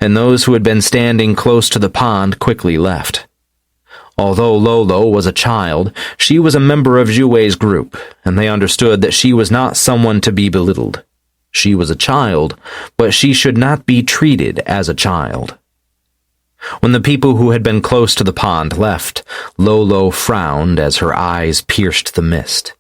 and those who had been standing close to the pond quickly left. Although Lolo was a child, she was a member of Xue Wei's group, and they understood that she was not someone to be belittled. She was a child, but she should not be treated as a child. When the people who had been close to the pond left, Lolo frowned as her eyes pierced the mist.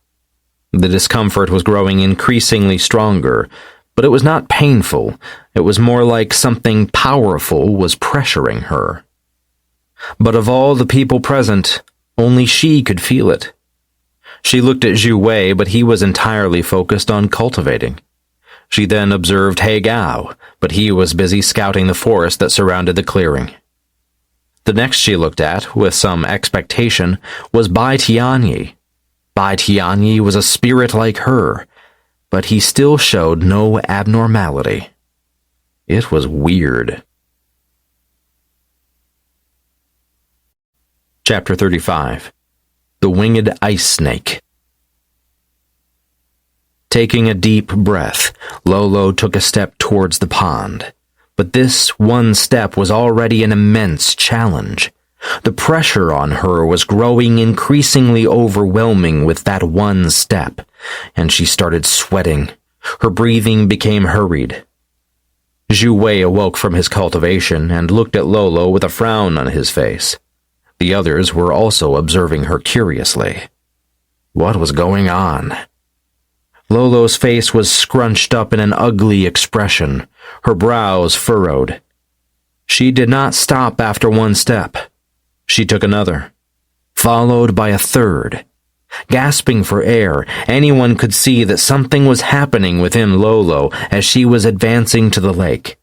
The discomfort was growing increasingly stronger, but it was not painful. It was more like something powerful was pressuring her. But of all the people present, only she could feel it. She looked at Xue Wei, but he was entirely focused on cultivating. She then observed He Gao, but he was busy scouting the forest that surrounded the clearing. The next she looked at, with some expectation, was Bai Tianyi. Bai Tianyi was a spirit like her, but he still showed no abnormality. It was weird. Chapter 35. The Winged Ice Snake. Taking a deep breath, Lolo took a step towards the pond. But this one step was already an immense challenge. The pressure on her was growing increasingly overwhelming with that one step, and she started sweating. Her breathing became hurried. Xue Wei awoke from his cultivation and looked at Lolo with a frown on his face. The others were also observing her curiously. What was going on? Lolo's face was scrunched up in an ugly expression, her brows furrowed. She did not stop after one step. She took another, followed by a third. Gasping for air, anyone could see that something was happening within Lolo as she was advancing to the lake.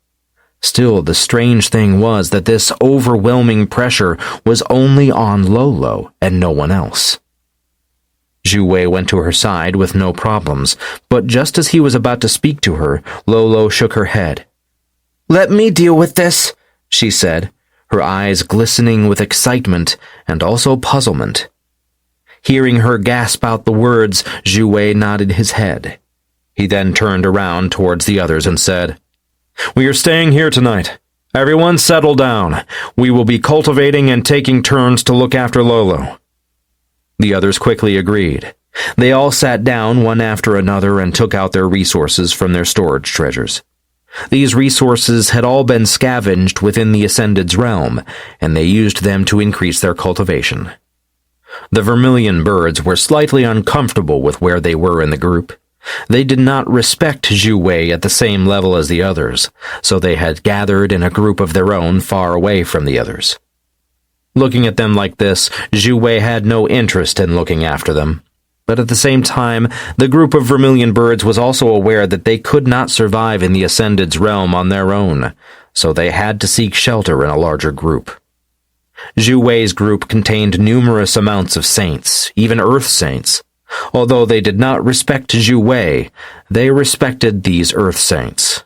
Still, the strange thing was that this overwhelming pressure was only on Lolo and no one else. Xue Wei went to her side with no problems, but just as he was about to speak to her, Lolo shook her head. "Let me deal with this," she said, her eyes glistening with excitement and also puzzlement. Hearing her gasp out the words, Xue Wei nodded his head. He then turned around towards the others and said, "We are staying here tonight. Everyone settle down. We will be cultivating and taking turns to look after Lolo." The others quickly agreed. They all sat down one after another and took out their resources from their storage treasures. These resources had all been scavenged within the Ascended's realm, and they used them to increase their cultivation. The vermilion birds were slightly uncomfortable with where they were in the group. They did not respect Xue Wei at the same level as the others, so they had gathered in a group of their own far away from the others. Looking at them like this, Xue Wei had no interest in looking after them. But at the same time, the group of vermilion birds was also aware that they could not survive in the Ascended's realm on their own, so they had to seek shelter in a larger group. Xue Wei's group contained numerous amounts of saints, even earth saints. Although they did not respect Xue Wei, they respected these earth saints.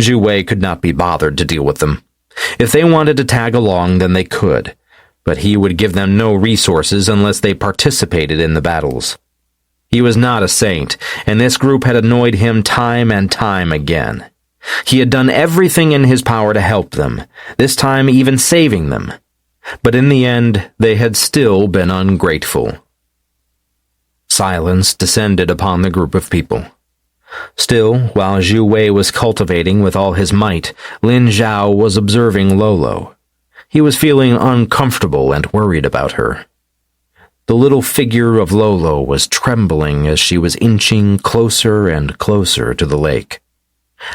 Xue Wei could not be bothered to deal with them. If they wanted to tag along, then they could, but he would give them no resources unless they participated in the battles. He was not a saint, and this group had annoyed him time and time again. He had done everything in his power to help them, this time even saving them. But in the end, they had still been ungrateful. Silence descended upon the group of people. Still, while Xue Wei was cultivating with all his might, Lin Zhao was observing Lolo. He was feeling uncomfortable and worried about her. The little figure of Lolo was trembling as she was inching closer and closer to the lake.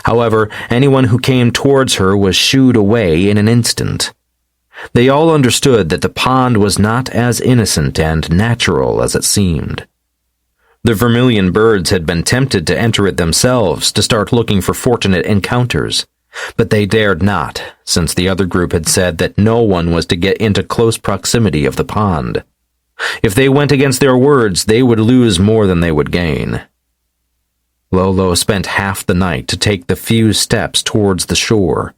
However, anyone who came towards her was shooed away in an instant. They all understood that the pond was not as innocent and natural as it seemed. The vermilion birds had been tempted to enter it themselves to start looking for fortunate encounters, but they dared not, since the other group had said that no one was to get into close proximity of the pond. If they went against their words, they would lose more than they would gain. Lolo spent half the night to take the few steps towards the shore,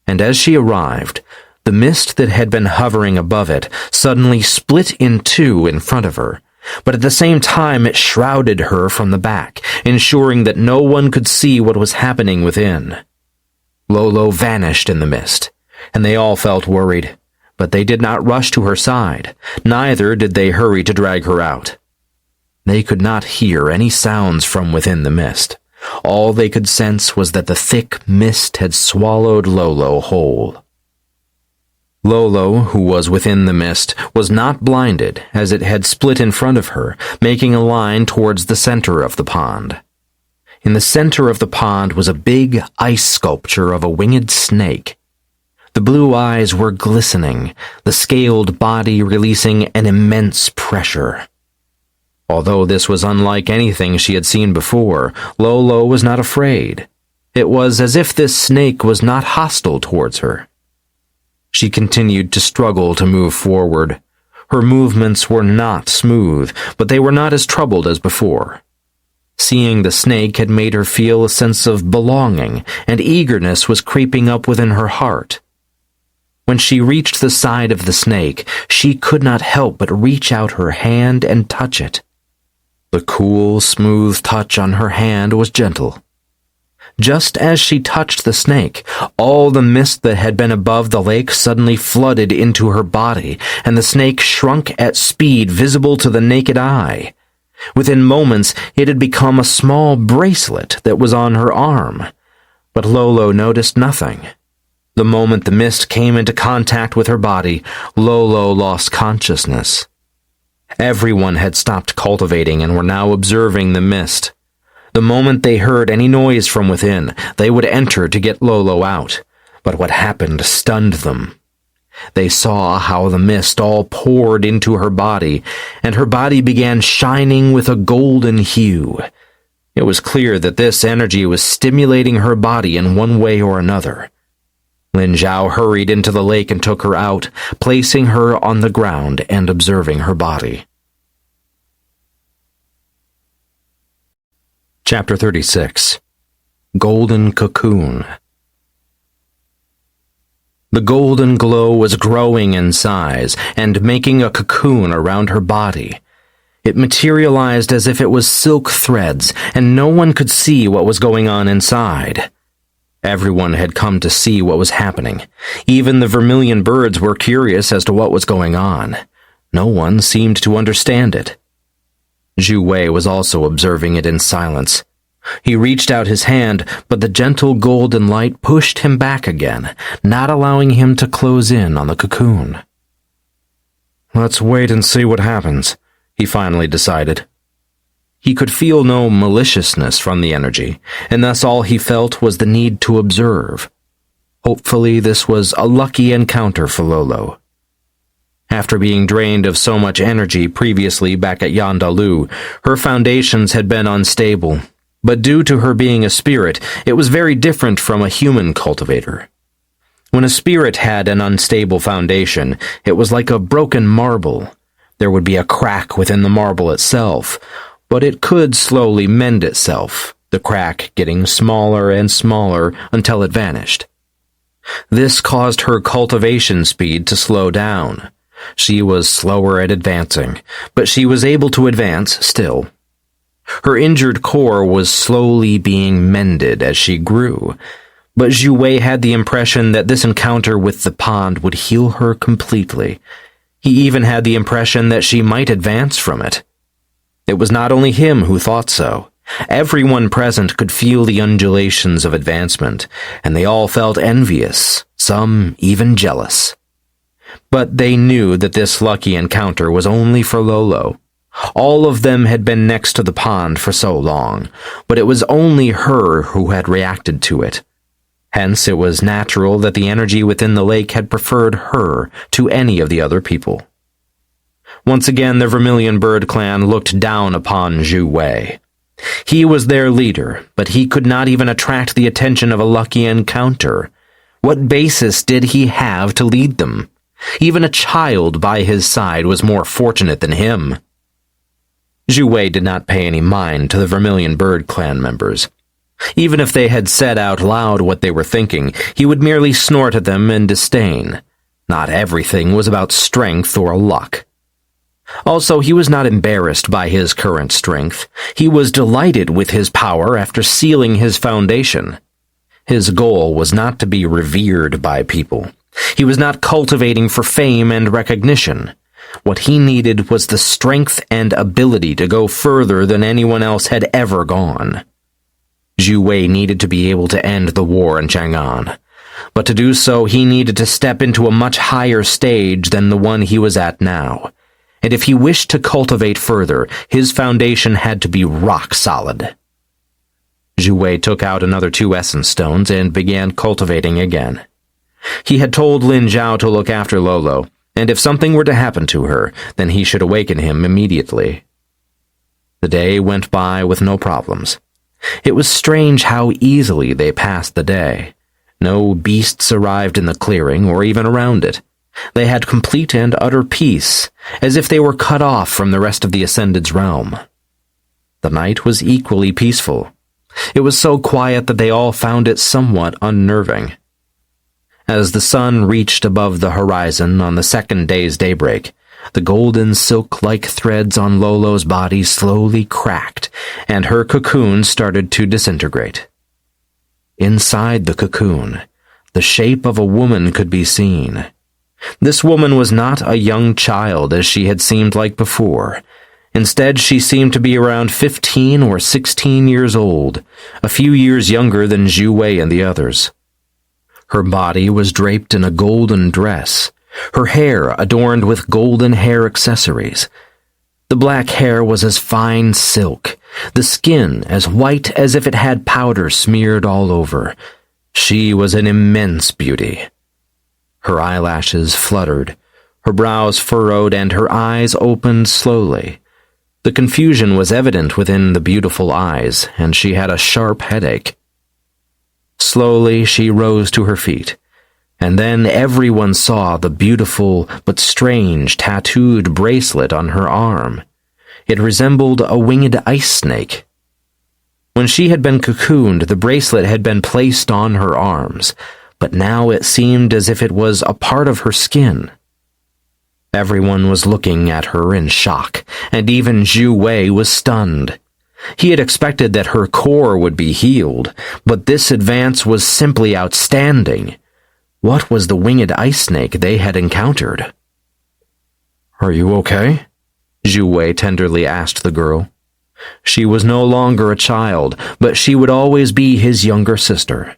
and as she arrived, the mist that had been hovering above it suddenly split in two in front of her, but at the same time it shrouded her from the back, ensuring that no one could see what was happening within. Lolo vanished in the mist, and they all felt worried, but they did not rush to her side, neither did they hurry to drag her out. They could not hear any sounds from within the mist. All they could sense was that the thick mist had swallowed Lolo whole. Lolo, who was within the mist, was not blinded, as it had split in front of her, making a line towards the center of the pond. In the center of the pond was a big ice sculpture of a winged snake. The blue eyes were glistening, the scaled body releasing an immense pressure. Although this was unlike anything she had seen before, Lolo was not afraid. It was as if this snake was not hostile towards her. She continued to struggle to move forward. Her movements were not smooth, but they were not as troubled as before. Seeing the snake had made her feel a sense of belonging, and eagerness was creeping up within her heart. When she reached the side of the snake, she could not help but reach out her hand and touch it. The cool, smooth touch on her hand was gentle. Just as she touched the snake, all the mist that had been above the lake suddenly flooded into her body, and the snake shrunk at speed visible to the naked eye. Within moments, it had become a small bracelet that was on her arm. But Lolo noticed nothing. The moment the mist came into contact with her body, Lolo lost consciousness. Everyone had stopped cultivating and were now observing the mist. The moment they heard any noise from within, they would enter to get Lolo out. But what happened stunned them. They saw how the mist all poured into her body, and her body began shining with a golden hue. It was clear that this energy was stimulating her body in one way or another. Lin Zhao hurried into the lake and took her out, placing her on the ground and observing her body. Chapter 36. Golden Cocoon. The golden glow was growing in size and making a cocoon around her body. It materialized as if it was silk threads, and no one could see what was going on inside. Everyone had come to see what was happening. Even the vermilion birds were curious as to what was going on. No one seemed to understand it. Xue Wei was also observing it in silence. He reached out his hand, but the gentle golden light pushed him back again, not allowing him to close in on the cocoon. "Let's wait and see what happens," he finally decided. He could feel no maliciousness from the energy, and thus all he felt was the need to observe. Hopefully this was a lucky encounter for Lolo. After being drained of so much energy previously back at Yan Dalu, her foundations had been unstable, but due to her being a spirit, it was very different from a human cultivator. When a spirit had an unstable foundation, it was like a broken marble. There would be a crack within the marble itself, but it could slowly mend itself, the crack getting smaller and smaller until it vanished. This caused her cultivation speed to slow down. She was slower at advancing, but she was able to advance still. Her injured core was slowly being mended as she grew, but Xue Wei had the impression that this encounter with the pond would heal her completely. He even had the impression that she might advance from it. It was not only him who thought so. Everyone present could feel the undulations of advancement, and they all felt envious, some even jealous. But they knew that this lucky encounter was only for Lolo. All of them had been next to the pond for so long, but it was only her who had reacted to it. Hence, it was natural that the energy within the lake had preferred her to any of the other people. Once again, the Vermilion Bird clan looked down upon Xue Wei. He was their leader, but he could not even attract the attention of a lucky encounter. What basis did he have to lead them? Even a child by his side was more fortunate than him. Xue Wei did not pay any mind to the Vermilion Bird clan members. Even if they had said out loud what they were thinking, he would merely snort at them in disdain. Not everything was about strength or luck. Also, he was not embarrassed by his current strength. He was delighted with his power after sealing his foundation. His goal was not to be revered by people. He was not cultivating for fame and recognition. What he needed was the strength and ability to go further than anyone else had ever gone. Xue Wei needed to be able to end the war in Chang'an, but to do so he needed to step into a much higher stage than the one he was at now. And if he wished to cultivate further, his foundation had to be rock solid. Xue Wei took out another 2 essence stones and began cultivating again. He had told Lin Zhao to look after Lolo, and if something were to happen to her, then he should awaken him immediately. The day went by with no problems. It was strange how easily they passed the day. No beasts arrived in the clearing or even around it. They had complete and utter peace, as if they were cut off from the rest of the Ascended's realm. The night was equally peaceful. It was so quiet that they all found it somewhat unnerving. As the sun reached above the horizon on the second day's daybreak, the golden silk-like threads on Lolo's body slowly cracked, and her cocoon started to disintegrate. Inside the cocoon, the shape of a woman could be seen. This woman was not a young child as she had seemed like before. Instead, she seemed to be around 15 or 16 years old, a few years younger than Xue Wei and the others. Her body was draped in a golden dress, her hair adorned with golden hair accessories. The black hair was as fine silk, the skin as white as if it had powder smeared all over. She was an immense beauty. Her eyelashes fluttered, her brows furrowed, and her eyes opened slowly. The confusion was evident within the beautiful eyes, and she had a sharp headache. Slowly she rose to her feet, and then everyone saw the beautiful but strange tattooed bracelet on her arm. It resembled a winged ice snake. When she had been cocooned, the bracelet had been placed on her arms, but now it seemed as if it was a part of her skin. Everyone was looking at her in shock, and even Xue Wei was stunned. He had expected that her core would be healed, but this advance was simply outstanding. What was the winged ice snake they had encountered? "Are you okay?" Xue Wei tenderly asked the girl. She was no longer a child, but she would always be his younger sister.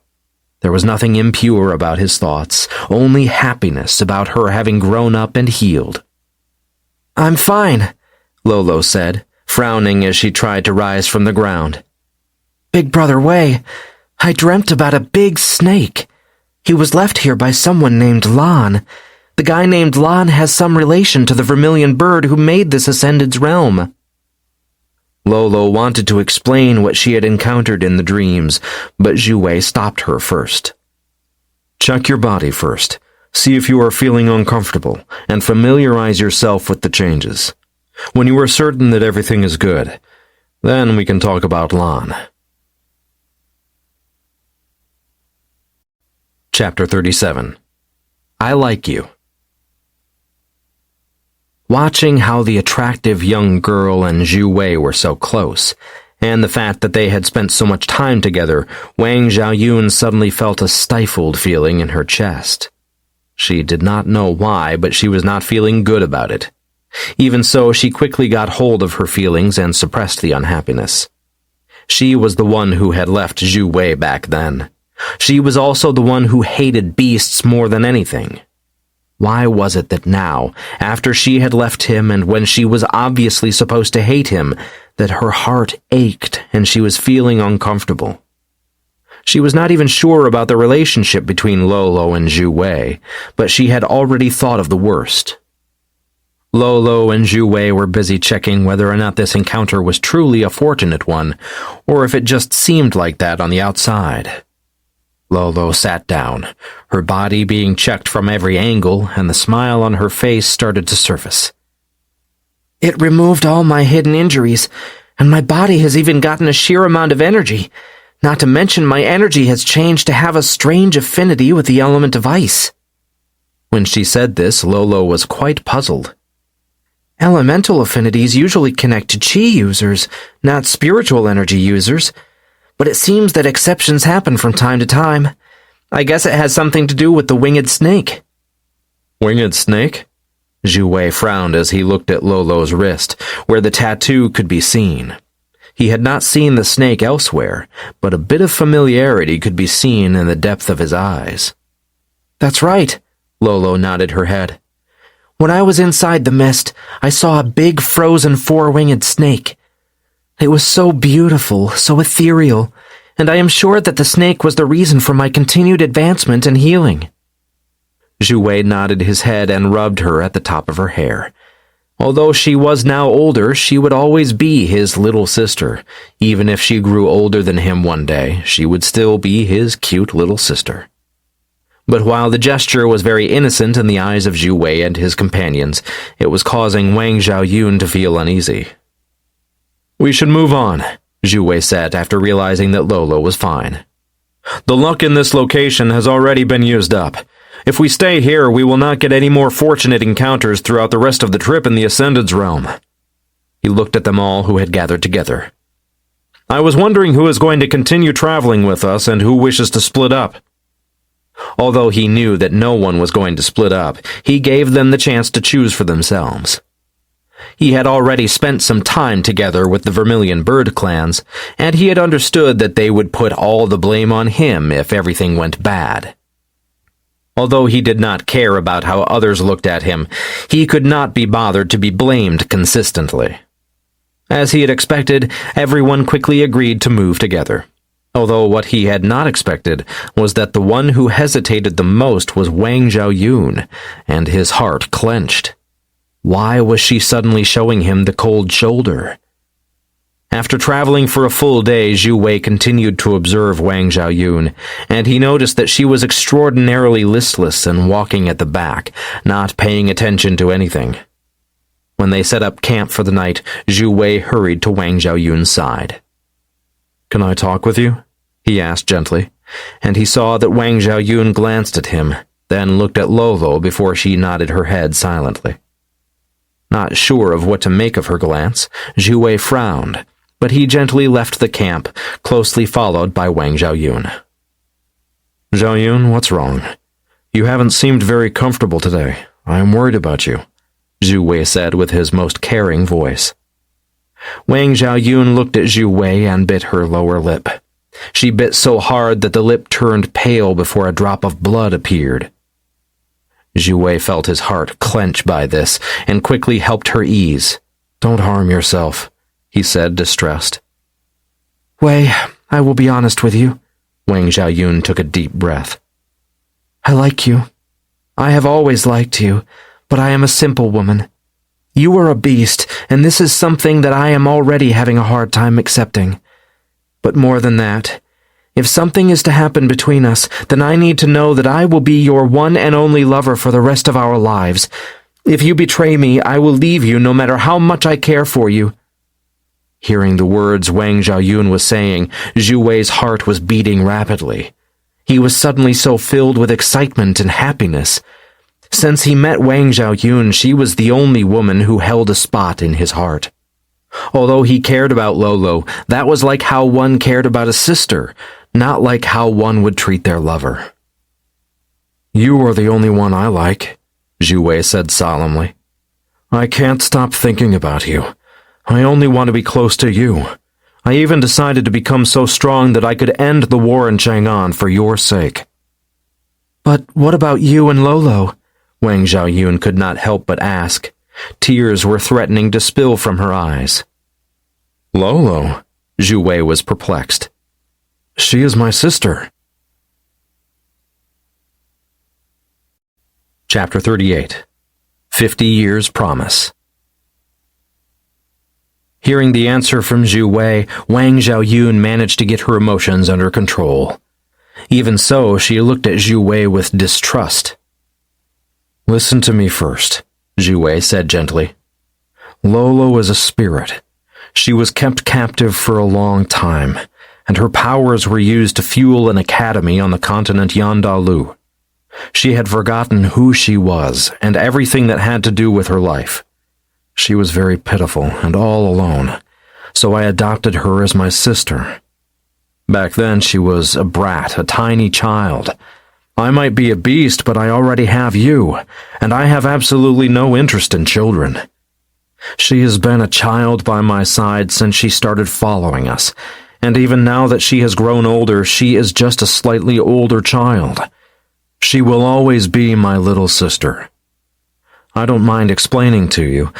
There was nothing impure about his thoughts, only happiness about her having grown up and healed. "I'm fine," Lolo said, frowning as she tried to rise from the ground. "Big Brother Wei, I dreamt about a big snake. He was left here by someone named Lan. The guy named Lan has some relation to the vermilion bird who made this Ascended's realm." Lolo wanted to explain what she had encountered in the dreams, but Xue Wei stopped her first. "Check your body first. See if you are feeling uncomfortable, and familiarize yourself with the changes. When you are certain that everything is good, then we can talk about Lan." Chapter 37. I Like You. Watching how the attractive young girl and Xue Wei were so close, and the fact that they had spent so much time together, Wang Xiaoyun suddenly felt a stifled feeling in her chest. She did not know why, but she was not feeling good about it. Even so, she quickly got hold of her feelings and suppressed the unhappiness. She was the one who had left Xue Wei back then. She was also the one who hated beasts more than anything. Why was it that now, after she had left him and when she was obviously supposed to hate him, that her heart ached and she was feeling uncomfortable? She was not even sure about the relationship between Lolo and Xue Wei, but she had already thought of the worst. Lolo and Xue Wei were busy checking whether or not this encounter was truly a fortunate one, or if it just seemed like that on the outside. Lolo sat down, her body being checked from every angle, and the smile on her face started to surface. "It removed all my hidden injuries, and my body has even gotten a sheer amount of energy. Not to mention my energy has changed to have a strange affinity with the element of ice." When she said this, Lolo was quite puzzled. Elemental affinities usually connect to chi users, not spiritual energy users. But it seems that exceptions happen from time to time. I guess it has something to do with the winged snake. Winged snake? Xue Wei frowned as he looked at Lolo's wrist, where the tattoo could be seen. He had not seen the snake elsewhere, but a bit of familiarity could be seen in the depth of his eyes. That's right, Lolo nodded her head. When I was inside the mist, I saw a big frozen four-winged snake. It was so beautiful, so ethereal, and I am sure that the snake was the reason for my continued advancement and healing. Xue Wei nodded his head and rubbed her at the top of her hair. Although she was now older, she would always be his little sister. Even if she grew older than him one day, she would still be his cute little sister. But while the gesture was very innocent in the eyes of Xue Wei and his companions, it was causing Wang Xiaoyun to feel uneasy. "We should move on," Xue Wei said after realizing that Lolo was fine. "The luck in this location has already been used up. If we stay here, we will not get any more fortunate encounters throughout the rest of the trip in the Ascended's realm." He looked at them all who had gathered together. "I was wondering who is going to continue traveling with us and who wishes to split up." Although he knew that no one was going to split up, he gave them the chance to choose for themselves. He had already spent some time together with the Vermilion Bird clans, and he had understood that they would put all the blame on him if everything went bad. Although he did not care about how others looked at him, he could not be bothered to be blamed consistently. As he had expected, everyone quickly agreed to move together. Although what he had not expected was that the one who hesitated the most was Wang Xiaoyun, and his heart clenched. Why was she suddenly showing him the cold shoulder? After traveling for a full day, Xue Wei continued to observe Wang Xiaoyun, and he noticed that she was extraordinarily listless and walking at the back, not paying attention to anything. When they set up camp for the night, Xue Wei hurried to Wang Xiaoyun's side. "Can I talk with you?" he asked gently, and he saw that Wang Xiaoyun glanced at him, then looked at Lolo before she nodded her head silently. Not sure of what to make of her glance, Xue Wei frowned, but he gently left the camp, closely followed by Wang Xiaoyun. "Xiaoyun, what's wrong? You haven't seemed very comfortable today. I am worried about you," Xue Wei said with his most caring voice. Wang Xiaoyun looked at Xue Wei and bit her lower lip. She bit so hard that the lip turned pale before a drop of blood appeared. Xue Wei felt his heart clench by this and quickly helped her ease. "Don't harm yourself," he said, distressed. "Wei, I will be honest with you." Wang Xiaoyun took a deep breath. "I like you. I have always liked you, but I am a simple woman. You are a beast, and this is something that I am already having a hard time accepting. But more than that, if something is to happen between us, then I need to know that I will be your one and only lover for the rest of our lives. If you betray me, I will leave you no matter how much I care for you." Hearing the words Wang Xiaoyun was saying, Xue Wei's heart was beating rapidly. He was suddenly so filled with excitement and happiness. Since he met Wang Xiaoyun, she was the only woman who held a spot in his heart. Although he cared about Lolo, that was like how one cared about a sister, not like how one would treat their lover. "You are the only one I like," Xue Wei said solemnly. "I can't stop thinking about you. I only want to be close to you. I even decided to become so strong that I could end the war in Chang'an for your sake." "But what about you and Lolo?" Wang Xiaoyun could not help but ask. Tears were threatening to spill from her eyes. "Lolo?" Xue Wei was perplexed. "She is my sister." Chapter 38. 50 Years' Promise. Hearing the answer from Xue Wei, Wang Xiaoyun managed to get her emotions under control. Even so, she looked at Xue Wei with distrust. "Listen to me first," Xue Wei said gently. "Lolo is a spirit. She was kept captive for a long time, and her powers were used to fuel an academy on the continent Yan Dalu. She had forgotten who she was and everything that had to do with her life. She was very pitiful and all alone, so I adopted her as my sister. Back then she was a brat, a tiny child. I might be a beast, but I already have you, and I have absolutely no interest in children. She has been a child by my side since she started following us, and even now that she has grown older, she is just a slightly older child. She will always be my little sister. I don't mind explaining to you,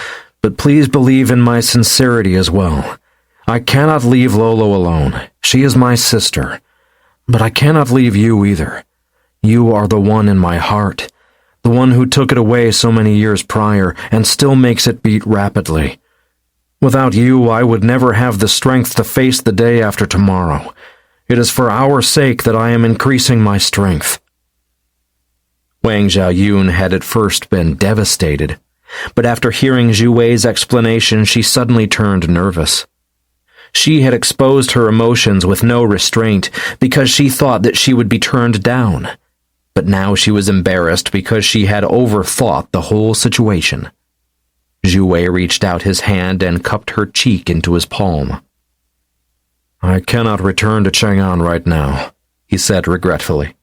but please believe in my sincerity as well. I cannot leave Lolo alone. She is my sister. But I cannot leave you either. You are the one in my heart, the one who took it away so many years prior and still makes it beat rapidly. Without you, I would never have the strength to face the day after tomorrow. It is for our sake that I am increasing my strength. Wang Xiaoyun had at first been devastated, but after hearing Xue Wei's explanation, she suddenly turned nervous. She had exposed her emotions with no restraint because she thought that she would be turned down, but now she was embarrassed because she had overthought the whole situation. Xue Wei reached out his hand and cupped her cheek into his palm. I cannot return to Chang'an right now, he said regretfully.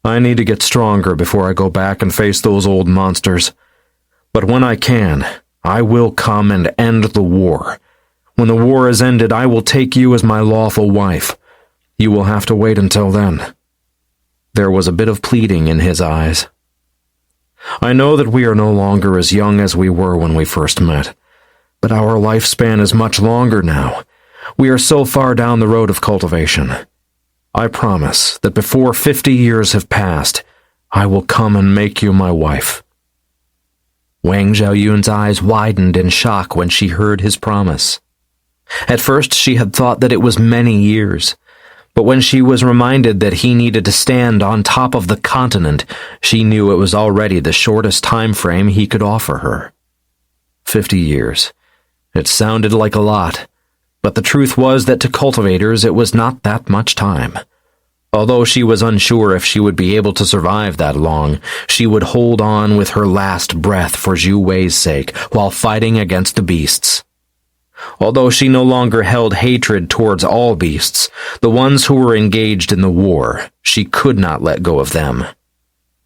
I need to get stronger before I go back and face those old monsters. But when I can, I will come and end the war. When the war is ended, I will take you as my lawful wife. You will have to wait until then. There was a bit of pleading in his eyes. I know that we are no longer as young as we were when we first met, but our lifespan is much longer now. We are so far down the road of cultivation. I promise that before 50 years have passed, I will come and make you my wife. Wang Xiaoyun's eyes widened in shock when she heard his promise. At first she had thought that it was many years, but when she was reminded that he needed to stand on top of the continent, she knew it was already the shortest time frame he could offer her. 50 years. It sounded like a lot, but the truth was that to cultivators it was not that much time. Although she was unsure if she would be able to survive that long, she would hold on with her last breath for Xue Wei's sake while fighting against the beasts. Although she no longer held hatred towards all beasts, the ones who were engaged in the war, she could not let go of them.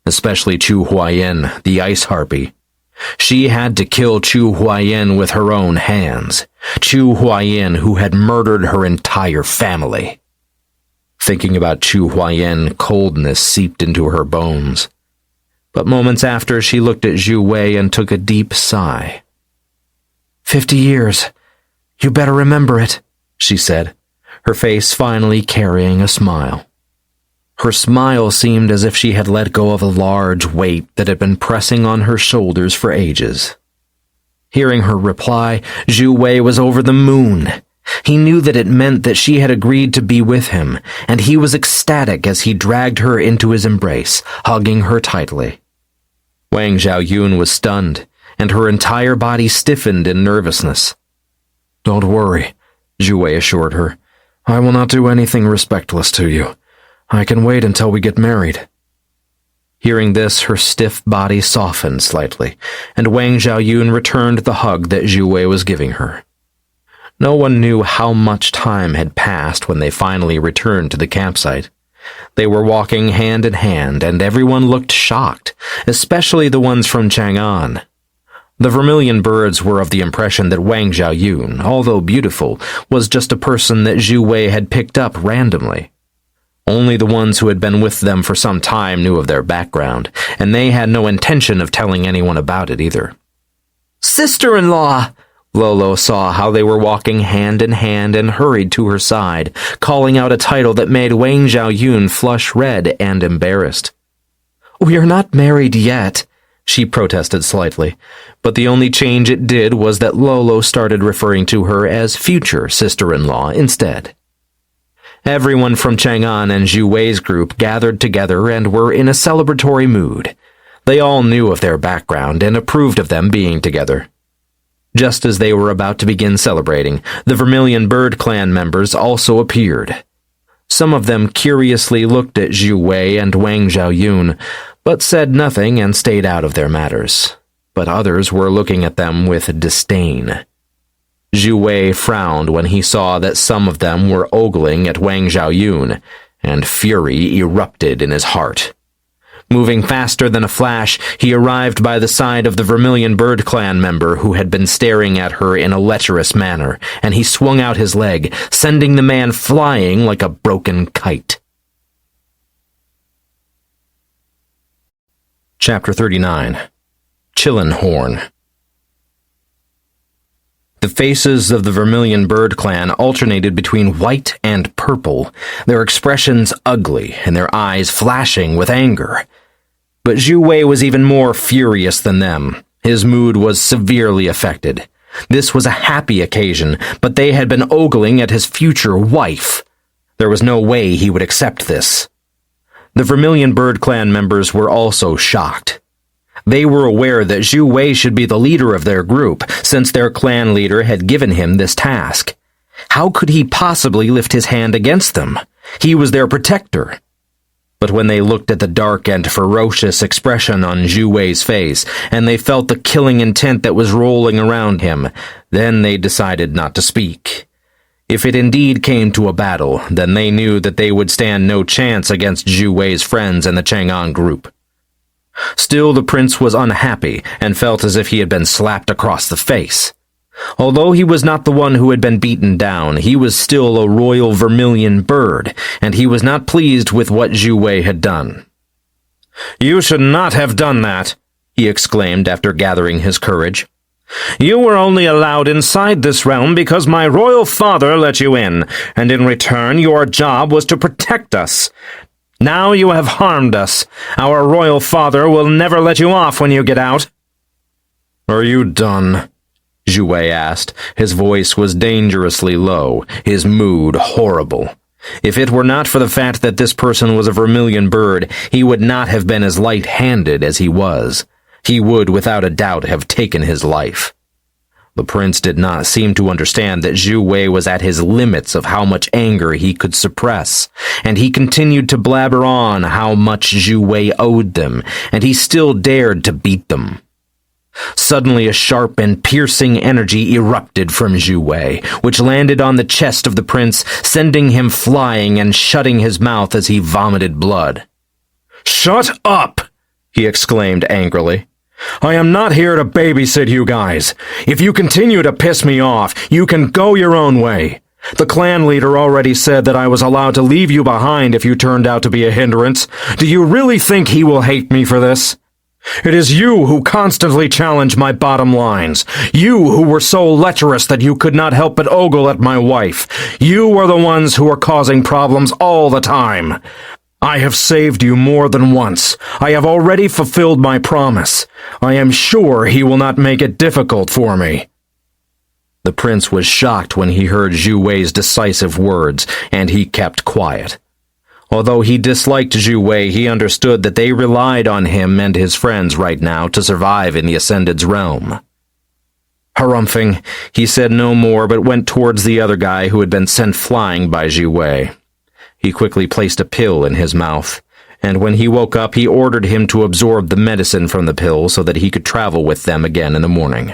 Especially Chu Huayan, the ice harpy. She had to kill Chu Huayan with her own hands. Chu Huayan, who had murdered her entire family. Thinking about Chu Huayan, coldness seeped into her bones. But moments after, she looked at Xue Wei and took a deep sigh. 50 years. You better remember it, she said, her face finally carrying a smile. Her smile seemed as if she had let go of a large weight that had been pressing on her shoulders for ages. Hearing her reply, Xue Wei was over the moon. He knew that it meant that she had agreed to be with him, and he was ecstatic as he dragged her into his embrace, hugging her tightly. Wang Xiaoyun was stunned, and her entire body stiffened in nervousness. Don't worry, Xue Wei assured her. I will not do anything respectless to you. I can wait until we get married. Hearing this, her stiff body softened slightly, and Wang Xiaoyun returned the hug that Xue Wei was giving her. No one knew how much time had passed when they finally returned to the campsite. They were walking hand in hand, and everyone looked shocked, especially the ones from Chang'an. The vermilion birds were of the impression that Wang Xiaoyun, although beautiful, was just a person that Xue Wei had picked up randomly. Only the ones who had been with them for some time knew of their background, and they had no intention of telling anyone about it either. Sister-in-law! Lolo saw how they were walking hand in hand and hurried to her side, calling out a title that made Wang Xiaoyun flush red and embarrassed. We are not married yet, she protested slightly, but the only change it did was that Lolo started referring to her as future sister-in-law instead. Everyone from Chang'an and Xue Wei's group gathered together and were in a celebratory mood. They all knew of their background and approved of them being together. Just as they were about to begin celebrating, the Vermilion Bird clan members also appeared. Some of them curiously looked at Xue Wei and Wang Xiaoyun, but said nothing and stayed out of their matters. but others were looking at them with disdain. Xue Wei frowned when he saw that some of them were ogling at Wang Zhaoyun, and fury erupted in his heart. Moving faster than a flash, he arrived by the side of the Vermilion Bird Clan member who had been staring at her in a lecherous manner, and he swung out his leg, sending the man flying like a broken kite. Chapter 39. Chillinghorn. The faces of the Vermilion Bird Clan alternated between white and purple, their expressions ugly and their eyes flashing with anger. But Xue Wei was even more furious than them. His mood was severely affected. This was a happy occasion, but they had been ogling at his future wife. There was no way he would accept this. The Vermilion Bird Clan members were also shocked. They were aware that Xue Wei should be the leader of their group, since their clan leader had given him this task. How could he possibly lift his hand against them? He was their protector. But when they looked at the dark and ferocious expression on Xue Wei's face, and they felt the killing intent that was rolling around him, then they decided not to speak. If it indeed came to a battle, then they knew that they would stand no chance against Xue Wei's friends in the Chang'an group. Still, the prince was unhappy and felt as if he had been slapped across the face. Although he was not the one who had been beaten down, he was still a royal vermilion bird, and he was not pleased with what Xue Wei had done. "You should not have done that," he exclaimed after gathering his courage. "You were only allowed inside this realm because my royal father let you in, and in return your job was to protect us. Now you have harmed us. Our royal father will never let you off when you get out." "Are you done?" Xue Wei asked. His voice was dangerously low, his mood horrible. If it were not for the fact that this person was a vermilion bird, he would not have been as light-handed as he was. He would, without a doubt, have taken his life. The prince did not seem to understand that Xue Wei was at his limits of how much anger he could suppress, and he continued to blabber on how much Xue Wei owed them, and he still dared to beat them. Suddenly a sharp and piercing energy erupted from Xue Wei, which landed on the chest of the prince, sending him flying and shutting his mouth as he vomited blood. "Shut up!" he exclaimed angrily. "I am not here to babysit you guys. If you continue to piss me off, you can go your own way. The clan leader already said that I was allowed to leave you behind if you turned out to be a hindrance. Do you really think he will hate me for this? It is you who constantly challenge my bottom lines. You who were so lecherous that you could not help but ogle at my wife. You are the ones who are causing problems all the time. I have saved you more than once. I have already fulfilled my promise. I am sure he will not make it difficult for me." The prince was shocked when he heard Xue Wei's decisive words, and he kept quiet. Although he disliked Xue Wei, he understood that they relied on him and his friends right now to survive in the Ascended's realm. Harumphing, he said no more but went towards the other guy who had been sent flying by Xue Wei. He quickly placed a pill in his mouth, and when he woke up he ordered him to absorb the medicine from the pill so that he could travel with them again in the morning.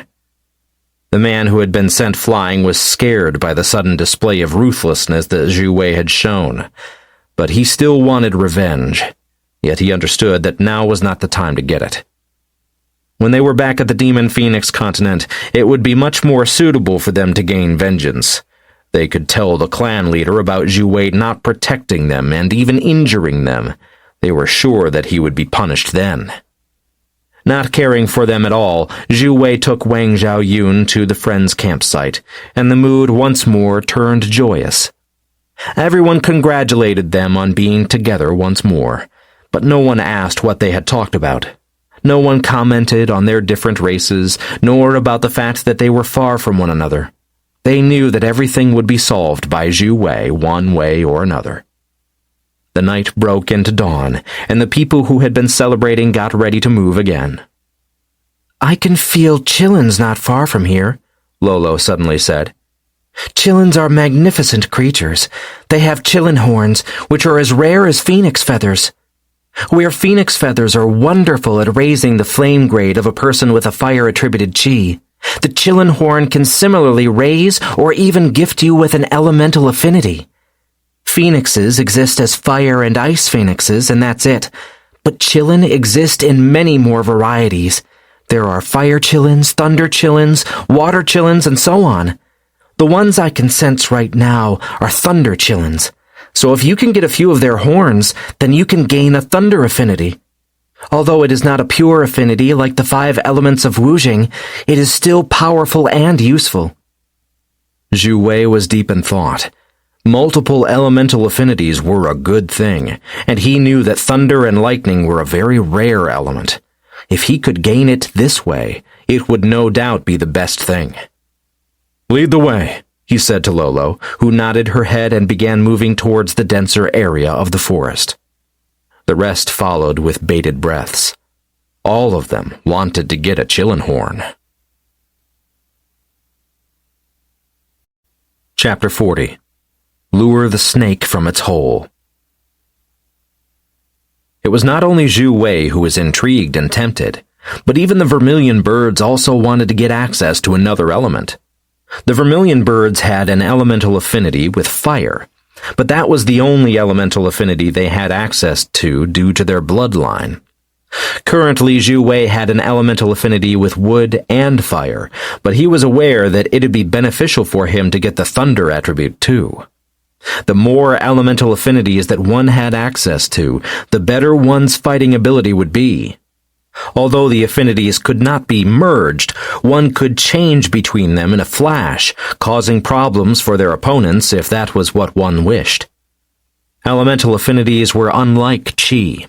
The man who had been sent flying was scared by the sudden display of ruthlessness that Xue Wei had shown, but he still wanted revenge, yet he understood that now was not the time to get it. When they were back at the Demon Phoenix continent, it would be much more suitable for them to gain vengeance. They could tell the clan leader about Xue Wei not protecting them and even injuring them. They were sure that he would be punished then. Not caring for them at all, Xue Wei took Wang Zhaoyun to the friend's campsite, and the mood once more turned joyous. Everyone congratulated them on being together once more, but no one asked what they had talked about. No one commented on their different races, nor about the fact that they were far from one another. They knew that everything would be solved by Xue Wei one way or another. The night broke into dawn, and the people who had been celebrating got ready to move again. "I can feel chillins not far from here," Lolo suddenly said. "Chillins are magnificent creatures. They have chillin horns, which are as rare as phoenix feathers. Where phoenix feathers are wonderful at raising the flame grade of a person with a fire-attributed chi, the Qilin horn can similarly raise or even gift you with an elemental affinity. Phoenixes exist as fire and ice phoenixes, and that's it. But Qilin exist in many more varieties. There are fire Qilins, thunder Qilins, water Qilins, and so on. The ones I can sense right now are thunder Qilins. So if you can get a few of their horns, then you can gain a thunder affinity. Although it is not a pure affinity like the 5 elements of Wujing, it is still powerful and useful. Xue Wei was deep in thought. Multiple elemental affinities were a good thing, and he knew that thunder and lightning were a very rare element. If he could gain it this way, it would no doubt be the best thing. "Lead the way," he said to Lolo, who nodded her head and began moving towards the denser area of the forest. The rest followed with bated breaths. All of them wanted to get a Qilin horn. Chapter 40. Lure the snake from its hole. It was not only Xue Wei who was intrigued and tempted, but even the vermilion birds also wanted to get access to another element. The vermilion birds had an elemental affinity with fire, but that was the only elemental affinity they had access to due to their bloodline. Currently, Xue Wei had an elemental affinity with wood and fire, but he was aware that it'd be beneficial for him to get the thunder attribute too. The more elemental affinities that one had access to, the better one's fighting ability would be. Although the affinities could not be merged, one could change between them in a flash, causing problems for their opponents if that was what one wished. Elemental affinities were unlike chi.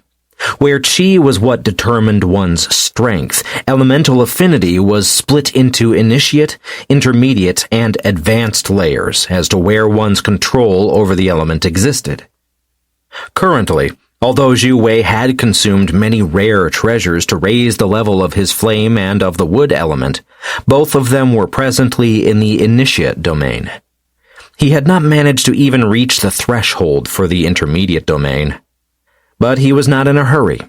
Where chi was what determined one's strength, elemental affinity was split into initiate, intermediate, and advanced layers as to where one's control over the element existed. Currently, although Xue Wei had consumed many rare treasures to raise the level of his flame and of the wood element, both of them were presently in the initiate domain. He had not managed to even reach the threshold for the intermediate domain. But he was not in a hurry.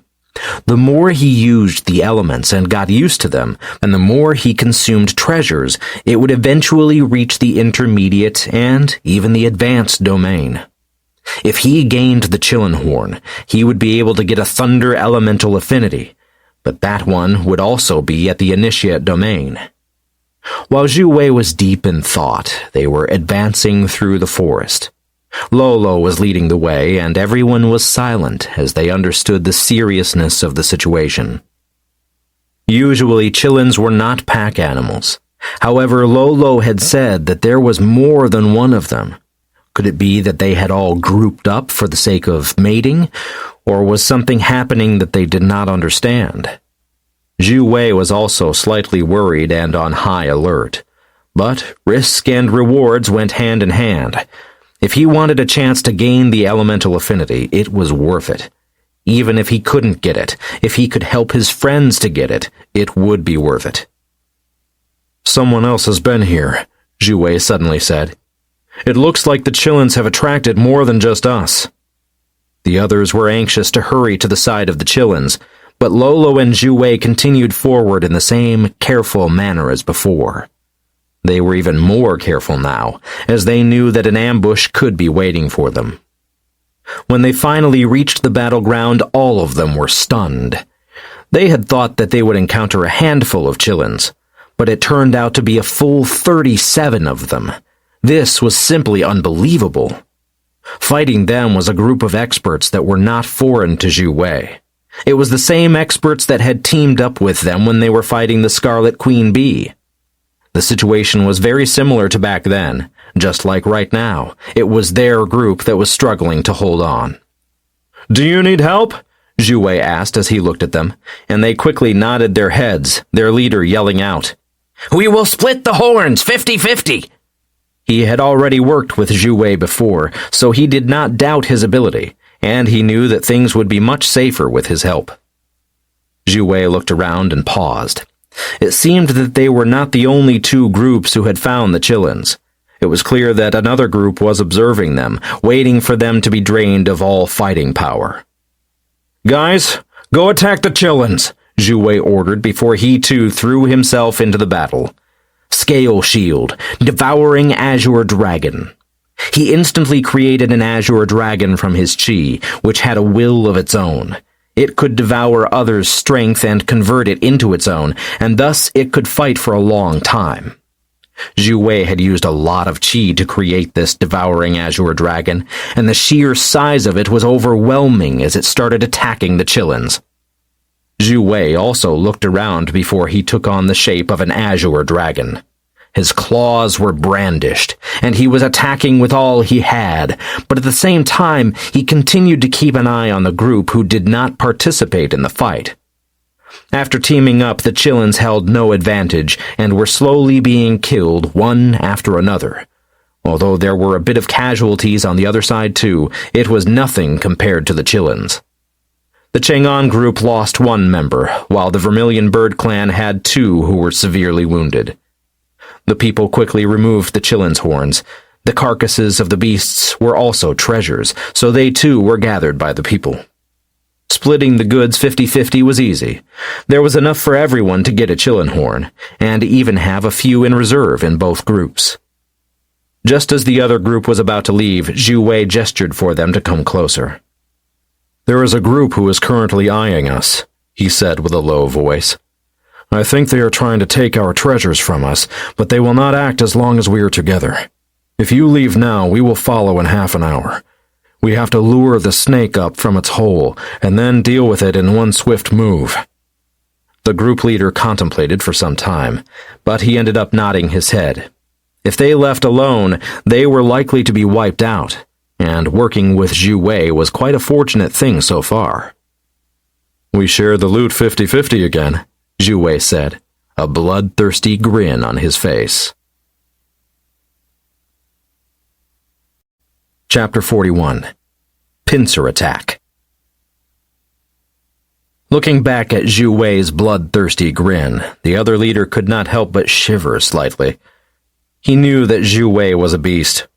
The more he used the elements and got used to them, and the more he consumed treasures, it would eventually reach the intermediate and even the advanced domain. If he gained the Qilin horn, he would be able to get a thunder elemental affinity, but that one would also be at the initiate domain. While Xue Wei was deep in thought, they were advancing through the forest. Lolo was leading the way, and everyone was silent as they understood the seriousness of the situation. Usually, Qilins were not pack animals. However, Lolo had said that there was more than one of them. Could it be that they had all grouped up for the sake of mating, or was something happening that they did not understand? Xue Wei was also slightly worried and on high alert. But risk and rewards went hand in hand. If he wanted a chance to gain the elemental affinity, it was worth it. Even if he couldn't get it, if he could help his friends to get it, it would be worth it. "Someone else has been here," Xue Wei suddenly said. "It looks like the Qilins have attracted more than just us." The others were anxious to hurry to the side of the Qilins, but Lolo and Xue Wei continued forward in the same careful manner as before. They were even more careful now, as they knew that an ambush could be waiting for them. When they finally reached the battleground, all of them were stunned. They had thought that they would encounter a handful of Qilins, but it turned out to be a full 37 of them. This was simply unbelievable. Fighting them was a group of experts that were not foreign to Xue Wei. It was the same experts that had teamed up with them when they were fighting the Scarlet Queen Bee. The situation was very similar to back then. Just like right now, it was their group that was struggling to hold on. "Do you need help?" Xue Wei asked as he looked at them, and they quickly nodded their heads, their leader yelling out, "We will split the horns 50-50!" He had already worked with Xue Wei before, so he did not doubt his ability, and he knew that things would be much safer with his help. Xue Wei looked around and paused. It seemed that they were not the only two groups who had found the Qilins. It was clear that another group was observing them, waiting for them to be drained of all fighting power. Guys, go attack the Chillins, Xue Wei ordered before he too threw himself into the battle. Scale Shield, Devouring Azure Dragon. He instantly created an azure dragon from his chi, which had a will of its own. It could devour others' strength and convert it into its own, and thus it could fight for a long time. Xue Wei had used a lot of chi to create this devouring azure dragon, and the sheer size of it was overwhelming as it started attacking the Chillins. Xue Wei also looked around before he took on the shape of an azure dragon. His claws were brandished, and he was attacking with all he had, but at the same time he continued to keep an eye on the group who did not participate in the fight. After teaming up, the Chillins held no advantage and were slowly being killed one after another. Although there were a bit of casualties on the other side too, it was nothing compared to the Chillins. The Chang'an group lost one member, while the Vermilion Bird clan had two who were severely wounded. The people quickly removed the Chillins' horns. The carcasses of the beasts were also treasures, so they too were gathered by the people. Splitting the goods 50-50 was easy. There was enough for everyone to get a Chillin horn, and even have a few in reserve in both groups. Just as the other group was about to leave, Xue Wei gestured for them to come closer. There is a group who is currently eyeing us, he said with a low voice. I think they are trying to take our treasures from us, but they will not act as long as we are together. If you leave now, we will follow in half an hour. We have to lure the snake up from its hole, and then deal with it in one swift move. The group leader contemplated for some time, but he ended up nodding his head. If they left alone, they were likely to be wiped out, and working with Xue Wei was quite a fortunate thing so far. We share the loot 50-50 again, Xue Wei said, a bloodthirsty grin on his face. Chapter 41. Pincer Attack. Looking back at Xue Wei's bloodthirsty grin, the other leader could not help but shiver slightly. He knew that Xue Wei was a beast.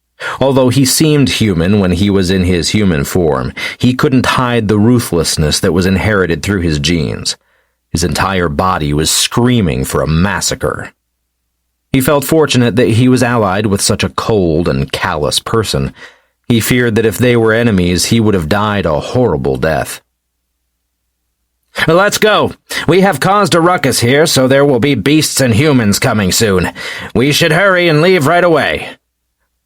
Although he seemed human when he was in his human form, he couldn't hide the ruthlessness that was inherited through his genes. His entire body was screaming for a massacre. He felt fortunate that he was allied with such a cold and callous person. He feared that if they were enemies, he would have died a horrible death. Let's go. We have caused a ruckus here, so there will be beasts and humans coming soon. We should hurry and leave right away.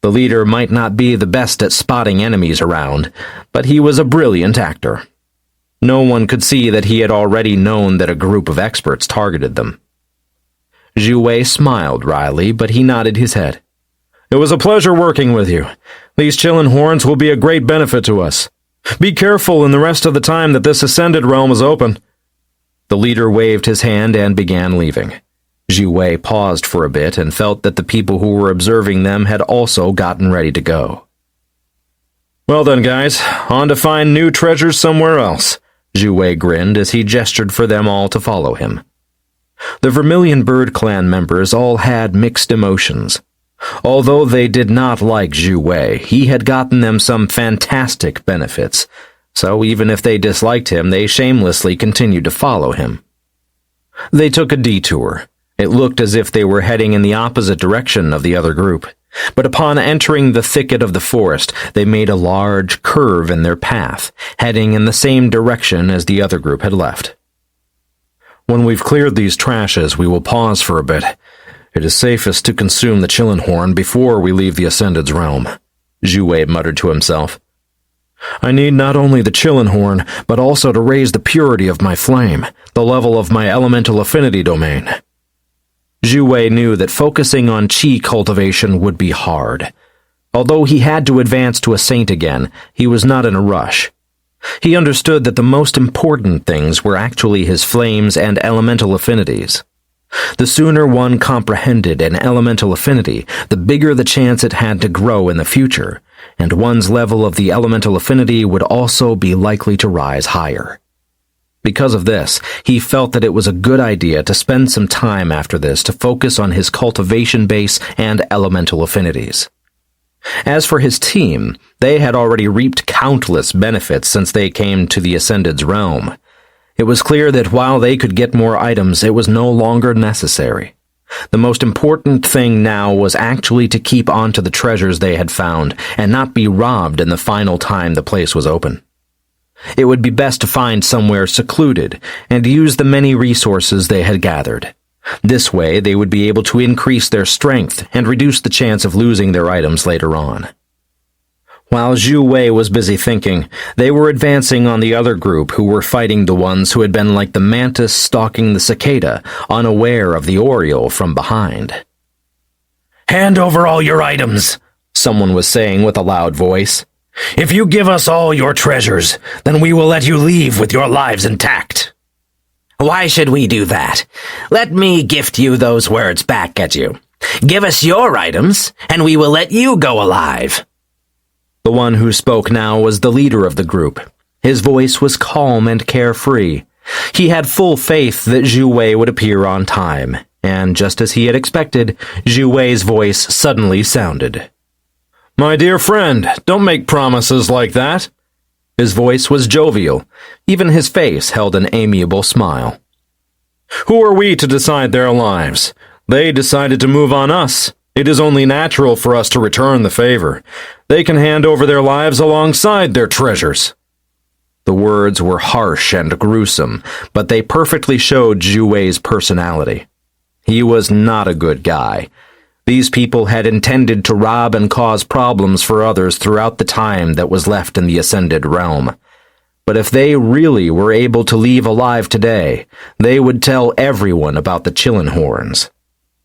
The leader might not be the best at spotting enemies around, but he was a brilliant actor. No one could see that he had already known that a group of experts targeted them. Xue Wei smiled wryly, but he nodded his head. It was a pleasure working with you. These Chillin horns will be a great benefit to us. Be careful in the rest of the time that this Ascended realm is open. The leader waved his hand and began leaving. Xue Wei paused for a bit and felt that the people who were observing them had also gotten ready to go. Well then, guys, on to find new treasures somewhere else. Xue Wei grinned as he gestured for them all to follow him. The Vermilion Bird clan members all had mixed emotions. Although they did not like Xue Wei, he had gotten them some fantastic benefits, so even if they disliked him, they shamelessly continued to follow him. They took a detour. It looked as if they were heading in the opposite direction of the other group, but upon entering the thicket of the forest, they made a large curve in their path, heading in the same direction as the other group had left. When we've cleared these trashes, we will pause for a bit. It is safest to consume the Chillin horn before we leave the Ascended's realm, Xue Wei muttered to himself. I need not only the Chillin horn, but also to raise the purity of my flame, the level of my elemental affinity domain. Xue Wei knew that focusing on chi cultivation would be hard. Although he had to advance to a saint again, he was not in a rush. He understood that the most important things were actually his flames and elemental affinities. The sooner one comprehended an elemental affinity, the bigger the chance it had to grow in the future, and one's level of the elemental affinity would also be likely to rise higher. Because of this, he felt that it was a good idea to spend some time after this to focus on his cultivation base and elemental affinities. As for his team, they had already reaped countless benefits since they came to the Ascended's realm. It was clear that while they could get more items, it was no longer necessary. The most important thing now was actually to keep on to the treasures they had found and not be robbed in the final time the place was open. It would be best to find somewhere secluded and use the many resources they had gathered. This way, they would be able to increase their strength and reduce the chance of losing their items later on. While Xue Wei was busy thinking, they were advancing on the other group who were fighting the ones who had been like the mantis stalking the cicada, unaware of the oriole from behind. "Hand over all your items," someone was saying with a loud voice. "If you give us all your treasures, then we will let you leave with your lives intact." "Why should we do that? Let me gift you those words back at you. Give us your items, and we will let you go alive." The one who spoke now was the leader of the group. His voice was calm and carefree. He had full faith that Xue Wei would appear on time, and just as he had expected, Xue Wei's voice suddenly sounded. "My dear friend, don't make promises like that." His voice was jovial. Even his face held an amiable smile. "Who are we to decide their lives? They decided to move on us. It is only natural for us to return the favor. They can hand over their lives alongside their treasures." The words were harsh and gruesome, but they perfectly showed Xue Wei's personality. He was not a good guy. These people had intended to rob and cause problems for others throughout the time that was left in the Ascended realm. But if they really were able to leave alive today, they would tell everyone about the Chillinghorns.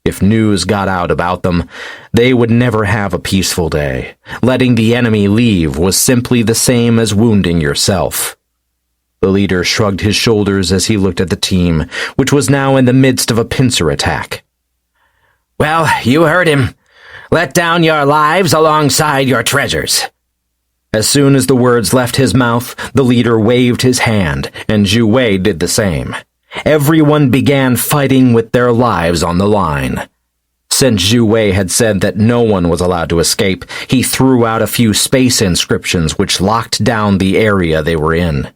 If news got out about them, they would never have a peaceful day. Letting the enemy leave was simply the same as wounding yourself. The leader shrugged his shoulders as he looked at the team, which was now in the midst of a pincer attack. "Well, you heard him. Let down your lives alongside your treasures." As soon as the words left his mouth, the leader waved his hand, and Xue Wei did the same. Everyone began fighting with their lives on the line. Since Xue Wei had said that no one was allowed to escape, he threw out a few space inscriptions which locked down the area they were in.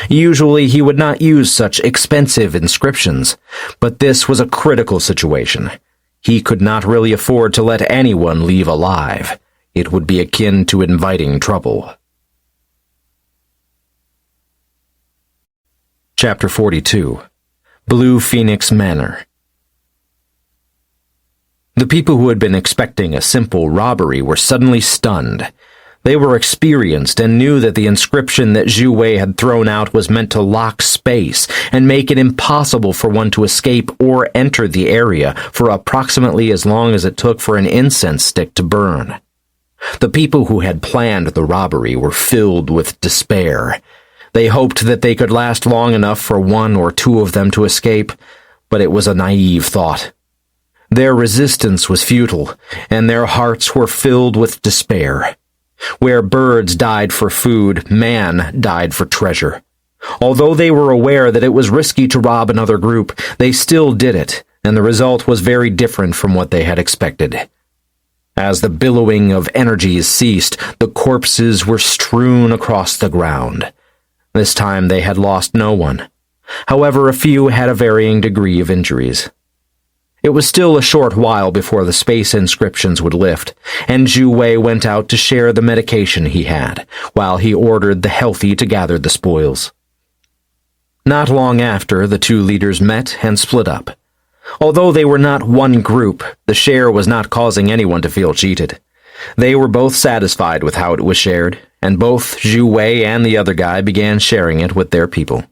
Usually he would not use such expensive inscriptions, but this was a critical situation. He could not really afford to let anyone leave alive. It would be akin to inviting trouble. Chapter 42. Blue Phoenix Manor. The people who had been expecting a simple robbery were suddenly stunned. They were experienced and knew that the inscription that Xue Wei had thrown out was meant to lock space and make it impossible for one to escape or enter the area for approximately as long as it took for an incense stick to burn. The people who had planned the robbery were filled with despair. They hoped that they could last long enough for one or two of them to escape, but it was a naive thought. Their resistance was futile, and their hearts were filled with despair. Where birds died for food, man died for treasure. Although they were aware that it was risky to rob another group, they still did it, and the result was very different from what they had expected. As the billowing of energies ceased, the corpses were strewn across the ground. This time they had lost no one. However, a few had a varying degree of injuries. It was still a short while before the space inscriptions would lift, and Xue Wei went out to share the medication he had, while he ordered the healthy to gather the spoils. Not long after, the two leaders met and split up. Although they were not one group, the share was not causing anyone to feel cheated. They were both satisfied with how it was shared, and both Xue Wei and the other guy began sharing it with their people.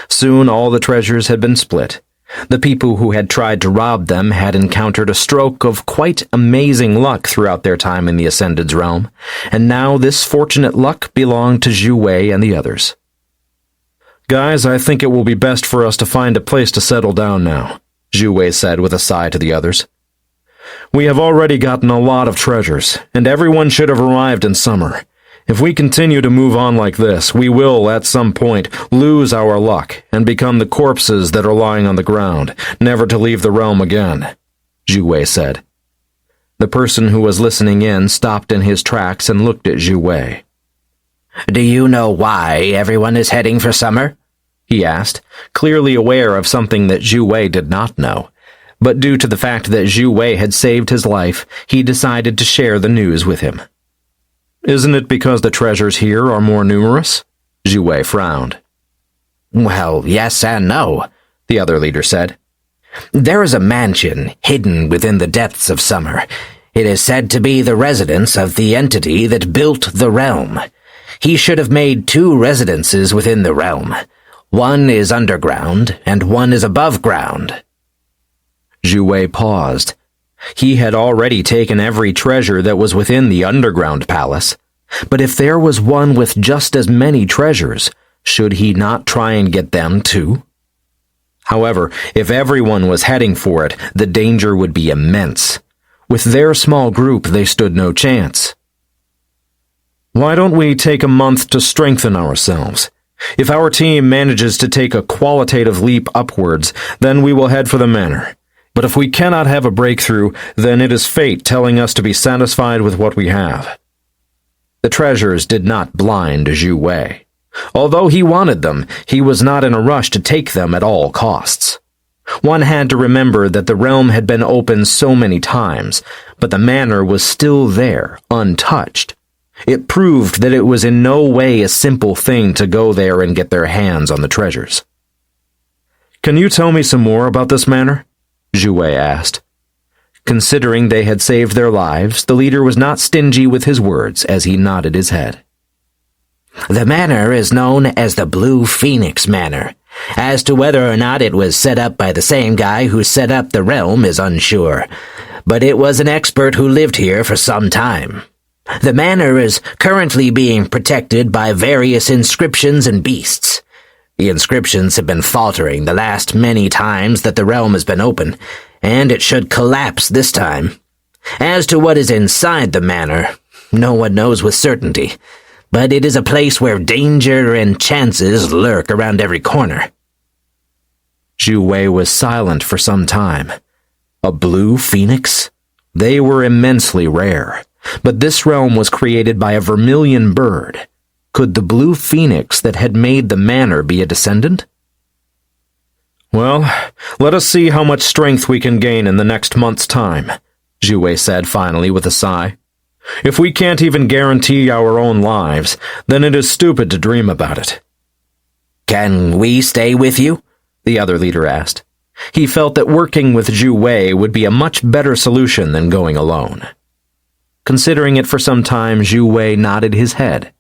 Soon all the treasures had been split. The people who had tried to rob them had encountered a stroke of quite amazing luck throughout their time in the Ascended's realm, and now this fortunate luck belonged to Xue Wei and the others. "Guys, I think it will be best for us to find a place to settle down now," Xue Wei said with a sigh to the others. "We have already gotten a lot of treasures, and everyone should have arrived in summer. If we continue to move on like this, we will, at some point, lose our luck and become the corpses that are lying on the ground, never to leave the realm again," Xue Wei said. The person who was listening in stopped in his tracks and looked at Xue Wei. Do you know why everyone is heading for summer? He asked, clearly aware of something that Xue Wei did not know. But due to the fact that Xue Wei had saved his life, he decided to share the news with him. Isn't it because the treasures here are more numerous? Xue Wei frowned. Well, yes and no, the other leader said. There is a mansion hidden within the depths of summer. It is said to be the residence of the entity that built the realm. He should have made 2 residences within the realm. One is underground, and one is above ground. Xue Wei paused. He had already taken every treasure that was within the underground palace. But if there was one with just as many treasures, should he not try and get them too? However, if everyone was heading for it, the danger would be immense. With their small group, they stood no chance. Why don't we take a month to strengthen ourselves? If our team manages to take a qualitative leap upwards, then we will head for the manor. But if we cannot have a breakthrough, then it is fate telling us to be satisfied with what we have. The treasures did not blind Xue Wei. Although he wanted them, he was not in a rush to take them at all costs. One had to remember that the realm had been opened so many times, but the manor was still there, untouched. It proved that it was in no way a simple thing to go there and get their hands on the treasures. Can you tell me some more about this manor? Xue Wei asked. Considering they had saved their lives, the leader was not stingy with his words as he nodded his head. The manor is known as the Blue Phoenix Manor. As to whether or not it was set up by the same guy who set up the realm is unsure, but it was an expert who lived here for some time. The manor is currently being protected by various inscriptions and beasts. The inscriptions have been faltering the last many times that the realm has been open, and it should collapse this time. As to what is inside the manor, no one knows with certainty, but it is a place where danger and chances lurk around every corner. Xue Wei was silent for some time. A blue phoenix? They were immensely rare, but this realm was created by a vermilion bird. Could the blue phoenix that had made the manor be a descendant? Well, let us see how much strength we can gain in the next month's time, Xue Wei said finally with a sigh. If we can't even guarantee our own lives, then it is stupid to dream about it. Can we stay with you? The other leader asked. He felt that working with Xue Wei would be a much better solution than going alone. Considering it for some time, Xue Wei nodded his head.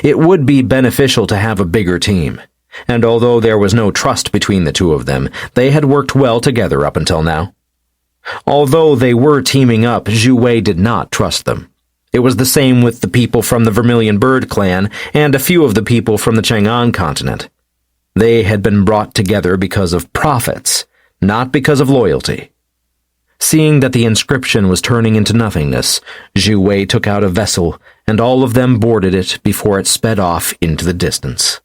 It would be beneficial to have a bigger team, and although there was no trust between the two of them, they had worked well together up until now. Although they were teaming up, Xue Wei did not trust them. It was the same with the people from the Vermilion Bird clan and a few of the people from the Chang'an continent. They had been brought together because of profits, not because of loyalty. Seeing that the inscription was turning into nothingness, Xue Wei took out a vessel, and all of them boarded it before it sped off into the distance.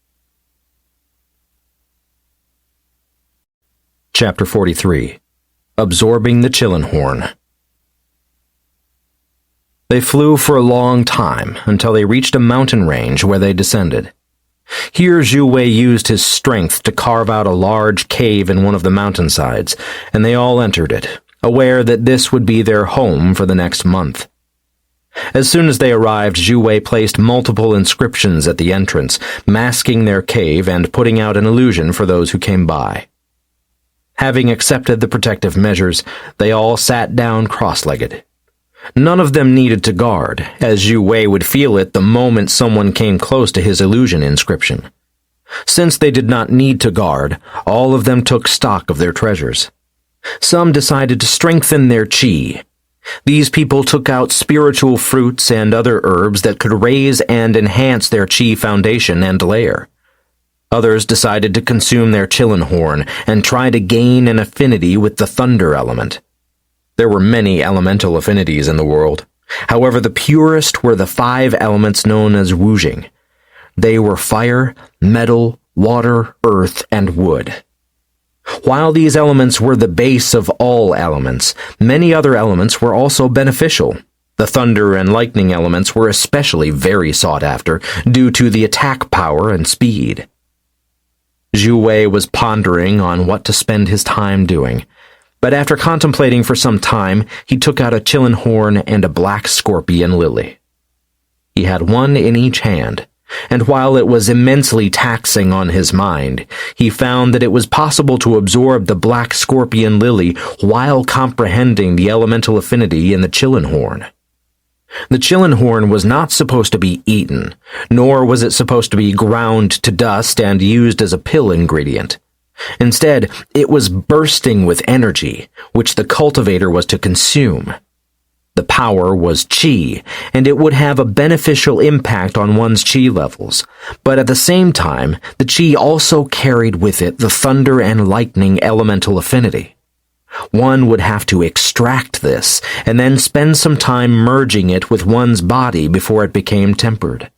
Chapter 43. Absorbing the Chillinghorn. They flew for a long time until they reached a mountain range where they descended. Here Xue Wei used his strength to carve out a large cave in one of the mountainsides, and they all entered it, aware that this would be their home for the next month. As soon as they arrived, Xue Wei placed multiple inscriptions at the entrance, masking their cave and putting out an illusion for those who came by. Having accepted the protective measures, they all sat down cross-legged. None of them needed to guard, as Xue Wei would feel it the moment someone came close to his illusion inscription. Since they did not need to guard, all of them took stock of their treasures. Some decided to strengthen their qi. These people took out spiritual fruits and other herbs that could raise and enhance their qi foundation and layer. Others decided to consume their Chillinghorn and try to gain an affinity with the thunder element. There were many elemental affinities in the world. However, the purest were the 5 elements known as wujing. They were fire, metal, water, earth, and wood. While these elements were the base of all elements, many other elements were also beneficial. The thunder and lightning elements were especially very sought after due to the attack power and speed. Xue Wei was pondering on what to spend his time doing, but after contemplating for some time, he took out a chillin horn and a black scorpion lily. He had one in each hand, and while it was immensely taxing on his mind, he found that it was possible to absorb the black scorpion lily while comprehending the elemental affinity in the chillin horn. The chillin horn was not supposed to be eaten, nor was it supposed to be ground to dust and used as a pill ingredient. Instead, it was bursting with energy, which the cultivator was to consume. The power was chi, and it would have a beneficial impact on one's chi levels, but at the same time, the chi also carried with it the thunder and lightning elemental affinity. One would have to extract this, and then spend some time merging it with one's body before it became tempered.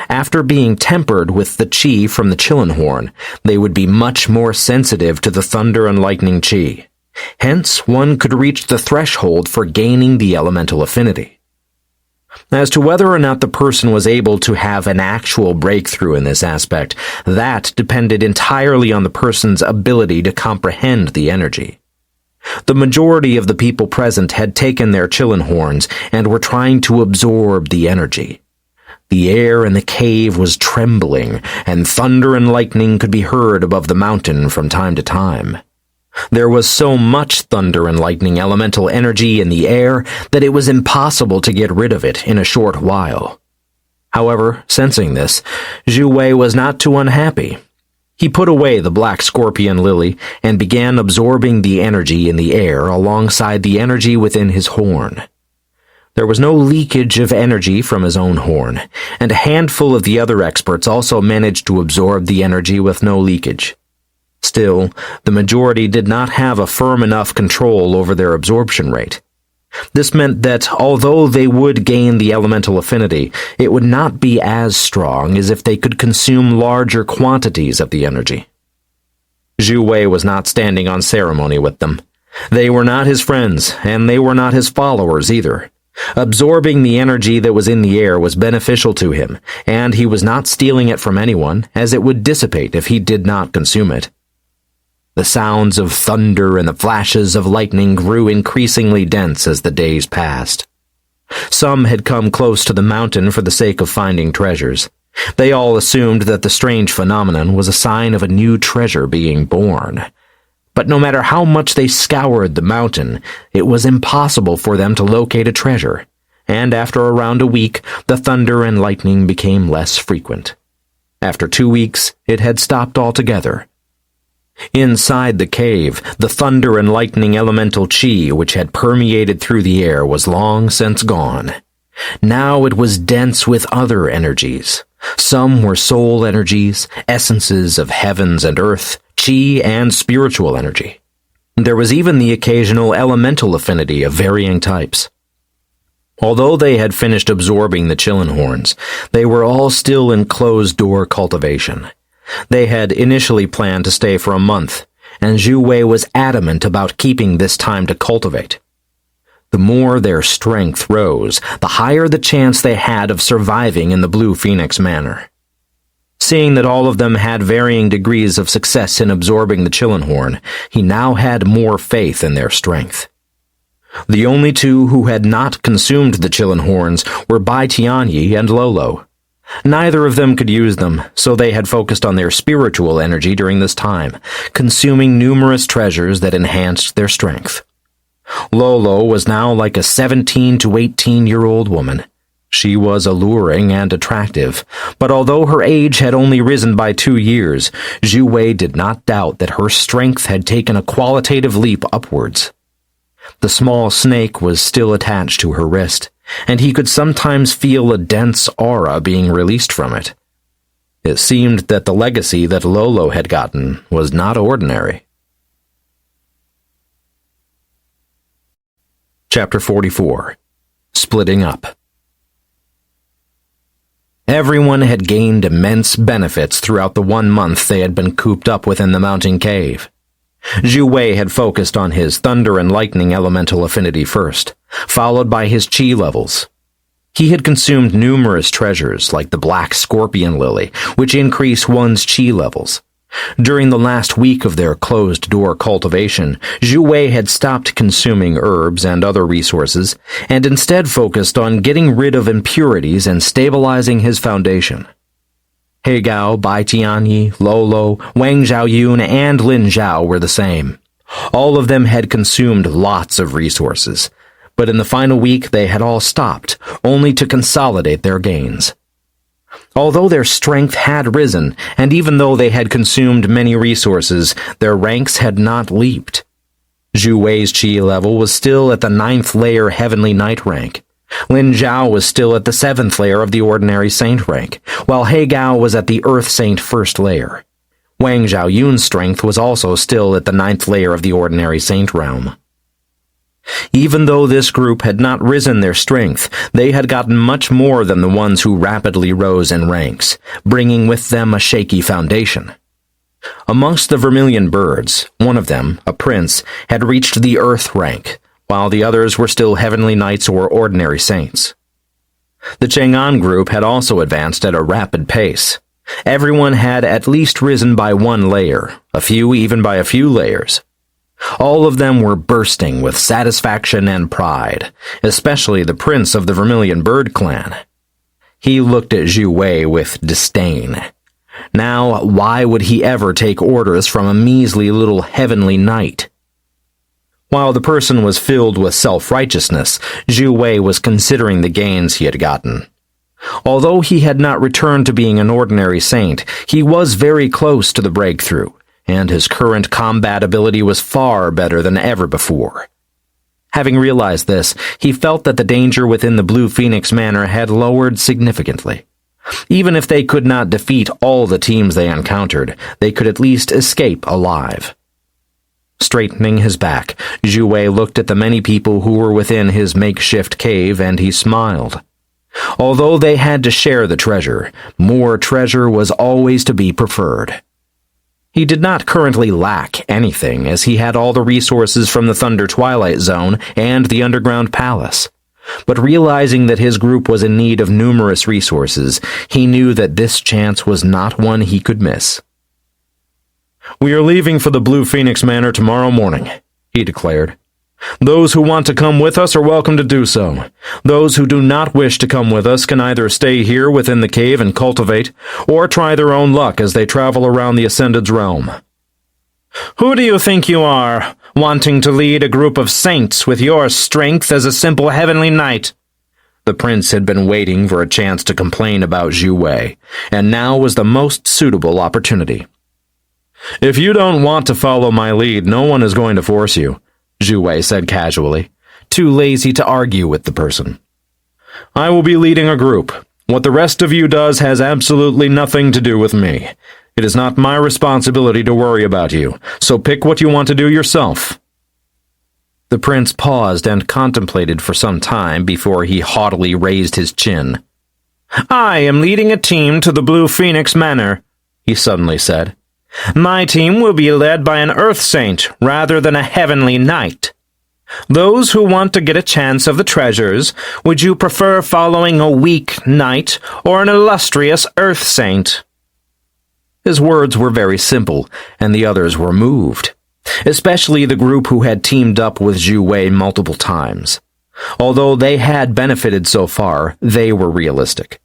After being tempered with the chi from the chillin horn, they would be much more sensitive to the thunder and lightning chi. Hence, one could reach the threshold for gaining the elemental affinity. As to whether or not the person was able to have an actual breakthrough in this aspect, that depended entirely on the person's ability to comprehend the energy. The majority of the people present had taken their chillin horns and were trying to absorb the energy. The air in the cave was trembling, and thunder and lightning could be heard above the mountain from time to time. There was so much thunder and lightning elemental energy in the air that it was impossible to get rid of it in a short while. However, sensing this, Xue Wei was not too unhappy. He put away the black scorpion lily and began absorbing the energy in the air alongside the energy within his horn. There was no leakage of energy from his own horn, and a handful of the other experts also managed to absorb the energy with no leakage. Still, the majority did not have a firm enough control over their absorption rate. This meant that although they would gain the elemental affinity, it would not be as strong as if they could consume larger quantities of the energy. Xue Wei was not standing on ceremony with them. They were not his friends, and they were not his followers either. Absorbing the energy that was in the air was beneficial to him, and he was not stealing it from anyone, as it would dissipate if he did not consume it. The sounds of thunder and the flashes of lightning grew increasingly dense as the days passed. Some had come close to the mountain for the sake of finding treasures. They all assumed that the strange phenomenon was a sign of a new treasure being born. But no matter how much they scoured the mountain, it was impossible for them to locate a treasure, and after around a week, the thunder and lightning became less frequent. After 2 weeks, it had stopped altogether. Inside the cave, the thunder and lightning elemental chi which had permeated through the air was long since gone. Now it was dense with other energies. Some were soul energies, essences of heavens and earth, chi and spiritual energy. There was even the occasional elemental affinity of varying types. Although they had finished absorbing the chillin horns, they were all still in closed-door cultivation. They had initially planned to stay for a month, and Xue Wei was adamant about keeping this time to cultivate. The more their strength rose, the higher the chance they had of surviving in the Blue Phoenix manner. Seeing that all of them had varying degrees of success in absorbing the chillin horn, he now had more faith in their strength. The only two who had not consumed the chillin horns were Bai Tianyi and Lolo. Neither of them could use them, so they had focused on their spiritual energy during this time, consuming numerous treasures that enhanced their strength. Lolo was now like a 17 to 18-year-old woman. She was alluring and attractive, but although her age had only risen by 2 years, Xue Wei did not doubt that her strength had taken a qualitative leap upwards. The small snake was still attached to her wrist, and he could sometimes feel a dense aura being released from it. It seemed that the legacy that Lolo had gotten was not ordinary. Chapter 44. Splitting Up. Everyone had gained immense benefits throughout the 1 month they had been cooped up within the mountain cave. Xue Wei had focused on his thunder and lightning elemental affinity first, followed by his chi levels. He had consumed numerous treasures like the black scorpion lily, which increase one's chi levels. During the last week of their closed-door cultivation, Xue Wei had stopped consuming herbs and other resources, and instead focused on getting rid of impurities and stabilizing his foundation. He Gao, Bai Tianyi, Lolo, Wang Zhaoyun, and Lin Zhao were the same. All of them had consumed lots of resources, but in the final week they had all stopped, only to consolidate their gains. Although their strength had risen, and even though they had consumed many resources, their ranks had not leaped. Xue Wei's chi level was still at the 9th layer Heavenly Knight rank. Lin Zhao was still at the 7th layer of the Ordinary Saint rank, while He Gao was at the Earth Saint 1st layer. Wang Zhaoyun's strength was also still at the 9th layer of the Ordinary Saint realm. Even though this group had not risen their strength, they had gotten much more than the ones who rapidly rose in ranks, bringing with them a shaky foundation. Amongst the vermilion birds, one of them, a prince, had reached the Earth rank, while the others were still Heavenly Knights or Ordinary Saints. The Chang'an group had also advanced at a rapid pace. Everyone had at least risen by 1 layer, a few even by a few layers. All of them were bursting with satisfaction and pride, especially the prince of the Vermilion Bird clan. He looked at Xue Wei with disdain. Now, why would he ever take orders from a measly little Heavenly Knight? While the person was filled with self-righteousness, Xue Wei was considering the gains he had gotten. Although he had not returned to being an ordinary saint, he was very close to the breakthrough, and his current combat ability was far better than ever before. Having realized this, he felt that the danger within the Blue Phoenix Manor had lowered significantly. Even if they could not defeat all the teams they encountered, they could at least escape alive. Straightening his back, Xue Wei looked at the many people who were within his makeshift cave, and he smiled. Although they had to share the treasure, more treasure was always to be preferred. He did not currently lack anything, as he had all the resources from the Thunder Twilight Zone and the Underground Palace. But realizing that his group was in need of numerous resources, he knew that this chance was not one he could miss. "We are leaving for the Blue Phoenix Manor tomorrow morning," he declared. "Those who want to come with us are welcome to do so. Those who do not wish to come with us can either stay here within the cave and cultivate, or try their own luck as they travel around the Ascended's realm." "Who do you think you are, wanting to lead a group of saints with your strength as a simple Heavenly Knight?" The prince had been waiting for a chance to complain about Xue Wei, and now was the most suitable opportunity. "If you don't want to follow my lead, no one is going to force you," Xue Wei said casually, too lazy to argue with the person. "I will be leading a group. What the rest of you does has absolutely nothing to do with me. It is not my responsibility to worry about you, so pick what you want to do yourself." The prince paused and contemplated for some time before he haughtily raised his chin. "I am leading a team to the Blue Phoenix Manor," he suddenly said. "My team will be led by an Earth Saint rather than a Heavenly Knight. Those who want to get a chance of the treasures, would you prefer following a weak knight or an illustrious Earth Saint?" His words were very simple, and the others were moved, especially the group who had teamed up with Xue Wei multiple times. Although they had benefited so far, they were realistic.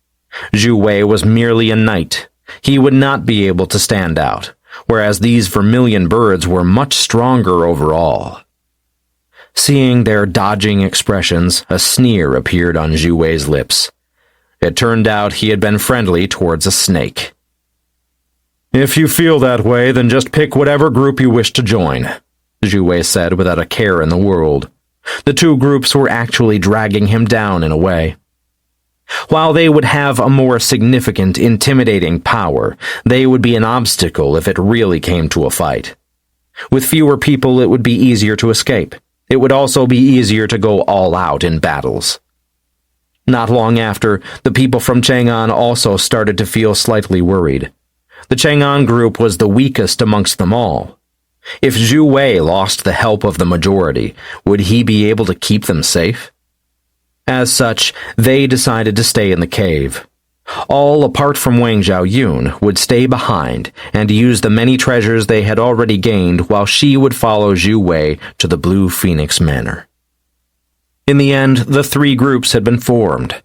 Xue Wei was merely a knight. He would not be able to stand out, whereas these vermilion birds were much stronger overall. Seeing their dodging expressions, a sneer appeared on Xue Wei's lips. It turned out he had been friendly towards a snake. "If you feel that way, then just pick whatever group you wish to join," Xue Wei said without a care in the world. The two groups were actually dragging him down in a way. While they would have a more significant, intimidating power, they would be an obstacle if it really came to a fight. With fewer people, it would be easier to escape. It would also be easier to go all out in battles. Not long after, the people from Chang'an also started to feel slightly worried. The Chang'an group was the weakest amongst them all. If Xue Wei lost the help of the majority, would he be able to keep them safe? As such, they decided to stay in the cave. All apart from Wang Zhaoyun would stay behind and use the many treasures they had already gained while she would follow Xue Wei to the Blue Phoenix Manor. In the end, the three groups had been formed.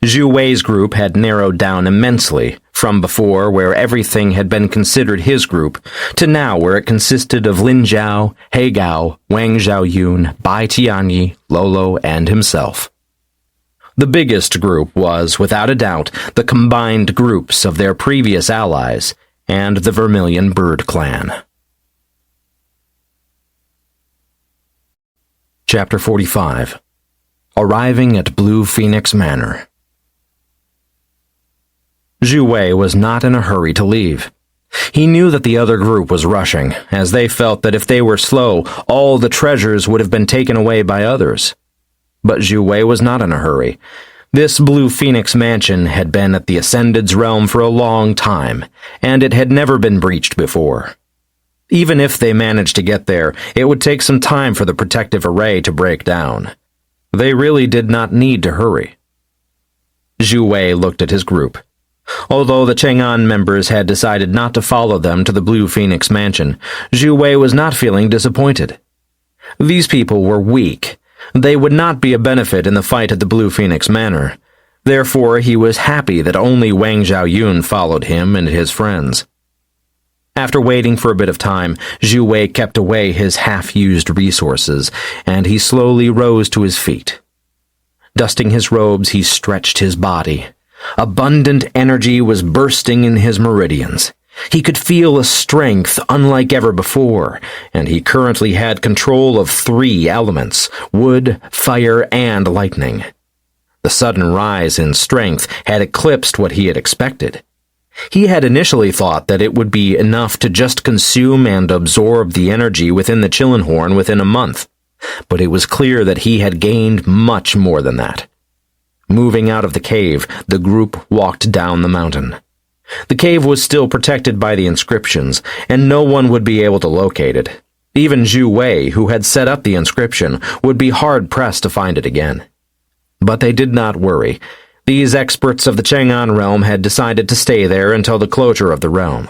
Xue Wei's group had narrowed down immensely, from before where everything had been considered his group, to now where it consisted of Lin Zhao, He Gao, Wang Zhaoyun, Bai Tianyi, Lolo, and himself. The biggest group was, without a doubt, the combined groups of their previous allies and the Vermilion Bird Clan. Chapter 45. Arriving at Blue Phoenix Manor. Xue Wei was not in a hurry to leave. He knew that the other group was rushing, as they felt that if they were slow, all the treasures would have been taken away by others. But Xue Wei was not in a hurry. This Blue Phoenix mansion had been at the Ascended's realm for a long time, and it had never been breached before. Even if they managed to get there, it would take some time for the protective array to break down. They really did not need to hurry. Xue Wei looked at his group. Although the Chang'an members had decided not to follow them to the Blue Phoenix mansion, Xue Wei was not feeling disappointed. These people were weak. They would not be a benefit in the fight at the Blue Phoenix Manor. Therefore, he was happy that only Wang Zhaoyun followed him and his friends. After waiting for a bit of time, Xue Wei kept away his half-used resources, and he slowly rose to his feet. Dusting his robes, he stretched his body. Abundant energy was bursting in his meridians. He could feel a strength unlike ever before, and he currently had control of 3 elements: wood, fire, and lightning. The sudden rise in strength had eclipsed what he had expected. He had initially thought that it would be enough to just consume and absorb the energy within the Chillinghorn within a month, but it was clear that he had gained much more than that. Moving out of the cave, the group walked down the mountain. The cave was still protected by the inscriptions, and no one would be able to locate it. Even Xue Wei, who had set up the inscription, would be hard-pressed to find it again. But they did not worry. These experts of the Chang'an realm had decided to stay there until the closure of the realm.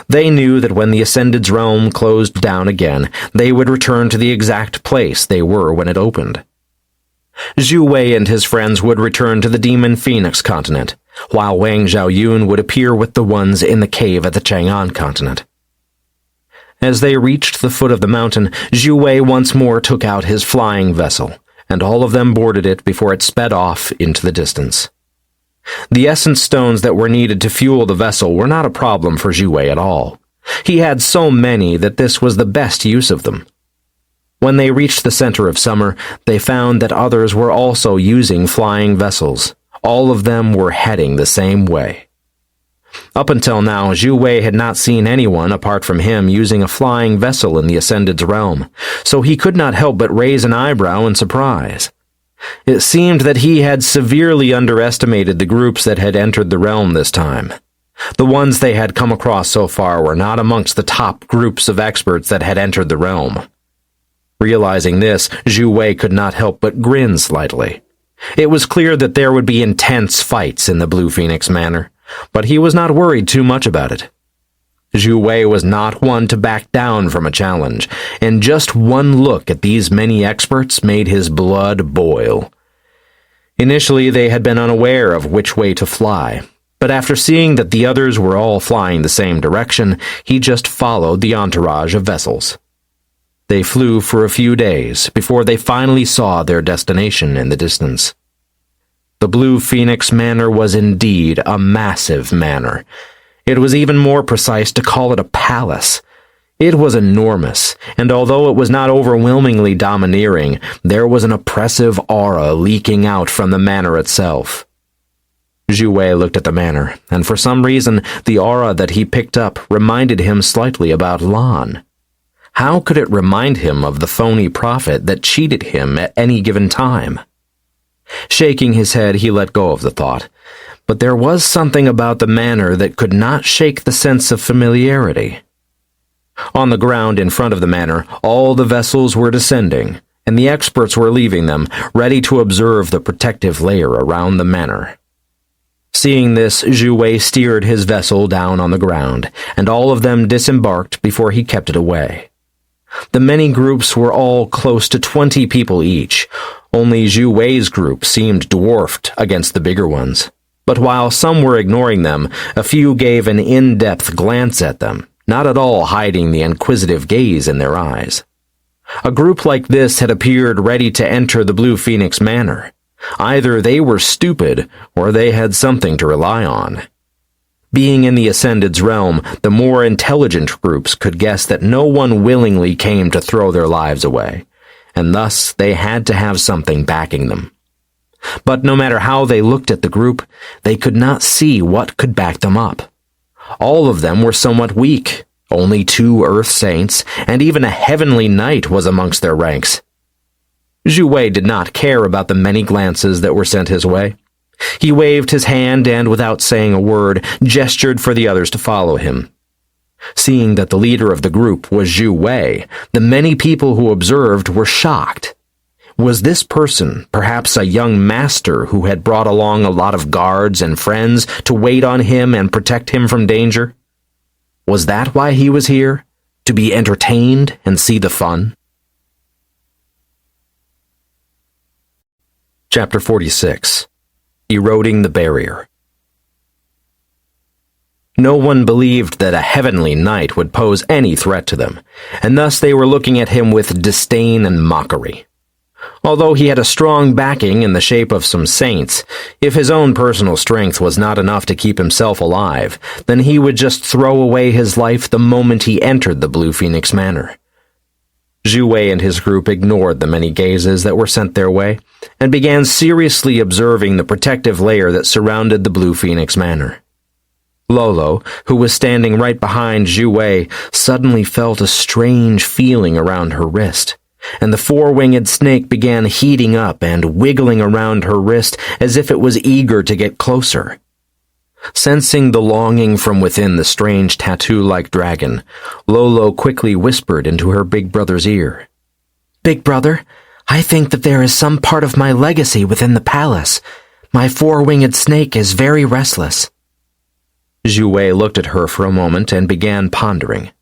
They knew that when the Ascended's realm closed down again, they would return to the exact place they were when it opened. Xue Wei and his friends would return to the Demon Phoenix continent, while Wang Zhaoyun would appear with the ones in the cave at the Chang'an continent. As they reached the foot of the mountain, Xue Wei once more took out his flying vessel, and all of them boarded it before it sped off into the distance. The essence stones that were needed to fuel the vessel were not a problem for Xue Wei at all. He had so many that this was the best use of them. When they reached the center of summer, they found that others were also using flying vessels. All of them were heading the same way. Up until now, Xue Wei had not seen anyone apart from him using a flying vessel in the Ascended's realm, so he could not help but raise an eyebrow in surprise. It seemed that he had severely underestimated the groups that had entered the realm this time. The ones they had come across so far were not amongst the top groups of experts that had entered the realm. Realizing this, Xue Wei could not help but grin slightly. It was clear that there would be intense fights in the Blue Phoenix Manor, but he was not worried too much about it. Xue Wei was not one to back down from a challenge, and just one look at these many experts made his blood boil. Initially, they had been unaware of which way to fly, but after seeing that the others were all flying the same direction, he just followed the entourage of vessels. They flew for a few days before they finally saw their destination in the distance. The Blue Phoenix Manor was indeed a massive manor. It was even more precise to call it a palace. It was enormous, and although it was not overwhelmingly domineering, there was an oppressive aura leaking out from the manor itself. Xue Wei looked at the manor, and for some reason, the aura that he picked up reminded him slightly about Lan. How could it remind him of the phony prophet that cheated him at any given time? Shaking his head, he let go of the thought, but there was something about the manor that could not shake the sense of familiarity. On the ground in front of the manor, all the vessels were descending, and the experts were leaving them, ready to observe the protective layer around the manor. Seeing this, Xue Wei steered his vessel down on the ground, and all of them disembarked before he kept it away. The many groups were all close to 20 people each. Only Xue Wei's group seemed dwarfed against the bigger ones. But while some were ignoring them, a few gave an in-depth glance at them, not at all hiding the inquisitive gaze in their eyes. A group like this had appeared ready to enter the Blue Phoenix Manor. Either they were stupid, or they had something to rely on. Being in the Ascended's realm, the more intelligent groups could guess that no one willingly came to throw their lives away, and thus they had to have something backing them. But no matter how they looked at the group, they could not see what could back them up. All of them were somewhat weak. Only 2 Earth Saints, and even a Heavenly Knight was amongst their ranks. Xue Wei did not care about the many glances that were sent his way. He waved his hand and, without saying a word, gestured for the others to follow him. Seeing that the leader of the group was Xue Wei, the many people who observed were shocked. Was this person perhaps a young master who had brought along a lot of guards and friends to wait on him and protect him from danger? Was that why he was here? To be entertained and see the fun? Chapter 46. Eroding the Barrier. No one believed that a Heavenly Knight would pose any threat to them, and thus they were looking at him with disdain and mockery. Although he had a strong backing in the shape of some saints, if his own personal strength was not enough to keep himself alive, then he would just throw away his life the moment he entered the Blue Phoenix Manor. Xue Wei and his group ignored the many gazes that were sent their way, and began seriously observing the protective layer that surrounded the Blue Phoenix Manor. Lolo, who was standing right behind Xue Wei, suddenly felt a strange feeling around her wrist, and the 4-winged snake began heating up and wiggling around her wrist as if it was eager to get closer. Sensing the longing from within the strange tattoo-like dragon, Lolo quickly whispered into her big brother's ear. Big brother, I think that there is some part of my legacy within the palace. My 4-winged snake is very restless. Xue Wei looked at her for a moment and began pondering.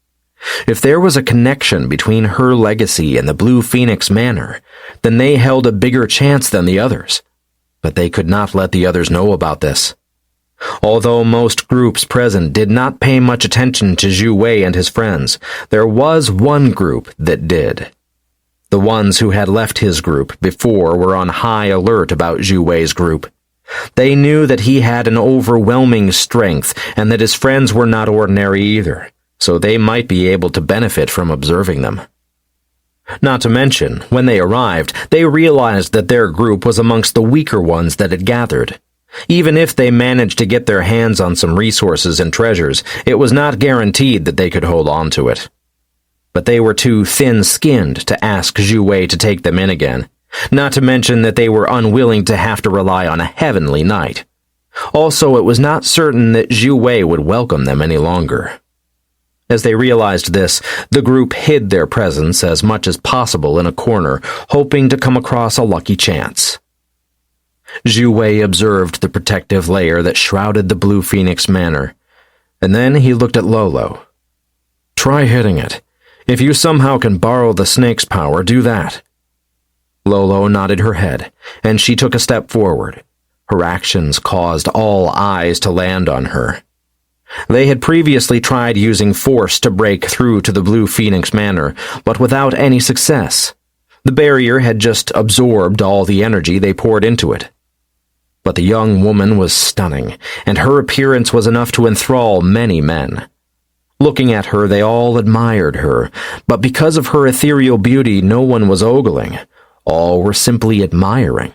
If there was a connection between her legacy and the Blue Phoenix Manor, then they held a bigger chance than the others. But they could not let the others know about this. Although most groups present did not pay much attention to Xue Wei and his friends, there was one group that did. The ones who had left his group before were on high alert about Xue Wei's group. They knew that he had an overwhelming strength and that his friends were not ordinary either, so they might be able to benefit from observing them. Not to mention, when they arrived, they realized that their group was amongst the weaker ones that had gathered. Even if they managed to get their hands on some resources and treasures, it was not guaranteed that they could hold on to it. But they were too thin-skinned to ask Xue Wei to take them in again, not to mention that they were unwilling to have to rely on a Heavenly Knight. Also, it was not certain that Xue Wei would welcome them any longer. As they realized this, the group hid their presence as much as possible in a corner, hoping to come across a lucky chance. Xue Wei observed the protective layer that shrouded the Blue Phoenix Manor, and then he looked at Lolo. Try hitting it. If you somehow can borrow the snake's power, do that. Lolo nodded her head, and she took a step forward. Her actions caused all eyes to land on her. They had previously tried using force to break through to the Blue Phoenix Manor, but without any success. The barrier had just absorbed all the energy they poured into it. But the young woman was stunning, and her appearance was enough to enthrall many men. Looking at her, they all admired her, but because of her ethereal beauty, no one was ogling. All were simply admiring.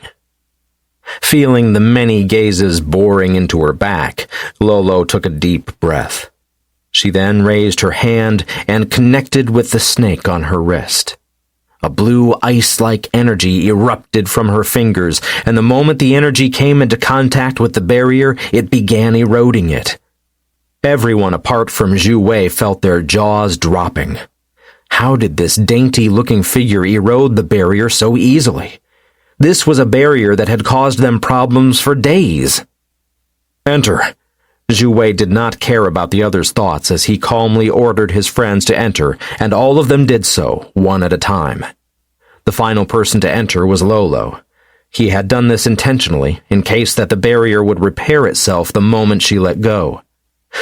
Feeling the many gazes boring into her back, Lolo took a deep breath. She then raised her hand and connected with the snake on her wrist. A blue ice-like energy erupted from her fingers, and the moment the energy came into contact with the barrier, it began eroding it. Everyone apart from Xue Wei felt their jaws dropping. How did this dainty-looking figure erode the barrier so easily? This was a barrier that had caused them problems for days. "Enter." Xue Wei did not care about the others' thoughts as he calmly ordered his friends to enter, and all of them did so, one at a time. The final person to enter was Lolo. He had done this intentionally, in case that the barrier would repair itself the moment she let go.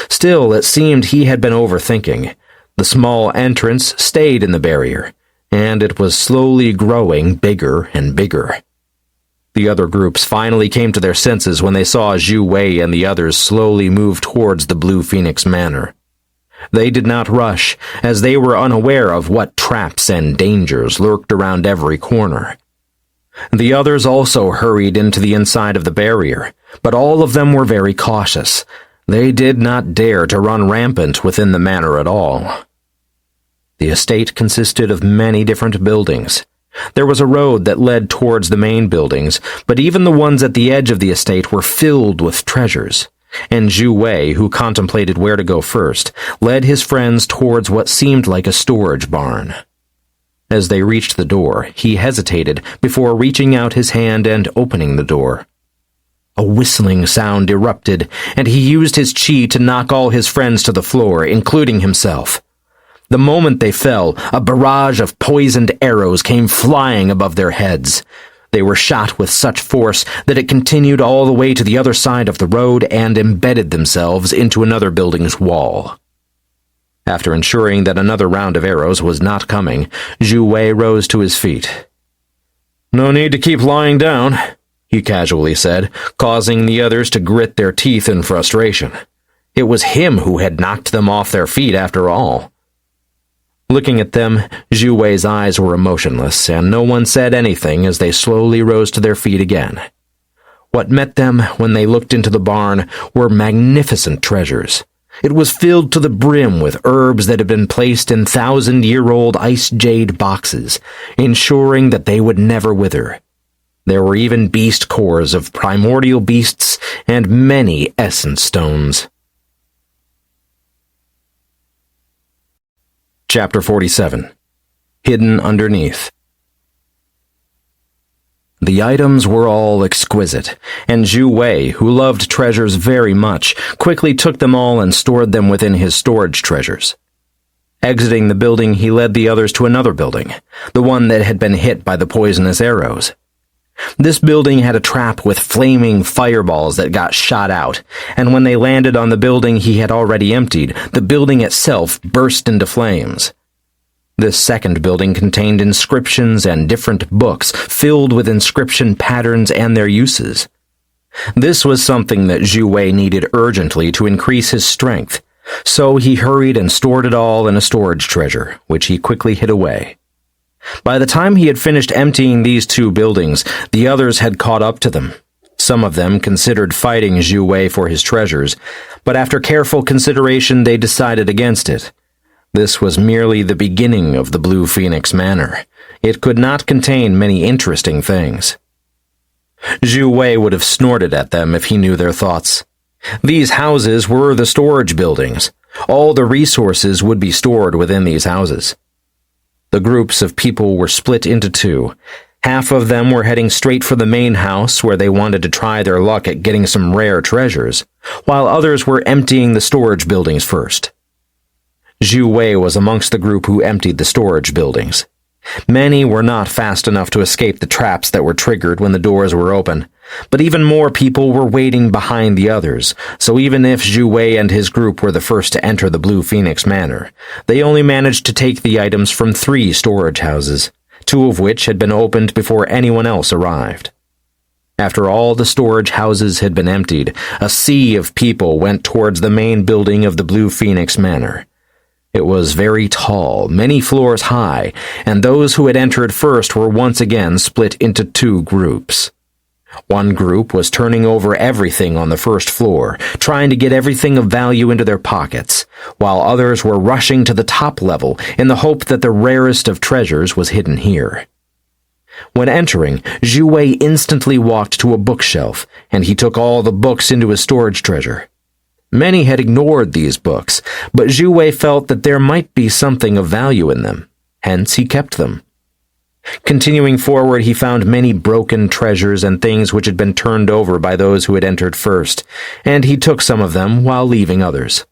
Still, it seemed he had been overthinking. The small entrance stayed in the barrier, and it was slowly growing bigger and bigger. The other groups finally came to their senses when they saw Xue Wei and the others slowly move towards the Blue Phoenix Manor. They did not rush, as they were unaware of what traps and dangers lurked around every corner. The others also hurried into the inside of the barrier, but all of them were very cautious. They did not dare to run rampant within the manor at all. The estate consisted of many different buildings. There was a road that led towards the main buildings, but even the ones at the edge of the estate were filled with treasures, and Xue Wei, who contemplated where to go first, led his friends towards what seemed like a storage barn. As they reached the door, he hesitated before reaching out his hand and opening the door. A whistling sound erupted, and he used his chi to knock all his friends to the floor, including himself. The moment they fell, a barrage of poisoned arrows came flying above their heads. They were shot with such force that it continued all the way to the other side of the road and embedded themselves into another building's wall. After ensuring that another round of arrows was not coming, Xue Wei rose to his feet. "No need to keep lying down," he casually said, causing the others to grit their teeth in frustration. It was him who had knocked them off their feet after all. Looking at them, Xue Wei's eyes were emotionless, and no one said anything as they slowly rose to their feet again. What met them when they looked into the barn were magnificent treasures. It was filled to the brim with herbs that had been placed in 1,000-year-old ice jade boxes, ensuring that they would never wither. There were even beast cores of primordial beasts and many essence stones. Chapter 47. Hidden Underneath. The items were all exquisite, and Xue Wei, who loved treasures very much, quickly took them all and stored them within his storage treasures. Exiting the building, he led the others to another building, the one that had been hit by the poisonous arrows. This building had a trap with flaming fireballs that got shot out, and when they landed on the building he had already emptied, the building itself burst into flames. This second building contained inscriptions and different books filled with inscription patterns and their uses. This was something that Xue Wei needed urgently to increase his strength, so he hurried and stored it all in a storage treasure, which he quickly hid away. By the time he had finished emptying these two buildings, the others had caught up to them. Some of them considered fighting Xue Wei for his treasures, but after careful consideration they decided against it. This was merely the beginning of the Blue Phoenix Manor. It could not contain many interesting things. Xue Wei would have snorted at them if he knew their thoughts. These houses were the storage buildings. All the resources would be stored within these houses. The groups of people were split into two. Half of them were heading straight for the main house where they wanted to try their luck at getting some rare treasures, while others were emptying the storage buildings first. Xue Wei was amongst the group who emptied the storage buildings. Many were not fast enough to escape the traps that were triggered when the doors were open, but even more people were waiting behind the others, so even if Xue Wei and his group were the first to enter the Blue Phoenix Manor, they only managed to take the items from 3 storage houses, 2 of which had been opened before anyone else arrived. After all the storage houses had been emptied, a sea of people went towards the main building of the Blue Phoenix Manor. It was very tall, many floors high, and those who had entered first were once again split into 2 groups. One group was turning over everything on the first floor, trying to get everything of value into their pockets, while others were rushing to the top level in the hope that the rarest of treasures was hidden here. When entering, Xue Wei instantly walked to a bookshelf, and he took all the books into his storage treasure. Many had ignored these books, but Xue Wei felt that there might be something of value in them. Hence, he kept them. Continuing forward, he found many broken treasures and things which had been turned over by those who had entered first, and he took some of them while leaving others.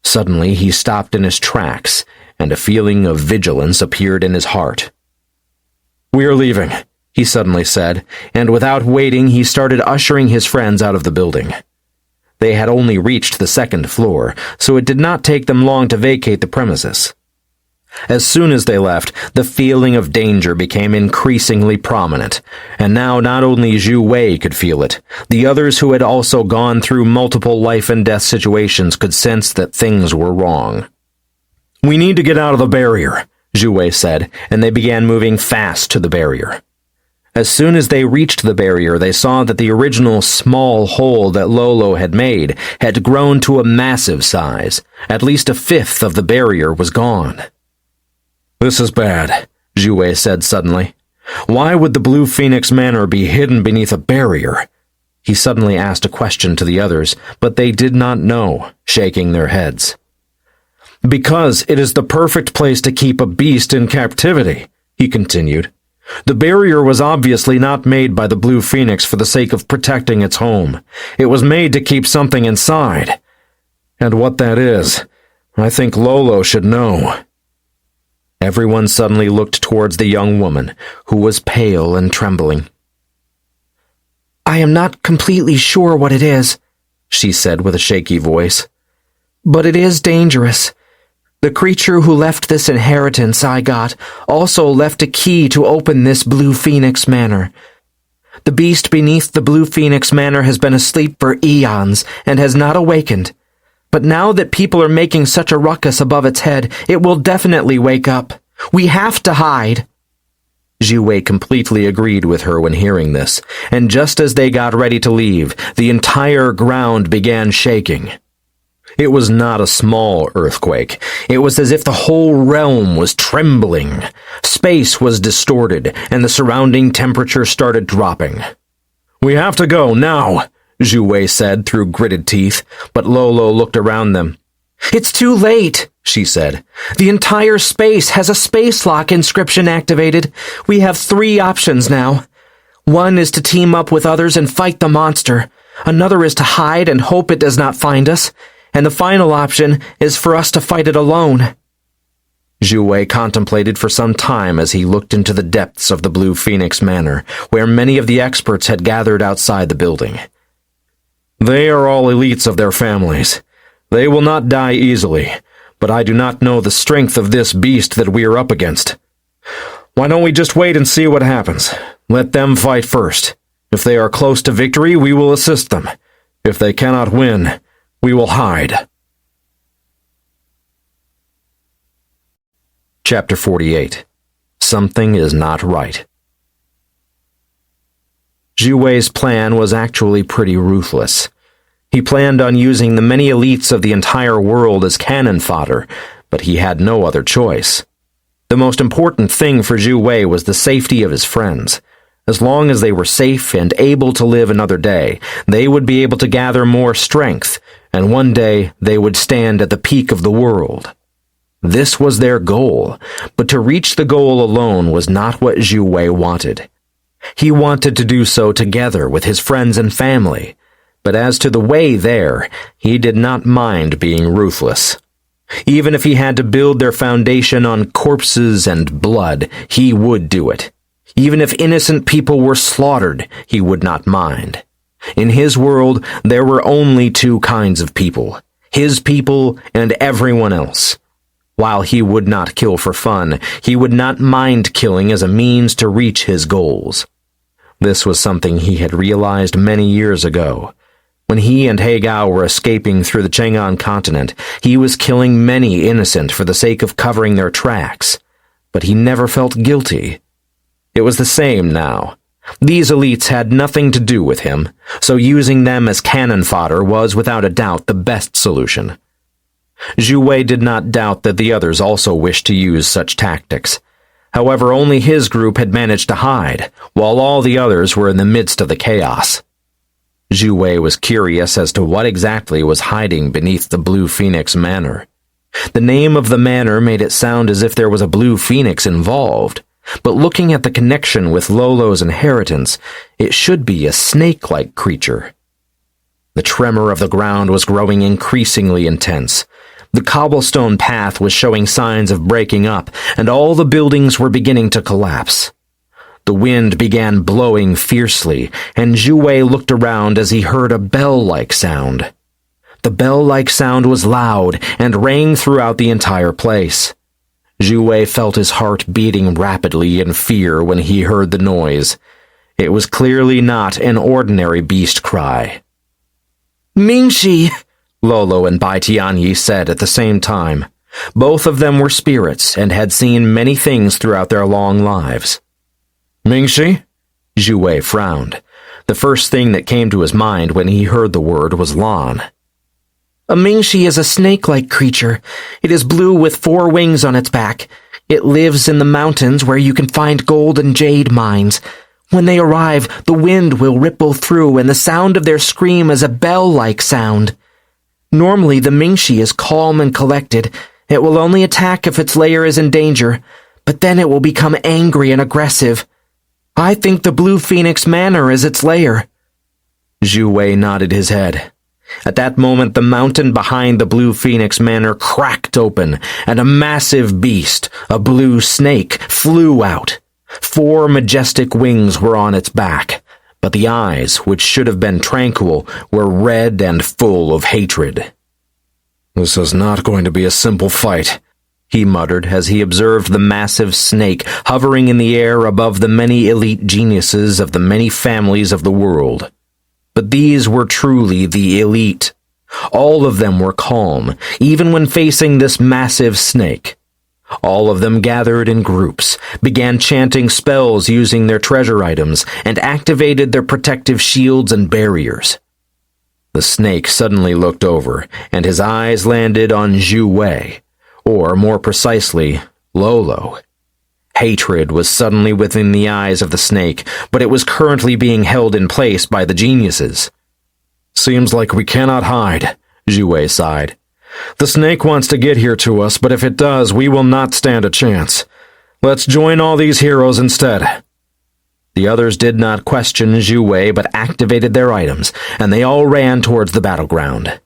Suddenly, he stopped in his tracks, and a feeling of vigilance appeared in his heart. "We are leaving," he suddenly said, and without waiting, he started ushering his friends out of the building. They had only reached the second floor, so it did not take them long to vacate the premises. As soon as they left, the feeling of danger became increasingly prominent, and now not only Xue Wei could feel it, the others who had also gone through multiple life-and-death situations could sense that things were wrong. "We need to get out of the barrier," Xue Wei said, and they began moving fast to the barrier. As soon as they reached the barrier, they saw that the original small hole that Lolo had made had grown to a massive size. At least a fifth of the barrier was gone. "This is bad," Xue Wei said suddenly. "Why would the Blue Phoenix Manor be hidden beneath a barrier?" He suddenly asked a question to the others, but they did not know, shaking their heads. "Because it is the perfect place to keep a beast in captivity," he continued. "The barrier was obviously not made by the Blue Phoenix for the sake of protecting its home. It was made to keep something inside. And what that is, I think Lolo should know." Everyone suddenly looked towards the young woman, who was pale and trembling. "I am not completely sure what it is," she said with a shaky voice. "But it is dangerous. The creature who left this inheritance I got also left a key to open this Blue Phoenix Manor. The beast beneath the Blue Phoenix Manor has been asleep for eons and has not awakened. But now that people are making such a ruckus above its head, it will definitely wake up. We have to hide." Xue Wei completely agreed with her when hearing this, and just as they got ready to leave, the entire ground began shaking. It was not a small earthquake. It was as if the whole realm was trembling. Space was distorted, and the surrounding temperature started dropping. "We have to go, now," Xue Wei said through gritted teeth, but Lolo looked around them. "It's too late," she said. "The entire space has a space lock inscription activated. We have 3 options now. One is to team up with others and fight the monster. Another is to hide and hope it does not find us. And the final option is for us to fight it alone." Xue Wei contemplated for some time as he looked into the depths of the Blue Phoenix Manor, where many of the experts had gathered outside the building. "They are all elites of their families. They will not die easily, but I do not know the strength of this beast that we are up against. Why don't we just wait and see what happens? Let them fight first. If they are close to victory, we will assist them. If they cannot win, we will hide." Chapter 48. Something is not right. Xue Wei's plan was actually pretty ruthless. He planned on using the many elites of the entire world as cannon fodder, but he had no other choice. The most important thing for Xue Wei was the safety of his friends. As long as they were safe and able to live another day, they would be able to gather more strength, and one day they would stand at the peak of the world. This was their goal, but to reach the goal alone was not what Xue Wei wanted. He wanted to do so together with his friends and family, but as to the way there, he did not mind being ruthless. Even if he had to build their foundation on corpses and blood, he would do it. Even if innocent people were slaughtered, he would not mind. In his world, there were only 2 kinds of people, his people and everyone else. While he would not kill for fun, he would not mind killing as a means to reach his goals. This was something he had realized many years ago. When he and He Gao were escaping through the Chang'an continent, he was killing many innocent for the sake of covering their tracks. But he never felt guilty. It was the same now. These elites had nothing to do with him, so using them as cannon fodder was without a doubt the best solution. Xue Wei did not doubt that the others also wished to use such tactics. However, only his group had managed to hide, while all the others were in the midst of the chaos. Xue Wei was curious as to what exactly was hiding beneath the Blue Phoenix Manor. The name of the manor made it sound as if there was a blue phoenix involved, but looking at the connection with Lolo's inheritance, it should be a snake-like creature. The tremor of the ground was growing increasingly intense. The cobblestone path was showing signs of breaking up, and all the buildings were beginning to collapse. The wind began blowing fiercely, and Xue Wei looked around as he heard a bell-like sound. The bell-like sound was loud and rang throughout the entire place. Xue Wei felt his heart beating rapidly in fear when he heard the noise. It was clearly not an ordinary beast cry. Mingxi! Lolo and Bai Tianyi said at the same time. Both of them were spirits and had seen many things throughout their long lives. Mingxi? Xue Wei frowned. The first thing that came to his mind when he heard the word was Lan. A Mingxi is a snake-like creature. It is blue with 4 wings on its back. It lives in the mountains where you can find gold and jade mines. When they arrive, the wind will ripple through, and the sound of their scream is a bell-like sound. Normally, the Mingxi is calm and collected. It will only attack if its lair is in danger, but then it will become angry and aggressive. I think the Blue Phoenix Manor is its lair. Xue Wei nodded his head. At that moment, the mountain behind the Blue Phoenix Manor cracked open, and a massive beast, a blue snake, flew out. 4 majestic wings were on its back, but the eyes, which should have been tranquil, were red and full of hatred. This is not going to be a simple fight, he muttered as he observed the massive snake hovering in the air above the many elite geniuses of the many families of the world. But these were truly the elite. All of them were calm, even when facing this massive snake. All of them gathered in groups, began chanting spells using their treasure items, and activated their protective shields and barriers. The snake suddenly looked over, and his eyes landed on Xue Wei, or more precisely, Lolo. Hatred was suddenly within the eyes of the snake, but it was currently being held in place by the geniuses. Seems like we cannot hide, Xue Wei sighed. The snake wants to get here to us, but if it does, we will not stand a chance. Let's join all these heroes instead. The others did not question Xue Wei, but activated their items, and they all ran towards the battleground.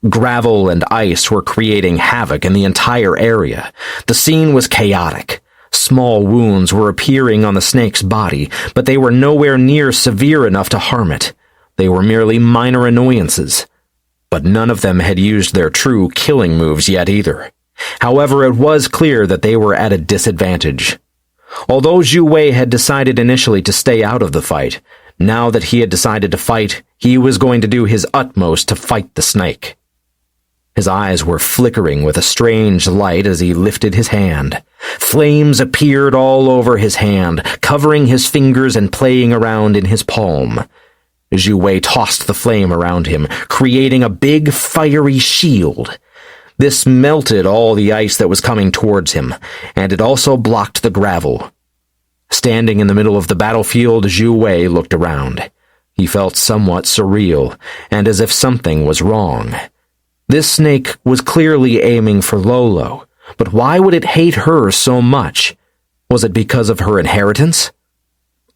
Gravel and ice were creating havoc in the entire area. The scene was chaotic. Small wounds were appearing on the snake's body, but they were nowhere near severe enough to harm it. They were merely minor annoyances. But none of them had used their true killing moves yet either. However, it was clear that they were at a disadvantage. Although Xue Wei had decided initially to stay out of the fight, now that he had decided to fight, he was going to do his utmost to fight the snake. His eyes were flickering with a strange light as he lifted his hand. Flames appeared all over his hand, covering his fingers and playing around in his palm. Xue Wei tossed the flame around him, creating a big fiery shield. This melted all the ice that was coming towards him, and it also blocked the gravel. Standing in the middle of the battlefield, Xue Wei looked around. He felt somewhat surreal, and as if something was wrong. This snake was clearly aiming for Lolo, but why would it hate her so much? Was it because of her inheritance?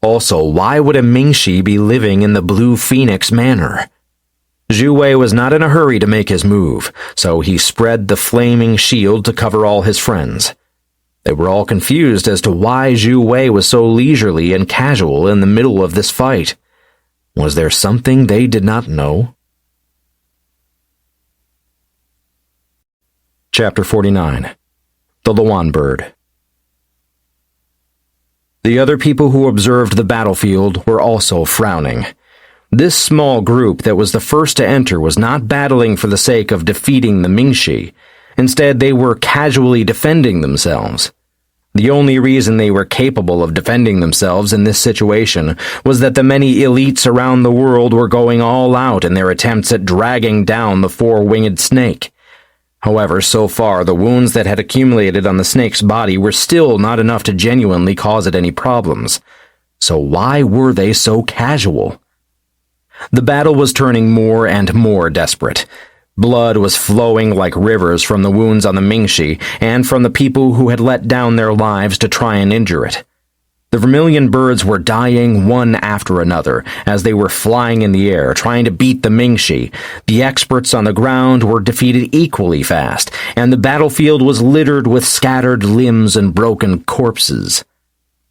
Also, why would a Mingxi be living in the Blue Phoenix Manor? Xue Wei was not in a hurry to make his move, so he spread the flaming shield to cover all his friends. They were all confused as to why Xue Wei was so leisurely and casual in the middle of this fight. Was there something they did not know? Chapter 49. The Luan Bird. The other people who observed the battlefield were also frowning. This small group that was the first to enter was not battling for the sake of defeating the Mingxi. Instead, they were casually defending themselves. The only reason they were capable of defending themselves in this situation was that the many elites around the world were going all out in their attempts at dragging down the 4-winged snake. However, so far, the wounds that had accumulated on the snake's body were still not enough to genuinely cause it any problems. So why were they so casual? The battle was turning more and more desperate. Blood was flowing like rivers from the wounds on the Mingxi and from the people who had let down their lives to try and injure it. The vermilion birds were dying one after another as they were flying in the air, trying to beat the Mingxi. The experts on the ground were defeated equally fast, and the battlefield was littered with scattered limbs and broken corpses.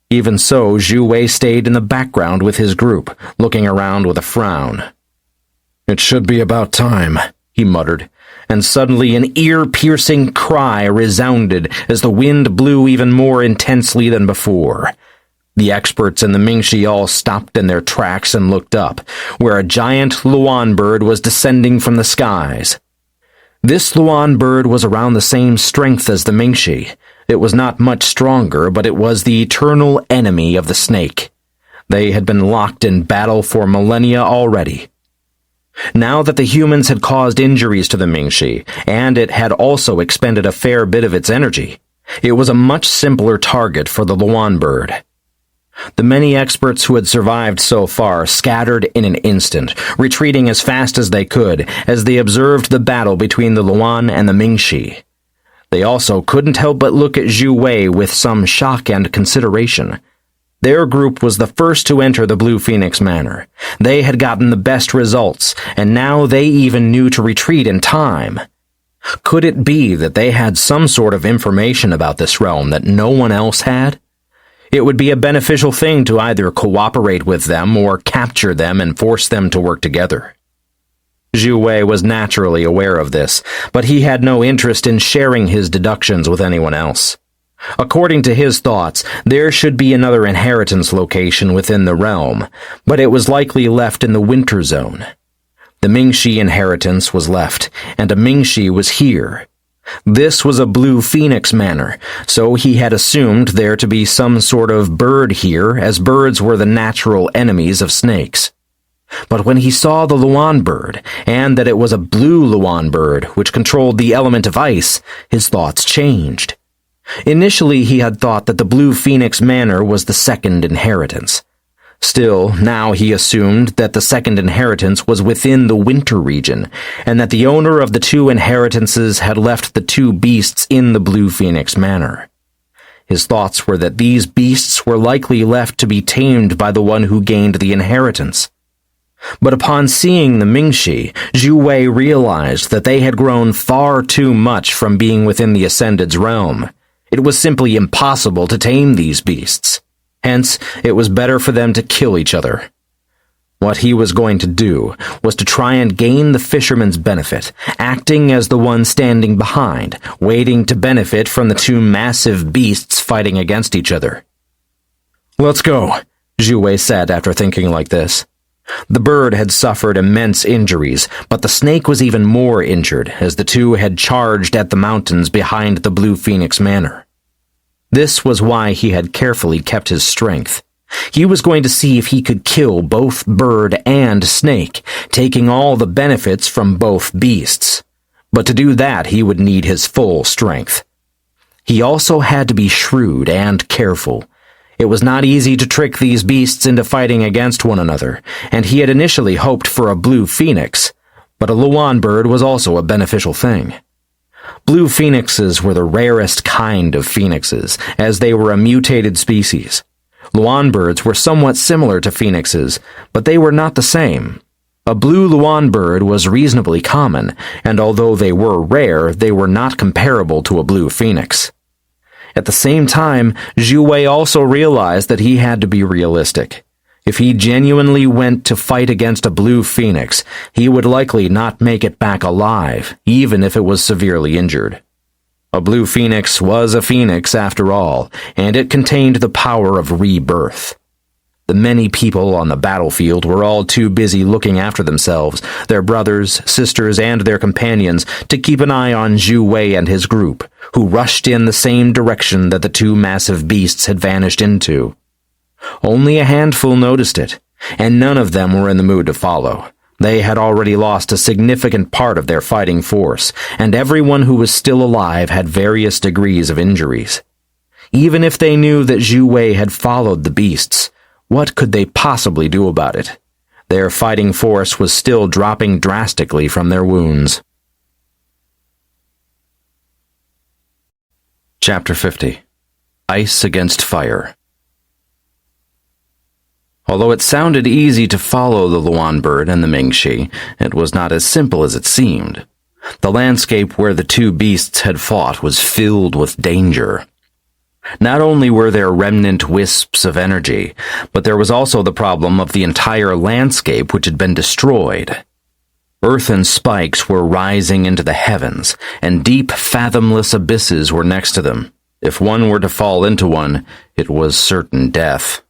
Even so, Xue Wei stayed in the background with his group, looking around with a frown. "It should be about time," he muttered, and suddenly an ear-piercing cry resounded as the wind blew even more intensely than before. The experts and the Mingxi all stopped in their tracks and looked up, where a giant Luan bird was descending from the skies. This Luan bird was around the same strength as the Mingxi. It was not much stronger, but it was the eternal enemy of the snake. They had been locked in battle for millennia already. Now that the humans had caused injuries to the Mingxi, and it had also expended a fair bit of its energy, it was a much simpler target for the Luan bird. The many experts who had survived so far scattered in an instant, retreating as fast as they could as they observed the battle between the Luan and the Mingxi. They also couldn't help but look at Xue Wei with some shock and consideration. Their group was the first to enter the Blue Phoenix Manor. They had gotten the best results, and now they even knew to retreat in time. Could it be that they had some sort of information about this realm that no one else had? It would be a beneficial thing to either cooperate with them or capture them and force them to work together. Xue Wei was naturally aware of this, but he had no interest in sharing his deductions with anyone else. According to his thoughts, there should be another inheritance location within the realm, but it was likely left in the Winter Zone. The Mingxi inheritance was left, and a Mingxi was here. This was a Blue Phoenix Manor, so he had assumed there to be some sort of bird here, as birds were the natural enemies of snakes. But when he saw the Luan bird, and that it was a blue Luan bird which controlled the element of ice, his thoughts changed. Initially he had thought that the Blue Phoenix Manor was the second inheritance. Still, now he assumed that the second inheritance was within the winter region, and that the owner of the two inheritances had left the two beasts in the Blue Phoenix Manor. His thoughts were that these beasts were likely left to be tamed by the one who gained the inheritance. But upon seeing the Mingxi, Xue Wei realized that they had grown far too much from being within the Ascended's realm. It was simply impossible to tame these beasts. Hence, it was better for them to kill each other. What he was going to do was to try and gain the fisherman's benefit, acting as the one standing behind, waiting to benefit from the two massive beasts fighting against each other. "Let's go," Xue Wei said after thinking like this. The bird had suffered immense injuries, but the snake was even more injured as the two had charged at the mountains behind the Blue Phoenix Manor. This was why he had carefully kept his strength. He was going to see if he could kill both bird and snake, taking all the benefits from both beasts. But to do that, he would need his full strength. He also had to be shrewd and careful. It was not easy to trick these beasts into fighting against one another, and he had initially hoped for a blue phoenix, but a Luan bird was also a beneficial thing. Blue phoenixes were the rarest kind of phoenixes, as they were a mutated species. Luan birds were somewhat similar to phoenixes, but they were not the same. A blue Luan bird was reasonably common, and although they were rare, they were not comparable to a blue phoenix. At the same time, Xue Wei also realized that he had to be realistic. If he genuinely went to fight against a blue phoenix, he would likely not make it back alive, even if it was severely injured. A blue phoenix was a phoenix after all, and it contained the power of rebirth. The many people on the battlefield were all too busy looking after themselves, their brothers, sisters, and their companions to keep an eye on Xue Wei and his group, who rushed in the same direction that the two massive beasts had vanished into. Only a handful noticed it, and none of them were in the mood to follow. They had already lost a significant part of their fighting force, and everyone who was still alive had various degrees of injuries. Even if they knew that Xue Wei had followed the beasts, what could they possibly do about it? Their fighting force was still dropping drastically from their wounds. Chapter 50. Ice Against Fire. Although it sounded easy to follow the Luan bird and the Mingxi, it was not as simple as it seemed. The landscape where the two beasts had fought was filled with danger. Not only were there remnant wisps of energy, but there was also the problem of the entire landscape which had been destroyed. Earthen spikes were rising into the heavens, and deep, fathomless abysses were next to them. If one were to fall into one, it was certain death.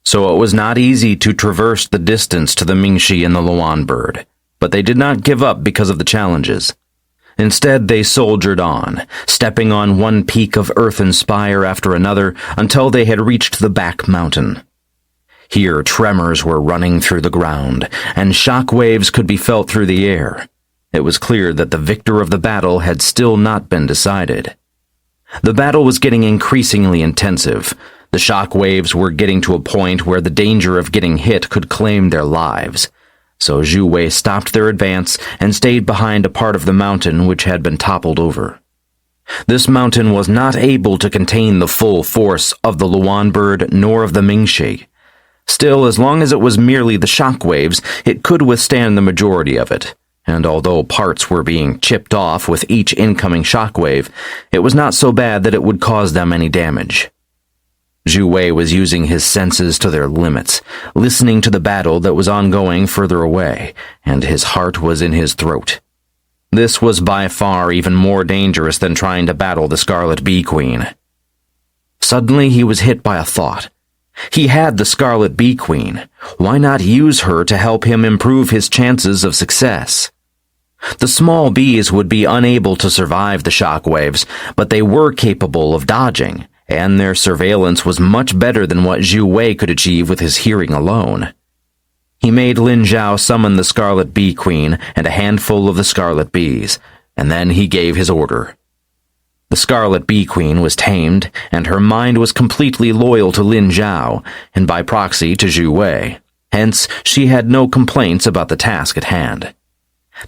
So it was not easy to traverse the distance to the Mingxi and the Luan bird, but they did not give up because of the challenges. Instead, they soldiered on, stepping on one peak of earthen spire after another until they had reached the back mountain. Here, tremors were running through the ground, and shock waves could be felt through the air. It was clear that the victor of the battle had still not been decided. The battle was getting increasingly intensive. The shock waves were getting to a point where the danger of getting hit could claim their lives. So Xue Wei stopped their advance and stayed behind a part of the mountain which had been toppled over. This mountain was not able to contain the full force of the Luan bird nor of the Mingxi. Still, as long as it was merely the shock waves, it could withstand the majority of it, and although parts were being chipped off with each incoming shock wave, it was not so bad that it would cause them any damage. Xue Wei was using his senses to their limits, listening to the battle that was ongoing further away, and his heart was in his throat. This was by far even more dangerous than trying to battle the Scarlet Bee Queen. Suddenly he was hit by a thought. He had the Scarlet Bee Queen. Why not use her to help him improve his chances of success? The small bees would be unable to survive the shock waves, but they were capable of dodging, and their surveillance was much better than what Xue Wei could achieve with his hearing alone. He made Lin Zhao summon the Scarlet Bee Queen and a handful of the scarlet bees, and then he gave his order. The Scarlet Bee Queen was tamed, and her mind was completely loyal to Lin Zhao, and by proxy to Xue Wei. Hence, she had no complaints about the task at hand.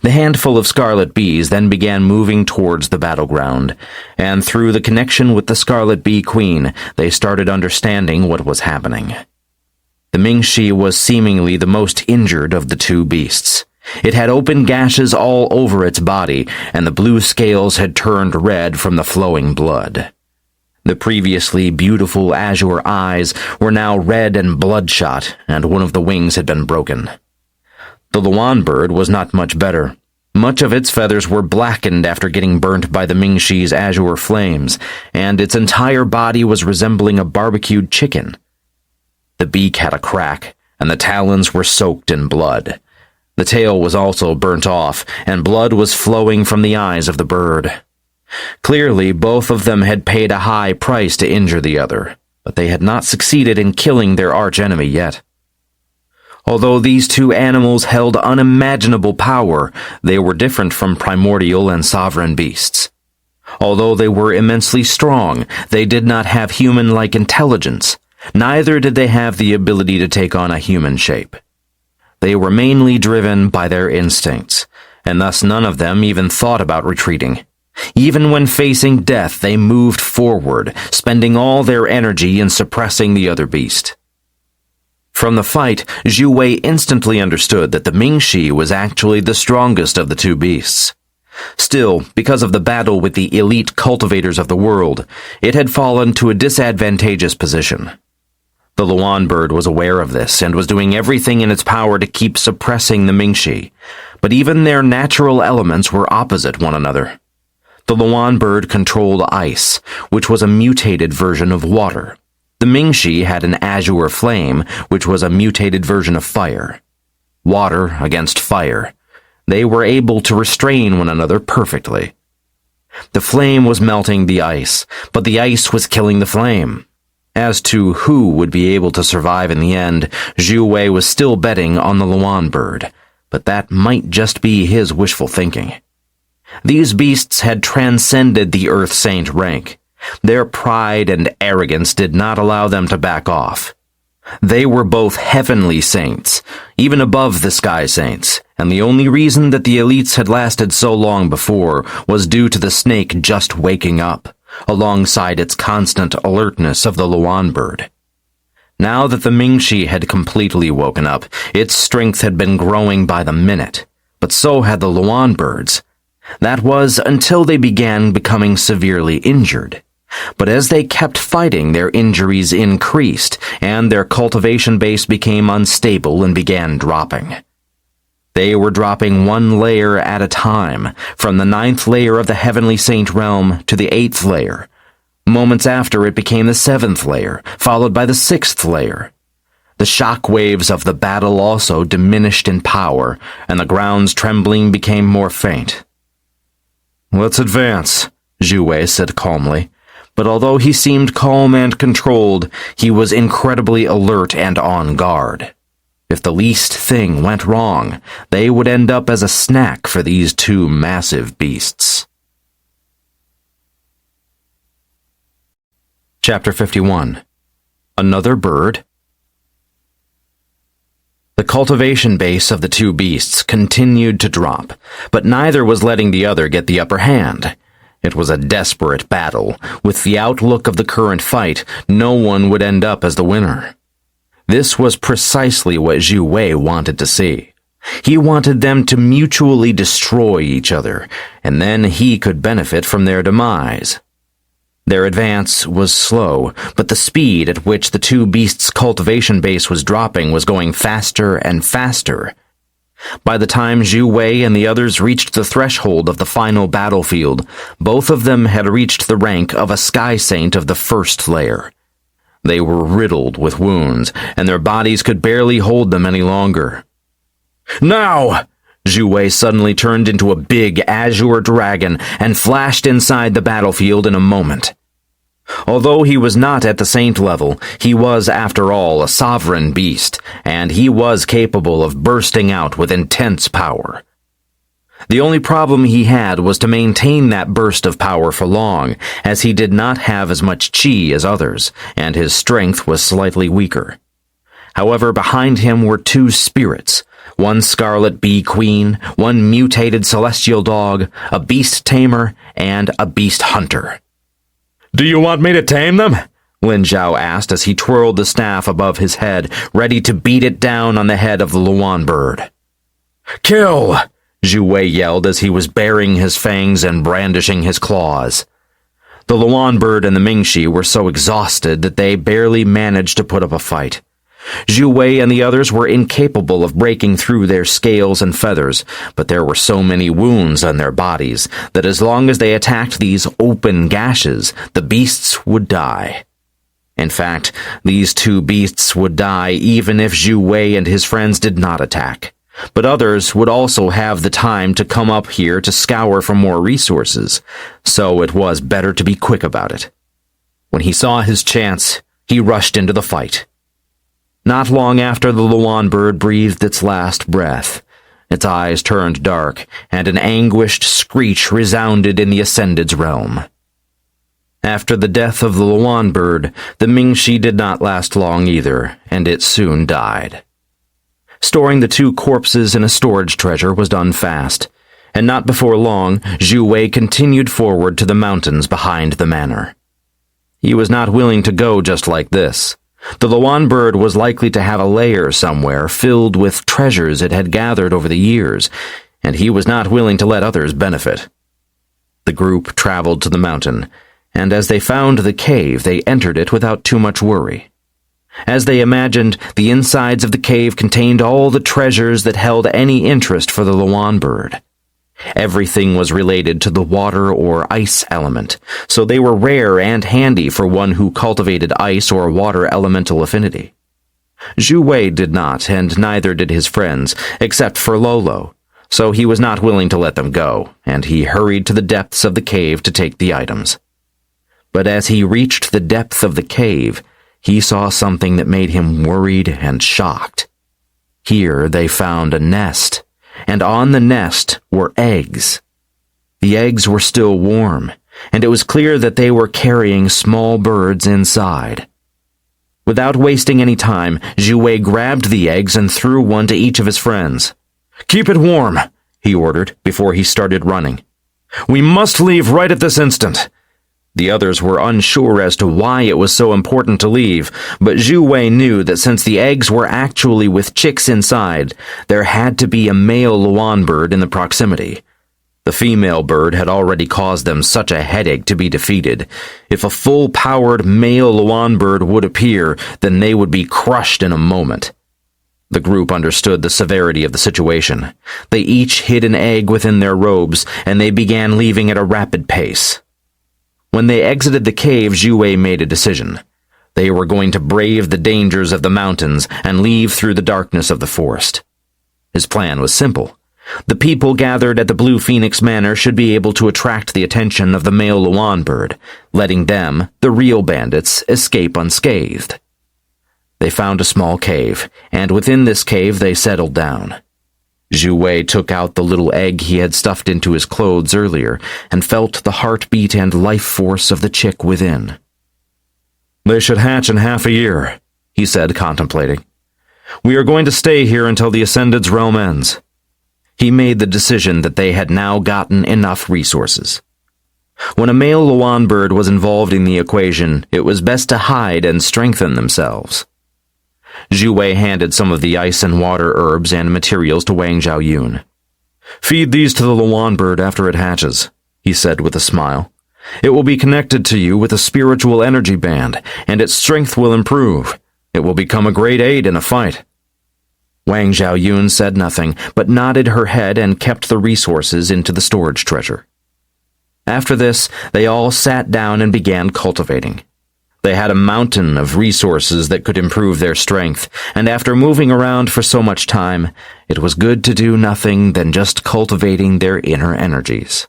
The handful of scarlet bees then began moving towards the battleground, and through the connection with the Scarlet Bee Queen, they started understanding what was happening. The Mingxi was seemingly the most injured of the two beasts. It had open gashes all over its body, and the blue scales had turned red from the flowing blood. The previously beautiful azure eyes were now red and bloodshot, and one of the wings had been broken. The Luan bird was not much better. Much of its feathers were blackened after getting burnt by the Mingxi's azure flames, and its entire body was resembling a barbecued chicken. The beak had a crack, and the talons were soaked in blood. The tail was also burnt off, and blood was flowing from the eyes of the bird. Clearly, both of them had paid a high price to injure the other, but they had not succeeded in killing their archenemy yet. Although these two animals held unimaginable power, they were different from primordial and sovereign beasts. Although they were immensely strong, they did not have human-like intelligence. Neither did they have the ability to take on a human shape. They were mainly driven by their instincts, and thus none of them even thought about retreating. Even when facing death, they moved forward, spending all their energy in suppressing the other beast. From the fight, Xue Wei instantly understood that the Mingxi was actually the strongest of the two beasts. Still, because of the battle with the elite cultivators of the world, it had fallen to a disadvantageous position. The Luan bird was aware of this and was doing everything in its power to keep suppressing the Mingxi, but even their natural elements were opposite one another. The Luan bird controlled ice, which was a mutated version of water. The Mingxi had an azure flame, which was a mutated version of fire. Water against fire. They were able to restrain one another perfectly. The flame was melting the ice, but the ice was killing the flame. As to who would be able to survive in the end, Xue Wei was still betting on the Luan bird, but that might just be his wishful thinking. These beasts had transcended the Earth Saint rank. Their pride and arrogance did not allow them to back off. They were both heavenly saints, even above the sky saints, and the only reason that the elites had lasted so long before was due to the snake just waking up, alongside its constant alertness of the Luan bird. Now that the Mingxi had completely woken up, its strength had been growing by the minute, but so had the Luan birds. That was until they began becoming severely injured. But as they kept fighting, their injuries increased, and their cultivation base became unstable and began dropping. They were dropping one layer at a time, from the 9th layer of the Heavenly Saint realm to the 8th layer. Moments after, it became the 7th layer, followed by the 6th layer. The shock waves of the battle also diminished in power, and the ground's trembling became more faint. "Let's advance," Xue Wei said calmly. But although he seemed calm and controlled, he was incredibly alert and on guard. If the least thing went wrong, they would end up as a snack for these two massive beasts. Chapter 51. Another Bird. The cultivation base of the two beasts continued to drop, but neither was letting the other get the upper hand. It was a desperate battle. With the outlook of the current fight, no one would end up as the winner. This was precisely what Xue Wei wanted to see. He wanted them to mutually destroy each other, and then he could benefit from their demise. Their advance was slow, but the speed at which the two beasts' cultivation base was dropping was going faster and faster. By the time Xue Wei and the others reached the threshold of the final battlefield, both of them had reached the rank of a sky saint of the 1st layer. They were riddled with wounds, and their bodies could barely hold them any longer. "Now!" Xue Wei suddenly turned into a big azure dragon and flashed inside the battlefield in a moment. Although he was not at the saint level, he was, after all, a sovereign beast, and he was capable of bursting out with intense power. The only problem he had was to maintain that burst of power for long, as he did not have as much chi as others, and his strength was slightly weaker. However, behind him were two spirits, one scarlet bee queen, one mutated celestial dog, a beast tamer, and a beast hunter. "Do you want me to tame them?" Lin Zhao asked as he twirled the staff above his head, ready to beat it down on the head of the Luan bird. "Kill!" Xue Wei yelled as he was baring his fangs and brandishing his claws. The Luan bird and the Mingxi were so exhausted that they barely managed to put up a fight. Xue Wei and the others were incapable of breaking through their scales and feathers, but there were so many wounds on their bodies that as long as they attacked these open gashes, the beasts would die. In fact, these two beasts would die even if Xue Wei and his friends did not attack. But others would also have the time to come up here to scour for more resources, so it was better to be quick about it. When he saw his chance, he rushed into the fight. Not long after the Luan bird breathed its last breath, its eyes turned dark, and an anguished screech resounded in the Ascended's realm. After the death of the Luan bird, the Mingxi did not last long either, and it soon died. Storing the two corpses in a storage treasure was done fast, and not before long, Xue Wei continued forward to the mountains behind the manor. He was not willing to go just like this. The Luan bird was likely to have a lair somewhere filled with treasures it had gathered over the years, and he was not willing to let others benefit. The group traveled to the mountain, and as they found the cave, they entered it without too much worry. As they imagined, the insides of the cave contained all the treasures that held any interest for the Luan bird. Everything was related to the water or ice element, so they were rare and handy for one who cultivated ice or water elemental affinity. Xue Wei did not, and neither did his friends, except for Lolo, so he was not willing to let them go, and he hurried to the depths of the cave to take the items. But as he reached the depth of the cave, he saw something that made him worried and shocked. Here they found a nest, and on the nest were eggs. The eggs were still warm, and it was clear that they were carrying small birds inside. Without wasting any time, Xue Wei grabbed the eggs and threw one to each of his friends. "Keep it warm," he ordered before he started running. "We must leave right at this instant." The others were unsure as to why it was so important to leave, but Xue Wei knew that since the eggs were actually with chicks inside, there had to be a male Luan bird in the proximity. The female bird had already caused them such a headache to be defeated. If a full-powered male Luan bird would appear, then they would be crushed in a moment. The group understood the severity of the situation. They each hid an egg within their robes, and they began leaving at a rapid pace. When they exited the cave, Xue Wei made a decision. They were going to brave the dangers of the mountains and leave through the darkness of the forest. His plan was simple. The people gathered at the Blue Phoenix Manor should be able to attract the attention of the male Luan bird, letting them, the real bandits, escape unscathed. They found a small cave, and within this cave they settled down. Xue Wei took out the little egg he had stuffed into his clothes earlier and felt the heartbeat and life force of the chick within. "They should hatch in half a year," he said, contemplating. "We are going to stay here until the Ascended's realm ends." He made the decision that they had now gotten enough resources. When a male Luan bird was involved in the equation, it was best to hide and strengthen themselves. Xue Wei handed some of the ice and water herbs and materials to Wang Zhaoyun. "Feed these to the Luan bird after it hatches," he said with a smile. "It will be connected to you with a spiritual energy band, and its strength will improve. It will become a great aid in a fight." Wang Zhaoyun said nothing, but nodded her head and kept the resources into the storage treasure. After this, they all sat down and began cultivating. They had a mountain of resources that could improve their strength, and after moving around for so much time, it was good to do nothing than just cultivating their inner energies.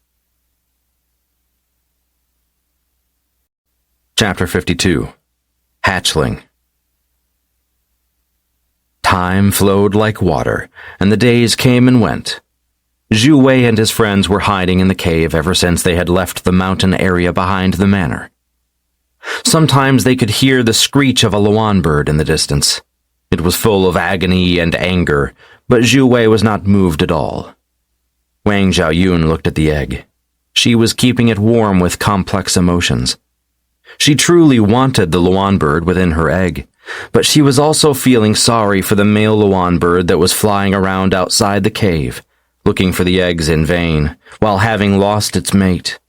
Chapter 52. Hatchling. Time flowed like water, and the days came and went. Xue Wei and his friends were hiding in the cave ever since they had left the mountain area behind the manor. Sometimes they could hear the screech of a Luan bird in the distance. It was full of agony and anger, but Xue Wei was not moved at all. Wang Zhaoyun looked at the egg. She was keeping it warm with complex emotions. She truly wanted the Luan bird within her egg, but she was also feeling sorry for the male Luan bird that was flying around outside the cave, looking for the eggs in vain, while having lost its mate.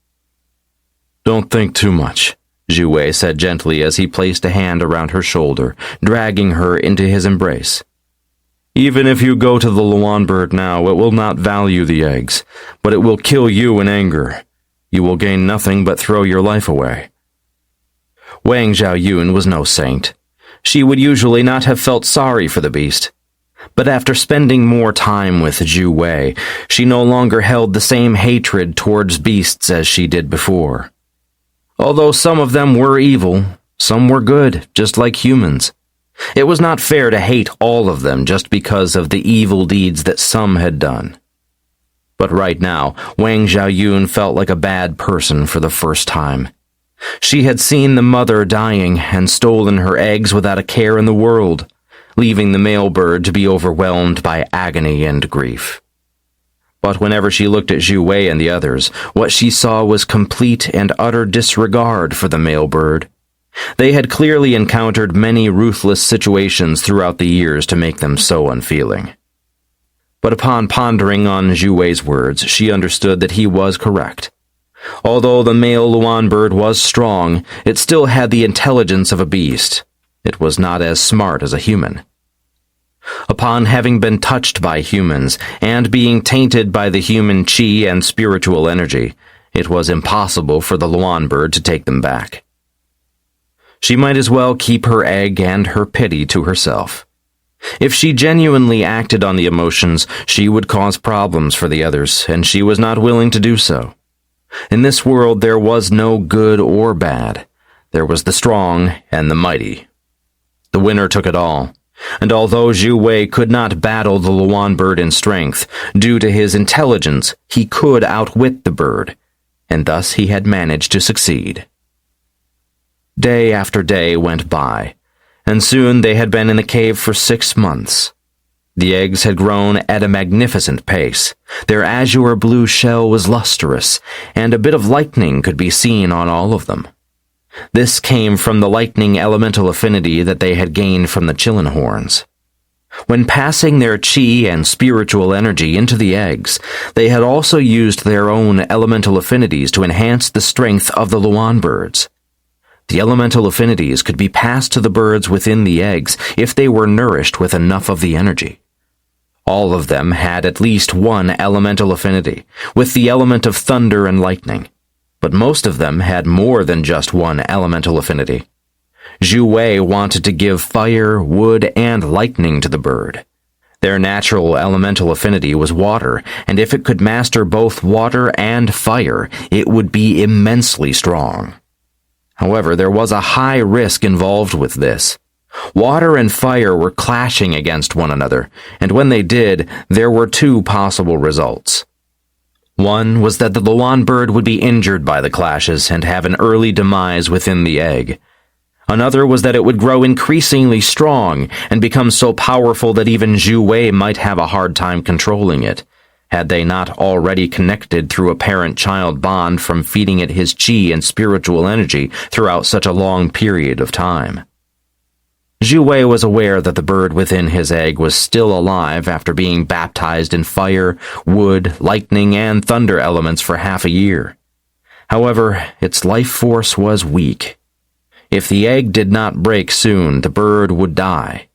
"Don't think too much," Xue Wei said gently as he placed a hand around her shoulder, dragging her into his embrace. "Even if you go to the Luan bird now, it will not value the eggs, but it will kill you in anger. You will gain nothing but throw your life away." Wang Zhaoyun was no saint. She would usually not have felt sorry for the beast. But after spending more time with Xue Wei, she no longer held the same hatred towards beasts as she did before. Although some of them were evil, some were good, just like humans. It was not fair to hate all of them just because of the evil deeds that some had done. But right now, Wang Zhaoyun felt like a bad person for the first time. She had seen the mother dying and stolen her eggs without a care in the world, leaving the male bird to be overwhelmed by agony and grief. But whenever she looked at Xue Wei and the others, what she saw was complete and utter disregard for the male bird. They had clearly encountered many ruthless situations throughout the years to make them so unfeeling. But upon pondering on Xue Wei's words, she understood that he was correct. Although the male Luan bird was strong, it still had the intelligence of a beast. It was not as smart as a human. Upon having been touched by humans, and being tainted by the human chi and spiritual energy, it was impossible for the Luan bird to take them back. She might as well keep her egg and her pity to herself. If she genuinely acted on the emotions, she would cause problems for the others, and she was not willing to do so. In this world there was no good or bad. There was the strong and the mighty. The winner took it all, and although Xue Wei could not battle the Luan bird in strength, due to his intelligence he could outwit the bird, and thus he had managed to succeed. Day after day went by, and soon they had been in the cave for 6 months. The eggs had grown at a magnificent pace. Their azure blue shell was lustrous, and a bit of lightning could be seen on all of them. This came from the lightning elemental affinity that they had gained from the Chillinhorns. When passing their chi and spiritual energy into the eggs, they had also used their own elemental affinities to enhance the strength of the Luan birds. The elemental affinities could be passed to the birds within the eggs if they were nourished with enough of the energy. All of them had at least one elemental affinity, with the element of thunder and lightning, but most of them had more than just one elemental affinity. Xue Wei wanted to give fire, wood, and lightning to the bird. Their natural elemental affinity was water, and if it could master both water and fire, it would be immensely strong. However, there was a high risk involved with this. Water and fire were clashing against one another, and when they did, there were 2 possible results. One was that the Luan bird would be injured by the clashes and have an early demise within the egg. Another was that it would grow increasingly strong and become so powerful that even Xue Wei might have a hard time controlling it, had they not already connected through a parent-child bond from feeding it his chi and spiritual energy throughout such a long period of time. Xue Wei was aware that the bird within his egg was still alive after being baptized in fire, wood, lightning, and thunder elements for half a year. However, its life force was weak. If the egg did not break soon, the bird would die.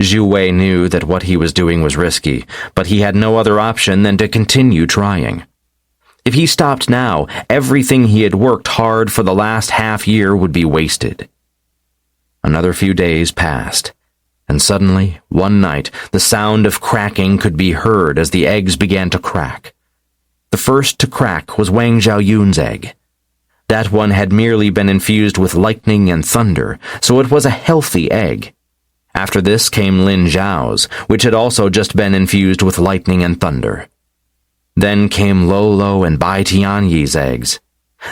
Xue Wei knew that what he was doing was risky, but he had no other option than to continue trying. If he stopped now, everything he had worked hard for the last half year would be wasted. Another few days passed, and suddenly, one night, the sound of cracking could be heard as the eggs began to crack. The first to crack was Wang Zhaoyun's egg. That one had merely been infused with lightning and thunder, so it was a healthy egg. After this came Lin Zhao's, which had also just been infused with lightning and thunder. Then came Lolo and Bai Tianyi's eggs.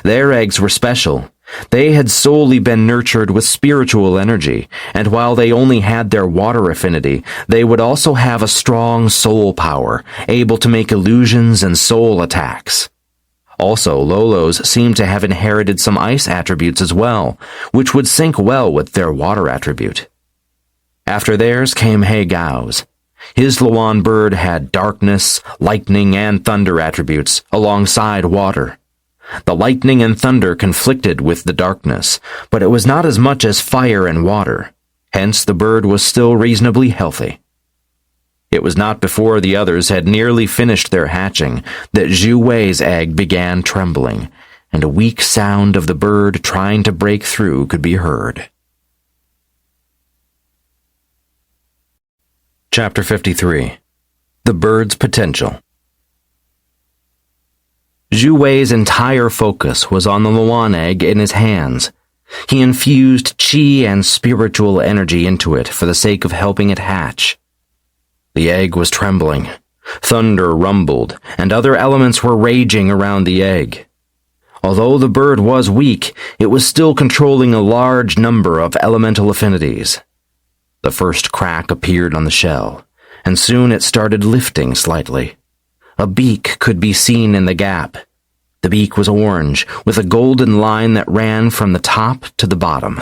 Their eggs were special. They had solely been nurtured with spiritual energy, and while they only had their water affinity, they would also have a strong soul power, able to make illusions and soul attacks. Also, Lolo's seemed to have inherited some ice attributes as well, which would sync well with their water attribute. After theirs came He Gao's. His Luan bird had darkness, lightning, and thunder attributes, alongside water. The lightning and thunder conflicted with the darkness, but it was not as much as fire and water. Hence, the bird was still reasonably healthy. It was not before the others had nearly finished their hatching that Xue Wei's egg began trembling, and a weak sound of the bird trying to break through could be heard. Chapter 53. The Bird's Potential. Xue Wei's entire focus was on the Luan egg in his hands. He infused chi and spiritual energy into it for the sake of helping it hatch. The egg was trembling. Thunder rumbled, and other elements were raging around the egg. Although the bird was weak, it was still controlling a large number of elemental affinities. The first crack appeared on the shell, and soon it started lifting slightly. A beak could be seen in the gap. The beak was orange, with a golden line that ran from the top to the bottom.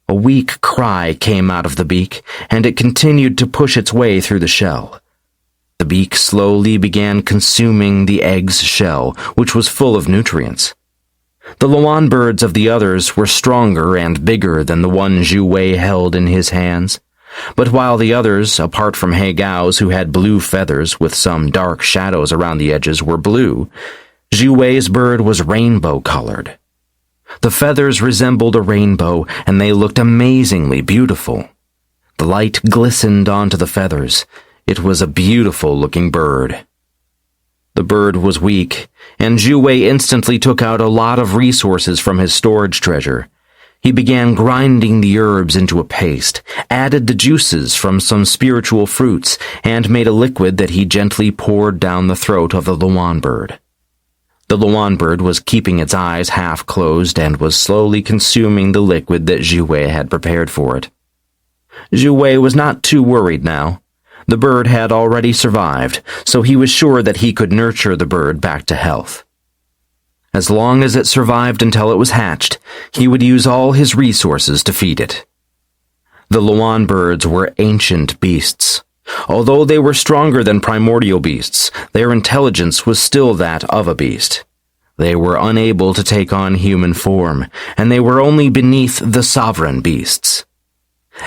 A weak cry came out of the beak, and it continued to push its way through the shell. The beak slowly began consuming the egg's shell, which was full of nutrients. The Luan birds of the others were stronger and bigger than the one Xue Wei held in his hands. But while the others, apart from He Gao's who had blue feathers with some dark shadows around the edges, were blue, Xue Wei's bird was rainbow-colored. The feathers resembled a rainbow, and they looked amazingly beautiful. The light glistened onto the feathers. It was a beautiful-looking bird. The bird was weak, and Xue Wei instantly took out a lot of resources from his storage treasure. He began grinding the herbs into a paste, added the juices from some spiritual fruits, and made a liquid that he gently poured down the throat of the Luan bird. The Luan bird was keeping its eyes half closed and was slowly consuming the liquid that Xue Wei had prepared for it. Xue Wei was not too worried now. The bird had already survived, so he was sure that he could nurture the bird back to health. As long as it survived until it was hatched, he would use all his resources to feed it. The Luan birds were ancient beasts. Although they were stronger than primordial beasts, their intelligence was still that of a beast. They were unable to take on human form, and they were only beneath the sovereign beasts.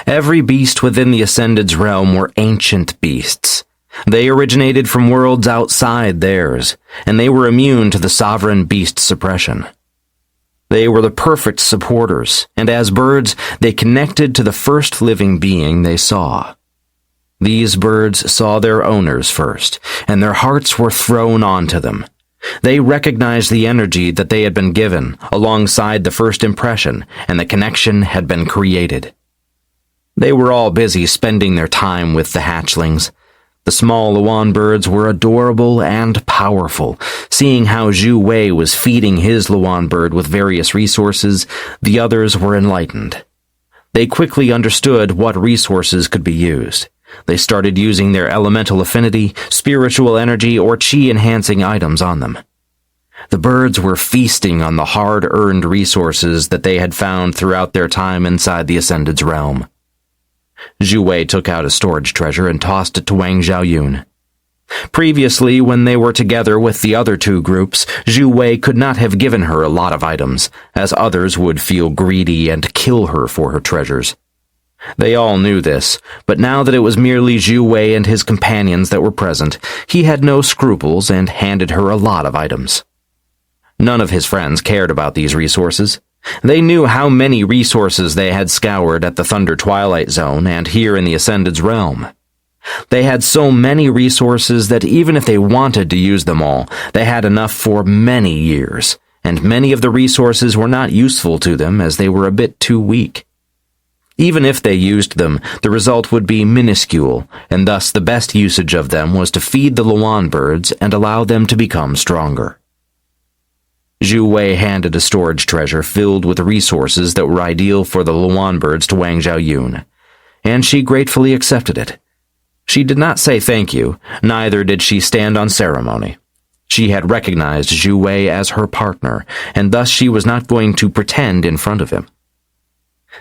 Every beast within the Ascended's realm were ancient beasts. They originated from worlds outside theirs, and they were immune to the sovereign beast suppression. They were the perfect supporters, and as birds, they connected to the first living being they saw. These birds saw their owners first, and their hearts were thrown onto them. They recognized the energy that they had been given, alongside the first impression, and the connection had been created. They were all busy spending their time with the hatchlings. The small Luan birds were adorable and powerful. Seeing how Xue Wei was feeding his Luan bird with various resources, the others were enlightened. They quickly understood what resources could be used. They started using their elemental affinity, spiritual energy, or chi-enhancing items on them. The birds were feasting on the hard-earned resources that they had found throughout their time inside the Ascended's realm. Xue Wei took out a storage treasure and tossed it to Wang Xiaoyun. Previously, when they were together with the other two groups, Xue Wei could not have given her a lot of items, as others would feel greedy and kill her for her treasures. They all knew this, but now that it was merely Xue Wei and his companions that were present, he had no scruples and handed her a lot of items. None of his friends cared about these resources. They knew how many resources they had scoured at the Thunder Twilight Zone and here in the Ascended's realm. They had so many resources that even if they wanted to use them all, they had enough for many years, and many of the resources were not useful to them as they were a bit too weak. Even if they used them, the result would be minuscule, and thus the best usage of them was to feed the Luan birds and allow them to become stronger. Xue Wei handed a storage treasure filled with resources that were ideal for the Luan birds to Wang Xiaoyun, and she gratefully accepted it. She did not say thank you, neither did she stand on ceremony. She had recognized Xue Wei as her partner, and thus she was not going to pretend in front of him.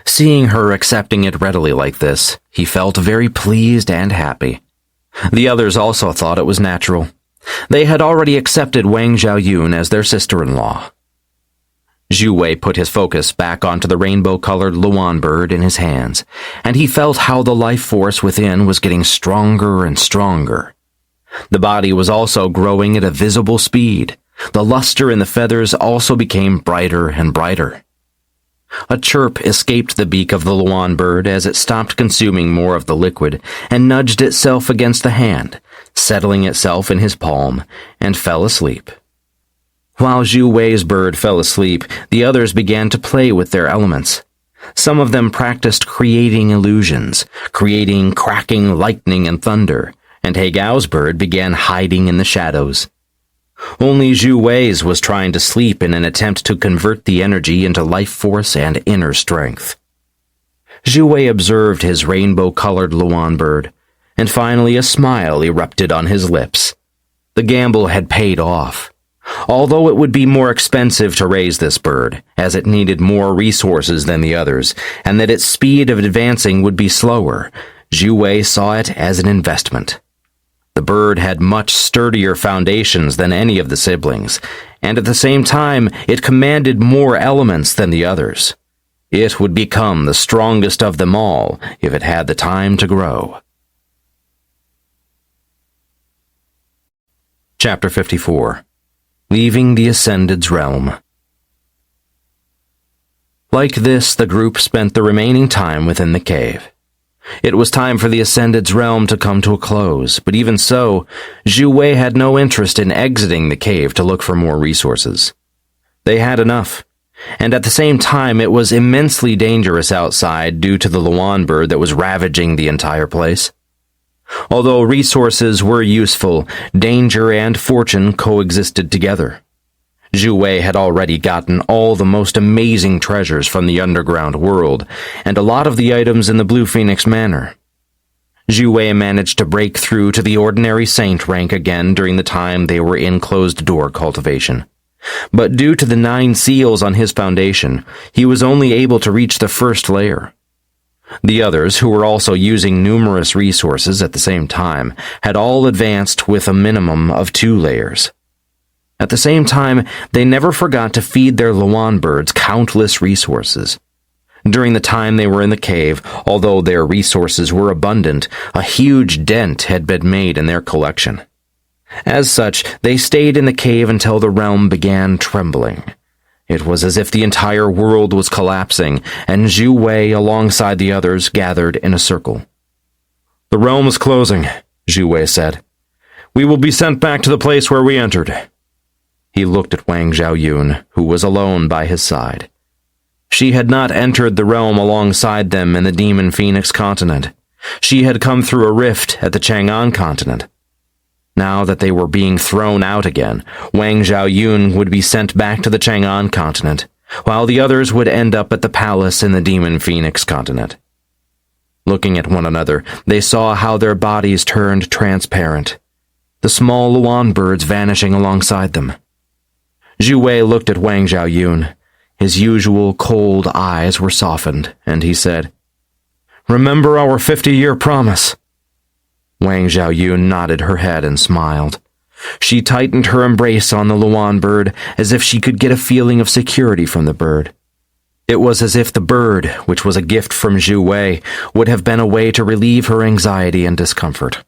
Seeing her accepting it readily like this, he felt very pleased and happy. The others also thought it was natural. They had already accepted Wang Xiaoyun as their sister-in-law. Xue Wei put his focus back onto the rainbow-colored Luan bird in his hands, and he felt how the life force within was getting stronger and stronger. The body was also growing at a visible speed. The luster in the feathers also became brighter and brighter. A chirp escaped the beak of the Luan bird as it stopped consuming more of the liquid and nudged itself against the hand, settling itself in his palm, and fell asleep. While Xue Wei's bird fell asleep, the others began to play with their elements. Some of them practiced creating illusions, creating cracking lightning and thunder, and He Gao's bird began hiding in the shadows. Only Xue Wei's was trying to sleep in an attempt to convert the energy into life force and inner strength. Xue Wei observed his rainbow-colored Luan bird, and finally a smile erupted on his lips. The gamble had paid off. Although it would be more expensive to raise this bird, as it needed more resources than the others, and that its speed of advancing would be slower, Xue Wei saw it as an investment. The bird had much sturdier foundations than any of the siblings, and at the same time it commanded more elements than the others. It would become the strongest of them all if it had the time to grow. Chapter 54. Leaving the Ascended's Realm. Like this, the group spent the remaining time within the cave. It was time for the Ascended's realm to come to a close, but even so, Xue Wei had no interest in exiting the cave to look for more resources. They had enough, and at the same time it was immensely dangerous outside due to the Luan bird that was ravaging the entire place. Although resources were useful, danger and fortune coexisted together. Xue Wei had already gotten all the most amazing treasures from the underground world, and a lot of the items in the Blue Phoenix Manor. Xue Wei managed to break through to the ordinary saint rank again during the time they were in closed-door cultivation. But due to the 9 seals on his foundation, he was only able to reach the first layer. The others, who were also using numerous resources at the same time, had all advanced with a minimum of 2 layers. At the same time, they never forgot to feed their Luan birds countless resources. During the time they were in the cave, although their resources were abundant, a huge dent had been made in their collection. As such, they stayed in the cave until the realm began trembling. It was as if the entire world was collapsing, and Xue Wei, alongside the others, gathered in a circle. "The realm is closing," Xue Wei said. "We will be sent back to the place where we entered." He looked at Wang Zhaoyun, who was alone by his side. She had not entered the realm alongside them in the Demon Phoenix continent. She had come through a rift at the Chang'an continent. Now that they were being thrown out again, Wang Zhaoyun would be sent back to the Chang'an continent, while the others would end up at the palace in the Demon Phoenix continent. Looking at one another, they saw how their bodies turned transparent, the small Luan birds vanishing alongside them. Xue Wei looked at Wang Zhaoyun. His usual cold eyes were softened, and he said, "Remember our 50-year promise." Wang Zhaoyun nodded her head and smiled. She tightened her embrace on the Luan bird as if she could get a feeling of security from the bird. It was as if the bird, which was a gift from Xue Wei, would have been a way to relieve her anxiety and discomfort.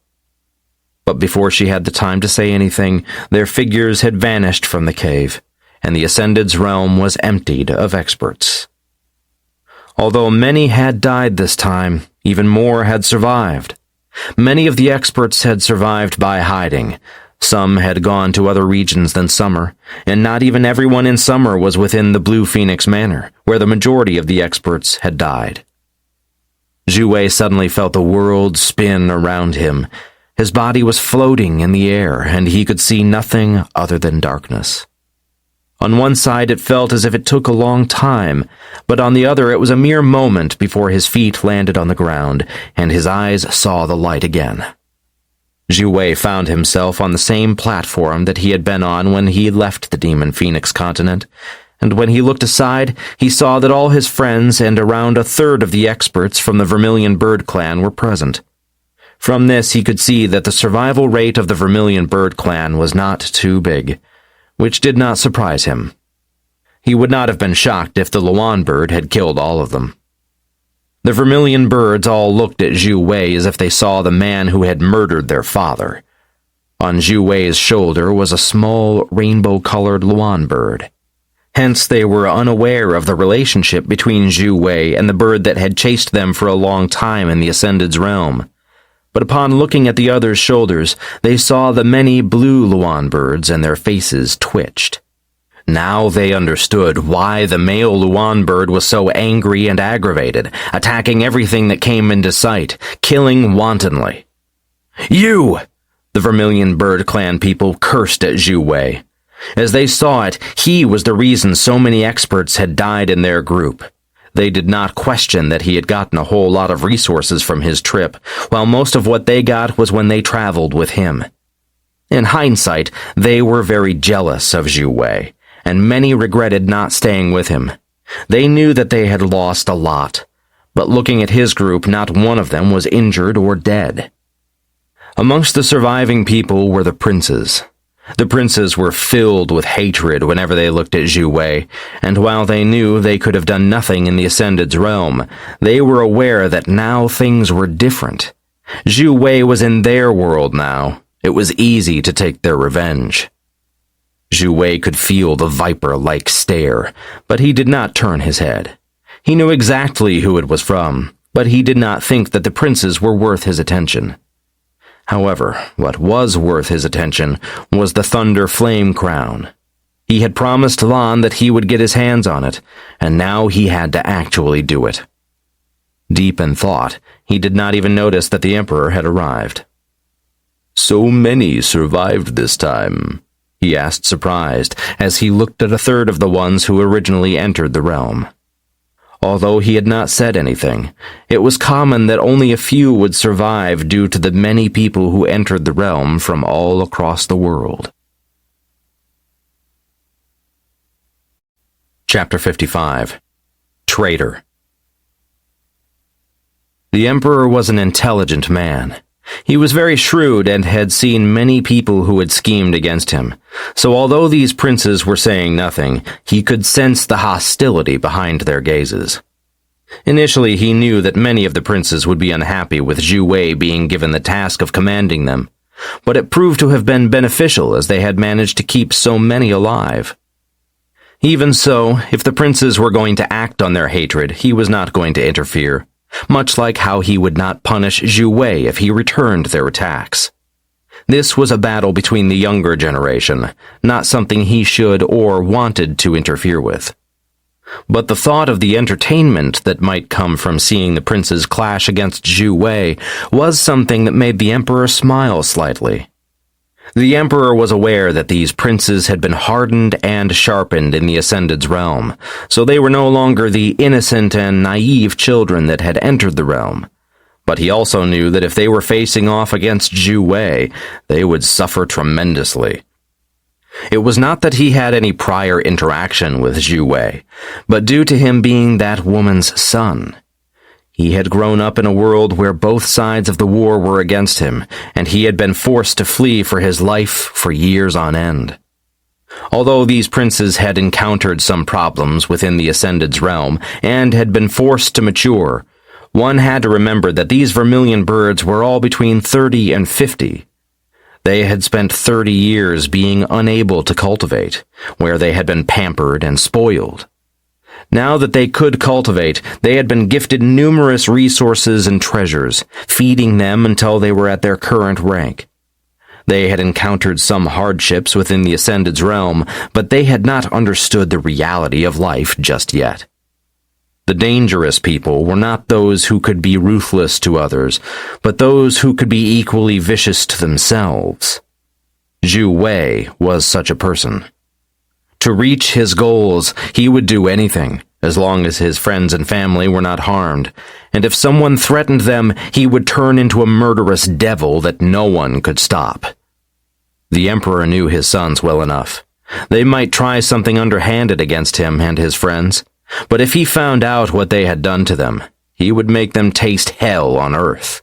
But before she had the time to say anything, their figures had vanished from the cave, and the Ascended's realm was emptied of experts. Although many had died this time, even more had survived. Many of the experts had survived by hiding. Some had gone to other regions than Summer, and not even everyone in Summer was within the Blue Phoenix Manor, where the majority of the experts had died. Xue Wei suddenly felt the world spin around him. His body was floating in the air, and he could see nothing other than darkness. On one side it felt as if it took a long time, but on the other it was a mere moment before his feet landed on the ground, and his eyes saw the light again. Xue Wei found himself on the same platform that he had been on when he left the Demon Phoenix continent, and when he looked aside, he saw that all his friends and around a third of the experts from the Vermilion Bird clan were present. From this he could see that the survival rate of the Vermilion Bird clan was not too big, which did not surprise him. He would not have been shocked if the Luan bird had killed all of them. The Vermilion birds all looked at Xue Wei as if they saw the man who had murdered their father. On Xue Wei's shoulder was a small, rainbow-colored Luan bird. Hence they were unaware of the relationship between Xue Wei and the bird that had chased them for a long time in the Ascended's realm. But upon looking at the others' shoulders, they saw the many blue Luan birds and their faces twitched. Now they understood why the male Luan bird was so angry and aggravated, attacking everything that came into sight, killing wantonly. "You!" The Vermilion Bird clan people cursed at Xue Wei. As they saw it, he was the reason so many experts had died in their group. They did not question that he had gotten a whole lot of resources from his trip, while most of what they got was when they traveled with him. In hindsight, they were very jealous of Xue Wei, and many regretted not staying with him. They knew that they had lost a lot, but looking at his group, not one of them was injured or dead. Amongst the surviving people were the princes. The princes were filled with hatred whenever they looked at Xue Wei, and while they knew they could have done nothing in the Ascended's realm, they were aware that now things were different. Xue Wei was in their world now. It was easy to take their revenge. Xue Wei could feel the viper-like stare, but he did not turn his head. He knew exactly who it was from, but he did not think that the princes were worth his attention. However, what was worth his attention was the Thunder Flame Crown. He had promised Lan that he would get his hands on it, and now he had to actually do it. Deep in thought, he did not even notice that the Emperor had arrived. "So many survived this time," he asked, surprised, as he looked at a third of the ones who originally entered the realm. Although he had not said anything, it was common that only a few would survive due to the many people who entered the realm from all across the world. Chapter 55. Traitor. The Emperor was an intelligent man. He was very shrewd and had seen many people who had schemed against him, so although these princes were saying nothing, he could sense the hostility behind their gazes. Initially, he knew that many of the princes would be unhappy with Xue Wei being given the task of commanding them, but it proved to have been beneficial as they had managed to keep so many alive. Even so, if the princes were going to act on their hatred, he was not going to interfere, much like how he would not punish Xue Wei if he returned their attacks. This was a battle between the younger generation, not something he should or wanted to interfere with. But the thought of the entertainment that might come from seeing the princes clash against Xue Wei was something that made the Emperor smile slightly. The Emperor was aware that these princes had been hardened and sharpened in the Ascended's realm, so they were no longer the innocent and naive children that had entered the realm. But he also knew that if they were facing off against Xue Wei, they would suffer tremendously. It was not that he had any prior interaction with Xue Wei, but due to him being that woman's son. He had grown up in a world where both sides of the war were against him, and he had been forced to flee for his life for years on end. Although these princes had encountered some problems within the Ascended's realm and had been forced to mature, one had to remember that these vermilion birds were all between 30 and 50. They had spent 30 years being unable to cultivate, where they had been pampered and spoiled. Now that they could cultivate, they had been gifted numerous resources and treasures, feeding them until they were at their current rank. They had encountered some hardships within the Ascended's realm, but they had not understood the reality of life just yet. The dangerous people were not those who could be ruthless to others, but those who could be equally vicious to themselves. Xue Wei was such a person. To reach his goals, he would do anything, as long as his friends and family were not harmed, and if someone threatened them, he would turn into a murderous devil that no one could stop. The Emperor knew his sons well enough. They might try something underhanded against him and his friends, but if he found out what they had done to them, he would make them taste hell on earth.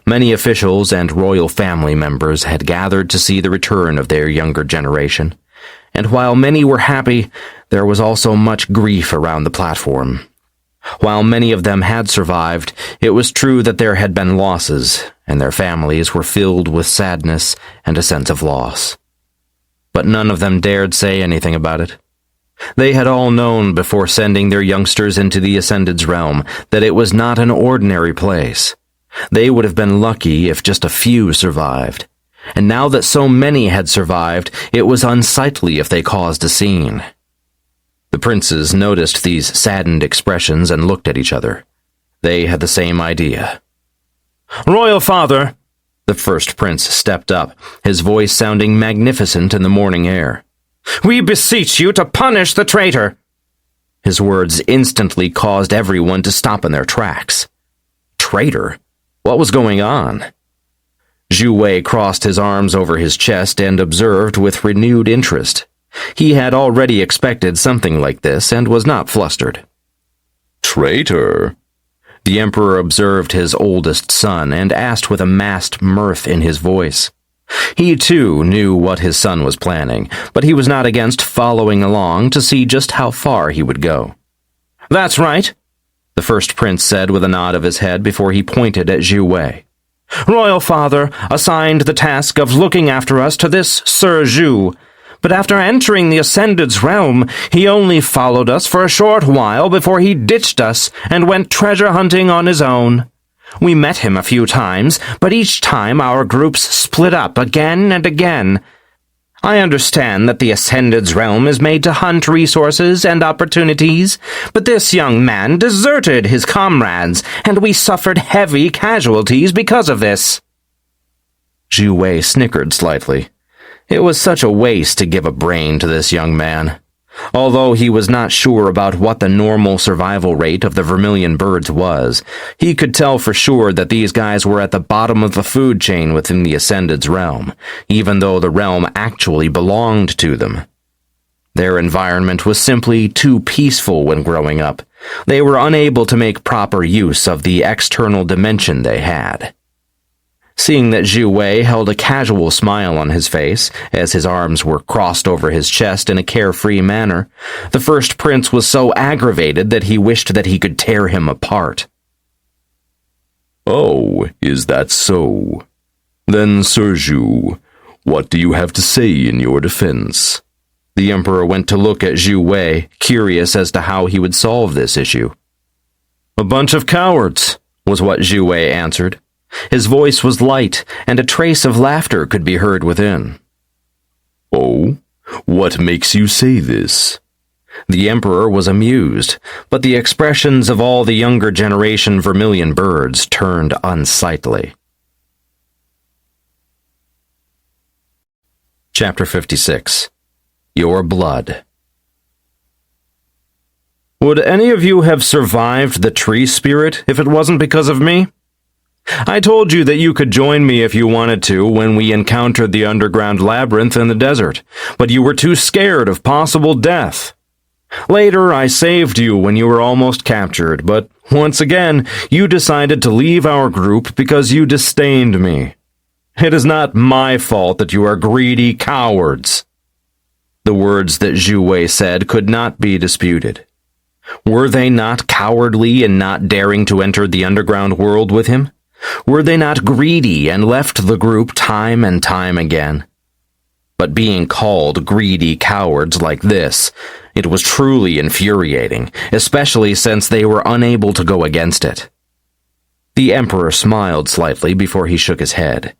Many officials and royal family members had gathered to see the return of their younger generation, and while many were happy, there was also much grief around the platform. While many of them had survived, it was true that there had been losses, and their families were filled with sadness and a sense of loss. But none of them dared say anything about it. They had all known before sending their youngsters into the Ascended's realm that it was not an ordinary place. They would have been lucky if just a few survived. And now that so many had survived, it was unsightly if they caused a scene. The princes noticed these saddened expressions and looked at each other. They had the same idea. "Royal father," the first prince stepped up, his voice sounding magnificent in the morning air. "We beseech you to punish the traitor." His words instantly caused everyone to stop in their tracks. Traitor? What was going on? Xue Wei crossed his arms over his chest and observed with renewed interest. He had already expected something like this and was not flustered. Traitor? The Emperor observed his oldest son and asked with a masked mirth in his voice. He, too, knew what his son was planning, but he was not against following along to see just how far he would go. "That's right," the first prince said with a nod of his head before he pointed at Xue Wei. "Royal father assigned the task of looking after us to this Sir Xue, but after entering the Ascended's realm, he only followed us for a short while before he ditched us and went treasure hunting on his own. We met him a few times, but each time our groups split up again and again. I understand that the Ascended's realm is made to hunt resources and opportunities, but this young man deserted his comrades, and we suffered heavy casualties because of this." Xue Wei snickered slightly. It was such a waste to give a brain to this young man. Although he was not sure about what the normal survival rate of the vermilion birds was, he could tell for sure that these guys were at the bottom of the food chain within the Ascended's realm, even though the realm actually belonged to them. Their environment was simply too peaceful when growing up. They were unable to make proper use of the external dimension they had. Seeing that Xue Wei held a casual smile on his face, as his arms were crossed over his chest in a carefree manner, the first prince was so aggravated that he wished that he could tear him apart. "Oh, is that so? Then, Sir Xue, what do you have to say in your defense?" The emperor went to look at Xue Wei, curious as to how he would solve this issue. "A bunch of cowards," was what Xue Wei answered. His voice was light, and a trace of laughter could be heard within. "Oh, what makes you say this?" The emperor was amused, but the expressions of all the younger generation vermilion birds turned unsightly. Chapter 56. Your Blood. Would any of you have survived the tree spirit if it wasn't because of me? I told you that you could join me if you wanted to when we encountered the underground labyrinth in the desert, but you were too scared of possible death. Later, I saved you when you were almost captured, but once again, you decided to leave our group because you disdained me. It is not my fault that you are greedy cowards." The words that Xue Wei said could not be disputed. Were they not cowardly in not daring to enter the underground world with him? Were they not greedy and left the group time and time again? But being called greedy cowards like this, it was truly infuriating, especially since they were unable to go against it. The emperor smiled slightly before he shook his head.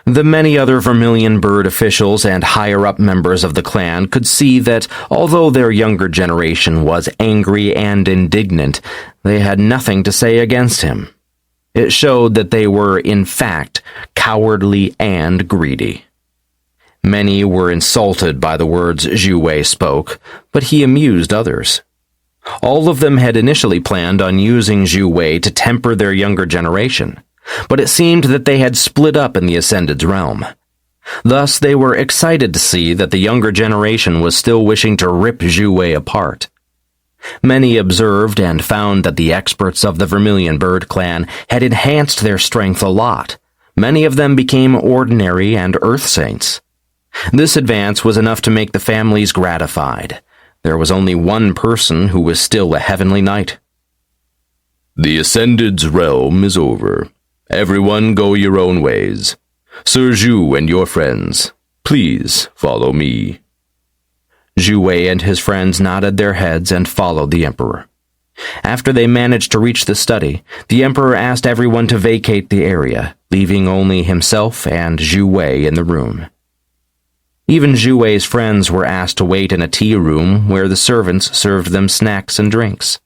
The many other vermilion bird officials and higher-up members of the clan could see that, although their younger generation was angry and indignant, they had nothing to say against him. It showed that they were, in fact, cowardly and greedy. Many were insulted by the words Xue Wei spoke, but he amused others. All of them had initially planned on using Xue Wei to temper their younger generation, but it seemed that they had split up in the Ascended's realm. Thus, they were excited to see that the younger generation was still wishing to rip Xue Wei apart. Many observed and found that the experts of the Vermilion Bird clan had enhanced their strength a lot. Many of them became ordinary and earth saints. This advance was enough to make the families gratified. There was only one person who was still a heavenly knight. "The Ascended's realm is over. Everyone go your own ways. Sir Xue and your friends, please follow me." Xue Wei and his friends nodded their heads and followed the emperor. After they managed to reach the study, the emperor asked everyone to vacate the area, leaving only himself and Xue Wei in the room. Even Xue Wei's friends were asked to wait in a tea room where the servants served them snacks and drinks.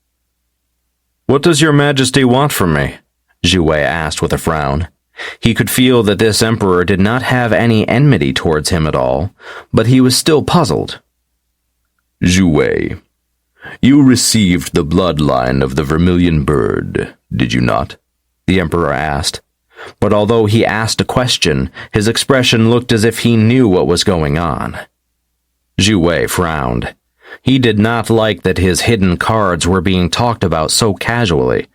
"What does your majesty want from me?" Xue Wei asked with a frown. He could feel that this emperor did not have any enmity towards him at all, but he was still puzzled. "Xue Wei, you received the bloodline of the Vermilion Bird, did you not?" the emperor asked. But although he asked a question, his expression looked as if he knew what was going on. Xue Wei frowned. He did not like that his hidden cards were being talked about so casually.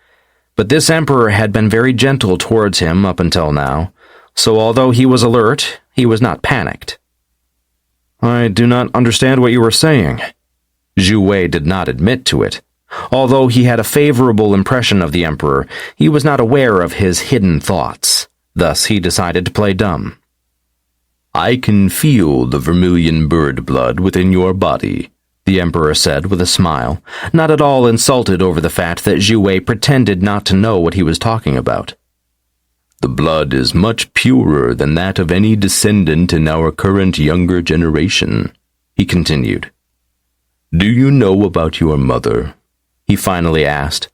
But this emperor had been very gentle towards him up until now, so although he was alert, he was not panicked. "I do not understand what you were saying." Xue Wei did not admit to it. Although he had a favorable impression of the emperor, he was not aware of his hidden thoughts. Thus he decided to play dumb. "I can feel the Vermilion Bird blood within your body," the emperor said with a smile, not at all insulted over the fact that Xue Wei pretended not to know what he was talking about. "The blood is much purer than that of any descendant in our current younger generation," he continued. "Do you know about your mother?" he finally asked,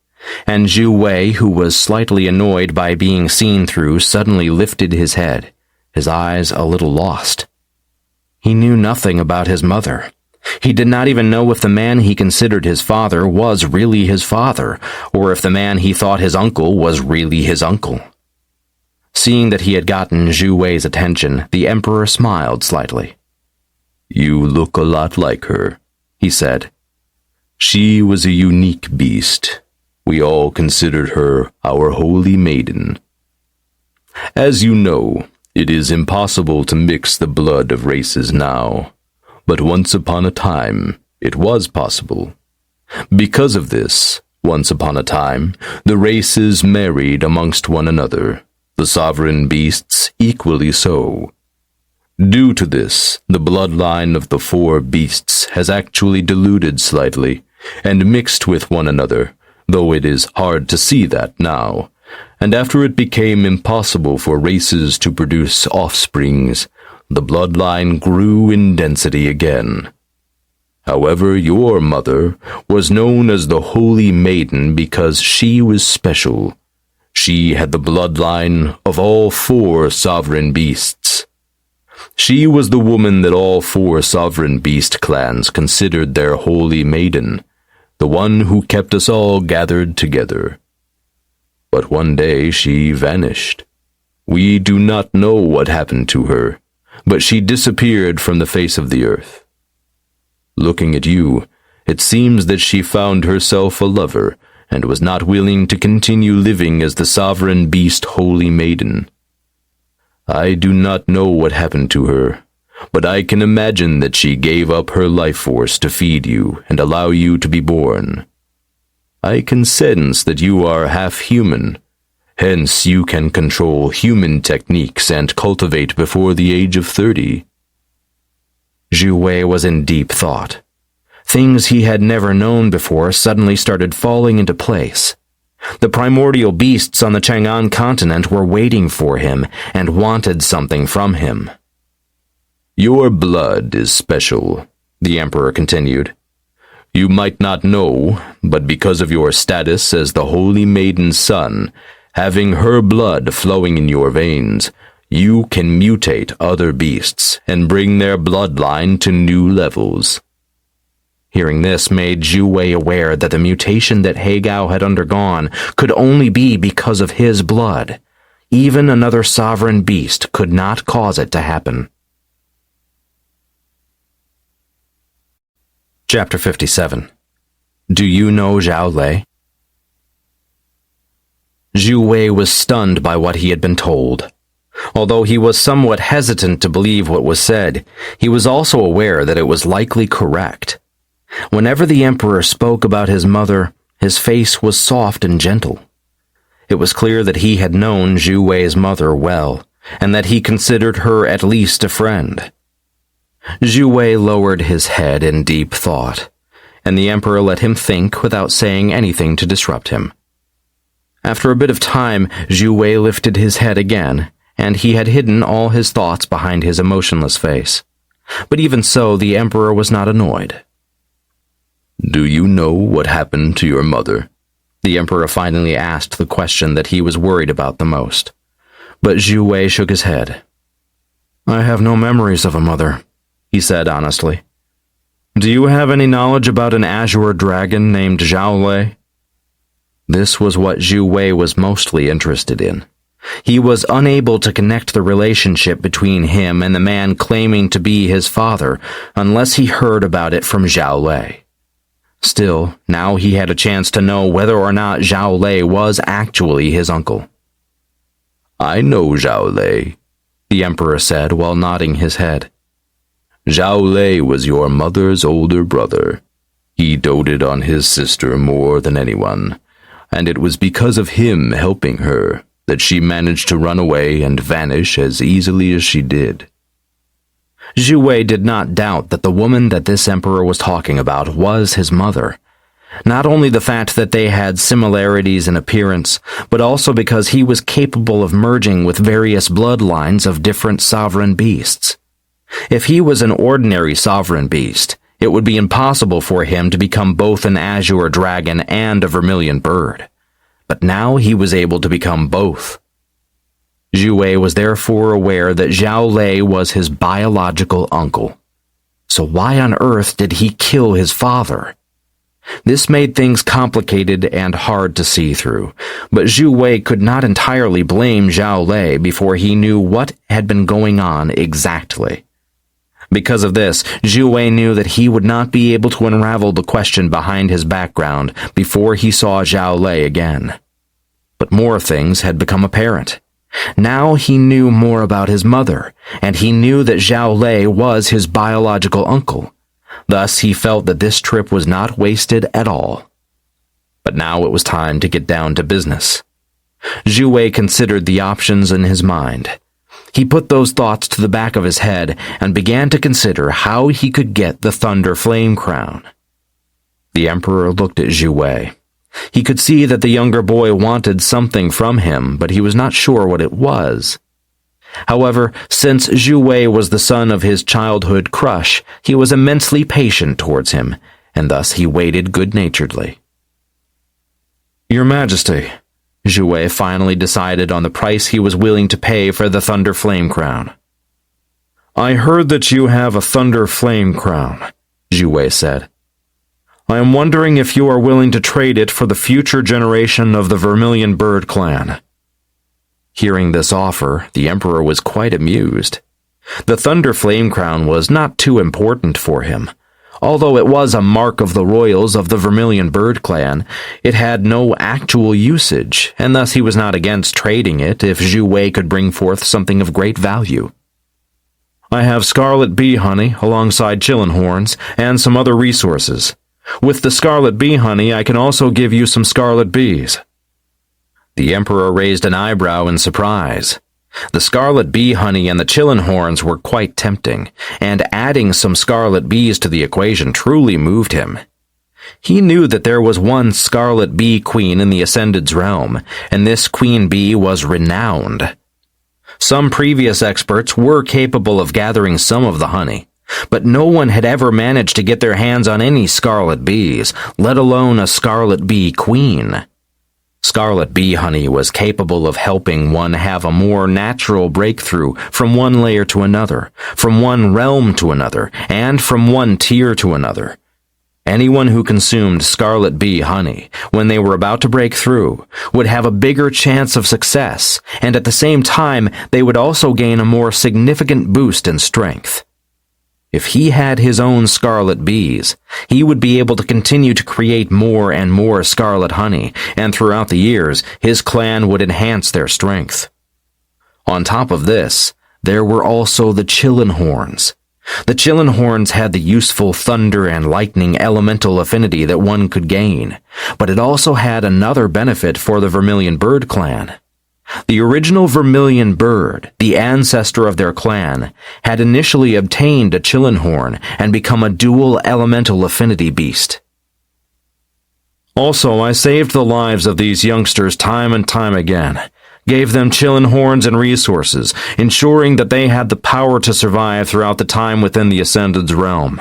and Xue Wei, who was slightly annoyed by being seen through, suddenly lifted his head, his eyes a little lost. He knew nothing about his mother. He did not even know if the man he considered his father was really his father, or if the man he thought his uncle was really his uncle. Seeing that he had gotten Xue Wei's attention, the emperor smiled slightly. "You look a lot like her," he said. "She was a unique beast. We all considered her our holy maiden. As you know, it is impossible to mix the blood of races now, but once upon a time it was possible. Because of this, once upon a time, the races married amongst one another, the sovereign beasts equally so. Due to this, the bloodline of the four beasts has actually diluted slightly, and mixed with one another, though it is hard to see that now, and after it became impossible for races to produce offsprings, the bloodline grew in density again. However, your mother was known as the Holy Maiden because she was special. She had the bloodline of all four sovereign beasts. She was the woman that all four sovereign beast clans considered their holy maiden, the one who kept us all gathered together. But one day she vanished. We do not know what happened to her, but she disappeared from the face of the earth. Looking at you, it seems that she found herself a lover and was not willing to continue living as the sovereign beast holy maiden. I do not know what happened to her, but I can imagine that she gave up her life force to feed you and allow you to be born. I can sense that you are half human, hence you can control human techniques and cultivate before the age of 30. Xue Wei was in deep thought. Things he had never known before suddenly started falling into place. The primordial beasts on the Chang'an continent were waiting for him and wanted something from him. Your blood is special, the emperor continued. You might not know, but because of your status as the Holy Maiden's son, having her blood flowing in your veins, you can mutate other beasts and bring their bloodline to new levels. Hearing this made Xue Wei aware that the mutation that He Gao had undergone could only be because of his blood. Even another sovereign beast could not cause it to happen. Chapter 57. Do you know Zhao Lei? Xue Wei was stunned by what he had been told. Although he was somewhat hesitant to believe what was said, he was also aware that it was likely correct. Whenever the emperor spoke about his mother, his face was soft and gentle. It was clear that he had known Xue Wei's mother well, and that he considered her at least a friend. Xue Wei lowered his head in deep thought, and the emperor let him think without saying anything to disrupt him. After a bit of time, Xue Wei lifted his head again, and he had hidden all his thoughts behind his emotionless face. But even so, the emperor was not annoyed. Do you know what happened to your mother? The emperor finally asked the question that he was worried about the most. But Xue Wei shook his head. I have no memories of a mother, he said honestly. Do you have any knowledge about an azure dragon named Zhao Lei? This was what Xue Wei was mostly interested in. He was unable to connect the relationship between him and the man claiming to be his father unless he heard about it from Zhao Lei. Still, now he had a chance to know whether or not Zhao Lei was actually his uncle. I know Zhao Lei, the emperor said while nodding his head. Zhao Lei was your mother's older brother. He doted on his sister more than anyone, and it was because of him helping her that she managed to run away and vanish as easily as she did. Xue Wei did not doubt that the woman that this emperor was talking about was his mother. Not only the fact that they had similarities in appearance, but also because he was capable of merging with various bloodlines of different sovereign beasts. If he was an ordinary sovereign beast, it would be impossible for him to become both an azure dragon and a vermilion bird. But now he was able to become both. Xue Wei was therefore aware that Zhao Lei was his biological uncle. So why on earth did he kill his father? This made things complicated and hard to see through, but Xue Wei could not entirely blame Zhao Lei before he knew what had been going on exactly. Because of this, Xue Wei knew that he would not be able to unravel the question behind his background before he saw Zhao Lei again. But more things had become apparent. Now he knew more about his mother, and he knew that Zhao Lei was his biological uncle. Thus, he felt that this trip was not wasted at all. But now it was time to get down to business. Xue Wei considered the options in his mind. He put those thoughts to the back of his head and began to consider how he could get the Thunder Flame Crown. The Emperor looked at Xue Wei. He could see that the younger boy wanted something from him, but he was not sure what it was. However, since Xue Wei was the son of his childhood crush, he was immensely patient towards him, and thus he waited good-naturedly. Your Majesty, Xue Wei finally decided on the price he was willing to pay for the Thunder Flame Crown. I heard that you have a Thunder Flame Crown, Xue Wei said. I am wondering if you are willing to trade it for the future generation of the Vermilion Bird clan. Hearing this offer, the Emperor was quite amused. The Thunder Flame Crown was not too important for him. Although it was a mark of the royals of the Vermilion Bird clan, it had no actual usage, and thus he was not against trading it if Xue Wei could bring forth something of great value. I have scarlet bee honey alongside chillin horns and some other resources. With the scarlet bee honey, I can also give you some scarlet bees. The Emperor raised an eyebrow in surprise. The scarlet bee honey and the chillin horns were quite tempting, and adding some scarlet bees to the equation truly moved him. He knew that there was one scarlet bee queen in the Ascended's realm, and this queen bee was renowned. Some previous experts were capable of gathering some of the honey, but no one had ever managed to get their hands on any scarlet bees, let alone a scarlet bee queen. Scarlet bee honey was capable of helping one have a more natural breakthrough from one layer to another, from one realm to another, and from one tier to another. Anyone who consumed scarlet bee honey when they were about to break through would have a bigger chance of success, and at the same time they would also gain a more significant boost in strength. If he had his own scarlet bees, he would be able to continue to create more and more scarlet honey, and throughout the years, his clan would enhance their strength. On top of this, there were also the chillin horns. The chillin horns had the useful thunder and lightning elemental affinity that one could gain, but it also had another benefit for the Vermilion Bird clan. The original Vermilion Bird, the ancestor of their clan, had initially obtained a chillin horn and become a dual elemental affinity beast. Also, I saved the lives of these youngsters time and time again, gave them chillin horns and resources, ensuring that they had the power to survive throughout the time within the Ascended's realm.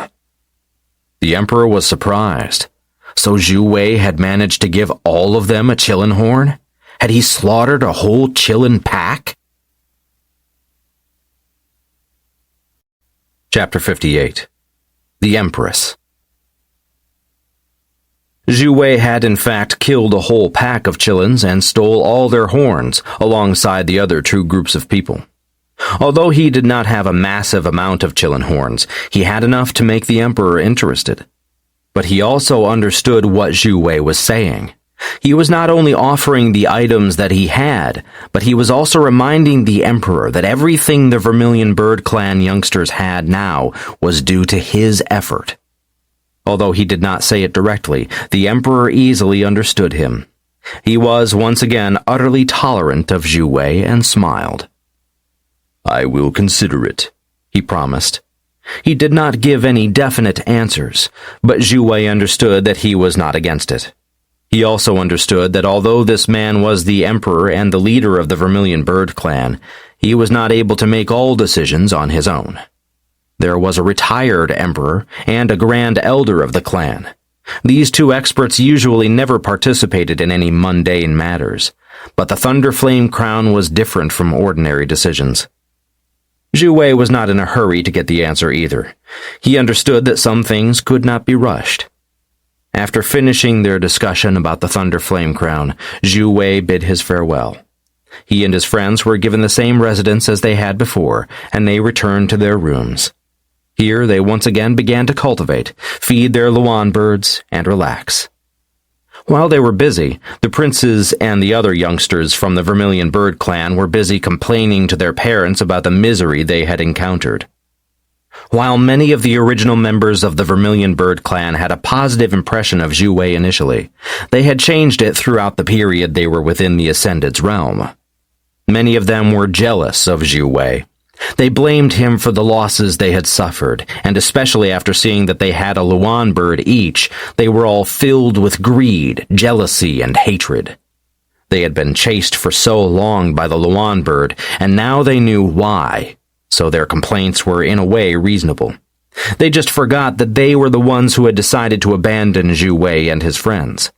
The Emperor was surprised. So Xue Wei had managed to give all of them a chillin horn? Had he slaughtered a whole chillin pack? Chapter 58. The Empress. Xue Wei had in fact killed a whole pack of chillins and stole all their horns alongside the other two groups of people. Although he did not have a massive amount of chillin horns, he had enough to make the Emperor interested. But he also understood what Xue Wei was saying. He was not only offering the items that he had, but he was also reminding the Emperor that everything the Vermilion Bird clan youngsters had now was due to his effort. Although he did not say it directly, the Emperor easily understood him. He was once again utterly tolerant of Xue Wei and smiled. "I will consider it," he promised. He did not give any definite answers, but Xue Wei understood that he was not against it. He also understood that although this man was the Emperor and the leader of the Vermilion Bird clan, he was not able to make all decisions on his own. There was a retired Emperor and a Grand Elder of the clan. These two experts usually never participated in any mundane matters, But the Thunder Flame Crown was different from ordinary decisions. Xue Wei was not in a hurry to get the answer either. He understood that some things could not be rushed. After finishing their discussion about the Thunder Flame Crown, Xue Wei bid his farewell. He and his friends were given the same residence as they had before, and they returned to their rooms. Here they once again began to cultivate, feed their Luan birds, and relax. While they were busy, the princes and the other youngsters from the Vermilion Bird clan were busy complaining to their parents about the misery they had encountered. While many of the original members of the Vermilion Bird clan had a positive impression of Xue Wei initially, they had changed it throughout the period they were within the Ascended's realm. Many of them were jealous of Xue Wei. They blamed him for the losses they had suffered, and especially after seeing that they had a Luan bird each, they were all filled with greed, jealousy, and hatred. They had been chased for so long by the Luan bird, and now they knew why, so their complaints were in a way reasonable. They just forgot that they were the ones who had decided to abandon Xue Wei and his friends.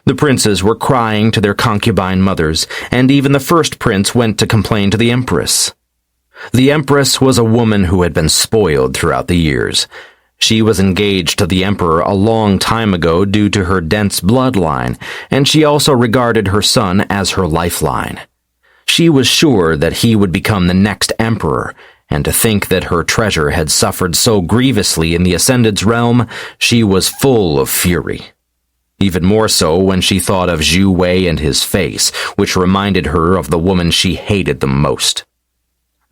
The princes were crying to their concubine mothers, and even the first prince went to complain to the empress. The empress was a woman who had been spoiled throughout the years. She was engaged to the emperor a long time ago due to her dense bloodline, and she also regarded her son as her lifeline. She was sure that he would become the next emperor, and to think that her treasure had suffered so grievously in the Ascended's realm, she was full of fury. Even more so when she thought of Xue Wei and his face, which reminded her of the woman she hated the most.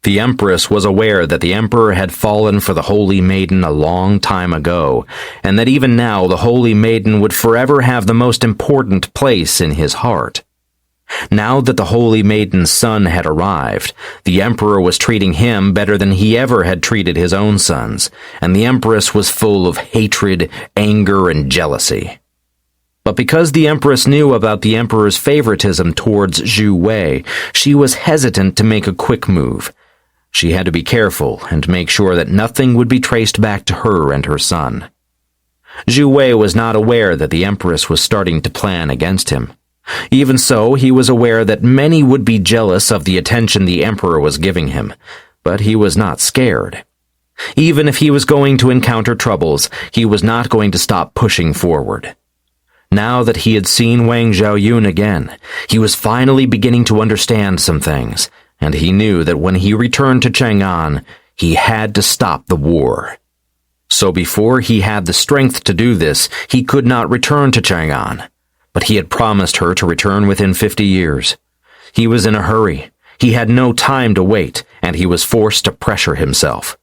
The Empress was aware that the Emperor had fallen for the Holy Maiden a long time ago, and that even now the Holy Maiden would forever have the most important place in his heart. Now that the Holy Maiden's son had arrived, the Emperor was treating him better than he ever had treated his own sons, and the Empress was full of hatred, anger, and jealousy. But because the Empress knew about the Emperor's favoritism towards Xue Wei, she was hesitant to make a quick move. She had to be careful and make sure that nothing would be traced back to her and her son. Xue Wei was not aware that the Empress was starting to plan against him. Even so, he was aware that many would be jealous of the attention the Emperor was giving him, but he was not scared. Even if he was going to encounter troubles, he was not going to stop pushing forward. Now that he had seen Wang Zhaoyun again, he was finally beginning to understand some things, and he knew that when he returned to Chang'an, he had to stop the war. So before he had the strength to do this, he could not return to Chang'an, but he had promised her to return within 50 years. He was in a hurry. He had no time to wait, and he was forced to pressure himself.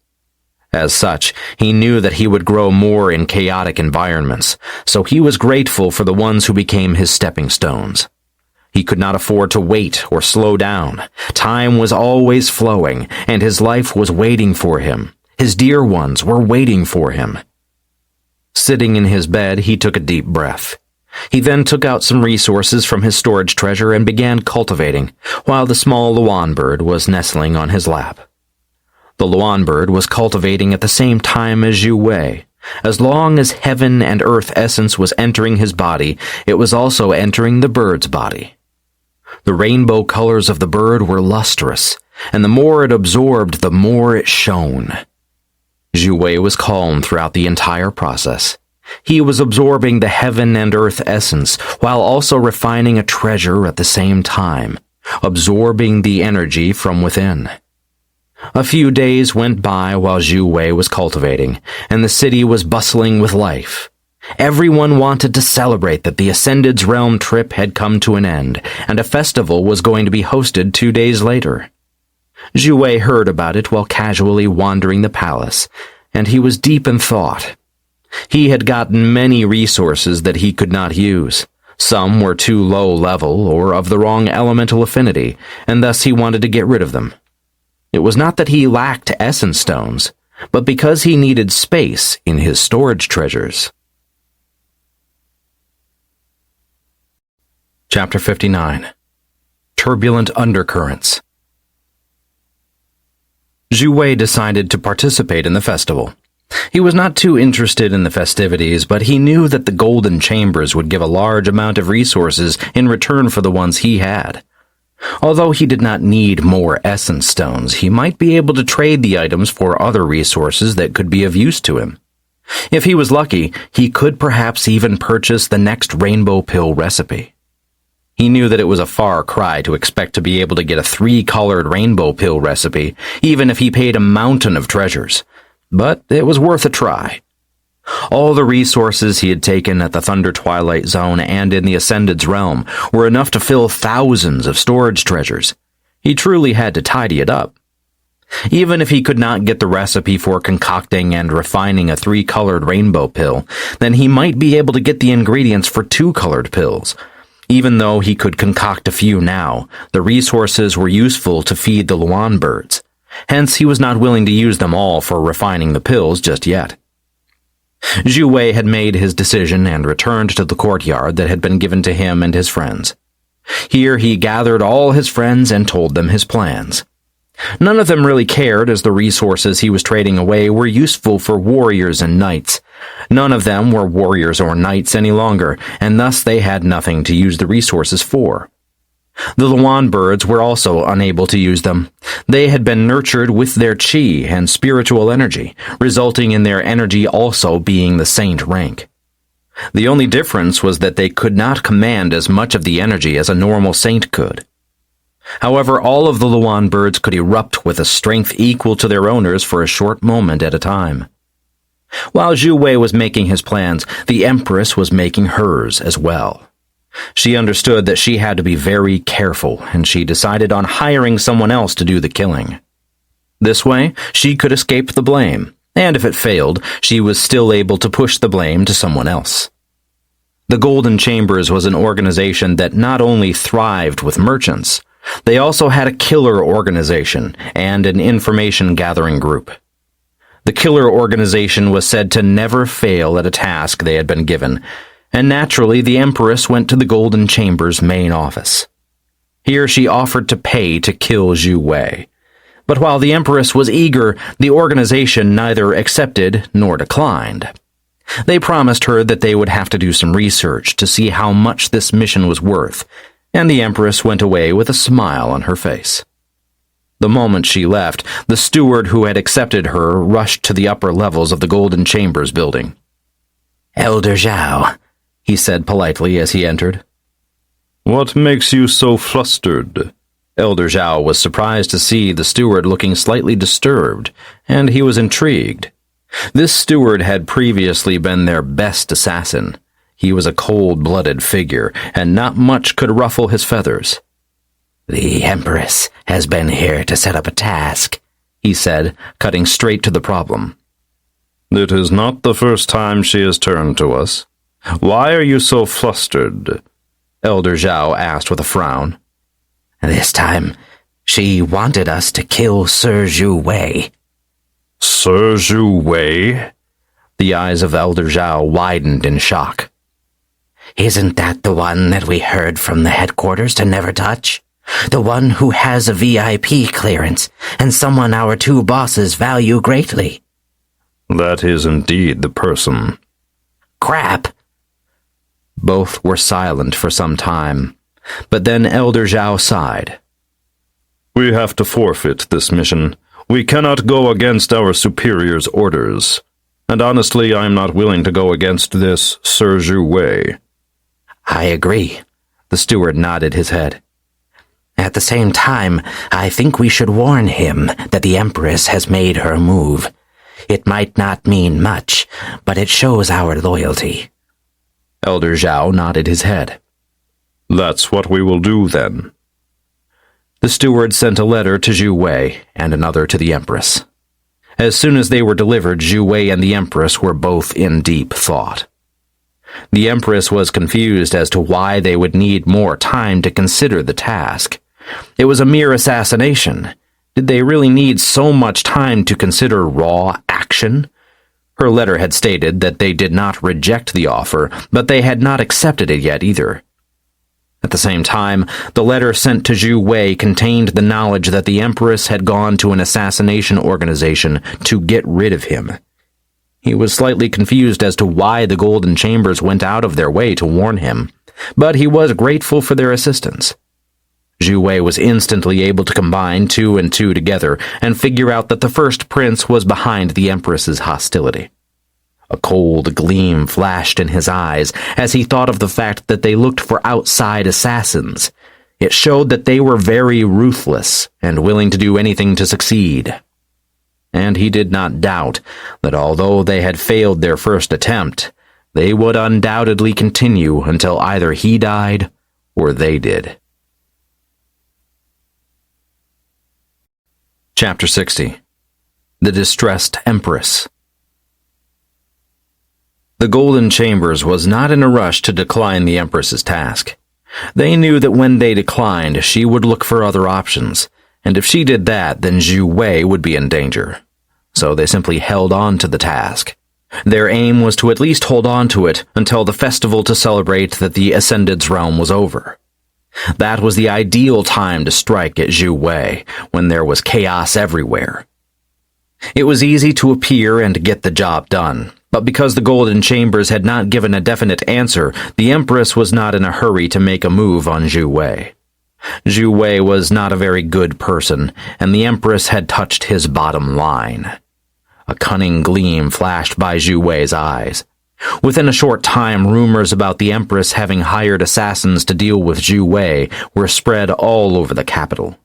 As such, he knew that he would grow more in chaotic environments, so he was grateful for the ones who became his stepping stones. He could not afford to wait or slow down. Time was always flowing, and his life was waiting for him. His dear ones were waiting for him. Sitting in his bed, he took a deep breath. He then took out some resources from his storage treasure and began cultivating, while the small Luan bird was nestling on his lap. The Luan bird was cultivating at the same time as Xue Wei. As long as heaven and earth essence was entering his body, it was also entering the bird's body. The rainbow colors of the bird were lustrous, and the more it absorbed, the more it shone. Xue Wei was calm throughout the entire process. He was absorbing the heaven and earth essence, while also refining a treasure at the same time, absorbing the energy from within. A few days went by while Xue Wei was cultivating, and the city was bustling with life. Everyone wanted to celebrate that the Ascended's realm trip had come to an end, and a festival was going to be hosted 2 days later. Xue Wei heard about it while casually wandering the palace, and he was deep in thought. He had gotten many resources that he could not use. Some were too low level or of the wrong elemental affinity, and thus he wanted to get rid of them. It was not that he lacked essence stones, but because he needed space in his storage treasures. Chapter 59. Turbulent Undercurrents. Xue Wei decided to participate in the festival. He was not too interested in the festivities, but he knew that the golden chambers would give a large amount of resources in return for the ones he had. Although he did not need more essence stones, he might be able to trade the items for other resources that could be of use to him. If he was lucky, he could perhaps even purchase the next rainbow pill recipe. He knew that it was a far cry to expect to be able to get a 3-colored rainbow pill recipe, even if he paid a mountain of treasures. But it was worth a try. All the resources he had taken at the Thunder Twilight Zone and in the Ascended's realm were enough to fill thousands of storage treasures. He truly had to tidy it up. Even if he could not get the recipe for concocting and refining a 3-colored rainbow pill, then he might be able to get the ingredients for 2-colored pills. Even though he could concoct a few now, the resources were useful to feed the Luan birds. Hence, he was not willing to use them all for refining the pills just yet. Xue Wei had made his decision and returned to the courtyard that had been given to him and his friends. Here he gathered all his friends and told them his plans. None of them really cared, as the resources he was trading away were useful for warriors and knights. None of them were warriors or knights any longer, and thus they had nothing to use the resources for. The Luan birds were also unable to use them. They had been nurtured with their chi and spiritual energy, resulting in their energy also being the saint rank. The only difference was that they could not command as much of the energy as a normal saint could. However, all of the Luan birds could erupt with a strength equal to their owners for a short moment at a time. While Xue Wei was making his plans, the Empress was making hers as well. She understood that she had to be very careful, and she decided on hiring someone else to do the killing. This way, she could escape the blame, and if it failed, she was still able to push the blame to someone else. The Golden Chambers was an organization that not only thrived with merchants, they also had a killer organization and an information-gathering group. The killer organization was said to never fail at a task they had been given, and naturally the Empress went to the Golden Chamber's main office. Here she offered to pay to kill Xue Wei. But while the Empress was eager, the organization neither accepted nor declined. They promised her that they would have to do some research to see how much this mission was worth, and the Empress went away with a smile on her face. The moment she left, the steward who had accepted her rushed to the upper levels of the Golden Chambers building. Elder Zhao, he said politely as he entered. What makes you so flustered? Elder Zhao was surprised to see the steward looking slightly disturbed, and he was intrigued. This steward had previously been their best assassin. He was a cold-blooded figure, and not much could ruffle his feathers. The Empress has been here to set up a task, he said, cutting straight to the problem. It is not the first time she has turned to us. Why are you so flustered? Elder Zhao asked with a frown. This time, she wanted us to kill Sir Xue Wei. Sir Xue Wei? The eyes of Elder Zhao widened in shock. Isn't that the one that we heard from the headquarters to never touch? The one who has a VIP clearance, and someone our two bosses value greatly. That is indeed the person. Crap! Both were silent for some time, but then Elder Zhao sighed. We have to forfeit this mission. We cannot go against our superior's orders. And honestly, I am not willing to go against this Sir Xue Wei. I agree. The steward nodded his head. At the same time, I think we should warn him that the Empress has made her move. It might not mean much, but it shows our loyalty. Elder Zhao nodded his head. That's what we will do, then. The steward sent a letter to Xue Wei and another to the Empress. As soon as they were delivered, Xue Wei and the Empress were both in deep thought. The Empress was confused as to why they would need more time to consider the task. It was a mere assassination. Did they really need so much time to consider raw action? Her letter had stated that they did not reject the offer, but they had not accepted it yet either. At the same time, the letter sent to Xue Wei contained the knowledge that the Empress had gone to an assassination organization to get rid of him. He was slightly confused as to why the Golden Chambers went out of their way to warn him, but he was grateful for their assistance. Xue Wei was instantly able to combine 2 and 2 together and figure out that the first prince was behind the Empress's hostility. A cold gleam flashed in his eyes as he thought of the fact that they looked for outside assassins. It showed that they were very ruthless and willing to do anything to succeed. And he did not doubt that although they had failed their first attempt, they would undoubtedly continue until either he died or they did. Chapter 60. The Distressed Empress. The Golden Chambers was not in a rush to decline the Empress's task. They knew that when they declined, she would look for other options, and if she did that, then Xue Wei would be in danger. So they simply held on to the task. Their aim was to at least hold on to it until the festival to celebrate that the Ascended's realm was over. That was the ideal time to strike at Xue Wei, when there was chaos everywhere. It was easy to appear and get the job done, but because the Golden Chambers had not given a definite answer, the Empress was not in a hurry to make a move on Xue Wei. Xue Wei was not a very good person, and the Empress had touched his bottom line. A cunning gleam flashed by Xue Wei's eyes. Within a short time, rumors about the Empress having hired assassins to deal with Xue Wei were spread all over the capital.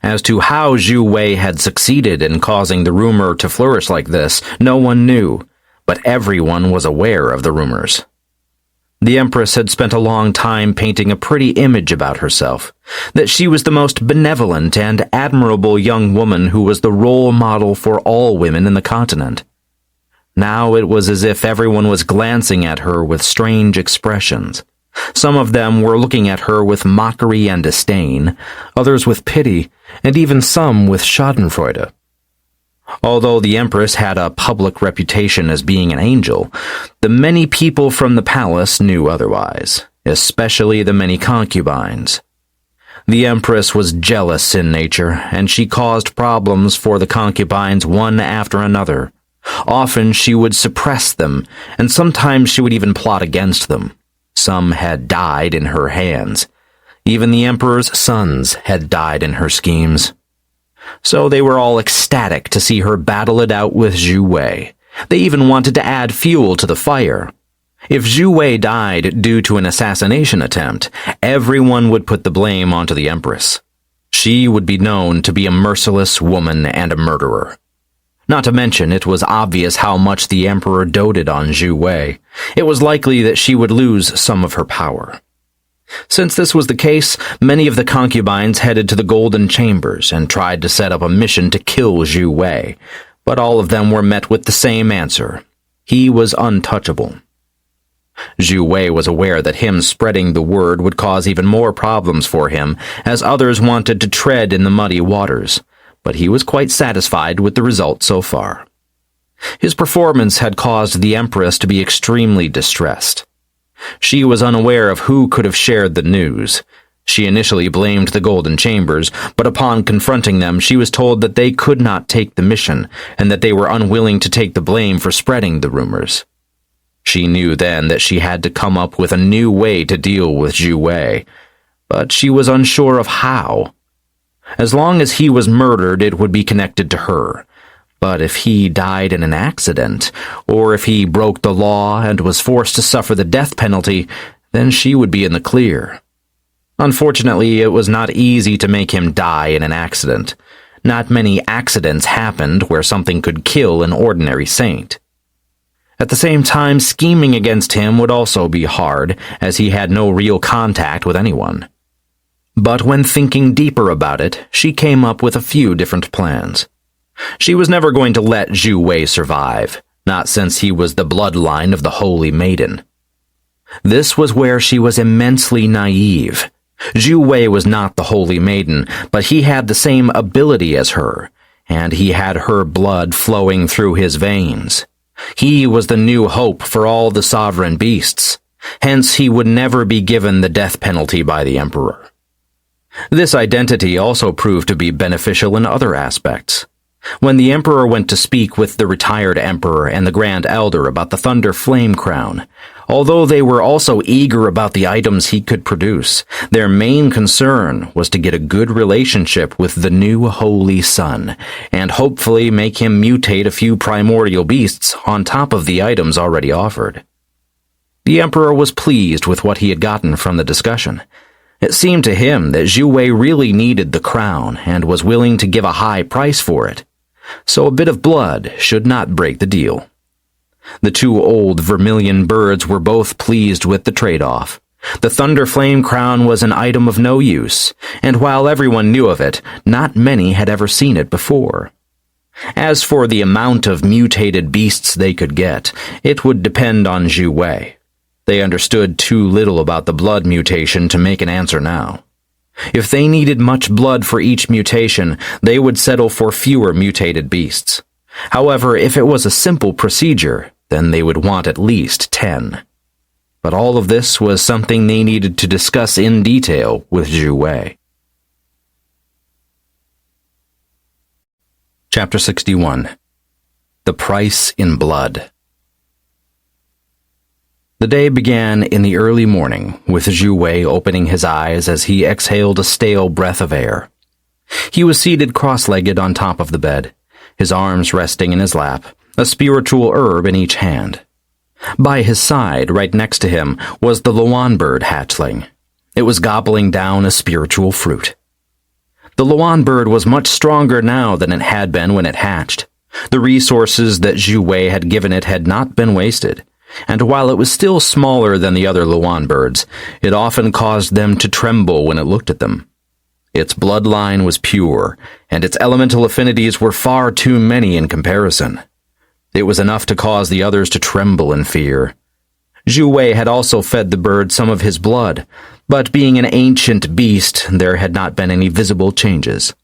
As to how Xue Wei had succeeded in causing the rumor to flourish like this, no one knew, but everyone was aware of the rumors. The Empress had spent a long time painting a pretty image about herself, that she was the most benevolent and admirable young woman who was the role model for all women in the continent. Now it was as if everyone was glancing at her with strange expressions. Some of them were looking at her with mockery and disdain, others with pity, and even some with schadenfreude. Although the Empress had a public reputation as being an angel, the many people from the palace knew otherwise, especially the many concubines. The Empress was jealous in nature, and she caused problems for the concubines one after another. Often she would suppress them, and sometimes she would even plot against them. Some had died in her hands. Even the Emperor's sons had died in her schemes. So they were all ecstatic to see her battle it out with Xue Wei. They even wanted to add fuel to the fire. If Xue Wei died due to an assassination attempt, everyone would put the blame onto the Empress. She would be known to be a merciless woman and a murderer. Not to mention, it was obvious how much the Emperor doted on Xue Wei. It was likely that she would lose some of her power. Since this was the case, many of the concubines headed to the Golden Chambers and tried to set up a mission to kill Xue Wei, but all of them were met with the same answer. He was untouchable. Xue Wei was aware that him spreading the word would cause even more problems for him, as others wanted to tread in the muddy waters, but he was quite satisfied with the result so far. His performance had caused the Empress to be extremely distressed. She was unaware of who could have shared the news. She initially blamed the Golden Chambers, but upon confronting them, she was told that they could not take the mission, and that they were unwilling to take the blame for spreading the rumors. She knew then that she had to come up with a new way to deal with Xue Wei, but she was unsure of how. As long as he was murdered, it would be connected to her. But if he died in an accident, or if he broke the law and was forced to suffer the death penalty, then she would be in the clear. Unfortunately, it was not easy to make him die in an accident. Not many accidents happened where something could kill an ordinary saint. At the same time, scheming against him would also be hard, as he had no real contact with anyone. But when thinking deeper about it, she came up with a few different plans. She was never going to let Xue Wei survive, not since he was the bloodline of the Holy Maiden. This was where she was immensely naive. Xue Wei was not the Holy Maiden, but he had the same ability as her, and he had her blood flowing through his veins. He was the new hope for all the sovereign beasts. Hence, he would never be given the death penalty by the Emperor. This identity also proved to be beneficial in other aspects. When the emperor went to speak with the retired emperor and the grand elder about the Thunder Flame Crown, although they were also eager about the items he could produce, their main concern was to get a good relationship with the new Holy Sun, and hopefully make him mutate a few primordial beasts on top of the items already offered. The emperor was pleased with what he had gotten from the discussion. It seemed to him that Xue Wei really needed the crown and was willing to give a high price for it, so a bit of blood should not break the deal. The two old vermilion birds were both pleased with the trade-off. The Thunder Flame Crown was an item of no use, and while everyone knew of it, not many had ever seen it before. As for the amount of mutated beasts they could get, it would depend on Xue Wei. They understood too little about the blood mutation to make an answer now. If they needed much blood for each mutation, they would settle for fewer mutated beasts. However, if it was a simple procedure, then they would want at least 10. But all of this was something they needed to discuss in detail with Xue Wei. Chapter 61. The Price in Blood. The day began in the early morning, with Xue Wei opening his eyes as he exhaled a stale breath of air. He was seated cross-legged on top of the bed, his arms resting in his lap, a spiritual herb in each hand. By his side, right next to him, was the Luan bird hatchling. It was gobbling down a spiritual fruit. The Luan bird was much stronger now than it had been when it hatched. The resources that Xue Wei had given it had not been wasted, and while it was still smaller than the other Luan birds, it often caused them to tremble when it looked at them. Its bloodline was pure, and its elemental affinities were far too many in comparison. It was enough to cause the others to tremble in fear. Xue Wei had also fed the bird some of his blood, but being an ancient beast, there had not been any visible changes.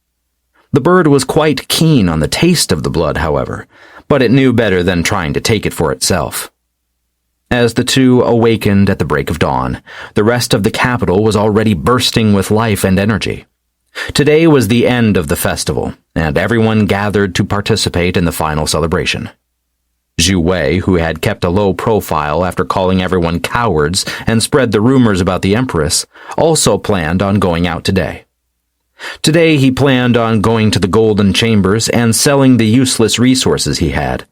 The bird was quite keen on the taste of the blood, however, but it knew better than trying to take it for itself. As the two awakened at the break of dawn, the rest of the capital was already bursting with life and energy. Today was the end of the festival, and everyone gathered to participate in the final celebration. Xue Wei, who had kept a low profile after calling everyone cowards and spread the rumors about the Empress, also planned on going out today. Today he planned on going to the Golden Chambers and selling the useless resources he had.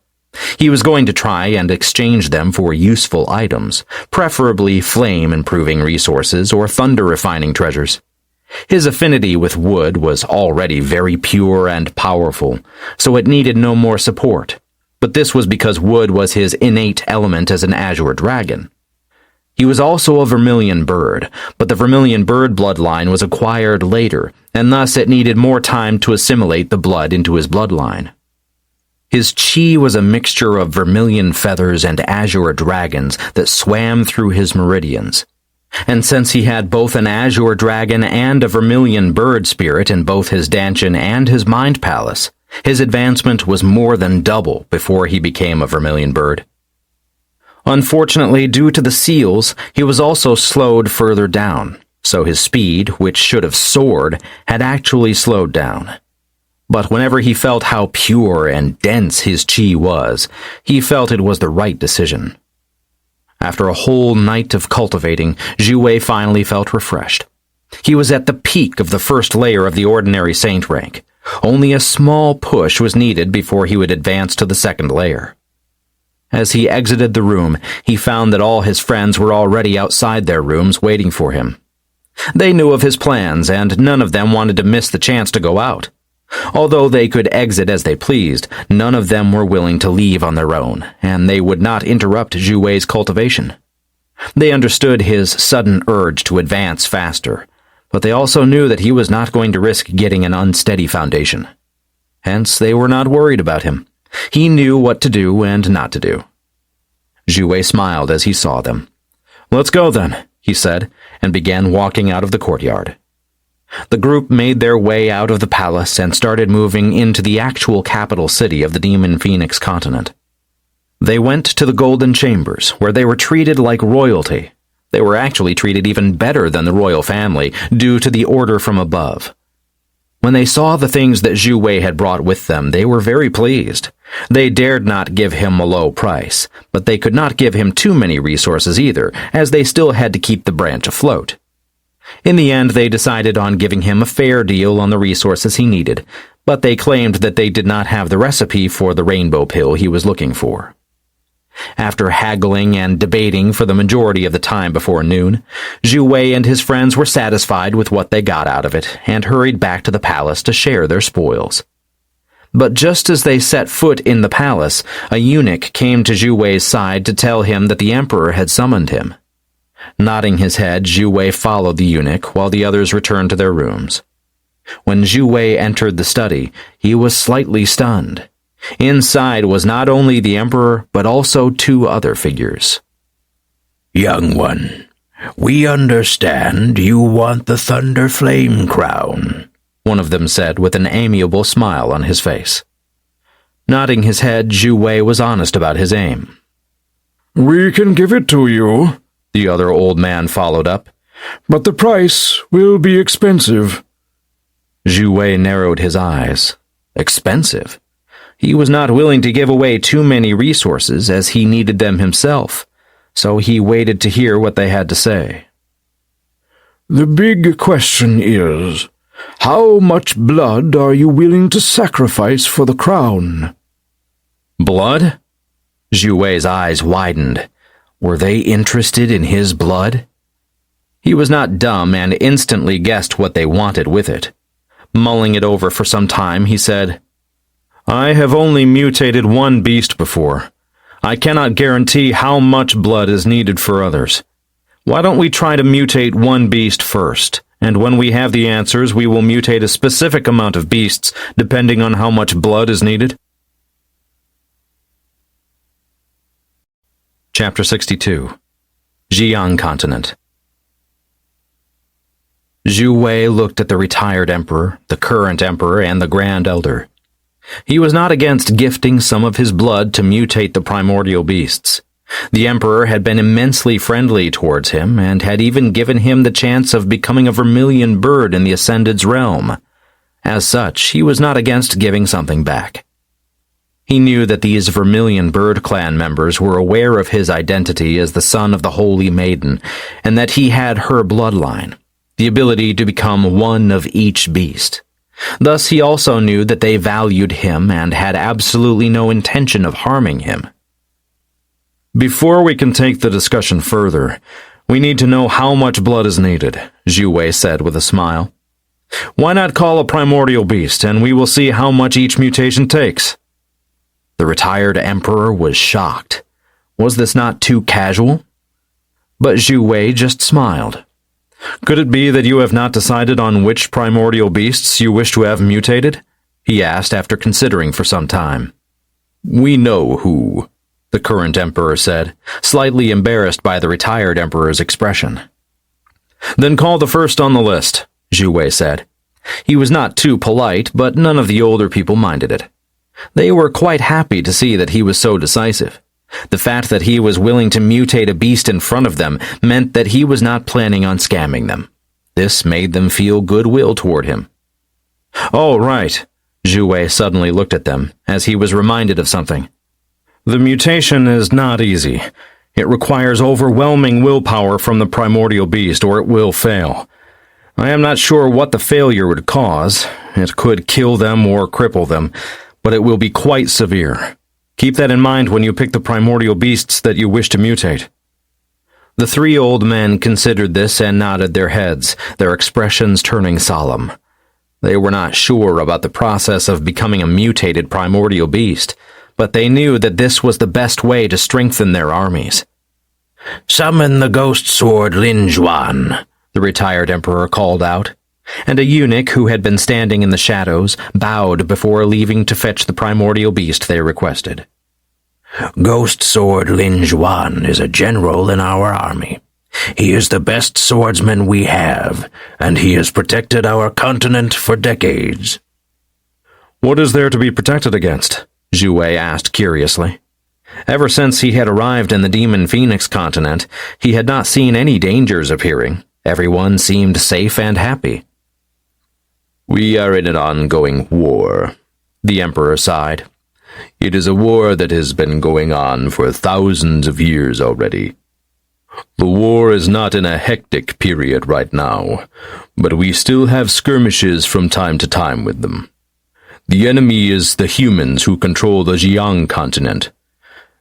He was going to try and exchange them for useful items, preferably flame-improving resources or thunder-refining treasures. His affinity with wood was already very pure and powerful, so it needed no more support, but this was because wood was his innate element as an azure dragon. He was also a vermilion bird, but the vermilion bird bloodline was acquired later, and thus it needed more time to assimilate the blood into his bloodline. His chi was a mixture of vermilion feathers and azure dragons that swam through his meridians. And since he had both an azure dragon and a vermilion bird spirit in both his Danchin and his mind palace, his advancement was more than double before he became a vermilion bird. Unfortunately, due to the seals, he was also slowed further down, so his speed, which should have soared, had actually slowed down. But whenever he felt how pure and dense his chi was, he felt it was the right decision. After a whole night of cultivating, Xue Wei finally felt refreshed. He was at the peak of the first layer of the ordinary saint rank. Only a small push was needed before he would advance to the second layer. As he exited the room, he found that all his friends were already outside their rooms waiting for him. They knew of his plans, and none of them wanted to miss the chance to go out. Although they could exit as they pleased, none of them were willing to leave on their own, and they would not interrupt Xue Wei's cultivation. They understood his sudden urge to advance faster, but they also knew that he was not going to risk getting an unsteady foundation. Hence, they were not worried about him. He knew what to do and not to do. Xue Wei smiled as he saw them. "Let's go then," he said, and began walking out of the courtyard. The group made their way out of the palace and started moving into the actual capital city of the Demon Phoenix continent. They went to the Golden Chambers, where they were treated like royalty. They were actually treated even better than the royal family, due to the order from above. When they saw the things that Xue Wei had brought with them, they were very pleased. They dared not give him a low price, but they could not give him too many resources either, as they still had to keep the branch afloat. In the end, they decided on giving him a fair deal on the resources he needed, but they claimed that they did not have the recipe for the rainbow pill he was looking for. After haggling and debating for the majority of the time before noon, Xue Wei and his friends were satisfied with what they got out of it and hurried back to the palace to share their spoils. But just as they set foot in the palace, a eunuch came to Xue Wei's side to tell him that the emperor had summoned him. Nodding his head, Xue Wei followed the eunuch while the others returned to their rooms. When Xue Wei entered the study, he was slightly stunned. Inside was not only the emperor, but also two other figures. Young one, we understand you want the Thunder Flame Crown, one of them said with an amiable smile on his face. Nodding his head, Xue Wei was honest about his aim. We can give it to you, the other old man followed up, but the price will be expensive. Xue Wei narrowed his eyes. Expensive? He was not willing to give away too many resources as he needed them himself, so he waited to hear what they had to say. The big question is, how much blood are you willing to sacrifice for the crown? Blood? Xue Wei's eyes widened. Were they interested in his blood? He was not dumb and instantly guessed what they wanted with it. Mulling it over for some time, he said, I have only mutated one beast before. I cannot guarantee how much blood is needed for others. Why don't we try to mutate one beast first, and when we have the answers, we will mutate a specific amount of beasts, depending on how much blood is needed? Chapter 62. Xi'an Continent. Xue Wei looked at the retired emperor, the current emperor, and the grand elder. He was not against gifting some of his blood to mutate the primordial beasts. The emperor had been immensely friendly towards him, and had even given him the chance of becoming a vermilion bird in the Ascended's realm. As such, he was not against giving something back. He knew that these Vermilion Bird Clan members were aware of his identity as the son of the Holy Maiden, and that he had her bloodline, the ability to become one of each beast. Thus he also knew that they valued him and had absolutely no intention of harming him. Before we can take the discussion further, we need to know how much blood is needed, Xue Wei said with a smile. Why not call a primordial beast, and we will see how much each mutation takes? The retired emperor was shocked. Was this not too casual? But Xue Wei just smiled. Could it be that you have not decided on which primordial beasts you wish to have mutated? He asked after considering for some time. We know who, the current emperor said, slightly embarrassed by the retired emperor's expression. Then call the first on the list, Xue Wei said. He was not too polite, but none of the older people minded it. They were quite happy to see that he was so decisive. The fact that he was willing to mutate a beast in front of them meant that he was not planning on scamming them. This made them feel goodwill toward him. Oh, right. Xue Wei suddenly looked at them, as he was reminded of something. The mutation is not easy. It requires overwhelming willpower from the primordial beast, or it will fail. I am not sure what the failure would cause. It could kill them or cripple them, but it will be quite severe. Keep that in mind when you pick the primordial beasts that you wish to mutate. The three old men considered this and nodded their heads, their expressions turning solemn. They were not sure about the process of becoming a mutated primordial beast, but they knew that this was the best way to strengthen their armies. Summon the ghost sword Lin Juan, the retired emperor called out, and a eunuch who had been standing in the shadows bowed before leaving to fetch the primordial beast they requested. Ghost sword Lin Juan is a general in our army. He is the best swordsman we have, and he has protected our continent for decades. What is there to be protected against? Xue Wei asked curiously. Ever since he had arrived in the Demon Phoenix continent, he had not seen any dangers appearing. Everyone seemed safe and happy. We are in an ongoing war, the Emperor sighed. It is a war that has been going on for thousands of years already. The war is not in a hectic period right now, but we still have skirmishes from time to time with them. The enemy is the humans who control the Jiang continent.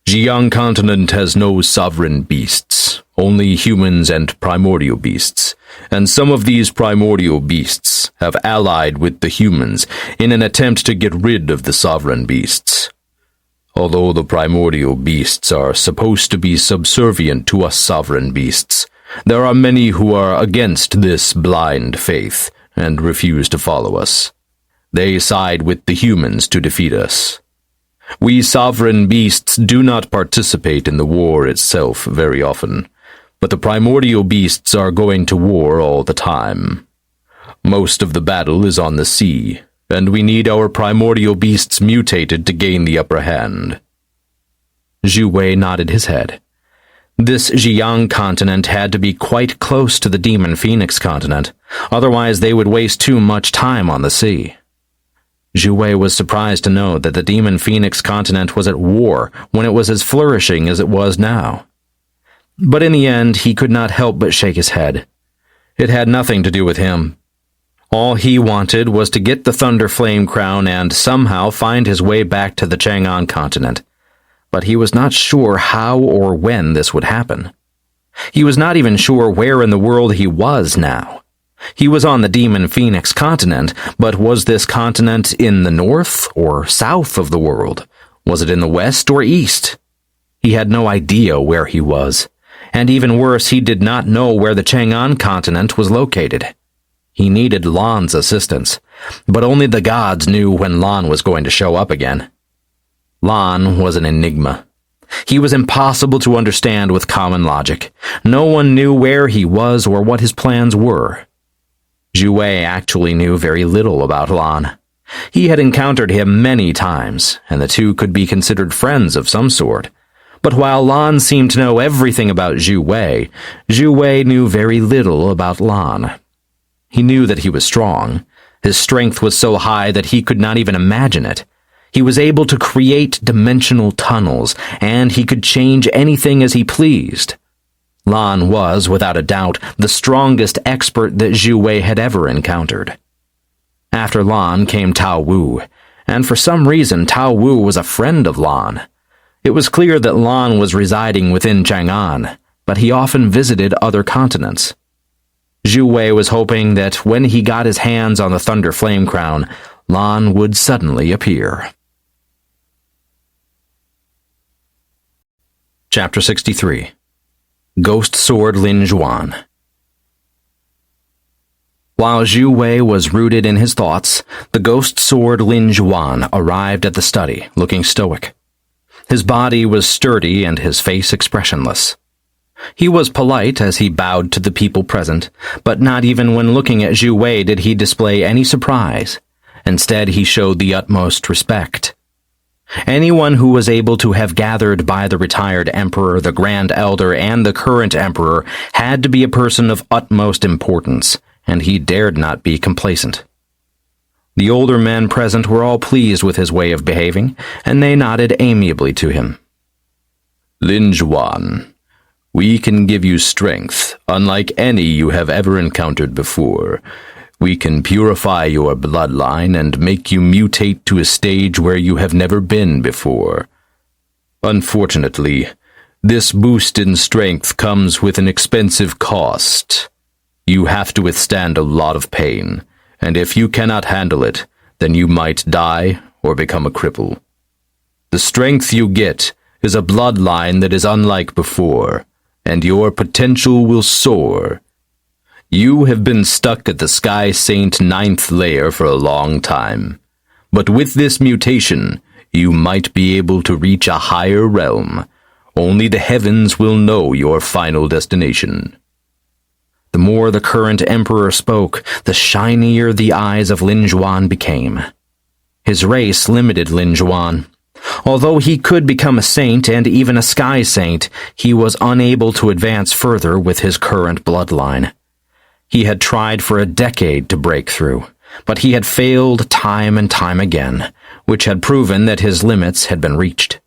Jiang continent has no sovereign beasts, only humans and primordial beasts, and some of these primordial beasts have allied with the humans in an attempt to get rid of the sovereign beasts. Although the primordial beasts are supposed to be subservient to us sovereign beasts, there are many who are against this blind faith and refuse to follow us. They side with the humans to defeat us. We sovereign beasts do not participate in the war itself very often, but the primordial beasts are going to war all the time. Most of the battle is on the sea, and we need our primordial beasts mutated to gain the upper hand. Xue Wei nodded his head. This Jiang continent had to be quite close to the Demon Phoenix continent, otherwise they would waste too much time on the sea. Xue Wei was surprised to know that the Demon Phoenix continent was at war when it was as flourishing as it was now. But in the end, he could not help but shake his head. It had nothing to do with him. All he wanted was to get the Thunder Flame Crown and somehow find his way back to the Chang'an continent. But he was not sure how or when this would happen. He was not even sure where in the world he was now. He was on the Demon Phoenix continent, but was this continent in the north or south of the world? Was it in the west or east? He had no idea where he was, and even worse, he did not know where the Chang'an continent was located. He needed Lan's assistance, but only the gods knew when Lan was going to show up again. Lan was an enigma. He was impossible to understand with common logic. No one knew where he was or what his plans were. Xue Wei actually knew very little about Lan. He had encountered him many times, and the two could be considered friends of some sort. But while Lan seemed to know everything about Xue Wei knew very little about Lan. He knew that he was strong. His strength was so high that he could not even imagine it. He was able to create dimensional tunnels, and he could change anything as he pleased. Lan was, without a doubt, the strongest expert that Xue Wei had ever encountered. After Lan came Tao Wu, and for some reason Tao Wu was a friend of Lan. It was clear that Lan was residing within Chang'an, but he often visited other continents. Xue Wei was hoping that when he got his hands on the Thunder Flame Crown, Lan would suddenly appear. Chapter 63. Ghost Sword Lin Juan. While Xue Wei was rooted in his thoughts, the ghost sword Lin Juan arrived at the study, looking stoic. His body was sturdy and his face expressionless. He was polite as he bowed to the people present, but not even when looking at Xue Wei did he display any surprise. Instead, he showed the utmost respect. Anyone who was able to have gathered by the retired emperor, the Grand Elder, and the current emperor had to be a person of utmost importance, and he dared not be complacent. The older men present were all pleased with his way of behaving, and they nodded amiably to him. Lin Juan, we can give you strength, unlike any you have ever encountered before. We can purify your bloodline and make you mutate to a stage where you have never been before. Unfortunately, this boost in strength comes with an expensive cost. You have to withstand a lot of pain, and if you cannot handle it, then you might die or become a cripple. The strength you get is a bloodline that is unlike before, and your potential will soar. You have been stuck at the Sky Saint 9th layer for a long time, but with this mutation, you might be able to reach a higher realm. Only the heavens will know your final destination. The more the current emperor spoke, the shinier the eyes of Lin Juan became. His race limited Lin Juan. Although he could become a saint and even a sky saint, he was unable to advance further with his current bloodline. He had tried for a decade to break through, but he had failed time and time again, which had proven that his limits had been reached.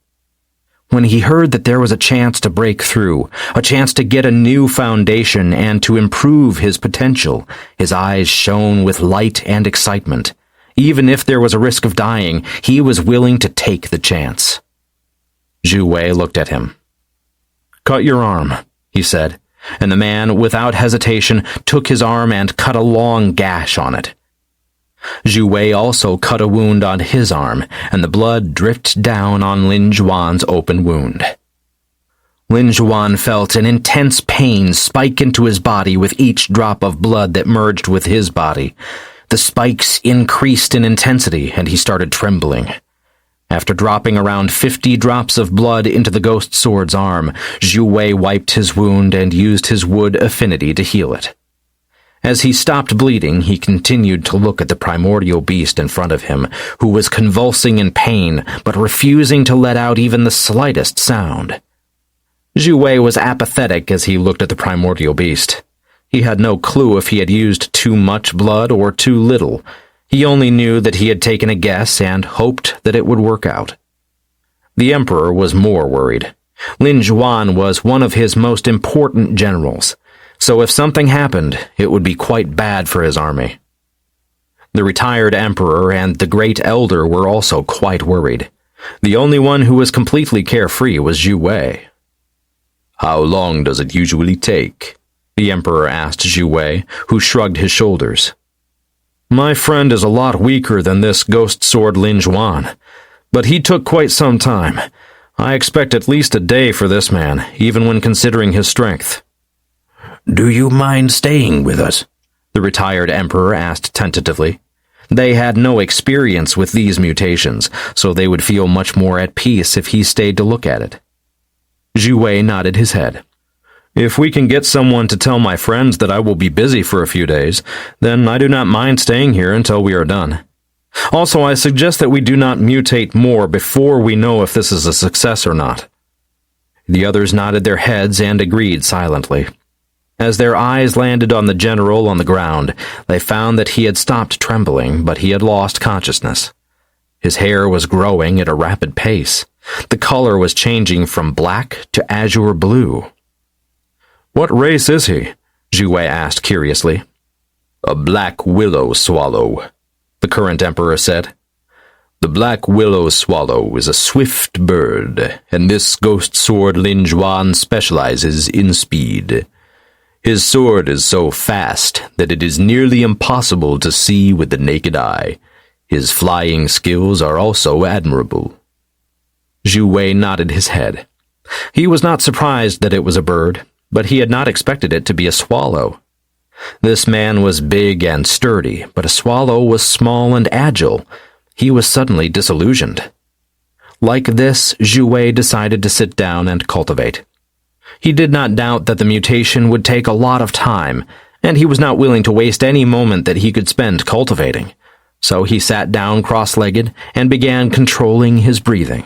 When he heard that there was a chance to break through, a chance to get a new foundation and to improve his potential, his eyes shone with light and excitement. Even if there was a risk of dying, he was willing to take the chance. Xue Wei looked at him. "Cut your arm," he said, and the man, without hesitation, took his arm and cut a long gash on it. Xue Wei also cut a wound on his arm, and the blood dripped down on Lin Juan's open wound. Lin Juan felt an intense pain spike into his body with each drop of blood that merged with his body. The spikes increased in intensity, and he started trembling. After dropping around 50 drops of blood into the ghost sword's arm, Xue Wei wiped his wound and used his wood affinity to heal it. As he stopped bleeding, he continued to look at the primordial beast in front of him, who was convulsing in pain, but refusing to let out even the slightest sound. Xue Wei was apathetic as he looked at the primordial beast. He had no clue if he had used too much blood or too little. He only knew that he had taken a guess and hoped that it would work out. The Emperor was more worried. Lin Juan was one of his most important generals, so if something happened, it would be quite bad for his army. The retired Emperor and the Great Elder were also quite worried. The only one who was completely carefree was Xue Wei. "How long does it usually take?" the Emperor asked Xue Wei, who shrugged his shoulders. "My friend is a lot weaker than this ghost sword Lin Juan, but he took quite some time. I expect at least a day for this man, even when considering his strength." "Do you mind staying with us?" the retired Emperor asked tentatively. They had no experience with these mutations, so they would feel much more at peace if he stayed to look at it. Xue Wei nodded his head. "If we can get someone to tell my friends that I will be busy for a few days, then I do not mind staying here until we are done. Also, I suggest that we do not mutate more before we know if this is a success or not." The others nodded their heads and agreed silently. As their eyes landed on the general on the ground, they found that he had stopped trembling, but he had lost consciousness. His hair was growing at a rapid pace. The color was changing from black to azure blue. "What race is he?" Xue Wei asked curiously. "A black willow swallow," the current emperor said. "The black willow swallow is a swift bird, and this ghost sword Lin Juan specializes in speed. His sword is so fast that it is nearly impossible to see with the naked eye. His flying skills are also admirable." Xue Wei nodded his head. He was not surprised that it was a bird, but he had not expected it to be a swallow. This man was big and sturdy, but a swallow was small and agile. He was suddenly disillusioned. Like this, Xue Wei decided to sit down and cultivate. He did not doubt that the mutation would take a lot of time, and he was not willing to waste any moment that he could spend cultivating. So he sat down cross-legged and began controlling his breathing.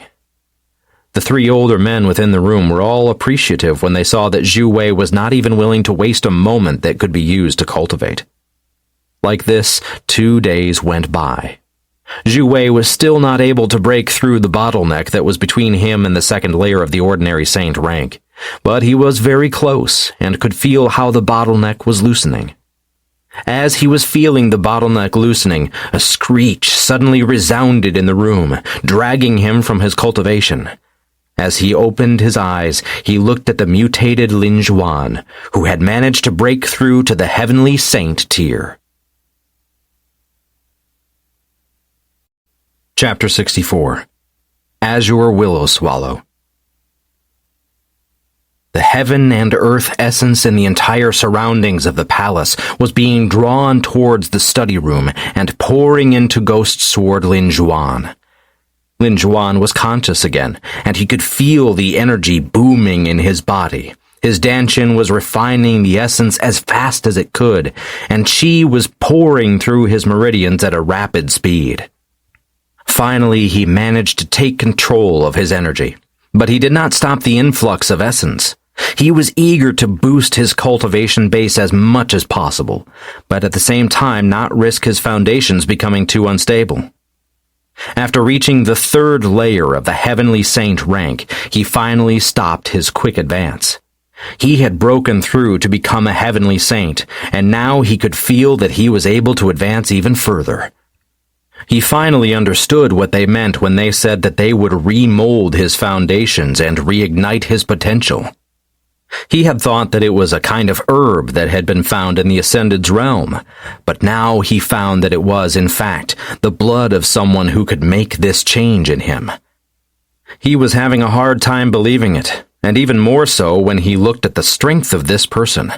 The three older men within the room were all appreciative when they saw that Xue Wei was not even willing to waste a moment that could be used to cultivate. Like this, 2 days went by. Xue Wei was still not able to break through the bottleneck that was between him and the second layer of the ordinary saint rank, but he was very close and could feel how the bottleneck was loosening. As he was feeling the bottleneck loosening, a screech suddenly resounded in the room, dragging him from his cultivation. As he opened his eyes, he looked at the mutated Lin Juan, who had managed to break through to the heavenly saint tier. Chapter 64. Azure Willow Swallow. The heaven and earth essence in the entire surroundings of the palace was being drawn towards the study room and pouring into Ghost Sword Lin Juan. Lin Juan was conscious again, and he could feel the energy booming in his body. His Danshin was refining the essence as fast as it could, and Qi was pouring through his meridians at a rapid speed. Finally, he managed to take control of his energy, but he did not stop the influx of essence. He was eager to boost his cultivation base as much as possible, but at the same time not risk his foundations becoming too unstable. After reaching the third layer of the Heavenly Saint rank, he finally stopped his quick advance. He had broken through to become a Heavenly Saint, and now he could feel that he was able to advance even further. He finally understood what they meant when they said that they would remold his foundations and reignite his potential. He had thought that it was a kind of herb that had been found in the Ascended's realm, but now he found that it was, in fact, the blood of someone who could make this change in him. He was having a hard time believing it, and even more so when he looked at the strength of this person.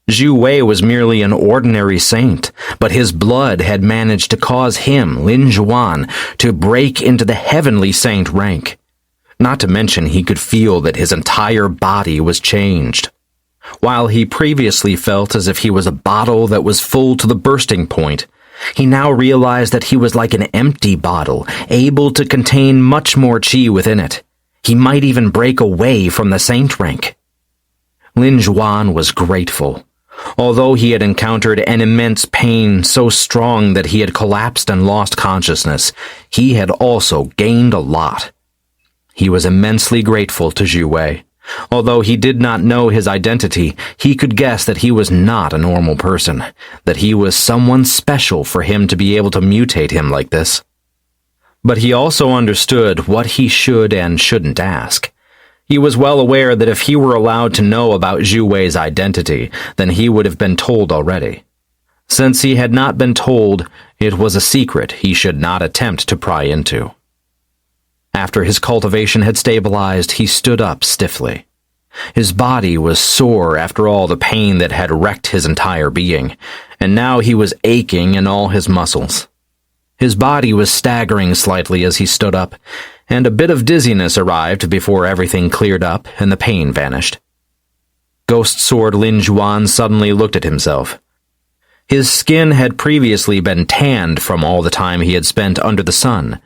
Xue Wei was merely an ordinary saint, but his blood had managed to cause him, Lin Zhuan, to break into the Heavenly Saint rank. Not to mention he could feel that his entire body was changed. While he previously felt as if he was a bottle that was full to the bursting point, he now realized that he was like an empty bottle, able to contain much more qi within it. He might even break away from the saint rank. Lin Zhuan was grateful. Although he had encountered an immense pain so strong that he had collapsed and lost consciousness, he had also gained a lot. He was immensely grateful to Xue Wei. Although he did not know his identity, he could guess that he was not a normal person, that he was someone special for him to be able to mutate him like this. But he also understood what he should and shouldn't ask. He was well aware that if he were allowed to know about Xue Wei's identity, then he would have been told already. Since he had not been told, it was a secret he should not attempt to pry into. After his cultivation had stabilized, he stood up stiffly. His body was sore after all the pain that had wrecked his entire being, and now he was aching in all his muscles. His body was staggering slightly as he stood up, and a bit of dizziness arrived before everything cleared up and the pain vanished. Ghost Sword Lin Zhuan suddenly looked at himself. His skin had previously been tanned from all the time he had spent under the sun,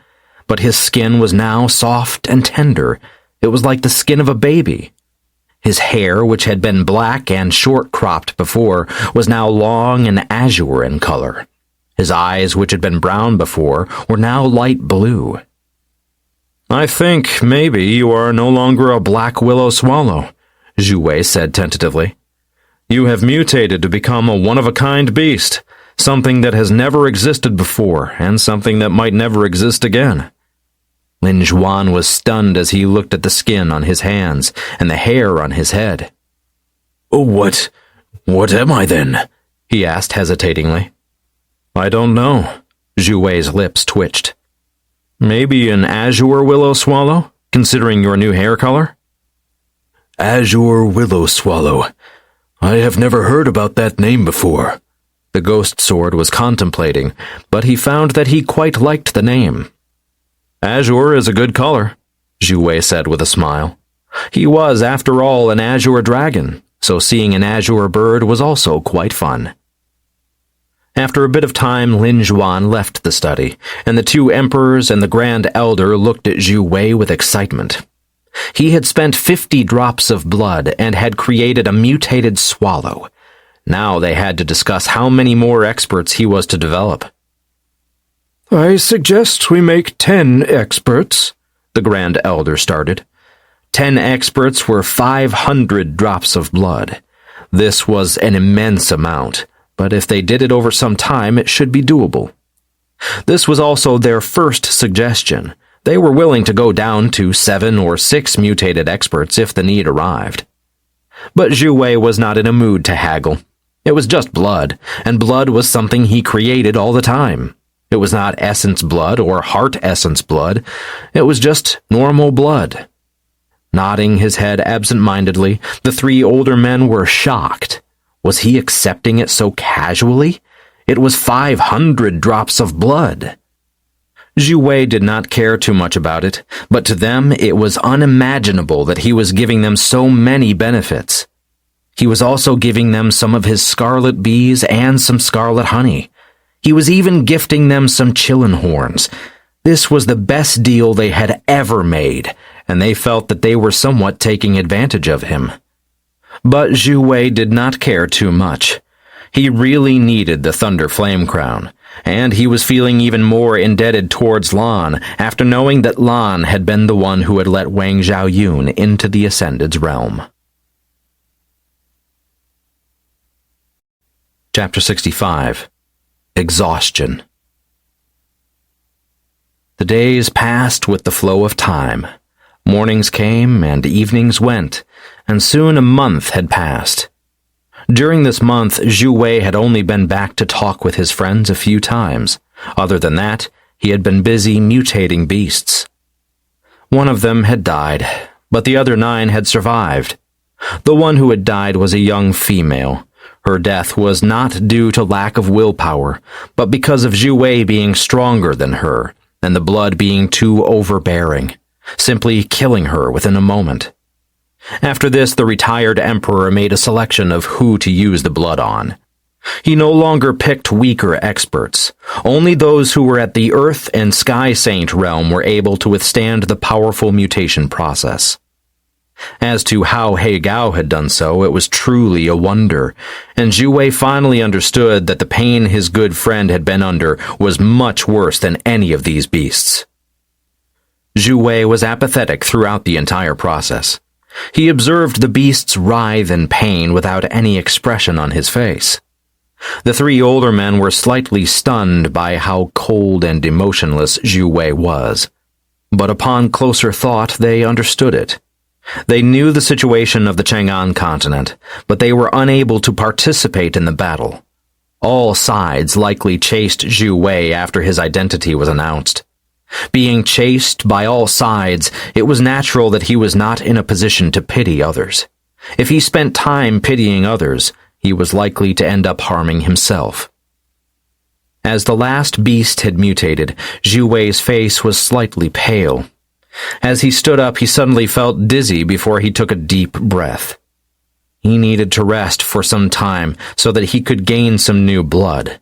but his skin was now soft and tender. It was like the skin of a baby. His hair, which had been black and short-cropped before, was now long and azure in color. His eyes, which had been brown before, were now light blue. "I think maybe you are no longer a black willow swallow," Xue Wei said tentatively. "You have mutated to become a one-of-a-kind beast, something that has never existed before, and something that might never exist again." Lin Zhuan was stunned as he looked at the skin on his hands and the hair on his head. What am I then?" he asked hesitatingly. "I don't know." Xue Wei's lips twitched. "Maybe an azure willow swallow, considering your new hair color?" Azure willow swallow. I have never heard about that name before. The ghost sword was contemplating, but he found that he quite liked the name. "Azure is a good color," Xue Wei said with a smile. He was, after all, an azure dragon, so seeing an azure bird was also quite fun. After a bit of time, Lin Zhuan left the study, and the two emperors and the Grand Elder looked at Xue Wei with excitement. He had spent 50 drops of blood and had created a mutated swallow. Now they had to discuss how many more experts he was to develop. "I suggest we make 10 experts," the Grand Elder started. 10 experts were 500 drops of blood. This was an immense amount, but if they did it over some time, it should be doable. This was also their first suggestion. They were willing to go down to 7 or 6 mutated experts if the need arrived. But Xue Wei was not in a mood to haggle. It was just blood, and blood was something he created all the time. It was not essence blood or heart essence blood. It was just normal blood. Nodding his head absent-mindedly, the 3 older men were shocked. Was he accepting it so casually? It was 500 drops of blood. Xue Wei did not care too much about it, but to them it was unimaginable that he was giving them so many benefits. He was also giving them some of his scarlet bees and some scarlet honey. He was even gifting them some chillin horns. This was the best deal they had ever made, and they felt that they were somewhat taking advantage of him. But Xue Wei did not care too much. He really needed the Thunder Flame Crown, and he was feeling even more indebted towards Lan after knowing that Lan had been the one who had let Wang Zhaoyun into the Ascended's realm. Chapter 65. Exhaustion. The days passed with the flow of time. Mornings came and evenings went, and soon a month had passed. During this month, Xue Wei had only been back to talk with his friends a few times. Other than that, he had been busy mutating beasts. One of them had died, but the other 9 had survived. The one who had died was a young female. Her death was not due to lack of willpower, but because of Xue Wei being stronger than her, and the blood being too overbearing, simply killing her within a moment. After this, the retired emperor made a selection of who to use the blood on. He no longer picked weaker experts. Only those who were at the Earth and Sky Saint realm were able to withstand the powerful mutation process. As to how He Gao had done so, it was truly a wonder, and Xue Wei finally understood that the pain his good friend had been under was much worse than any of these beasts. Xue Wei was apathetic throughout the entire process. He observed the beasts writhe in pain without any expression on his face. The 3 older men were slightly stunned by how cold and emotionless Xue Wei was. But upon closer thought, they understood it. They knew the situation of the Chang'an continent, but they were unable to participate in the battle. All sides likely chased Xue Wei after his identity was announced. Being chased by all sides, it was natural that he was not in a position to pity others. If he spent time pitying others, he was likely to end up harming himself. As the last beast had mutated, Xue Wei's face was slightly pale. As he stood up, he suddenly felt dizzy before he took a deep breath. He needed to rest for some time so that he could gain some new blood.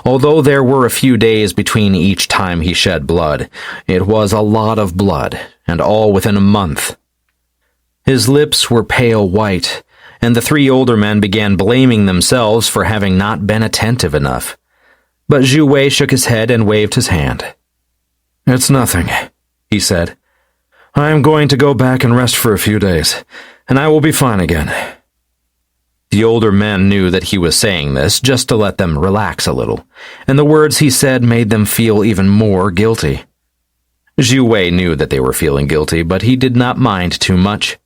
Although there were a few days between each time he shed blood, it was a lot of blood, and all within a month. His lips were pale white, and the 3 older men began blaming themselves for having not been attentive enough. But Xue Wei shook his head and waved his hand. "It's nothing," he said. "I am going to go back and rest for a few days, and I will be fine again." The older men knew that he was saying this just to let them relax a little, and the words he said made them feel even more guilty. Xue Wei knew that they were feeling guilty, but he did not mind too much.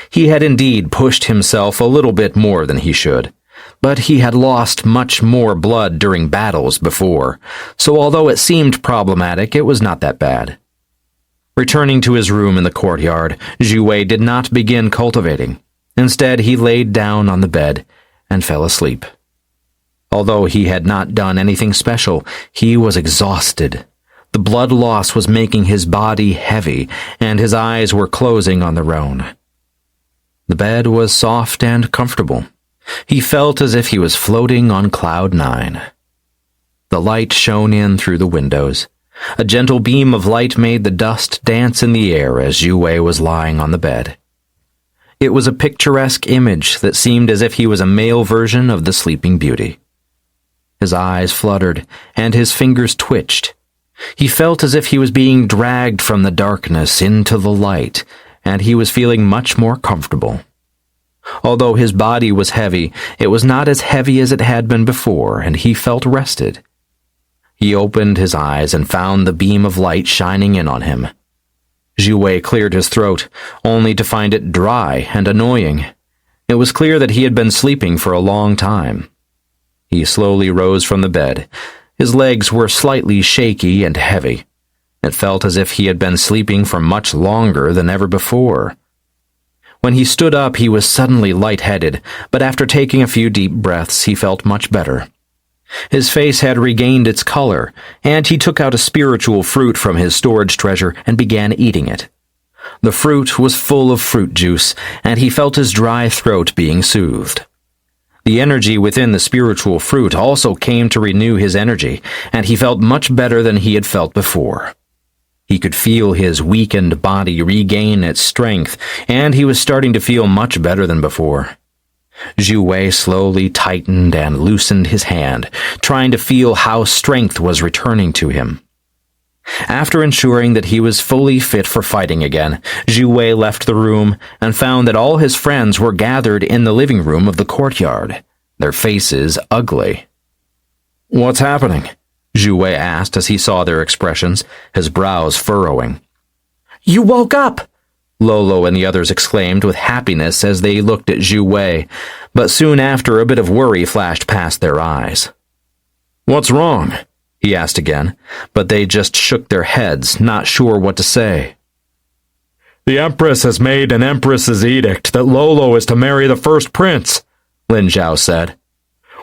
He had indeed pushed himself a little bit more than he should, but he had lost much more blood during battles before, so although it seemed problematic, it was not that bad. Returning to his room in the courtyard, Xue Wei did not begin cultivating. Instead, he laid down on the bed and fell asleep. Although he had not done anything special, he was exhausted. The blood loss was making his body heavy, and his eyes were closing on their own. The bed was soft and comfortable. He felt as if he was floating on cloud 9. The light shone in through the windows. A gentle beam of light made the dust dance in the air as Xue Wei was lying on the bed. It was a picturesque image that seemed as if he was a male version of the Sleeping Beauty. His eyes fluttered, and his fingers twitched. He felt as if he was being dragged from the darkness into the light, and he was feeling much more comfortable. Although his body was heavy, it was not as heavy as it had been before, and he felt rested. He opened his eyes and found the beam of light shining in on him. Xue Wei cleared his throat, only to find it dry and annoying. It was clear that he had been sleeping for a long time. He slowly rose from the bed. His legs were slightly shaky and heavy. It felt as if he had been sleeping for much longer than ever before. When he stood up, he was suddenly lightheaded, but after taking a few deep breaths, he felt much better. His face had regained its color, and he took out a spiritual fruit from his storage treasure and began eating it. The fruit was full of fruit juice, and he felt his dry throat being soothed. The energy within the spiritual fruit also came to renew his energy, and he felt much better than he had felt before. He could feel his weakened body regain its strength, and he was starting to feel much better than before. Xue Wei slowly tightened and loosened his hand, trying to feel how strength was returning to him. After ensuring that he was fully fit for fighting again, Xue Wei left the room and found that all his friends were gathered in the living room of the courtyard, their faces ugly. What's happening? Xue Wei asked as he saw their expressions, his brows furrowing. You woke up! Lolo and the others exclaimed with happiness as they looked at Xue Wei, but soon after a bit of worry flashed past their eyes. What's wrong? He asked again, but they just shook their heads, not sure what to say. The Empress has made an Empress's edict that Lolo is to marry the first prince, Lin Zhao said.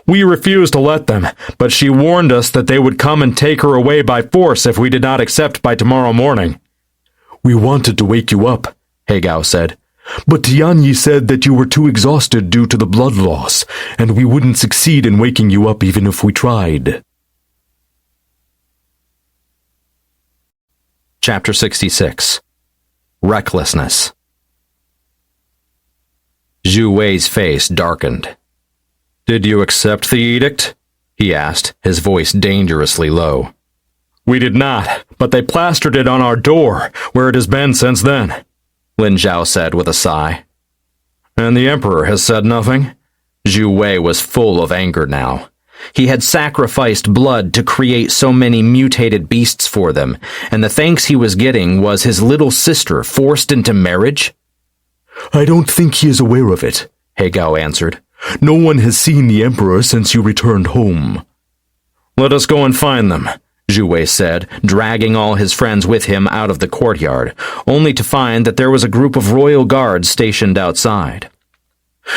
We refused to let them, but she warned us that they would come and take her away by force if we did not accept by tomorrow morning. We wanted to wake you up, He Gao said, but Tianyi said that you were too exhausted due to the blood loss, and we wouldn't succeed in waking you up even if we tried. Chapter 66. Recklessness. Xue Wei's face darkened. Did you accept the edict? He asked, his voice dangerously low. We did not, but they plastered it on our door, where it has been since then, Lin Zhao said with a sigh. And the Emperor has said nothing? Xue Wei was full of anger now. He had sacrificed blood to create so many mutated beasts for them, and the thanks he was getting was his little sister forced into marriage? I don't think he is aware of it, He Gao answered. No one has seen the Emperor since you returned home. Let us go and find them, Xue Wei said, dragging all his friends with him out of the courtyard, only to find that there was a group of royal guards stationed outside.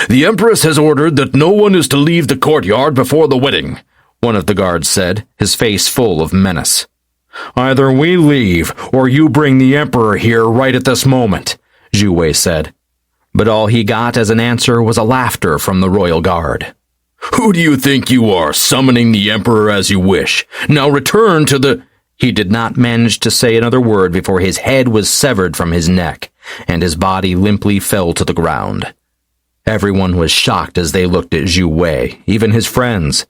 The Empress has ordered that no one is to leave the courtyard before the wedding, one of the guards said, his face full of menace. Either we leave, or you bring the Emperor here right at this moment, Xue Wei said. But all he got as an answer was a laughter from the royal guard. Who do you think you are, summoning the Emperor as you wish? Now return to the... He did not manage to say another word before his head was severed from his neck, and his body limply fell to the ground. Everyone was shocked as they looked at Xue Wei, even his friends.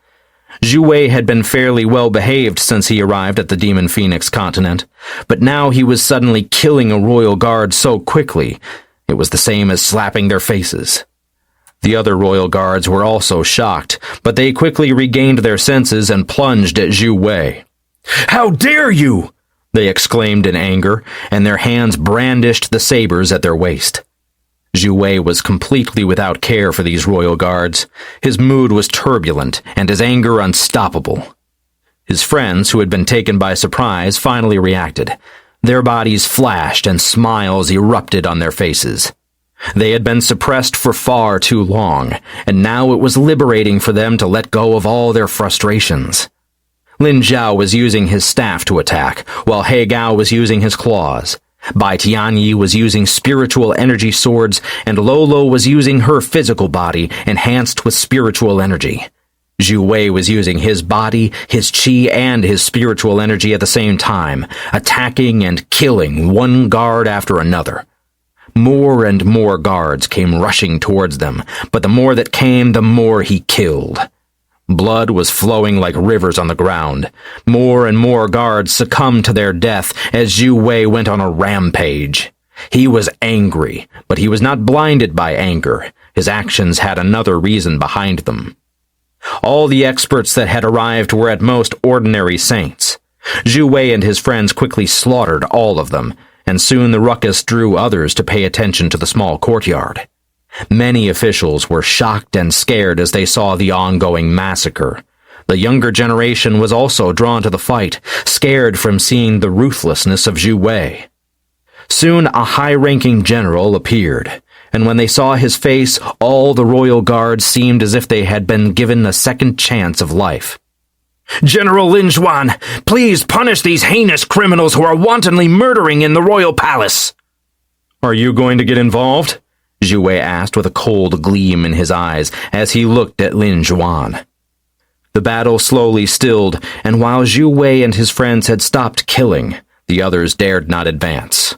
Xue Wei had been fairly well behaved since he arrived at the Demon Phoenix continent, but now he was suddenly killing a royal guard so quickly. It was the same as slapping their faces. The other royal guards were also shocked, but they quickly regained their senses and plunged at Xue Wei. How dare you! They exclaimed in anger, and their hands brandished the sabers at their waist. Xue Wei was completely without care for these royal guards. His mood was turbulent, and his anger unstoppable. His friends, who had been taken by surprise, finally reacted. Their bodies flashed and smiles erupted on their faces. They had been suppressed for far too long, and now it was liberating for them to let go of all their frustrations. Lin Zhao was using his staff to attack, while He Gao was using his claws. Bai Tianyi was using spiritual energy swords, and Lolo was using her physical body, enhanced with spiritual energy. Xue Wei was using his body, his chi, and his spiritual energy at the same time, attacking and killing one guard after another. More and more guards came rushing towards them, but the more that came, the more he killed. Blood was flowing like rivers on the ground. More and more guards succumbed to their death as Xue Wei went on a rampage. He was angry, but he was not blinded by anger. His actions had another reason behind them. All the experts that had arrived were at most ordinary saints. Xue Wei and his friends quickly slaughtered all of them, and soon the ruckus drew others to pay attention to the small courtyard. Many officials were shocked and scared as they saw the ongoing massacre. The younger generation was also drawn to the fight, scared from seeing the ruthlessness of Xue Wei. Soon a high-ranking general appeared, and when they saw his face, all the royal guards seemed as if they had been given a second chance of life. General Lin Zhuan, please punish these heinous criminals who are wantonly murdering in the royal palace. Are you going to get involved? Xue Wei asked with a cold gleam in his eyes as he looked at Lin Zhuan. The battle slowly stilled, and while Xue Wei and his friends had stopped killing, the others dared not advance.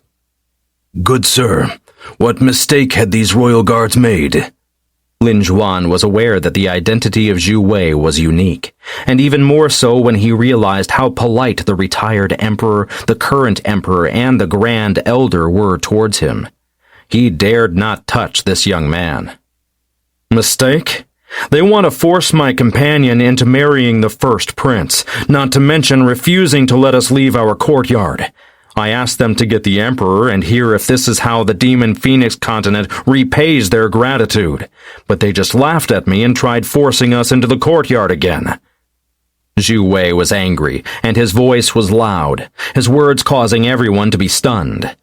Good sir, what mistake had these royal guards made? Lin Juan was aware that the identity of Xue Wei was unique, and even more so when he realized how polite the retired emperor, the current emperor, and the grand elder were towards him. He dared not touch this young man. Mistake? They want to force my companion into marrying the first prince, not to mention refusing to let us leave our courtyard. I asked them to get the emperor and hear if this is how the demon phoenix continent repays their gratitude, but they just laughed at me and tried forcing us into the courtyard again. Xue Wei was angry, and his voice was loud, his words causing everyone to be stunned.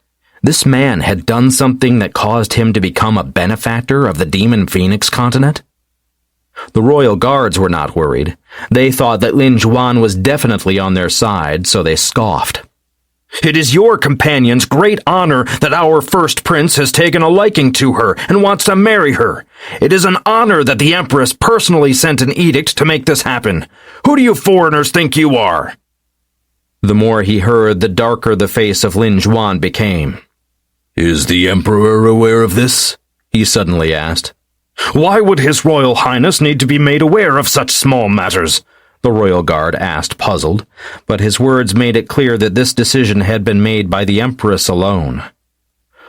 This man had done something that caused him to become a benefactor of the demon phoenix continent? The royal guards were not worried. They thought that Lin Juan was definitely on their side, so they scoffed. It is your companion's great honor that our first prince has taken a liking to her and wants to marry her. It is an honor that the empress personally sent an edict to make this happen. Who do you foreigners think you are? The more he heard, the darker the face of Lin Juan became. Is the emperor aware of this? He suddenly asked. Why would His Royal Highness need to be made aware of such small matters? The royal guard asked, puzzled, but his words made it clear that this decision had been made by the empress alone.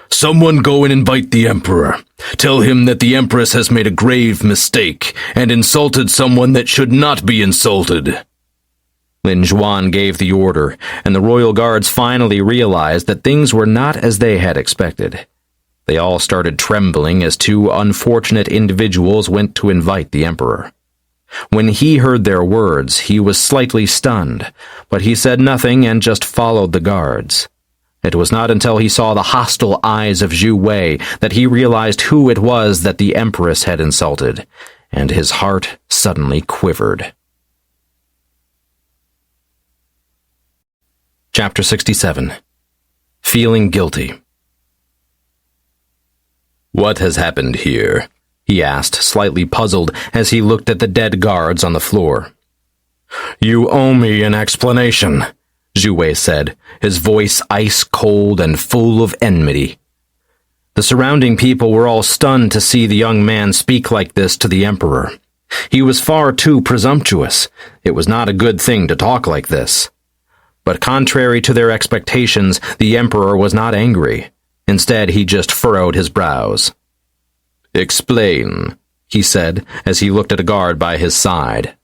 Someone go and invite the emperor. Tell him that the empress has made a grave mistake and insulted someone that should not be insulted. Lin Juan gave the order, and the royal guards finally realized that things were not as they had expected. They all started trembling as two unfortunate individuals went to invite the emperor. When he heard their words, he was slightly stunned, but he said nothing and just followed the guards. It was not until he saw the hostile eyes of Xue Wei that he realized who it was that the empress had insulted, and his heart suddenly quivered. Chapter 67. Feeling Guilty. What has happened here? He asked, slightly puzzled as he looked at the dead guards on the floor. You owe me an explanation, Xue Wei said, his voice ice-cold and full of enmity. The surrounding people were all stunned to see the young man speak like this to the emperor. He was far too presumptuous. It was not a good thing to talk like this. But contrary to their expectations, the emperor was not angry. Instead, he just furrowed his brows. Explain, he said, as he looked at a guard by his side.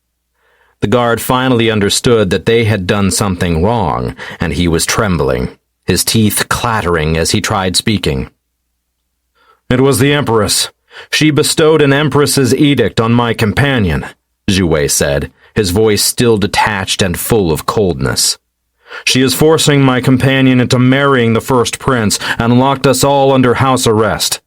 The guard finally understood that they had done something wrong, and he was trembling, his teeth clattering as he tried speaking. It was the empress. She bestowed an empress's edict on my companion, Xue Wei said, his voice still detached and full of coldness. She is forcing my companion into marrying the first prince and locked us all under house arrest.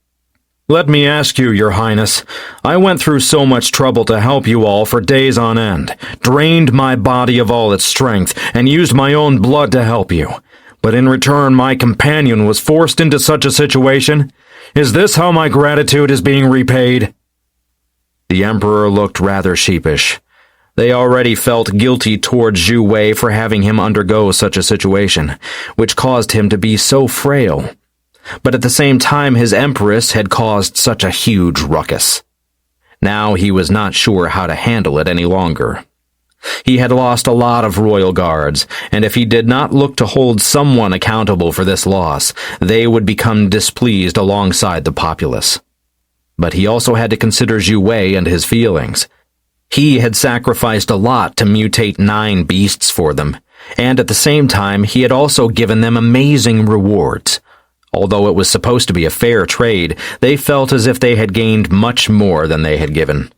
Let me ask you, Your Highness, I went through so much trouble to help you all for days on end, drained my body of all its strength, and used my own blood to help you. But in return, my companion was forced into such a situation? Is this how my gratitude is being repaid? The emperor looked rather sheepish. They already felt guilty towards Xue Wei for having him undergo such a situation, which caused him to be so frail. But at the same time, his empress had caused such a huge ruckus. Now he was not sure how to handle it any longer. He had lost a lot of royal guards, and if he did not look to hold someone accountable for this loss, they would become displeased alongside the populace. But he also had to consider Xue Wei and his feelings. He had sacrificed a lot to mutate 9 beasts for them, and at the same time he had also given them amazing rewards. Although it was supposed to be a fair trade, they felt as if they had gained much more than they had given.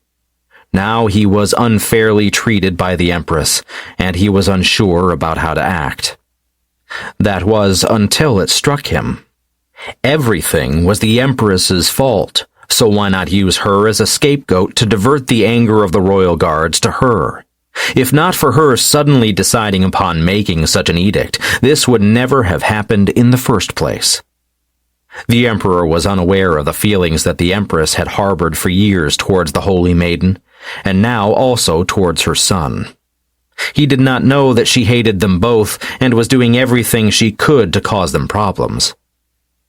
Now he was unfairly treated by the empress, and he was unsure about how to act. That was until it struck him. Everything was the empress's fault, so why not use her as a scapegoat to divert the anger of the royal guards to her? If not for her suddenly deciding upon making such an edict, this would never have happened in the first place. The emperor was unaware of the feelings that the empress had harbored for years towards the holy maiden, and now also towards her son. He did not know that she hated them both and was doing everything she could to cause them problems.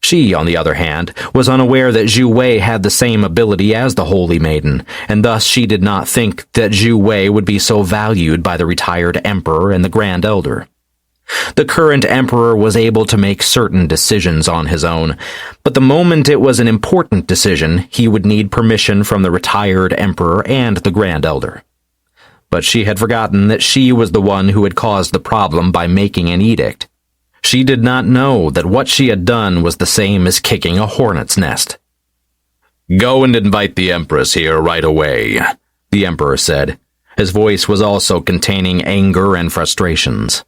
She, on the other hand, was unaware that Xue Wei had the same ability as the Holy Maiden, and thus she did not think that Xue Wei would be so valued by the retired Emperor and the Grand Elder. The current Emperor was able to make certain decisions on his own, but the moment it was an important decision, he would need permission from the retired Emperor and the Grand Elder. But she had forgotten that she was the one who had caused the problem by making an edict. She did not know that what she had done was the same as kicking a hornet's nest. "Go and invite the Empress here right away," the Emperor said. His voice was also containing anger and frustrations.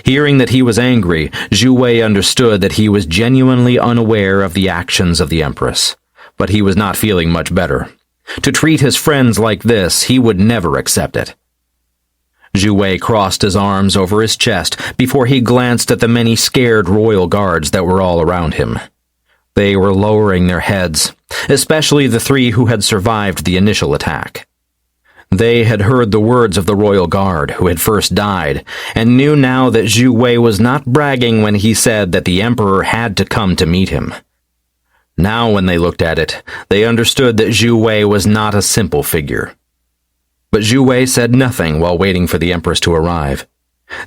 Hearing that he was angry, Xue Wei understood that he was genuinely unaware of the actions of the Empress, but he was not feeling much better. To treat his friends like this, he would never accept it. Xue Wei crossed his arms over his chest before he glanced at the many scared royal guards that were all around him. They were lowering their heads, especially the three who had survived the initial attack. They had heard the words of the royal guard who had first died, and knew now that Xue Wei was not bragging when he said that the Emperor had to come to meet him. Now when they looked at it, they understood that Xue Wei was not a simple figure. But Xue Wei said nothing while waiting for the Empress to arrive.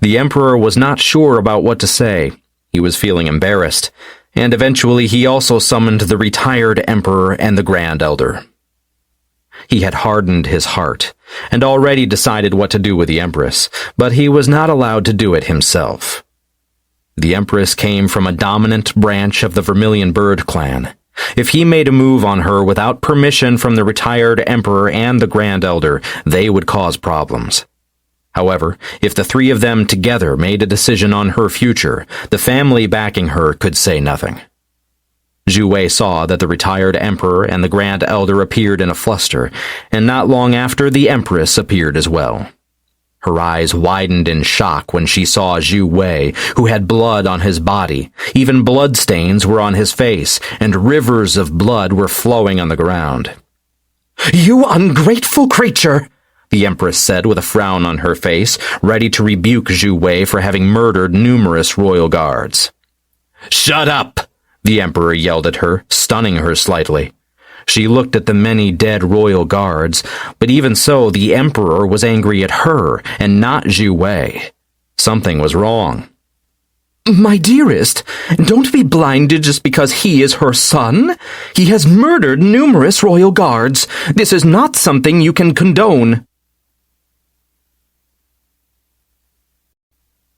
The Emperor was not sure about what to say. He was feeling embarrassed, and eventually he also summoned the retired Emperor and the Grand Elder. He had hardened his heart, and already decided what to do with the Empress, but he was not allowed to do it himself. The Empress came from a dominant branch of the Vermilion Bird clan. If he made a move on her without permission from the retired Emperor and the Grand Elder, they would cause problems. However, if the three of them together made a decision on her future, the family backing her could say nothing. Xue Wei saw that the retired Emperor and the Grand Elder appeared in a fluster, and not long after the Empress appeared as well. Her eyes widened in shock when she saw Xue Wei, who had blood on his body. Even bloodstains were on his face, and rivers of blood were flowing on the ground. "You ungrateful creature!" the Empress said with a frown on her face, ready to rebuke Xue Wei for having murdered numerous royal guards. "Shut up!" the Emperor yelled at her, stunning her slightly. She looked at the many dead royal guards, but even so, the Emperor was angry at her and not Xue Wei. Something was wrong. "My dearest, don't be blinded just because he is her son. He has murdered numerous royal guards. This is not something you can condone."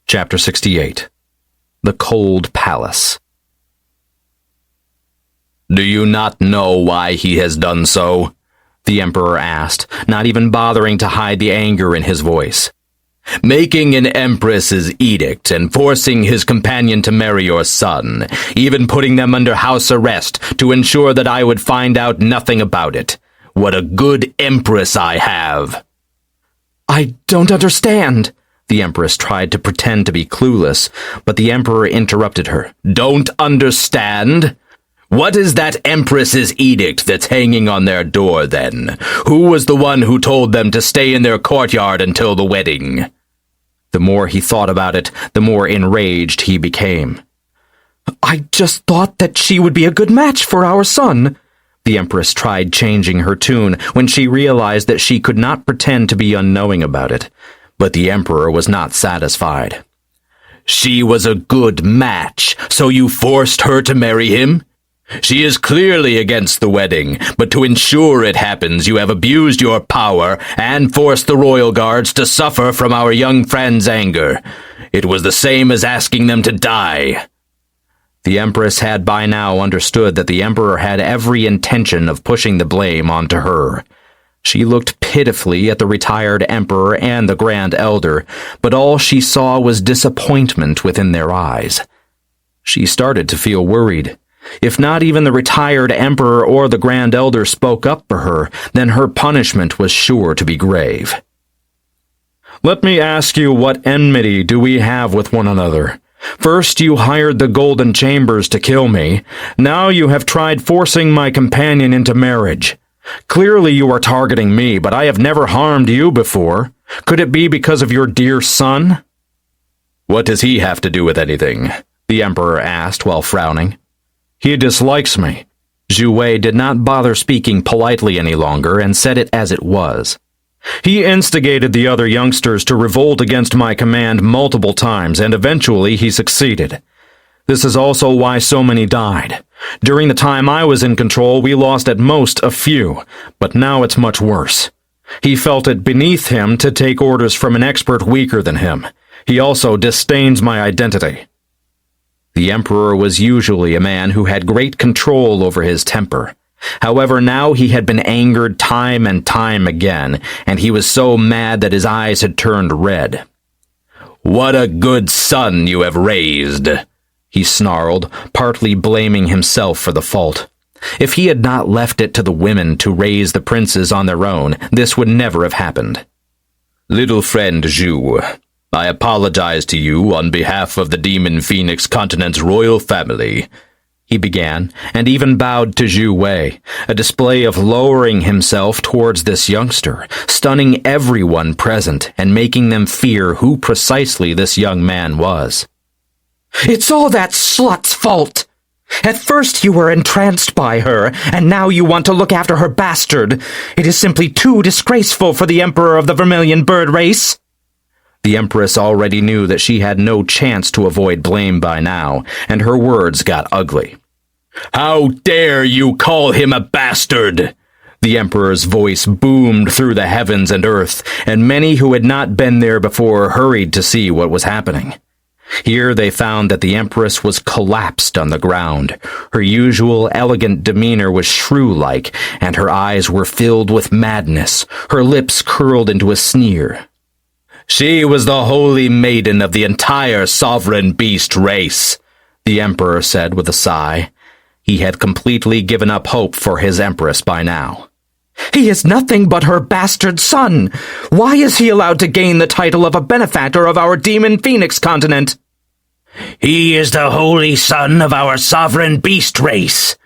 Chapter 68. The Cold Palace. "Do you not know why he has done so?" the Emperor asked, not even bothering to hide the anger in his voice. "Making an Empress's edict and forcing his companion to marry your son, even putting them under house arrest to ensure that I would find out nothing about it. What a good Empress I have!" "I don't understand." The Empress tried to pretend to be clueless, but the Emperor interrupted her. "Don't understand? What is that Empress's edict that's hanging on their door, then? Who was the one who told them to stay in their courtyard until the wedding?" The more he thought about it, the more enraged he became. "I just thought that she would be a good match for our son." The Empress tried changing her tune when she realized that she could not pretend to be unknowing about it. But the Emperor was not satisfied. "She was a good match, so you forced her to marry him? She is clearly against the wedding, but to ensure it happens, you have abused your power and forced the royal guards to suffer from our young friend's anger. It was the same as asking them to die." The Empress had by now understood that the Emperor had every intention of pushing the blame onto her. She looked pitifully at the retired Emperor and the Grand Elder, but all she saw was disappointment within their eyes. She started to feel worried. If not even the retired Emperor or the Grand Elder spoke up for her, then her punishment was sure to be grave. "Let me ask you, what enmity do we have with one another? First you hired the Golden Chambers to kill me. Now you have tried forcing my companion into marriage. Clearly you are targeting me, but I have never harmed you before. Could it be because of your dear son?" "What does he have to do with anything?" the Emperor asked while frowning. He dislikes me. Xue Wei did not bother speaking politely any longer and said it as it was. He instigated the other youngsters to revolt against my command multiple times, and eventually he succeeded. This is also why so many died. During the time I was in control, we lost at most a few, but now it's much worse. He felt it beneath him to take orders from an expert weaker than him. He also disdains my identity. The Emperor was usually a man who had great control over his temper. However, now he had been angered time and time again, and he was so mad that his eyes had turned red. "What a good son you have raised," he snarled, partly blaming himself for the fault. If he had not left it to the women to raise the princes on their own, this would never have happened. "Little friend Xue, I apologize to you on behalf of the Demon Phoenix Continent's royal family," he began, and even bowed to Xue Wei, a display of lowering himself towards this youngster, stunning everyone present and making them fear who precisely this young man was. "It's all that slut's fault! At first you were entranced by her, and now you want to look after her bastard. It is simply too disgraceful for the Emperor of the Vermilion Bird race." The Empress already knew that she had no chance to avoid blame by now, and her words got ugly. "How dare you call him a bastard?" The Emperor's voice boomed through the heavens and earth, and many who had not been there before hurried to see what was happening. Here they found that the Empress was collapsed on the ground. Her usual elegant demeanor was shrew-like, and her eyes were filled with madness, her lips curled into a sneer. "She was the holy maiden of the entire sovereign beast race," the Emperor said with a sigh. He had completely given up hope for his Empress by now. "He is nothing but her bastard son. Why is he allowed to gain the title of a benefactor of our Demon Phoenix continent?" "He is the holy son of our sovereign beast race."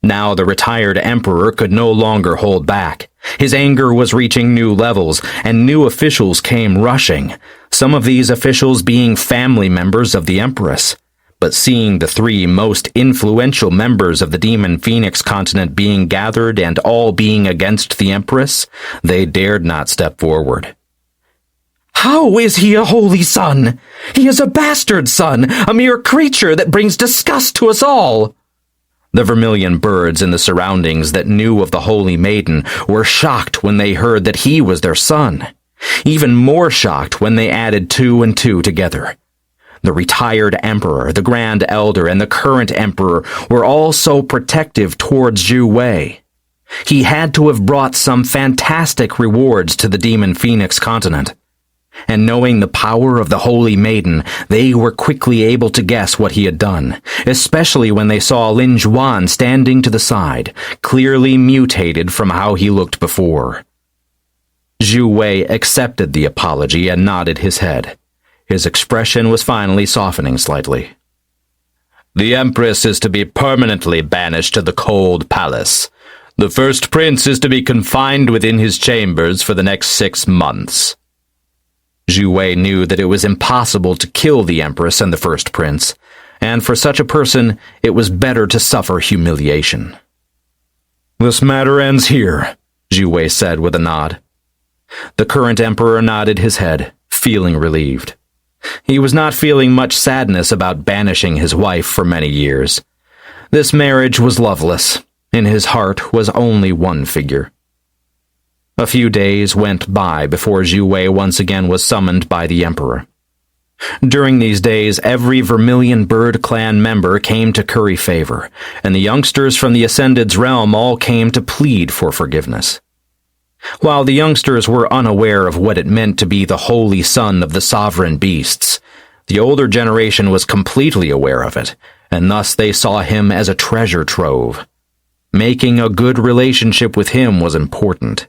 Now the retired Emperor could no longer hold back. His anger was reaching new levels, and new officials came rushing, some of these officials being family members of the Empress. But seeing the three most influential members of the Demon Phoenix continent being gathered and all being against the Empress, they dared not step forward. "How is he a holy son? He is a bastard son, a mere creature that brings disgust to us all." The vermilion birds in the surroundings that knew of the Holy Maiden were shocked when they heard that he was their son. Even more shocked when they added 2 and 2 together. The retired Emperor, the Grand Elder, and the current Emperor were all so protective towards Xue Wei. He had to have brought some fantastic rewards to the Demon Phoenix continent. And knowing the power of the Holy Maiden, they were quickly able to guess what he had done, especially when they saw Lin Juan standing to the side, clearly mutated from how he looked before. Xue Wei accepted the apology and nodded his head. His expression was finally softening slightly. "The Empress is to be permanently banished to the Cold Palace. The first prince is to be confined within his chambers for the next 6 months." Xue Wei knew that it was impossible to kill the Empress and the first prince, and for such a person it was better to suffer humiliation. "This matter ends here," Xue Wei said with a nod. The current Emperor nodded his head, feeling relieved. He was not feeling much sadness about banishing his wife for many years. This marriage was loveless. In his heart was only one figure. A few days went by before Xue Wei once again was summoned by the Emperor. During these days, every Vermilion Bird clan member came to curry favor, and the youngsters from the Ascended's realm all came to plead for forgiveness. While the youngsters were unaware of what it meant to be the holy son of the sovereign beasts, the older generation was completely aware of it, and thus they saw him as a treasure trove. Making a good relationship with him was important.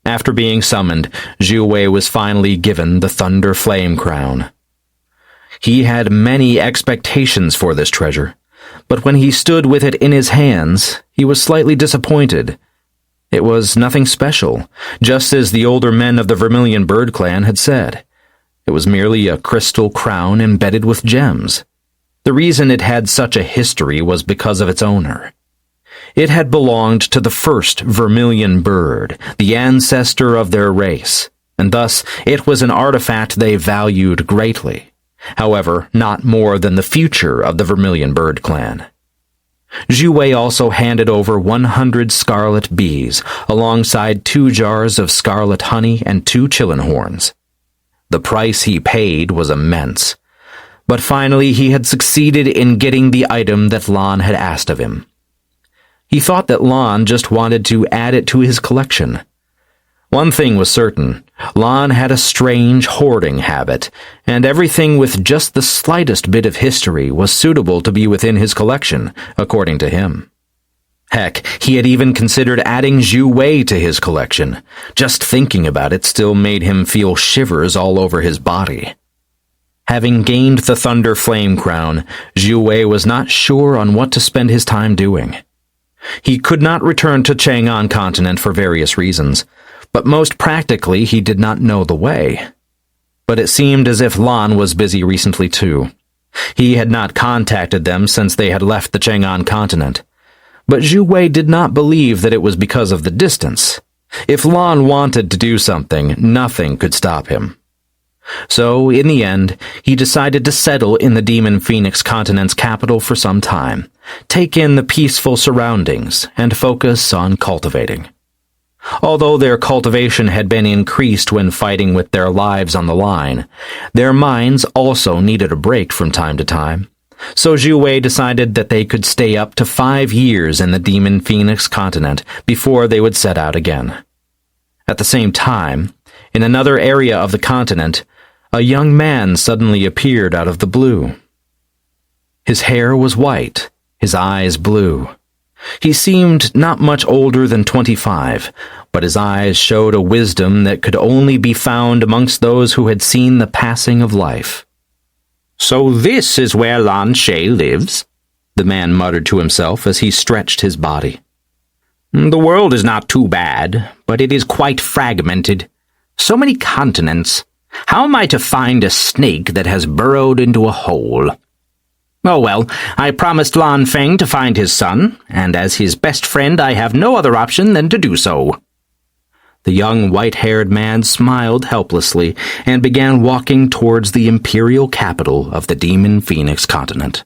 After being summoned, Xue Wei was finally given the Thunder Flame Crown. He had many expectations for this treasure, but when he stood with it in his hands, he was slightly disappointed. It was nothing special, just as the older men of the Vermilion Bird clan had said. It was merely a crystal crown embedded with gems. The reason it had such a history was because of its owner. It had belonged to the first vermilion bird, the ancestor of their race, and thus it was an artifact they valued greatly. However, not more than the future of the vermilion bird clan. Xue Wei also handed over 100 scarlet bees, alongside 2 jars of scarlet honey and 2 chillin horns. The price he paid was immense, but finally he had succeeded in getting the item that Lan had asked of him. He thought that Lan just wanted to add it to his collection. One thing was certain, Lan had a strange hoarding habit, and everything with just the slightest bit of history was suitable to be within his collection, according to him. Heck, he had even considered adding Xue Wei to his collection. Just thinking about it still made him feel shivers all over his body. Having gained the Thunder Flame Crown, Xue Wei was not sure on what to spend his time doing. He could not return to Chang'an Continent for various reasons, but most practically he did not know the way. But it seemed as if Lan was busy recently too. He had not contacted them since they had left the Chang'an Continent. But Xue Wei did not believe that it was because of the distance. If Lan wanted to do something, nothing could stop him. So, in the end, he decided to settle in the Demon Phoenix Continent's capital for some time, take in the peaceful surroundings, and focus on cultivating. Although their cultivation had been increased when fighting with their lives on the line, their minds also needed a break from time to time. So Xue Wei decided that they could stay up to 5 years in the Demon Phoenix Continent before they would set out again. At the same time, in another area of the continent, a young man suddenly appeared out of the blue. His hair was white, his eyes blue. He seemed not much older than 25, but his eyes showed a wisdom that could only be found amongst those who had seen the passing of life. "So this is where Lan Shui lives?" the man muttered to himself as he stretched his body. "The world is not too bad, but it is quite fragmented. So many continents. How am I to find a snake that has burrowed into a hole? Oh well, I promised Lan Feng to find his son, and as his best friend I have no other option than to do so." The young white-haired man smiled helplessly and began walking towards the imperial capital of the Demon Phoenix Continent.